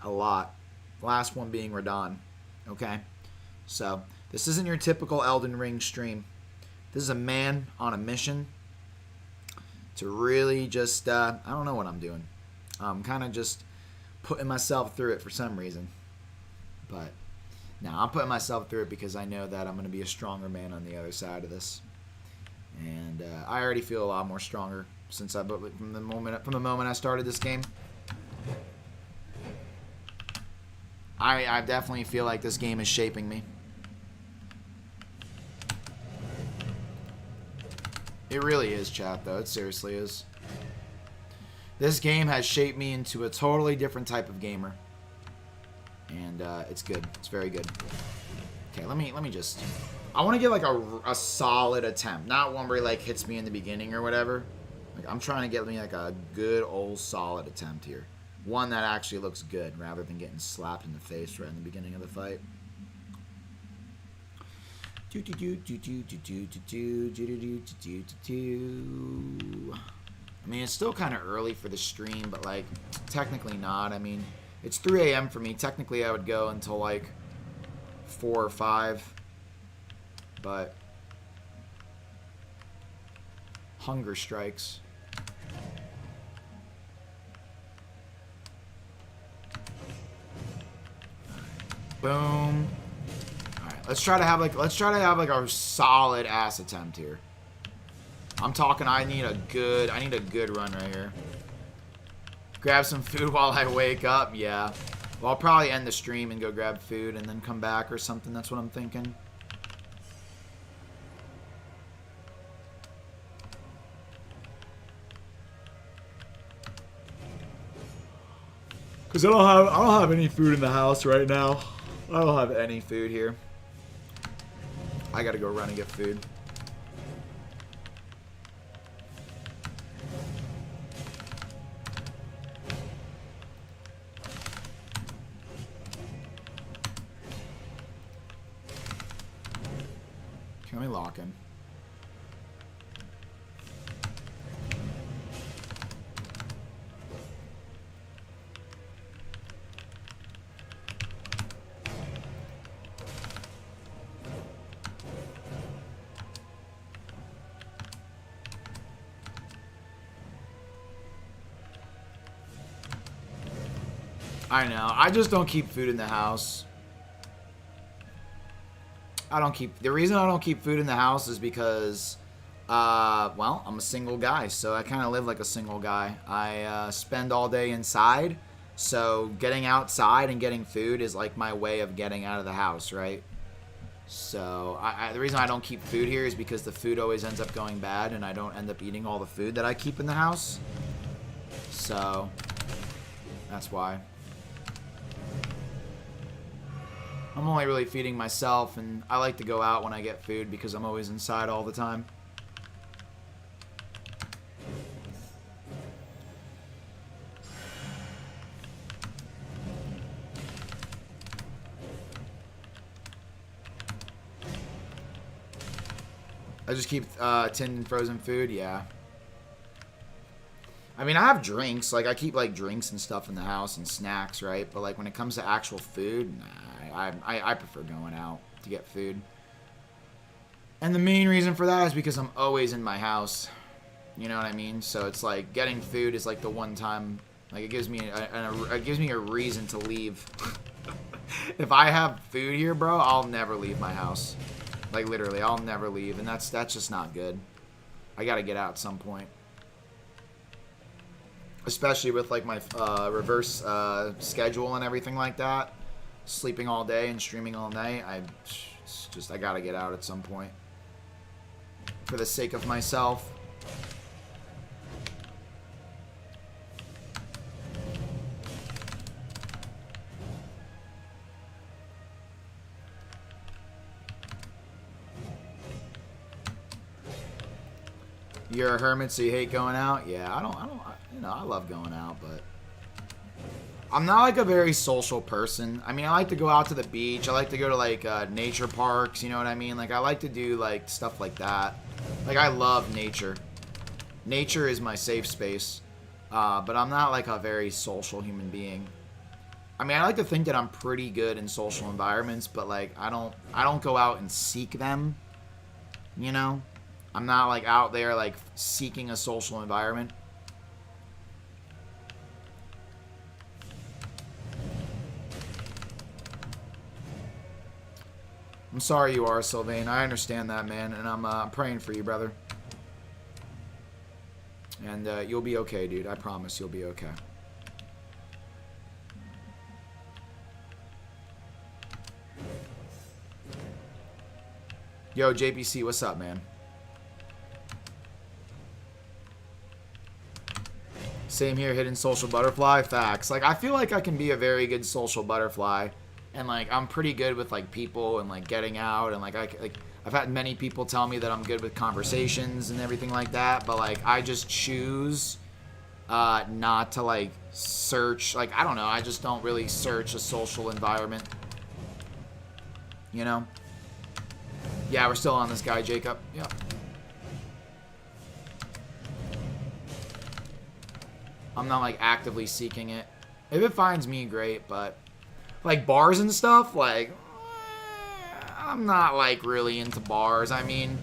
A lot. The last one being Radon. Okay? So, this isn't your typical Elden Ring stream. This is a man on a mission to really just, I don't know what I'm doing. I'm kind of just putting myself through it for some reason. But, no, I'm putting myself through it because I know that I'm going to be a stronger man on the other side of this. And I already feel a lot more stronger since from the moment I started this game. I definitely feel like this game is shaping me. It really is, chat, though. It seriously is. This game has shaped me into a totally different type of gamer. And it's good. It's very good. Okay, let me just... I want to get like a solid attempt. Not one where he like hits me in the beginning or whatever. Like, I'm trying to get me like a good old solid attempt here. One that actually looks good rather than getting slapped in the face right in the beginning of the fight. I mean, it's still kind of early for the stream, but like technically not. I mean, it's 3 a.m. for me. Technically, I would go until like 4 or 5. But hunger strikes. Boom. All right, let's try to have like a solid ass attempt here. I'm talking. I need a good run right here. Grab some food while I wake up. Yeah. Well, I'll probably end the stream and go grab food and then come back or something. That's what I'm thinking. Because I don't have any food in the house right now. I don't have any food here. I gotta go run and get food. Can we lock him? I know. I just don't keep food in the house. The reason I don't keep food in the house is because, well, I'm a single guy, so I kind of live like a single guy. I spend all day inside, so getting outside and getting food is like my way of getting out of the house, right? So the reason I don't keep food here is because the food always ends up going bad, and I don't end up eating all the food that I keep in the house. So that's why. I'm only really feeding myself, and I like to go out when I get food because I'm always inside all the time. I just keep tinned and frozen food, yeah. I mean, I have drinks. Like, I keep, like, drinks and stuff in the house and snacks, right? But, like, when it comes to actual food, nah. I prefer going out to get food. And the main reason for that is because I'm always in my house. You know what I mean? So it's like getting food is like the one time, like it gives me a reason to leave. If I have food here, bro, I'll never leave my house. Like literally, I'll never leave, and that's just not good. I gotta get out at some point. Especially with like my reverse schedule and everything like that. Sleeping all day and streaming all night, I gotta get out at some point for the sake of myself. You're a hermit, so you hate going out? Yeah, I don't, you know, I love going out, but I'm not like a very social person. I mean, I like to go out to the beach. I like to go to like nature parks, you know what I mean? Like I like to do like stuff like that. Like I love nature. Nature is my safe space. But I'm not like a very social human being. I mean, I like to think that I'm pretty good in social environments, but like I don't go out and seek them. You know? I'm not like out there like seeking a social environment. I'm sorry you are, Sylvain. I understand that, man, and I'm praying for you, brother. And you'll be okay, dude. I promise you'll be okay. Yo, JPC, what's up, man? Same here, hidden social butterfly. Facts. Like, I feel like I can be a very good social butterfly. And, like, I'm pretty good with, like, people and, like, getting out. And, like, I've had many people tell me that I'm good with conversations and everything like that. But, like, I just choose not to, like, search. Like, I don't know. I just don't really search a social environment. You know? Yeah, we're still on this guy, Jacob. Yeah. I'm not, like, actively seeking it. If it finds me, great, but like bars and stuff, like I'm not like really into bars. I mean,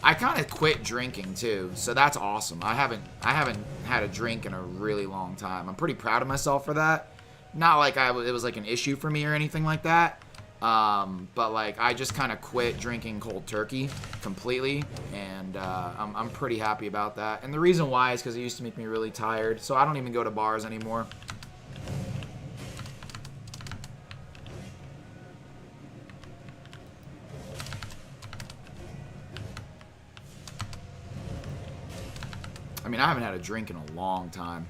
I kind of quit drinking too, so that's awesome. I haven't had a drink in a really long time. I'm pretty proud of myself for that. Not like it was like an issue for me or anything like that. But like I just kind of quit drinking cold turkey completely, and I'm pretty happy about that. And the reason why is because it used to make me really tired, so I don't even go to bars anymore. I mean, I haven't had a drink in a long time.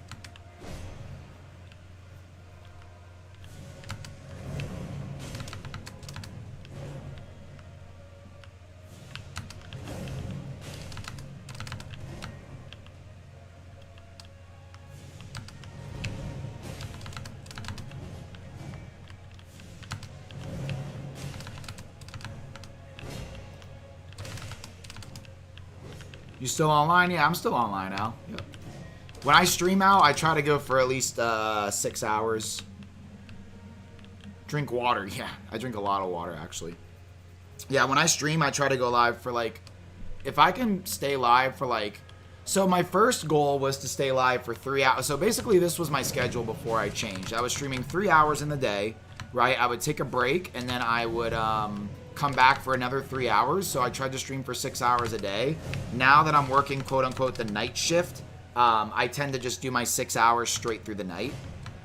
You still online? Yeah, I'm still online, Al. Yep. When I stream out, I try to go for at least 6 hours. Drink water. Yeah, I drink a lot of water, actually. Yeah, when I stream, I try to go live for, like, if I can stay live for, like, So my first goal was to stay live for 3 hours. So basically this was my schedule before I changed. I was streaming 3 hours in the day, right? I would take a break and then I would come back for another 3 hours. So I tried to stream for 6 hours a day. Now that I'm working quote unquote the night shift, I tend to just do my 6 hours straight through the night.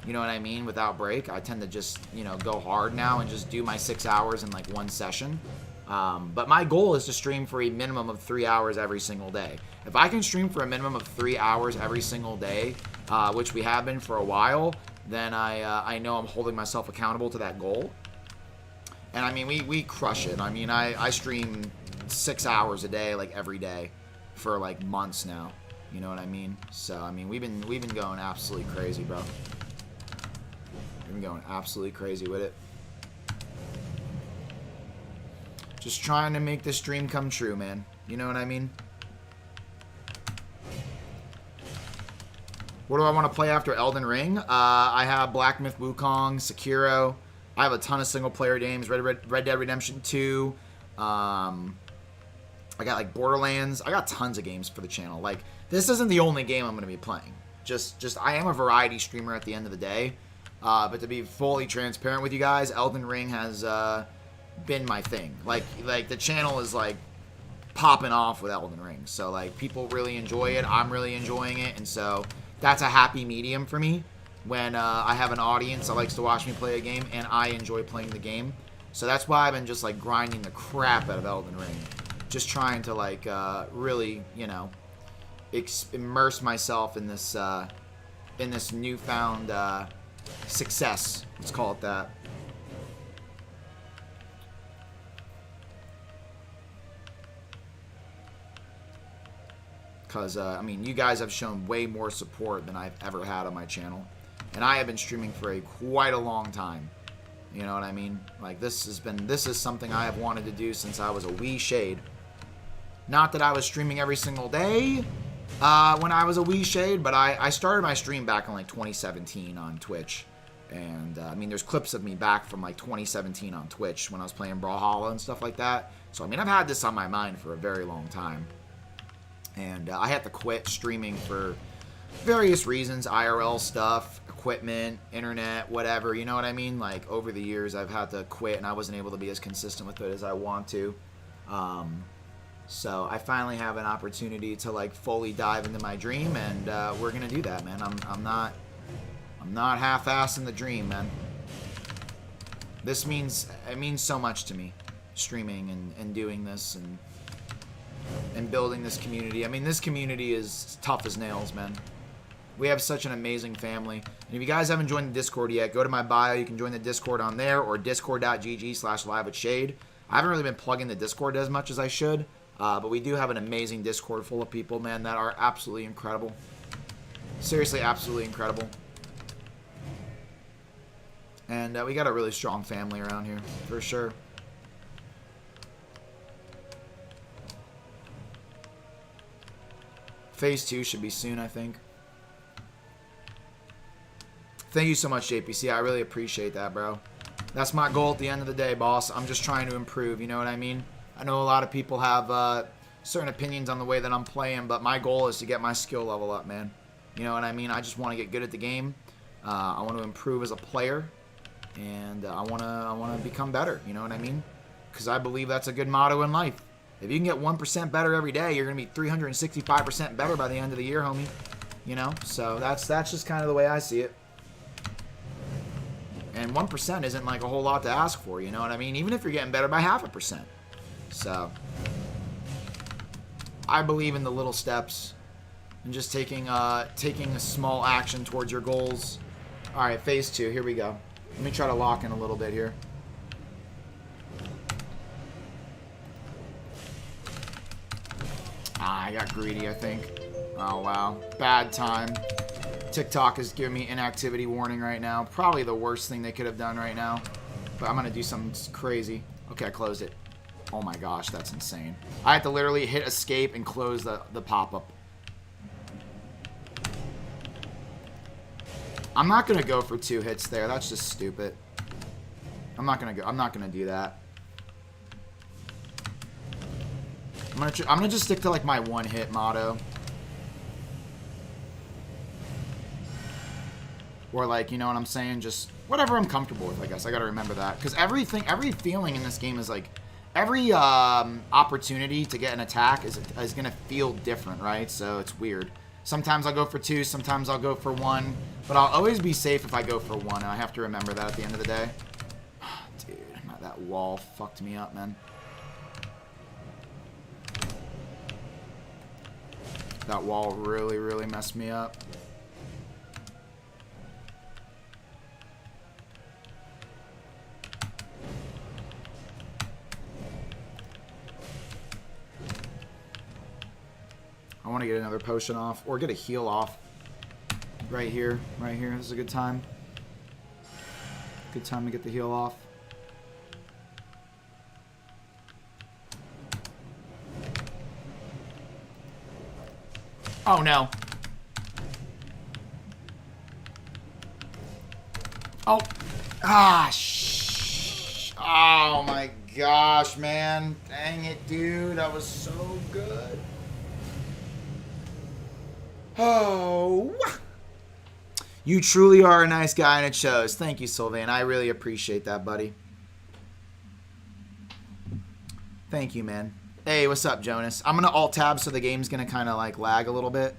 You know what I mean? Without break. I tend to just, you know, go hard now and just do my 6 hours in like one session. But my goal is to stream for a minimum of 3 hours every single day. If I can stream for a minimum of 3 hours every single day, which we have been for a while, then I know I'm holding myself accountable to that goal. And I mean, we crush it. I mean, I stream 6 hours a day, like every day for like months now. You know what I mean? So, I mean, we've been going absolutely crazy, bro. We've been going absolutely crazy with it. Just trying to make this dream come true, man. You know what I mean? What do I want to play after Elden Ring? I have Black Myth Wukong, Sekiro. I have a ton of single-player games. Red Dead Redemption 2. I got, like, Borderlands. I got tons of games for the channel. Like, this isn't the only game I'm going to be playing. Just I am a variety streamer at the end of the day. But to be fully transparent with you guys, Elden Ring has been my thing. Like the channel is like popping off with Elden Ring. So like people really enjoy it. I'm really enjoying it, and so that's a happy medium for me when I have an audience that likes to watch me play a game and I enjoy playing the game. So that's why I've been just like grinding the crap out of Elden Ring, just trying to like really, you know, immerse myself in this newfound success. Let's call it that. Because, I mean, you guys have shown way more support than I've ever had on my channel. And I have been streaming for quite a long time. You know what I mean? Like, this is something I have wanted to do since I was a wee shade. Not that I was streaming every single day when I was a wee shade, but I started my stream back in, like, 2017 on Twitch. And, I mean, there's clips of me back from, like, 2017 on Twitch when I was playing Brawlhalla and stuff like that. So, I mean, I've had this on my mind for a very long time. And I had to quit streaming for various reasons, IRL stuff, equipment, internet, whatever, you know what I mean? Like, over the years, I've had to quit, and I wasn't able to be as consistent with it as I want to. So I finally have an opportunity to, like, fully dive into my dream, and we're going to do that, man. I'm not half-assing the dream, man. It means so much to me, streaming and doing this and building this community. I mean, this community is tough as nails, man. We have such an amazing family. And if you guys haven't joined the Discord yet, go to my bio. You can join the Discord on there or discord.gg/livewithshade. I haven't really been plugging the Discord as much as I should, but we do have an amazing Discord full of people, man, that are absolutely incredible. Seriously, absolutely incredible. And we got a really strong family around here, for sure. Phase 2 should be soon, I think. Thank you so much, JPC. I really appreciate that, bro. That's my goal at the end of the day, boss. I'm just trying to improve, you know what I mean? I know a lot of people have certain opinions on the way that I'm playing, but my goal is to get my skill level up, man. You know what I mean? I just want to get good at the game. I want to improve as a player, and I want to become better, you know what I mean? Because I believe that's a good motto in life. If you can get 1% better every day, you're going to be 365% better by the end of the year, homie. You know? So that's just kind of the way I see it. And 1% isn't like a whole lot to ask for, you know what I mean? Even if you're getting better by 0.5%. So I believe in the little steps and just taking a small action towards your goals. All right, phase 2. Here we go. Let me try to lock in a little bit here. I got greedy, I think. Oh, wow. Bad time. TikTok is giving me inactivity warning right now. Probably the worst thing they could have done right now. But I'm going to do something crazy. Okay, I closed it. Oh my gosh, that's insane. I had to literally hit escape and close the pop-up. I'm not going to go for 2 hits there. That's just stupid. I'm not going to do that. I'm gonna just stick to like my 1-hit motto. Or like, you know what I'm saying? Just whatever I'm comfortable with, I guess. I gotta remember that. Because every feeling in this game is like, every opportunity to get an attack is gonna feel different, right? So it's weird. Sometimes I'll go for 2, sometimes I'll go for 1. But I'll always be safe if I go for 1, and I have to remember that at the end of the day. Dude, that wall fucked me up, man. That wall really, really messed me up. I want to get another potion off, or get a heal off. Right here, right here. This is a good time. Good time to get the heal off. Oh no. Oh. Ah, oh my gosh, man. Dang it, dude. That was so good. Oh. You truly are a nice guy, and it shows. Thank you, Sylvain. I really appreciate that, buddy. Thank you, man. Hey, what's up, Jonas? I'm going to alt-tab, so the game's going to kind of, like, lag a little bit.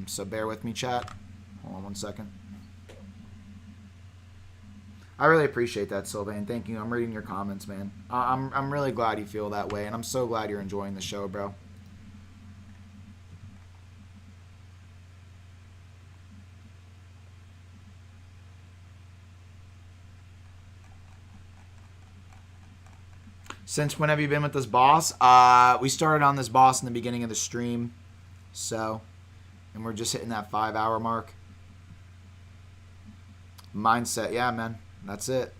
So bear with me, chat. Hold on one second. I really appreciate that, Sylvain. Thank you. I'm reading your comments, man. I'm really glad you feel that way, and I'm so glad you're enjoying the show, bro. Since when have you been with this boss? We started on this boss in the beginning of the stream. So, and we're just hitting that 5-hour mark. Mindset, yeah, man. That's it.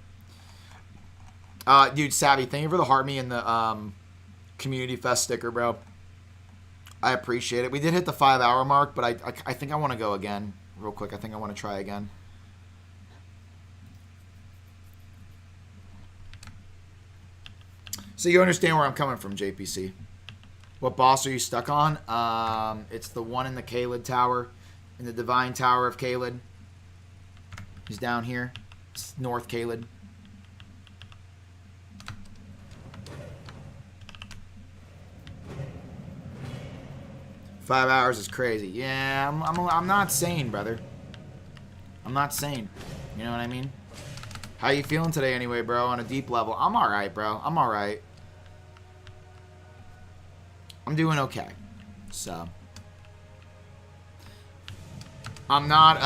Dude, Savvy, thank you for the heart me and the Community Fest sticker, bro. I appreciate it. We did hit the 5-hour mark, but I think I want to go again. Real quick, I think I want to try again. So you understand where I'm coming from, JPC. What boss are you stuck on? It's the one in the Caelid Tower, in the Divine Tower of Caelid. He's down here. It's North Caelid. Five hours is crazy. Yeah, I'm not sane, brother. I'm not sane. You know what I mean? How you feeling today anyway, bro? On a deep level. I'm alright, bro. I'm alright. I'm doing okay. So. I'm not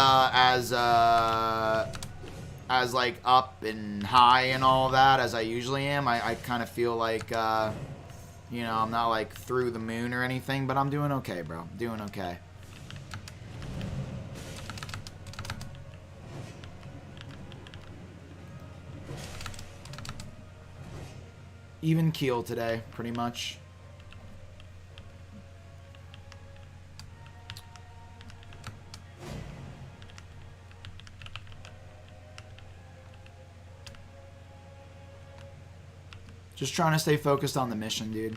as like up and high and all that as I usually am. I kind of feel like, you know, I'm not like through the moon or anything, but I'm doing okay, bro. I'm doing okay. Even keel today, pretty much. Just trying to stay focused on the mission, dude.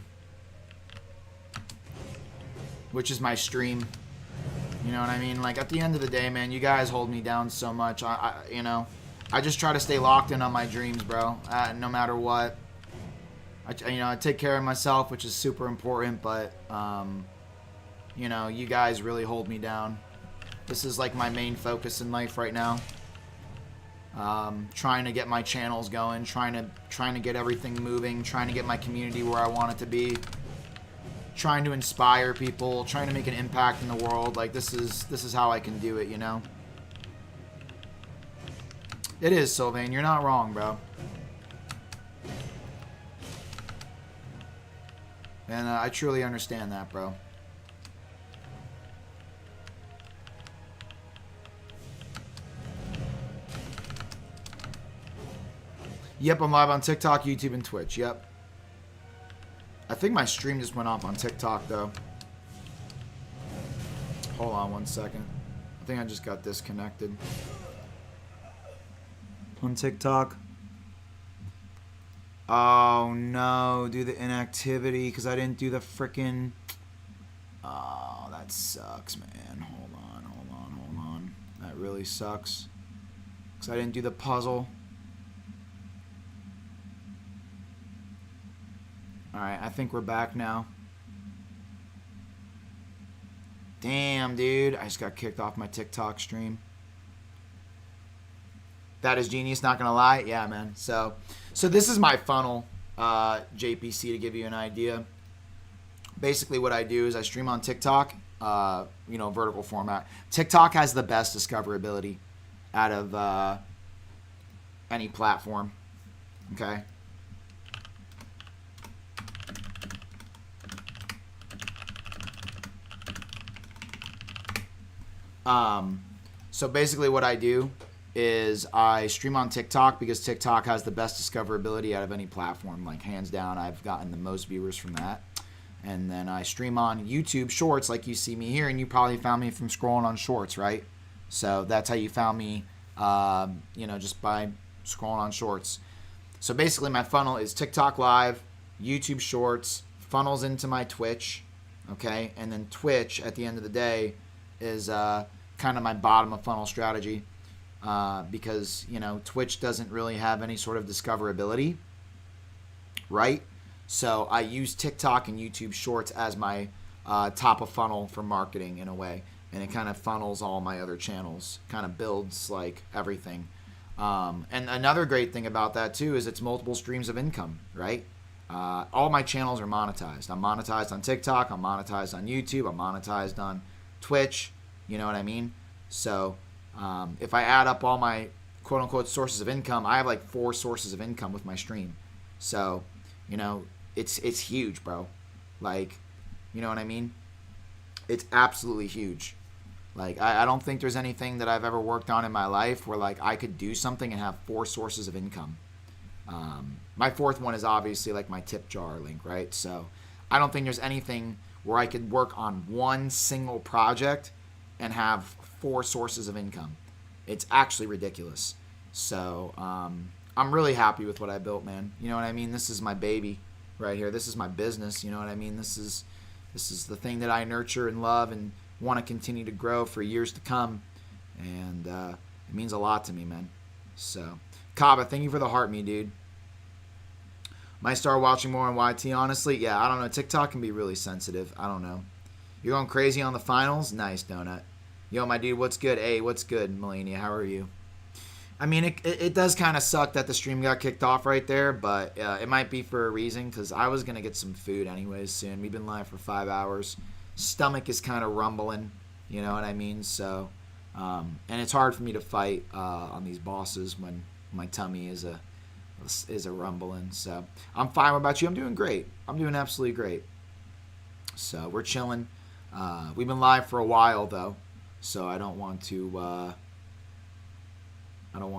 Which is my stream. You know what I mean? Like, at the end of the day, man, you guys hold me down so much. You know, I just try to stay locked in on my dreams, bro. No matter what. You know, I take care of myself, which is super important, but, you know, you guys really hold me down. This is, like, my main focus in life right now. Trying to get my channels going, trying to get everything moving, trying to get my community where I want it to be, trying to inspire people, trying to make an impact in the world. Like, this is how I can do it, you know? It is, Sylvain. You're not wrong, bro. And I truly understand that, bro. Yep, I'm live on TikTok, YouTube, and Twitch. Yep. I think my stream just went off on TikTok, though. Hold on one second. I think I just got disconnected. On TikTok. Oh, no. Do the inactivity because I didn't do the frickin'... Oh, that sucks, man. Hold on. That really sucks. Because I didn't do the puzzle. Alright, I think we're back now. Damn, dude. I just got kicked off my TikTok stream. That is genius, not gonna lie. Yeah, man. So this is my funnel, JPC, to give you an idea. Basically what I do is I stream on TikTok, vertical format. TikTok has the best discoverability out of any platform. Okay. So basically what I do is I stream on TikTok because TikTok has the best discoverability out of any platform. Like, hands down, I've gotten the most viewers from that. And then I stream on YouTube Shorts like you see me here, and you probably found me from scrolling on Shorts, right? So that's how you found me, just by scrolling on Shorts. So basically my funnel is TikTok Live, YouTube Shorts, funnels into my Twitch, okay? And then Twitch, at the end of the day, is kind of my bottom of funnel strategy because, Twitch doesn't really have any sort of discoverability, right? So I use TikTok and YouTube Shorts as my top of funnel for marketing in a way. And it kind of funnels all my other channels, kind of builds like everything. And another great thing about that too is it's multiple streams of income, right? All my channels are monetized. I'm monetized on TikTok, I'm monetized on YouTube, I'm monetized on Twitch, you know what I mean? So if I add up all my quote unquote sources of income, I have like 4 sources of income with my stream. So, it's huge, bro. Like, you know what I mean? It's absolutely huge. Like, I don't think there's anything that I've ever worked on in my life where, like, I could do something and have 4 sources of income. My 4th one is obviously, like, my tip jar link, right? So I don't think there's anything where I could work on one single project and have 4 sources of income. It's actually ridiculous. So I'm really happy with what I built, man. You know what I mean? This is my baby right here. This is my business. You know what I mean? This is the thing that I nurture and love and want to continue to grow for years to come. And it means a lot to me, man. So, Kaba, thank you for the heart, me, dude. Might start watching more on YT, honestly. Yeah, I don't know. TikTok can be really sensitive. I don't know. You're going crazy on the finals? Nice, Donut. Yo, my dude, what's good? Hey, what's good, Melania? How are you? I mean, it does kind of suck that the stream got kicked off right there, but it might be for a reason because I was going to get some food anyways soon. We've been live for 5 hours. Stomach is kind of rumbling, you know what I mean? So, and it's hard for me to fight on these bosses when my tummy is a rumbling. So, I'm fine. What about you? I'm doing great. I'm doing absolutely great. So, we're chilling. We've been live for a while, though, so I don't want to... what am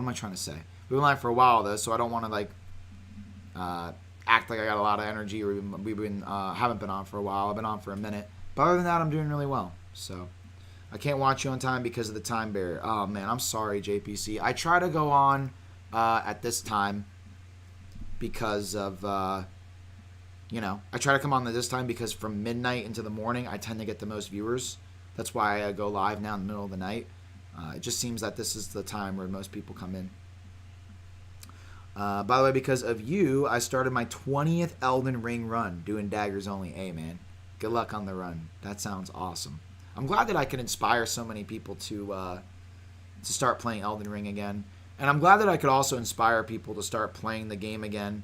I trying to say? We've been live for a while, though, so I don't want to, like, act like I got a lot of energy or haven't been on for a while. I've been on for a minute. But other than that, I'm doing really well. So, I can't watch you on time because of the time barrier. Oh, man, I'm sorry, JPC. I try to go on at this time because of, I try to come on at this time because from midnight into the morning, I tend to get the most viewers. That's why I go live now in the middle of the night. It just seems that this is the time where most people come in. By the way, because of you, I started my 20th Elden Ring run, doing daggers only. Hey, man, good luck on the run. That sounds awesome. I'm glad that I can inspire so many people to start playing Elden Ring again. And I'm glad that I could also inspire people to start playing the game again,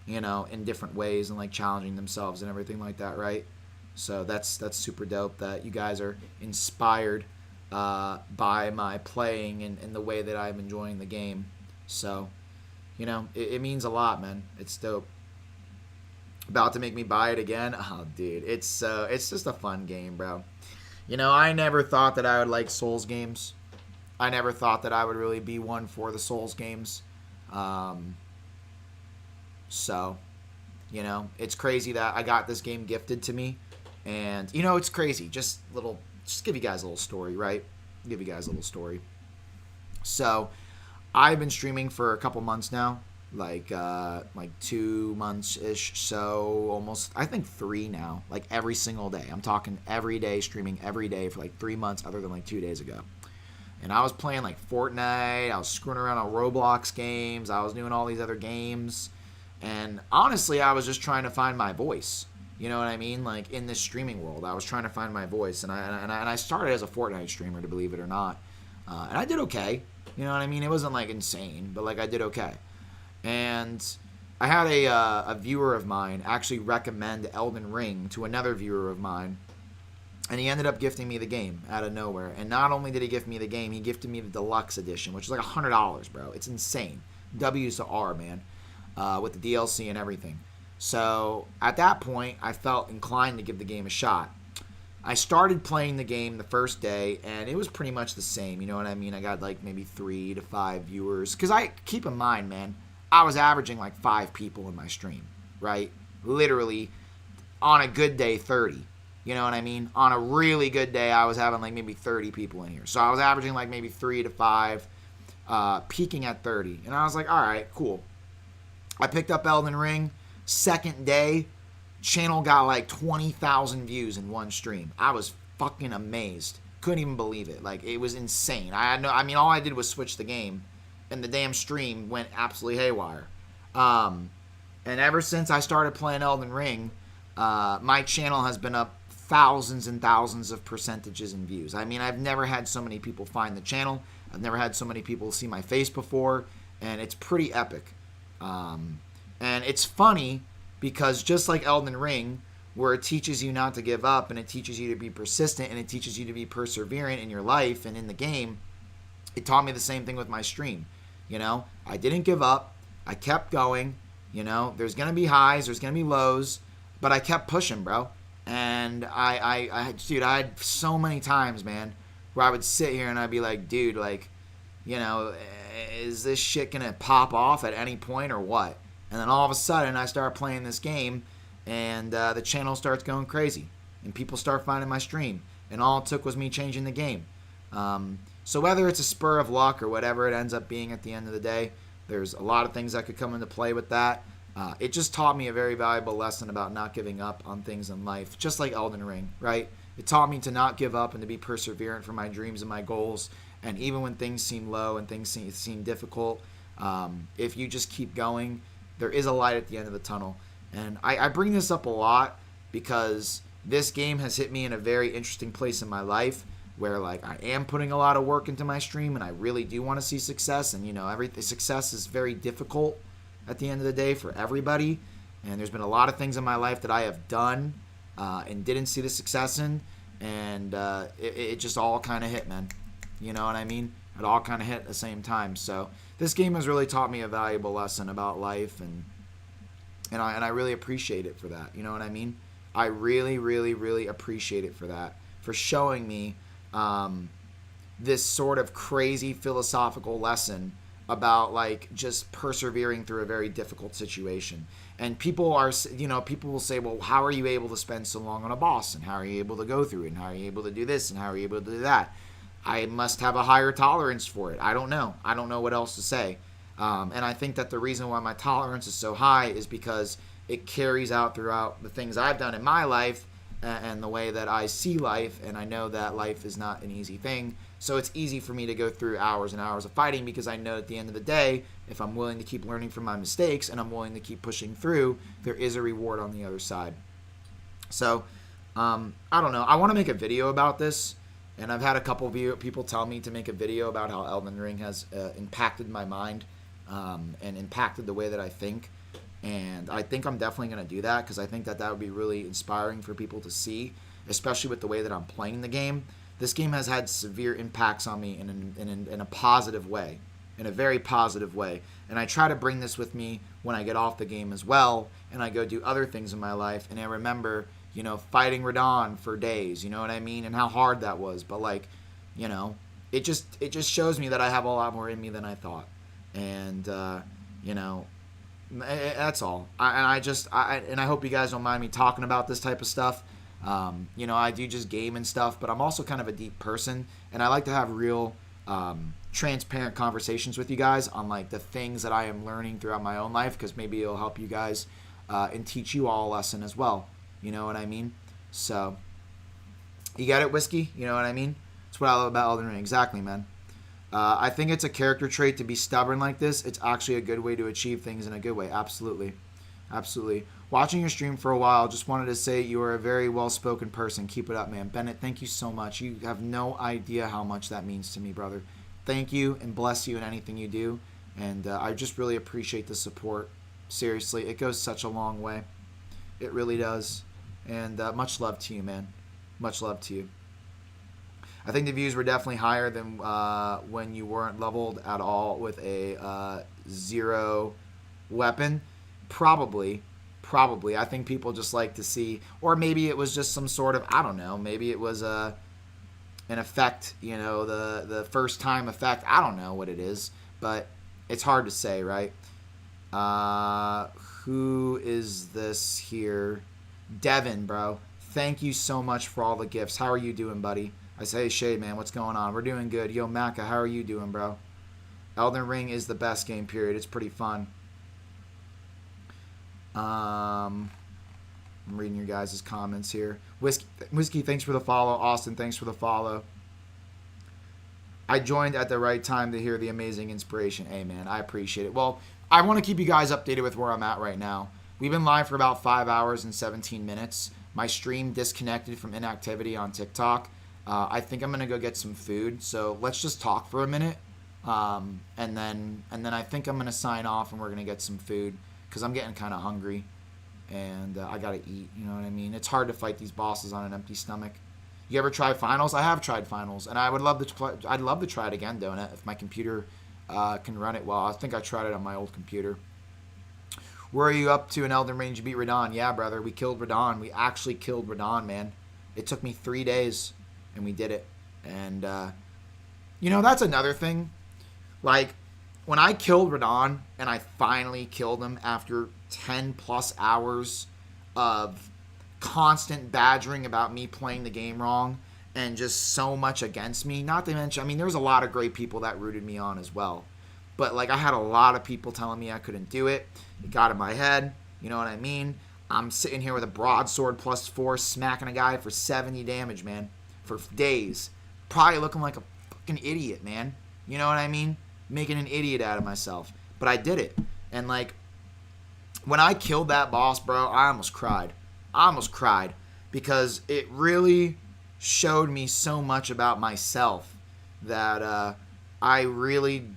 in different ways and, like, challenging themselves and everything like that, right? So that's super dope that you guys are inspired by my playing and the way that I'm enjoying the game. So, it means a lot, man. It's dope. About to make me buy it again? Oh, dude, it's just a fun game, bro. I never thought that I would like Souls games. I never thought that I would really be one for the Souls games. So, it's crazy that I got this game gifted to me. And, it's crazy. Just give you guys a little story, right? Give you guys a little story. So, I've been streaming for a couple months now. like 2 months ish, so almost, I think 3 now, like every single day. I'm talking every day, streaming every day for like 3 months, other than like 2 days ago. And I was playing like Fortnite, I was screwing around on Roblox games, I was doing all these other games, and honestly, I was just trying to find my voice. You know what I mean? Like in this streaming world, I was trying to find my voice, and I started as a Fortnite streamer, to believe it or not, and I did okay. You know what I mean? It wasn't like insane, but like I did okay. And I had a viewer of mine actually recommend Elden Ring to another viewer of mine, and he ended up gifting me the game out of nowhere. And not only did he gift me the game, he gifted me the deluxe edition, which is like $100, bro. It's insane. W's to R, man, with the DLC and everything. So at that point, I felt inclined to give the game a shot. I started playing the game the first day, and it was pretty much the same. You know what I mean? I got like maybe 3 to 5 viewers. Because I keep in mind, man, I was averaging like 5 people in my stream, right? Literally, on a good day, 30. You know what I mean? On a really good day, I was having like maybe 30 people in here. So I was averaging like maybe 3 to 5, peaking at 30. And I was like, all right, cool. I picked up Elden Ring. Second day, channel got like 20,000 views in one stream. I was fucking amazed. Couldn't even believe it. Like, it was insane. All I did was switch the game, and the damn stream went absolutely haywire. And ever since I started playing Elden Ring, my channel has been up thousands and thousands of percentages in views. I mean, I've never had so many people find the channel. I've never had so many people see my face before, and it's pretty epic. And it's funny because just like Elden Ring, where it teaches you not to give up, and it teaches you to be persistent, and it teaches you to be perseverant in your life and in the game, it taught me the same thing with my stream. You know, I didn't give up. I kept going. You know, there's going to be highs, there's going to be lows, but I kept pushing, bro. And I had so many times, man, where I would sit here and I'd be like, dude, like, you know, is this shit going to pop off at any point or what? And then all of a sudden, I start playing this game, and the channel starts going crazy, and people start finding my stream, and all it took was me changing the game. So whether it's a spur of luck or whatever it ends up being at the end of the day, there's a lot of things that could come into play with that. It just taught me a very valuable lesson about not giving up on things in life, just like Elden Ring, right? It taught me to not give up and to be perseverant for my dreams and my goals, and even when things seem low and things seem difficult, if you just keep going, there is a light at the end of the tunnel. And I bring this up a lot because this game has hit me in a very interesting place in my life where, like, I am putting a lot of work into my stream, and I really do want to see success. And, you know, success is very difficult at the end of the day for everybody. And there's been a lot of things in my life that I have done and didn't see the success in. And it just all kind of hit, man. You know what I mean? It all kind of hit at the same time. So this game has really taught me a valuable lesson about life, and I really appreciate it for that. You know what I mean? I really, really, really appreciate it for that, for showing me this sort of crazy philosophical lesson about, like, just persevering through a very difficult situation. And people will say, well, how are you able to spend so long on a boss, and how are you able to go through it, and how are you able to do this, and how are you able to do that? I must have a higher tolerance for it. I don't know. I don't know what else to say. And I think that the reason why my tolerance is so high is because it carries out throughout the things I've done in my life and the way that I see life. And I know that life is not an easy thing. So it's easy for me to go through hours and hours of fighting because I know at the end of the day, if I'm willing to keep learning from my mistakes and I'm willing to keep pushing through, there is a reward on the other side. So, I don't know. I want to make a video about this. And I've had a couple of people tell me to make a video about how Elden Ring has impacted my mind and impacted the way that I think. And I think I'm definitely going to do that because I think that would be really inspiring for people to see, especially with the way that I'm playing the game. This game has had severe impacts on me in a positive way, in a very positive way. And I try to bring this with me when I get off the game as well, and I go do other things in my life. And I remember, you know, fighting Radon for days, you know what I mean, and how hard that was. But, like, you know, it just shows me that I have a lot more in me than I thought. And you know, that's all. I hope you guys don't mind me talking about this type of stuff. You know, I do just game and stuff, but I'm also kind of a deep person, and I like to have real transparent conversations with you guys on like the things that I am learning throughout my own life, because maybe it'll help you guys and teach you all a lesson as well. You know what I mean? So, you get it, Whiskey? You know what I mean? That's what I love about Elden Ring. Exactly, man. I think it's a character trait to be stubborn like this. It's actually a good way to achieve things in a good way. Absolutely. Absolutely. Watching your stream for a while, just wanted to say you are a very well-spoken person. Keep it up, man. Bennett, thank you so much. You have no idea how much that means to me, brother. Thank you and bless you in anything you do. And I just really appreciate the support. Seriously, it goes such a long way. It really does. And much love to you, man. Much love to you. I think the views were definitely higher than when you weren't leveled at all with a 0 weapon. Probably. I think people just like to see, or maybe it was just some sort of, I don't know, maybe it was an effect, you know, the first time effect. I don't know what it is, but it's hard to say, right? Who is this here? Devin, bro. Thank you so much for all the gifts. How are you doing, buddy? I say, hey, Shade, man, what's going on? We're doing good. Yo, Macca, how are you doing, bro? Elden Ring is the best game, period. It's pretty fun. I'm reading your guys' comments here. Whiskey, thanks for the follow. Austin, thanks for the follow. I joined at the right time to hear the amazing inspiration. Hey, man, I appreciate it. Well, I want to keep you guys updated with where I'm at right now. We've been live for about 5 hours and 17 minutes. My stream disconnected from inactivity on TikTok. I think I'm gonna go get some food. So let's just talk for a minute, and then I think I'm gonna sign off and we're gonna get some food because I'm getting kind of hungry, and I gotta eat. You know what I mean? It's hard to fight these bosses on an empty stomach. You ever try finals? I have tried finals, and I would love to. I'd love to try it again, Donut, if my computer can run it well. I think I tried it on my old computer. Where are you up to in Elden Ring? You beat Radon? Yeah, brother, we killed Radon. We actually killed Radon, man. It took me 3 days. And we did it. And, you know, that's another thing. Like, when I killed Radon, and I finally killed him after 10 plus hours of constant badgering about me playing the game wrong, and just so much against me, not to mention, I mean, there was a lot of great people that rooted me on as well. But, like, I had a lot of people telling me I couldn't do it. It got in my head. You know what I mean? I'm sitting here with a broadsword +4, smacking a guy for 70 damage, man. For days, probably looking like a fucking idiot, man. You know what I mean? Making an idiot out of myself. But I did it. And like, when I killed that boss, bro, I almost cried. Because it really showed me so much about myself that I really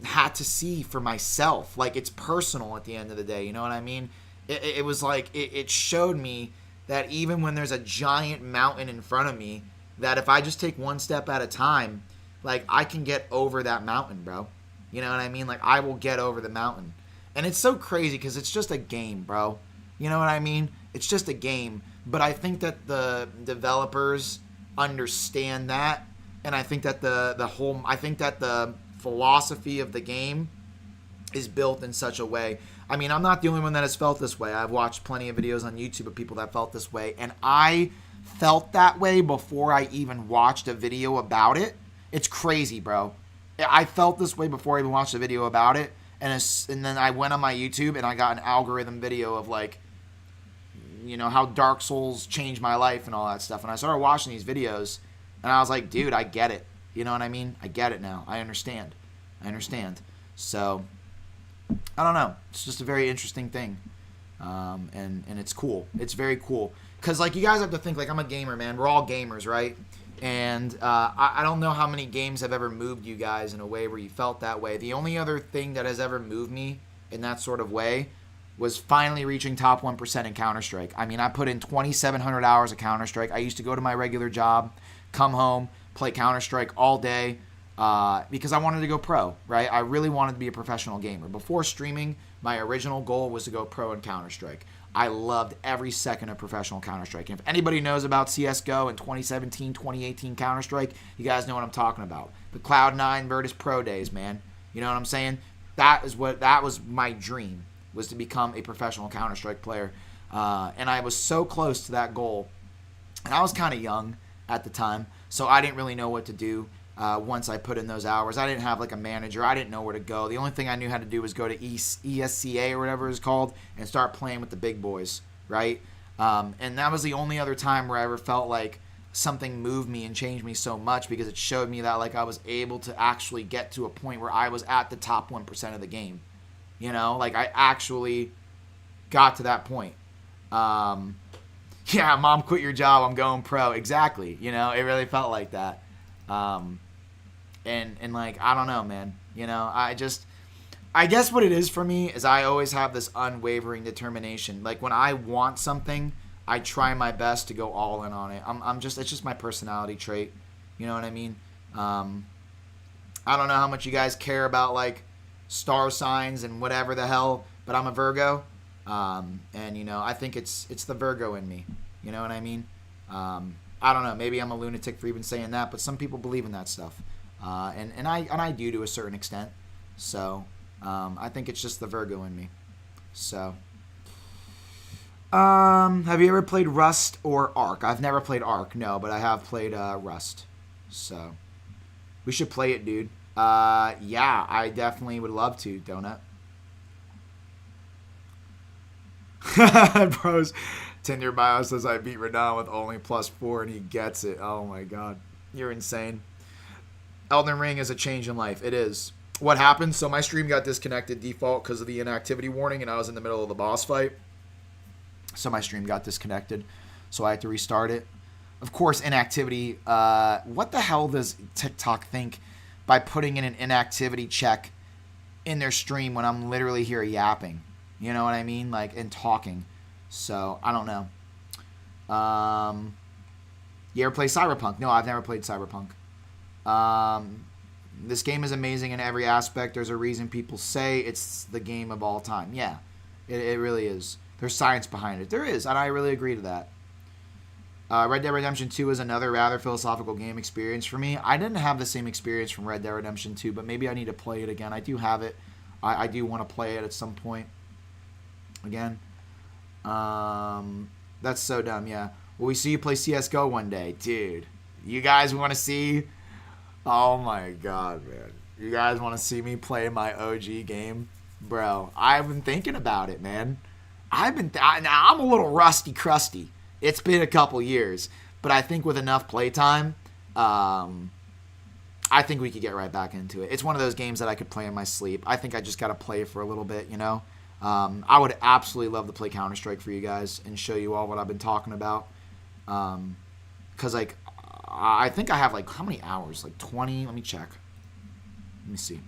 had to see for myself. Like, it's personal at the end of the day. You know what I mean? It was like, it showed me that even when there's a giant mountain in front of me, that if I just take one step at a time, like, I can get over that mountain, bro. You know what I mean? Like, I will get over the mountain. And it's so crazy because it's just a game, bro. You know what I mean? It's just a game. But I think that the developers understand that. And I think that the philosophy of the game is built in such a way. I mean, I'm not the only one that has felt this way. I've watched plenty of videos on YouTube of people that felt this way. And I felt that way before I even watched a video about it. It's crazy, bro. I felt this way before I even watched a video about it. And then I went on my YouTube and I got an algorithm video of, like, you know, how Dark Souls changed my life and all that stuff. And I started watching these videos and I was like, dude, I get it. You know what I mean? I get it now. I understand. So, I don't know. It's just a very interesting thing. And it's cool. It's very cool. Because, like, you guys have to think, like, I'm a gamer, man. We're all gamers, right? And I don't know how many games have ever moved you guys in a way where you felt that way. The only other thing that has ever moved me in that sort of way was finally reaching top 1% in Counter-Strike. I mean, I put in 2,700 hours of Counter-Strike. I used to go to my regular job, come home, play Counter-Strike all day because I wanted to go pro, right? I really wanted to be a professional gamer. Before streaming, my original goal was to go pro in Counter-Strike. I loved every second of professional Counter-Strike. And if anybody knows about CSGO and 2017, 2018 Counter-Strike, you guys know what I'm talking about. The Cloud9 Virtus Pro days, man. You know what I'm saying? That was my dream, was to become a professional Counter-Strike player. And I was so close to that goal. And I was kind of young at the time, so I didn't really know what to do. once I put in those hours. I didn't have like a manager. I didn't know where to go. The only thing I knew how to do was go to ESCA or whatever it's called and start playing with the big boys, right? And that was the only other time where I ever felt like something moved me and changed me so much, because it showed me that like I was able to actually get to a point where I was at the top 1% of the game. You know, like I actually got to that point. Yeah, mom, quit your job, I'm going pro. Exactly. You know, it really felt like that. And like, I don't know, man. You know, I guess what it is for me is I always have this unwavering determination. Like when I want something, I try my best to go all in on it. It's just my personality trait. You know what I mean? I don't know how much you guys care about like star signs and whatever the hell, but I'm a Virgo. And you know, I think it's the Virgo in me. You know what I mean? I don't know. Maybe I'm a lunatic for even saying that, but some people believe in that stuff. And I do to a certain extent. So, I think it's just the Virgo in me. So, have you ever played Rust or Ark? I've never played Ark, no, but I have played Rust. So, we should play it, dude. Yeah, I definitely would love to, Donut. Bros, Tinder bio says I beat Radon with only +4 and he gets it. Oh my god. You're insane. Elden Ring is a change in life. It is. What happened? So my stream got disconnected default because of the inactivity warning, and I was in the middle of the boss fight. So my stream got disconnected. So I had to restart it. Of course, inactivity. What the hell does TikTok think by putting in an inactivity check in their stream when I'm literally here yapping? You know what I mean? Like, and talking. So, I don't know. You ever play Cyberpunk? No, I've never played Cyberpunk. This game is amazing in every aspect. There's a reason people say it's the game of all time. Yeah, it really is. There's science behind it. There is, and I really agree to that. Red Dead Redemption 2 is another rather philosophical game experience for me. I didn't have the same experience from Red Dead Redemption 2, but maybe I need to play it again. I do have it. I do want to play it at some point. Again. That's so dumb, yeah. Will we see you play CSGO one day? Dude, you guys want to see... Oh my god, man. You guys want to see me play my OG game? Bro, I've been thinking about it, man. Now, I'm a little rusty crusty. It's been a couple years. But I think with enough playtime, I think we could get right back into it. It's one of those games that I could play in my sleep. I think I just got to play for a little bit, you know? I would absolutely love to play Counter-Strike for you guys and show you all what I've been talking about. Because, like, I think I have, like, how many hours? Like, 20? Let me check. Let me see.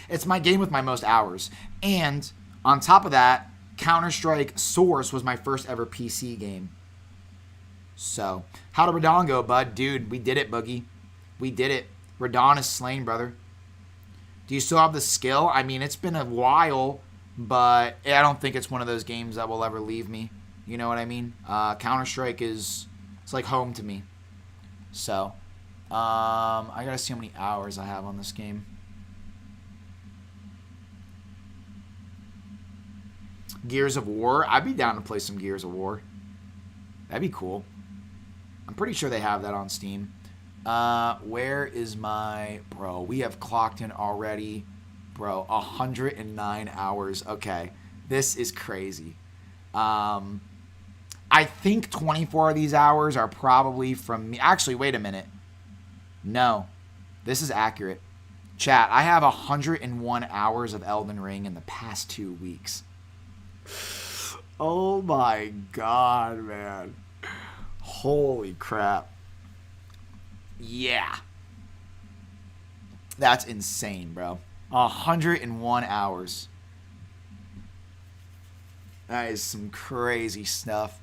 It's my game with my most hours. And on top of that, Counter-Strike Source was my first ever PC game. So, how did Radon go, bud? Dude, we did it, Boogie. We did it. Radon is slain, brother. Do you still have the skill? I mean, it's been a while, but I don't think it's one of those games that will ever leave me. You know what I mean? Counter-Strike it's like home to me. So, I gotta see how many hours I have on this game. Gears of War. I'd be down to play some Gears of War. That'd be cool. I'm pretty sure they have that on Steam. Where is my... Bro, we have clocked in already. Bro, 109 hours. Okay. This is crazy. I think 24 of these hours are probably from me. Actually, wait a minute. No. This is accurate. Chat, I have 101 hours of Elden Ring in the past 2 weeks. Oh my god, man. Holy crap. Yeah. That's insane, bro. 101 hours. That is some crazy stuff.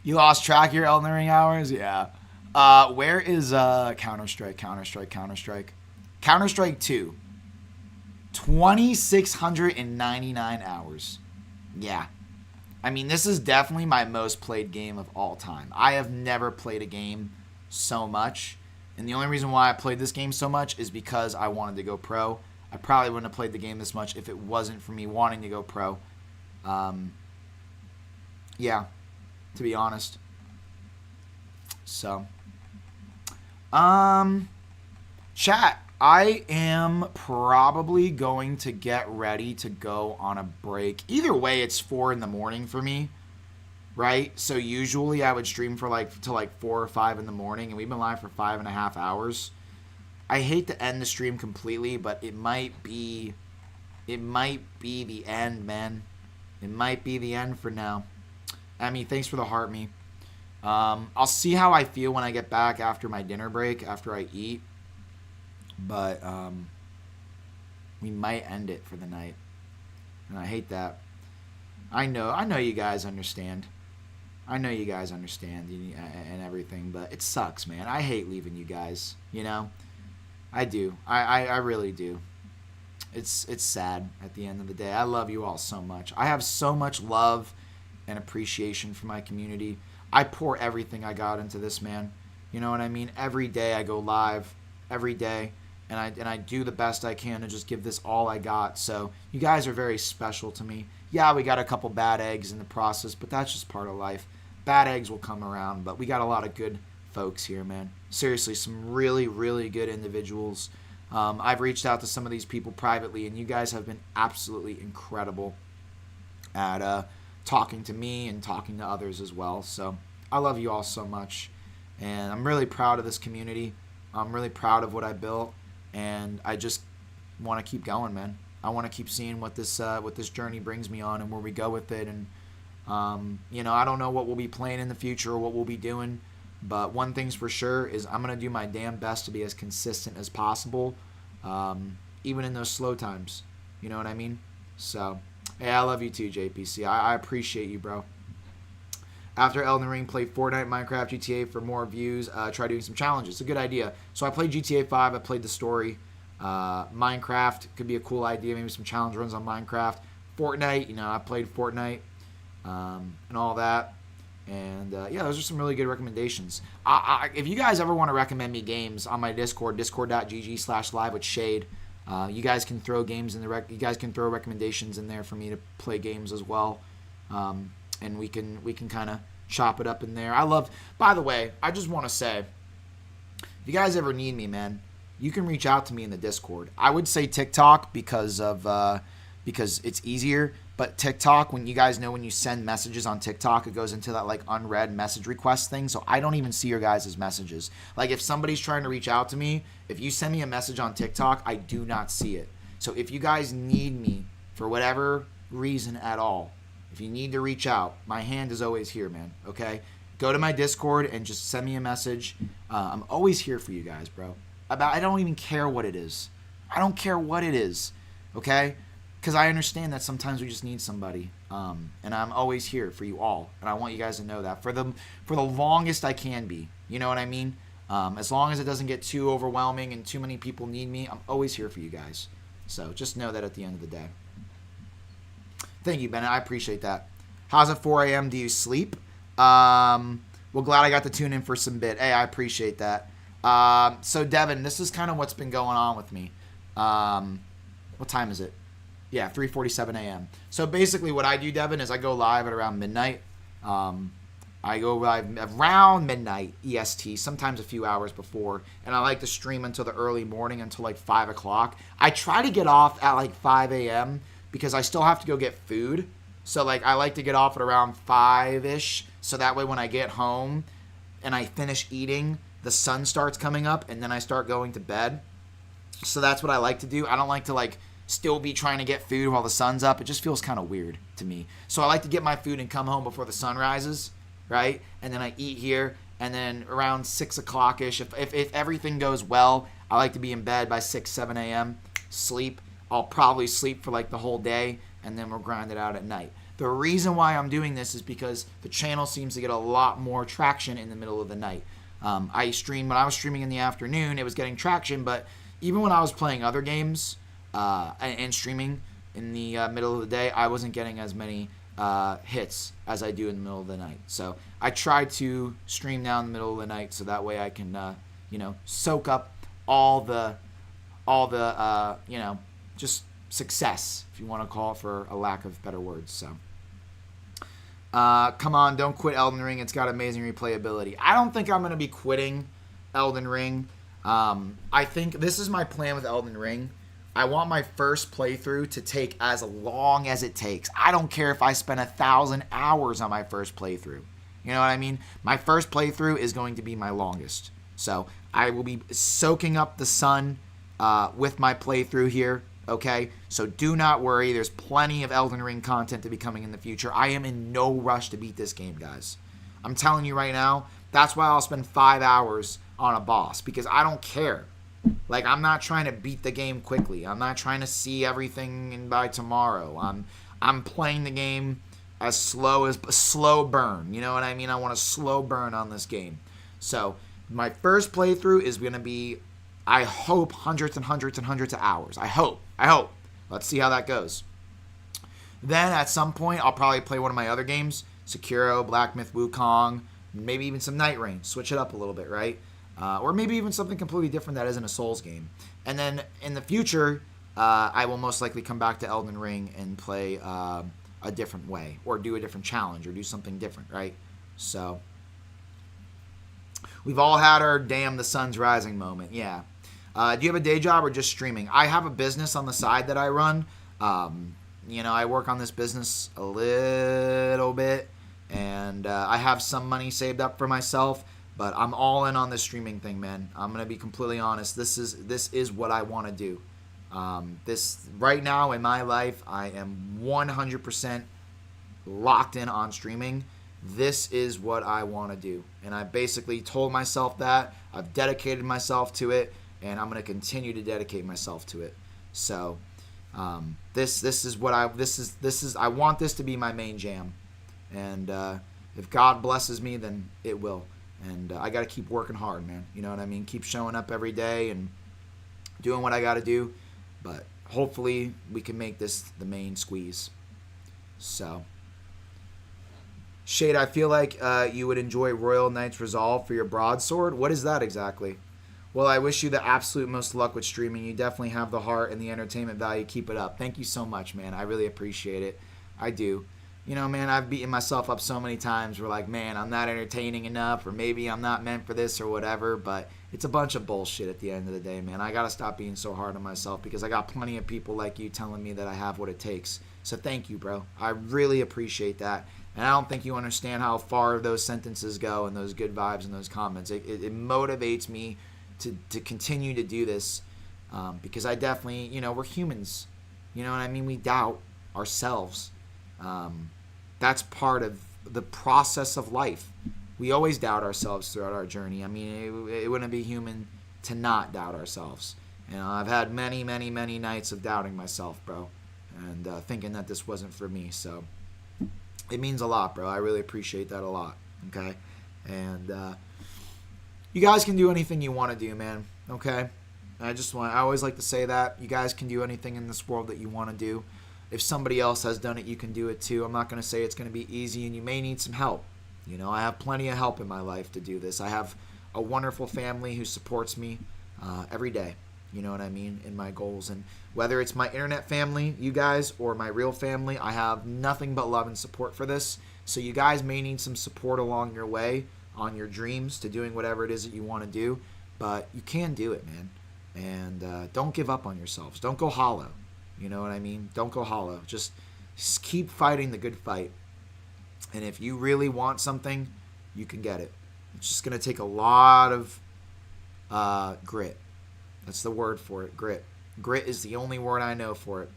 You lost track of your Elden Ring hours? Yeah. Where is Counter-Strike? Counter-Strike 2. 2,699 hours. Yeah. I mean, this is definitely my most played game of all time. I have never played a game so much. And the only reason why I played this game so much is because I wanted to go pro. I probably wouldn't have played the game this much if it wasn't for me wanting to go pro. Yeah, to be honest. So, Um, Chat, I am probably going to get ready to go on a break. Either way, it's 4 in the morning for me, right? So usually I would stream for like till like 4 or 5 in the morning, and we've been live for 5.5 hours. I hate to end the stream completely, but it might be the end, man. It might be the end for now. Emmy, thanks for the heart, me. I'll see how I feel when I get back after my dinner break, after I eat. But we might end it for the night, and I hate that. I know you guys understand. I know you guys understand and everything, but it sucks, man. I hate leaving you guys. I do. I really do. It's sad at the end of the day. I love you all so much. I have so much love and appreciation for my community. I pour everything I got into this, man. You know what I mean? Every day I go live, every day, and I do the best I can to just give this all I got. So you guys are very special to me. Yeah, we got a couple bad eggs in the process, but that's just part of life. Bad eggs will come around, but we got a lot of good folks here, man. Seriously, some really, really good individuals. I've reached out to some of these people privately, and you guys have been absolutely incredible at talking to me and talking to others as well. So I love you all so much, and I'm really proud of this community. I'm really proud of what I built, and I just want to keep going, man. I want to keep seeing what this journey brings me on and where we go with it. And I don't know what we'll be playing in the future or what we'll be doing. But one thing's for sure is I'm going to do my damn best to be as consistent as possible, even in those slow times. You know what I mean? So, hey, I love you too, JPC. I appreciate you, bro. After Elden Ring, play Fortnite, Minecraft, GTA for more views. Try doing some challenges. It's a good idea. So I played GTA 5. I played the story. Minecraft could be a cool idea. Maybe some challenge runs on Minecraft. Fortnite, I played Fortnite and all that. And those are some really good recommendations. If you guys ever want to recommend me games on my Discord, discord.gg/live with Shade, you guys can throw games in you guys can throw recommendations in there for me to play games as well, and we can kind of chop it up in there. By the way, I just want to say, if you guys ever need me, man, you can reach out to me in the Discord. I would say TikTok because it's easier. But TikTok, when you send messages on TikTok, it goes into that like unread message request thing. So I don't even see your guys' messages. Like if somebody's trying to reach out to me, if you send me a message on TikTok, I do not see it. So if you guys need me for whatever reason at all, if you need to reach out, my hand is always here, man. Okay? Go to my Discord and just send me a message. I'm always here for you guys, bro. I don't even care what it is. I don't care what it is. Okay? Because I understand that sometimes we just need somebody, and I'm always here for you all, and I want you guys to know that for the longest I can be. You know what I mean? As long as it doesn't get too overwhelming and too many people need me, I'm always here for you guys. So just know that at the end of the day. Thank you, Bennett. I appreciate that. How's it 4 a.m.? Do you sleep? Well, glad I got to tune in for some bit. Hey, I appreciate that. So Devin, this is kind of what's been going on with me. What time is it? Yeah, 3:47 a.m. So basically what I do, Devin, is I go live at around midnight. I go live around midnight EST, sometimes a few hours before, and I like to stream until the early morning, until like 5 o'clock. I try to get off at like 5 a.m. because I still have to go get food. So like I like to get off at around 5-ish, so that way when I get home and I finish eating, the sun starts coming up, and then I start going to bed. So that's what I like to do. I don't like to like still be trying to get food while the sun's up. It just feels kind of weird to me. So I like to get my food and come home before the sun rises, right? And then I eat here, and then around 6 o'clock-ish, if everything goes well, I like to be in bed by 6, 7 a.m., sleep. I'll probably sleep for like the whole day, and then we'll grind it out at night. The reason why I'm doing this is because the channel seems to get a lot more traction in the middle of the night. When I was streaming in the afternoon, it was getting traction, but even when I was playing other games, and streaming in the middle of the day, I wasn't getting as many hits as I do in the middle of the night. So I try to stream now in the middle of the night so that way I can, soak up all the just success, if you want to call it for a lack of better words. So, come on, don't quit Elden Ring. It's got amazing replayability. I don't think I'm going to be quitting Elden Ring. I think this is my plan with Elden Ring. I want my first playthrough to take as long as it takes. I don't care if I spend 1,000 hours on my first playthrough. You know what I mean? My first playthrough is going to be my longest. So I will be soaking up the sun with my playthrough here. Okay? So do not worry. There's plenty of Elden Ring content to be coming in the future. I am in no rush to beat this game, guys. I'm telling you right now, that's why I'll spend 5 hours on a boss, because I don't care. Like, I'm not trying to beat the game quickly. I'm not trying to see everything by tomorrow. I'm playing the game as slow burn. You know what I mean? I want a slow burn on this game. So my first playthrough is going to be, I hope, hundreds and hundreds and hundreds of hours. I hope. Let's see how that goes. Then at some point, I'll probably play one of my other games, Sekiro, Black Myth Wukong, maybe even some Night Rain. Switch it up a little bit, right? Or maybe even something completely different that isn't a Souls game. And then in the future, I will most likely come back to Elden Ring and play a different way, or do a different challenge, or do something different, right? So we've all had our damn the sun's rising moment. Yeah. Do you have a day job or just streaming? I have a business on the side that I run. I work on this business a little bit, and I have some money saved up for myself. But I'm all in on this streaming thing, man. I'm gonna be completely honest. This is what I want to do. This right now in my life, I am 100% locked in on streaming. This is what I want to do, and I basically told myself that. I've dedicated myself to it, and I'm gonna continue to dedicate myself to it. So, this is what I want this to be my main jam, and if God blesses me, then it will. And I got to keep working hard, man. You know what I mean? Keep showing up every day and doing what I got to do. But hopefully we can make this the main squeeze. So, Shade, I feel like you would enjoy Royal Knight's Resolve for your broadsword. What is that exactly? Well, I wish you the absolute most luck with streaming. You definitely have the heart and the entertainment value. Keep it up. Thank you so much, man. I really appreciate it. I do. You know, man, I've beaten myself up so many times where, like, man, I'm not entertaining enough, or maybe I'm not meant for this or whatever, but it's a bunch of bullshit at the end of the day, man. I got to stop being so hard on myself, because I got plenty of people like you telling me that I have what it takes. So thank you, bro. I really appreciate that. And I don't think you understand how far those sentences go and those good vibes and those comments. It motivates me to continue to do this, because I definitely, we're humans. You know what I mean? We doubt ourselves. That's part of the process of life. We always doubt ourselves throughout our journey. I mean, it wouldn't be human to not doubt ourselves. I've had many, many, many nights of doubting myself, bro, and thinking that this wasn't for me. So it means a lot, bro. I really appreciate that a lot. Okay, and you guys can do anything you want to do, man. Okay, I always like to say that you guys can do anything in this world that you want to do. If somebody else has done it, you can do it too. I'm not going to say it's going to be easy, and you may need some help. I have plenty of help in my life to do this. I have a wonderful family who supports me every day, you know what I mean, in my goals. And whether it's my internet family, you guys, or my real family, I have nothing but love and support for this. So you guys may need some support along your way on your dreams to doing whatever it is that you want to do, but you can do it, man. And don't give up on yourselves. Don't go hollow. You know what I mean? Don't go hollow. Just keep fighting the good fight. And if you really want something, you can get it. It's just going to take a lot of grit. That's the word for it, grit. Grit is the only word I know for it.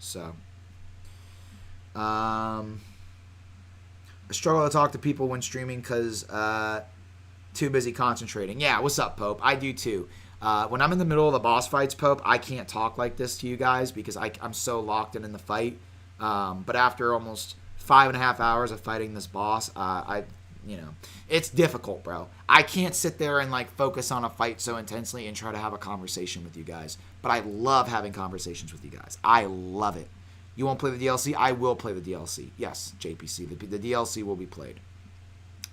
So, I struggle to talk to people when streaming because too busy concentrating. Yeah, what's up, Pope? I do too. When I'm in the middle of the boss fights, Pope, I can't talk like this to you guys because I'm so locked in the fight. But after almost 5.5 hours of fighting this boss, it's difficult, bro. I can't sit there and focus on a fight so intensely and try to have a conversation with you guys. But I love having conversations with you guys. I love it. You won't play the DLC? I will play the DLC. Yes, JPC. The DLC will be played.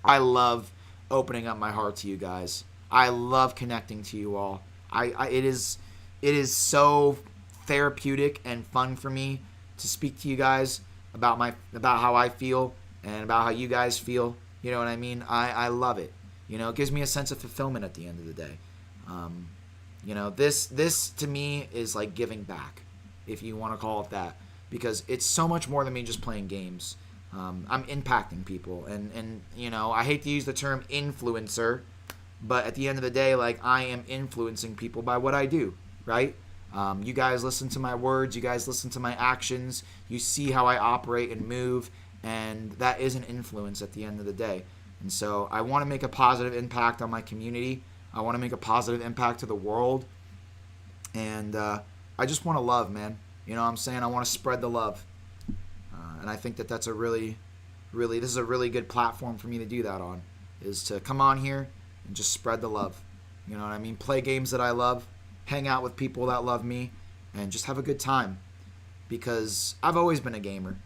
I love opening up my heart to you guys. I love connecting to you all. It is so therapeutic and fun for me to speak to you guys about how I feel and about how you guys feel. You know what I mean? I love it. It gives me a sense of fulfillment at the end of the day. This to me is like giving back, if you want to call it that, because it's so much more than me just playing games. I'm impacting people, and I hate to use the term influencer, but at the end of the day, like, I am influencing people by what I do, right? You guys listen to my words, you guys listen to my actions, you see how I operate and move, and that is an influence at the end of the day. And so I want to make a positive impact on my community. I want to make a positive impact to the world. And I just want to love, man. You know what I'm saying? I want to spread the love. And I think that that's a really, this is a really good platform for me to do that on, is to come on here and just spread the love. You know what I mean? Play games that I love, hang out with people that love me, and just have a good time. Because I've always been a gamer.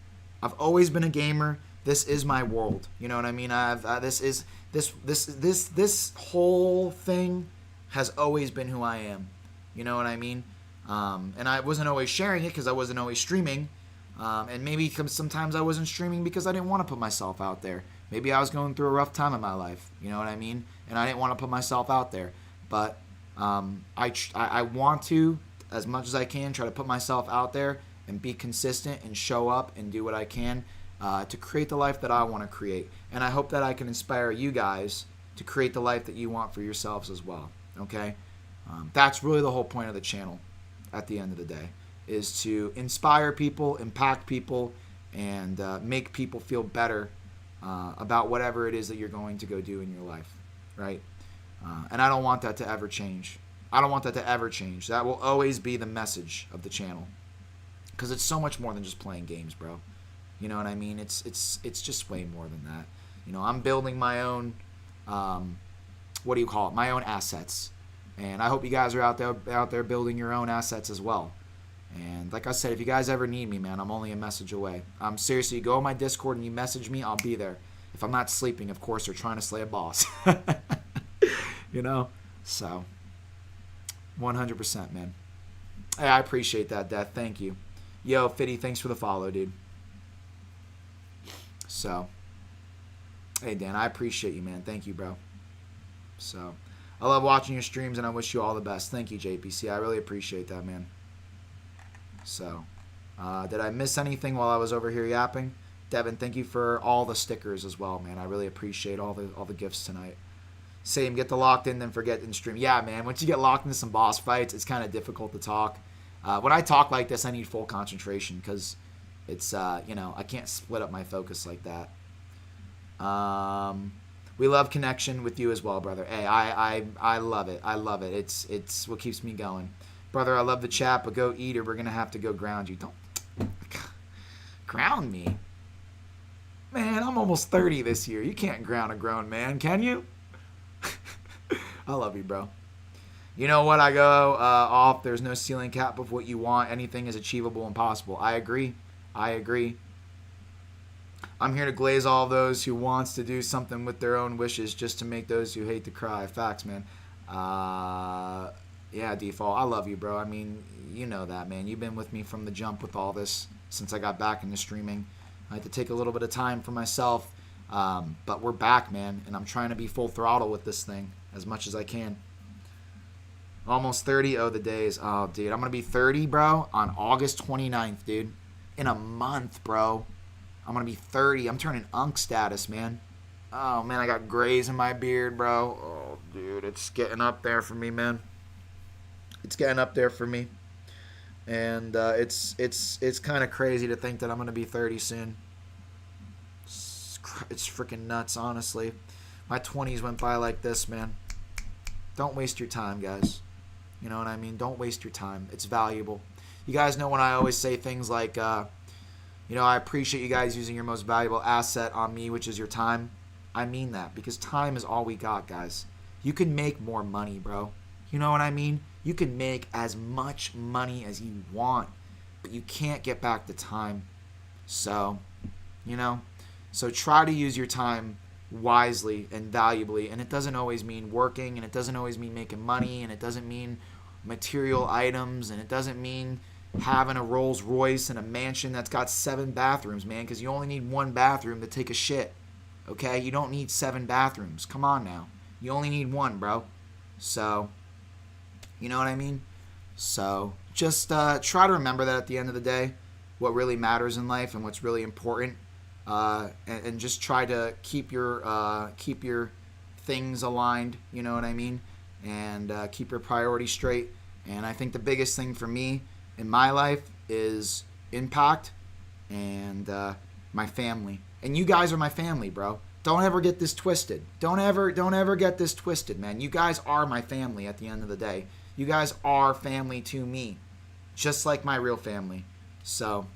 This is my world. You know what I mean? This whole thing has always been who I am. You know what I mean? And I wasn't always sharing it because I wasn't always streaming. And maybe sometimes I wasn't streaming because I didn't want to put myself out there. Maybe I was going through a rough time in my life. You know what I mean? And I didn't want to put myself out there. But I want to, as much as I can, try to put myself out there and be consistent and show up and do what I can to create the life that I want to create. And I hope that I can inspire you guys to create the life that you want for yourselves as well. Okay? That's really the whole point of the channel at the end of the day, is to inspire people, impact people, and make people feel better about whatever it is that you're going to go do in your life, right? And I don't want that to ever change. That will always be the message of the channel, because it's so much more than just playing games, bro. You know what I mean? It's just way more than that. I'm building my own, my own assets. And I hope you guys are out there building your own assets as well. And like I said, if you guys ever need me, man, I'm only a message away. Seriously, you go on my Discord and you message me, I'll be there. If I'm not sleeping, of course, or trying to slay a boss. So 100%, man. Hey, I appreciate that, Death. Thank you. Yo, Fitty, thanks for the follow, dude. So, hey, Dan, I appreciate you, man. Thank you, bro. So, I love watching your streams, and I wish you all the best. Thank you, JPC. I really appreciate that, man. So, did I miss anything while I was over here yapping? Devin, thank you for all the stickers as well, man. I really appreciate all the gifts tonight. Same, get the locked in, then forget in stream. Yeah, man, once you get locked into some boss fights, it's kind of difficult to talk. When I talk like this, I need full concentration because it's, I can't split up my focus like that. We love connection with you as well, brother. Hey, I love it. I love it. It's what keeps me going. Brother, I love the chat, but go eat or we're going to have to go ground you. Don't ground me. Man, I'm almost 30 this year. You can't ground a grown man, can you? I love you, bro. You know what? I go off. There's no ceiling cap of what you want. Anything is achievable and possible. I agree. I'm here to glaze all those who wants to do something with their own wishes just to make those who hate to cry. Facts, man. Yeah, Default. I love you, bro. I mean, you know that, man. You've been with me from the jump with all this since I got back into streaming. I had to take a little bit of time for myself, but we're back, man, and I'm trying to be full throttle with this thing as much as I can. Almost 30. Oh, the days. Oh, dude. I'm going to be 30, bro, on August 29th, dude. In a month, bro. I'm going to be 30. I'm turning Unk status, man. Oh, man, I got grays in my beard, bro. Oh, dude, it's getting up there for me, man. It's getting up there for me. And it's kind of crazy to think that I'm going to be 30 soon. It's freaking nuts, honestly. My 20s went by like this, man. Don't waste your time, guys. You know what I mean? Don't waste your time. It's valuable. You guys know when I always say things like, I appreciate you guys using your most valuable asset on me, which is your time. I mean that, because time is all we got, guys. You can make more money, bro. You know what I mean? You can make as much money as you want, but you can't get back the time. So, so try to use your time wisely and valuably, and it doesn't always mean working, and it doesn't always mean making money, and it doesn't mean material items, and it doesn't mean having a Rolls Royce and a mansion that's got 7 bathrooms, man, because you only need 1 bathroom to take a shit, okay? You don't need 7 bathrooms. Come on now. You only need one, bro. So, you know what I mean? So, just try to remember that at the end of the day, what really matters in life and what's really important. And just try to keep your things aligned, you know what I mean? And keep your priorities straight. And I think the biggest thing for me in my life is impact and my family. And you guys are my family, bro. Don't ever get this twisted. Don't ever get this twisted, man. You guys are my family at the end of the day. You guys are family to me, just like my real family. So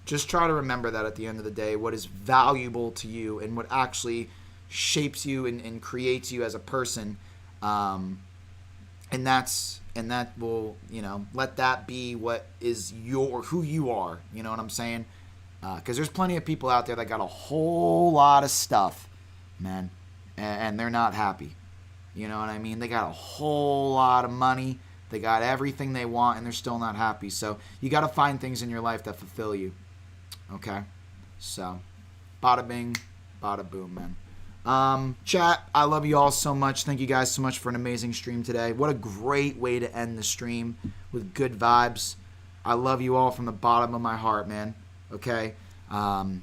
just try to remember that at the end of the day, what is valuable to you and what actually shapes you and creates you as a person. And that will, let that be what is who you are. You know what I'm saying? Because there's plenty of people out there that got a whole lot of stuff, man, and they're not happy. You know what I mean? They got a whole lot of money. They got everything they want, and they're still not happy. So you got to find things in your life that fulfill you. Okay? So, bada bing, bada boom, man. Chat, I love you all so much. Thank you guys so much for an amazing stream today. What a great way to end the stream with good vibes. I love you all from the bottom of my heart, man. Okay?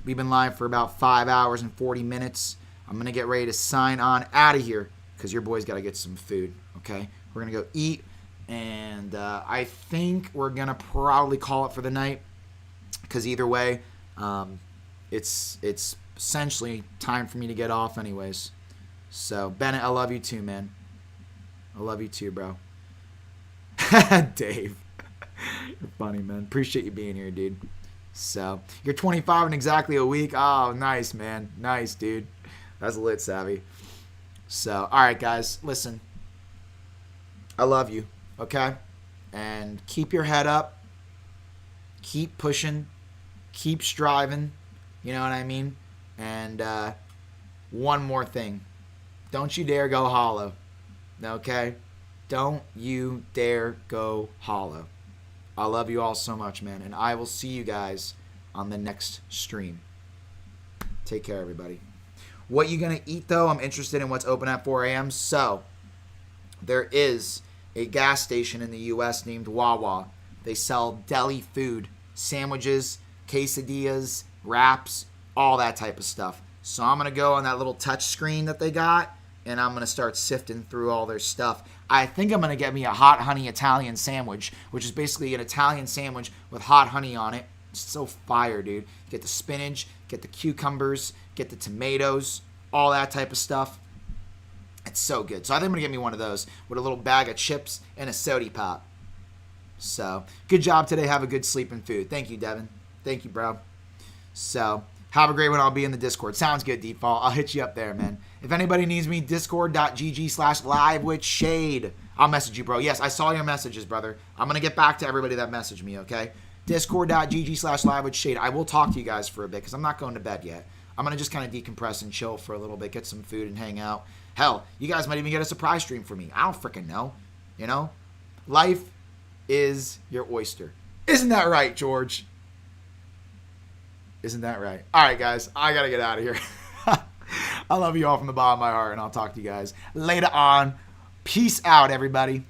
We've been live for about 5 hours and 40 minutes. I'm going to get ready to sign on out of here because your boy's got to get some food. Okay? We're going to go eat. And I think we're going to probably call it for the night because either way, it's essentially time for me to get off anyways. So, Bennett, I love you too, man. I love you too, bro. Dave. You're funny, man. Appreciate you being here, dude. So, you're 25 in exactly a week. Oh, nice, man. Nice, dude. That's lit, Savvy. So, all right, guys. Listen. I love you, okay? And keep your head up. Keep pushing. Keep striving. You know what I mean? And one more thing. Don't you dare go hollow. Okay? Don't you dare go hollow. I love you all so much, man. And I will see you guys on the next stream. Take care, everybody. What you going to eat, though? I'm interested in what's open at 4 a.m. So, there is a gas station in the U.S. named Wawa. They sell deli food, sandwiches, quesadillas, wraps, all that type of stuff. So I'm going to go on that little touch screen that they got, and I'm going to start sifting through all their stuff. I think I'm going to get me a hot honey Italian sandwich, which is basically an Italian sandwich with hot honey on it. It's so fire, dude. You get the spinach, get the cucumbers, get the tomatoes, all that type of stuff. It's so good. So I think I'm going to get me one of those with a little bag of chips and a soda pop. So, good job today. Have a good sleep and food. Thank you, Devin. Thank you, bro. So, have a great one. I'll be in the Discord. Sounds good, Default. I'll hit you up there, man. If anybody needs me, discord.gg/livewithshade. I'll message you, bro. Yes, I saw your messages, brother. I'm going to get back to everybody that messaged me, okay? Discord.gg/livewithshade. I will talk to you guys for a bit because I'm not going to bed yet. I'm going to just kind of decompress and chill for a little bit, get some food and hang out. Hell, you guys might even get a surprise stream for me. I don't freaking know. You know? Life is your oyster. Isn't that right, George? Isn't that right? All right, guys. I got to get out of here. I love you all from the bottom of my heart, and I'll talk to you guys later on. Peace out, everybody.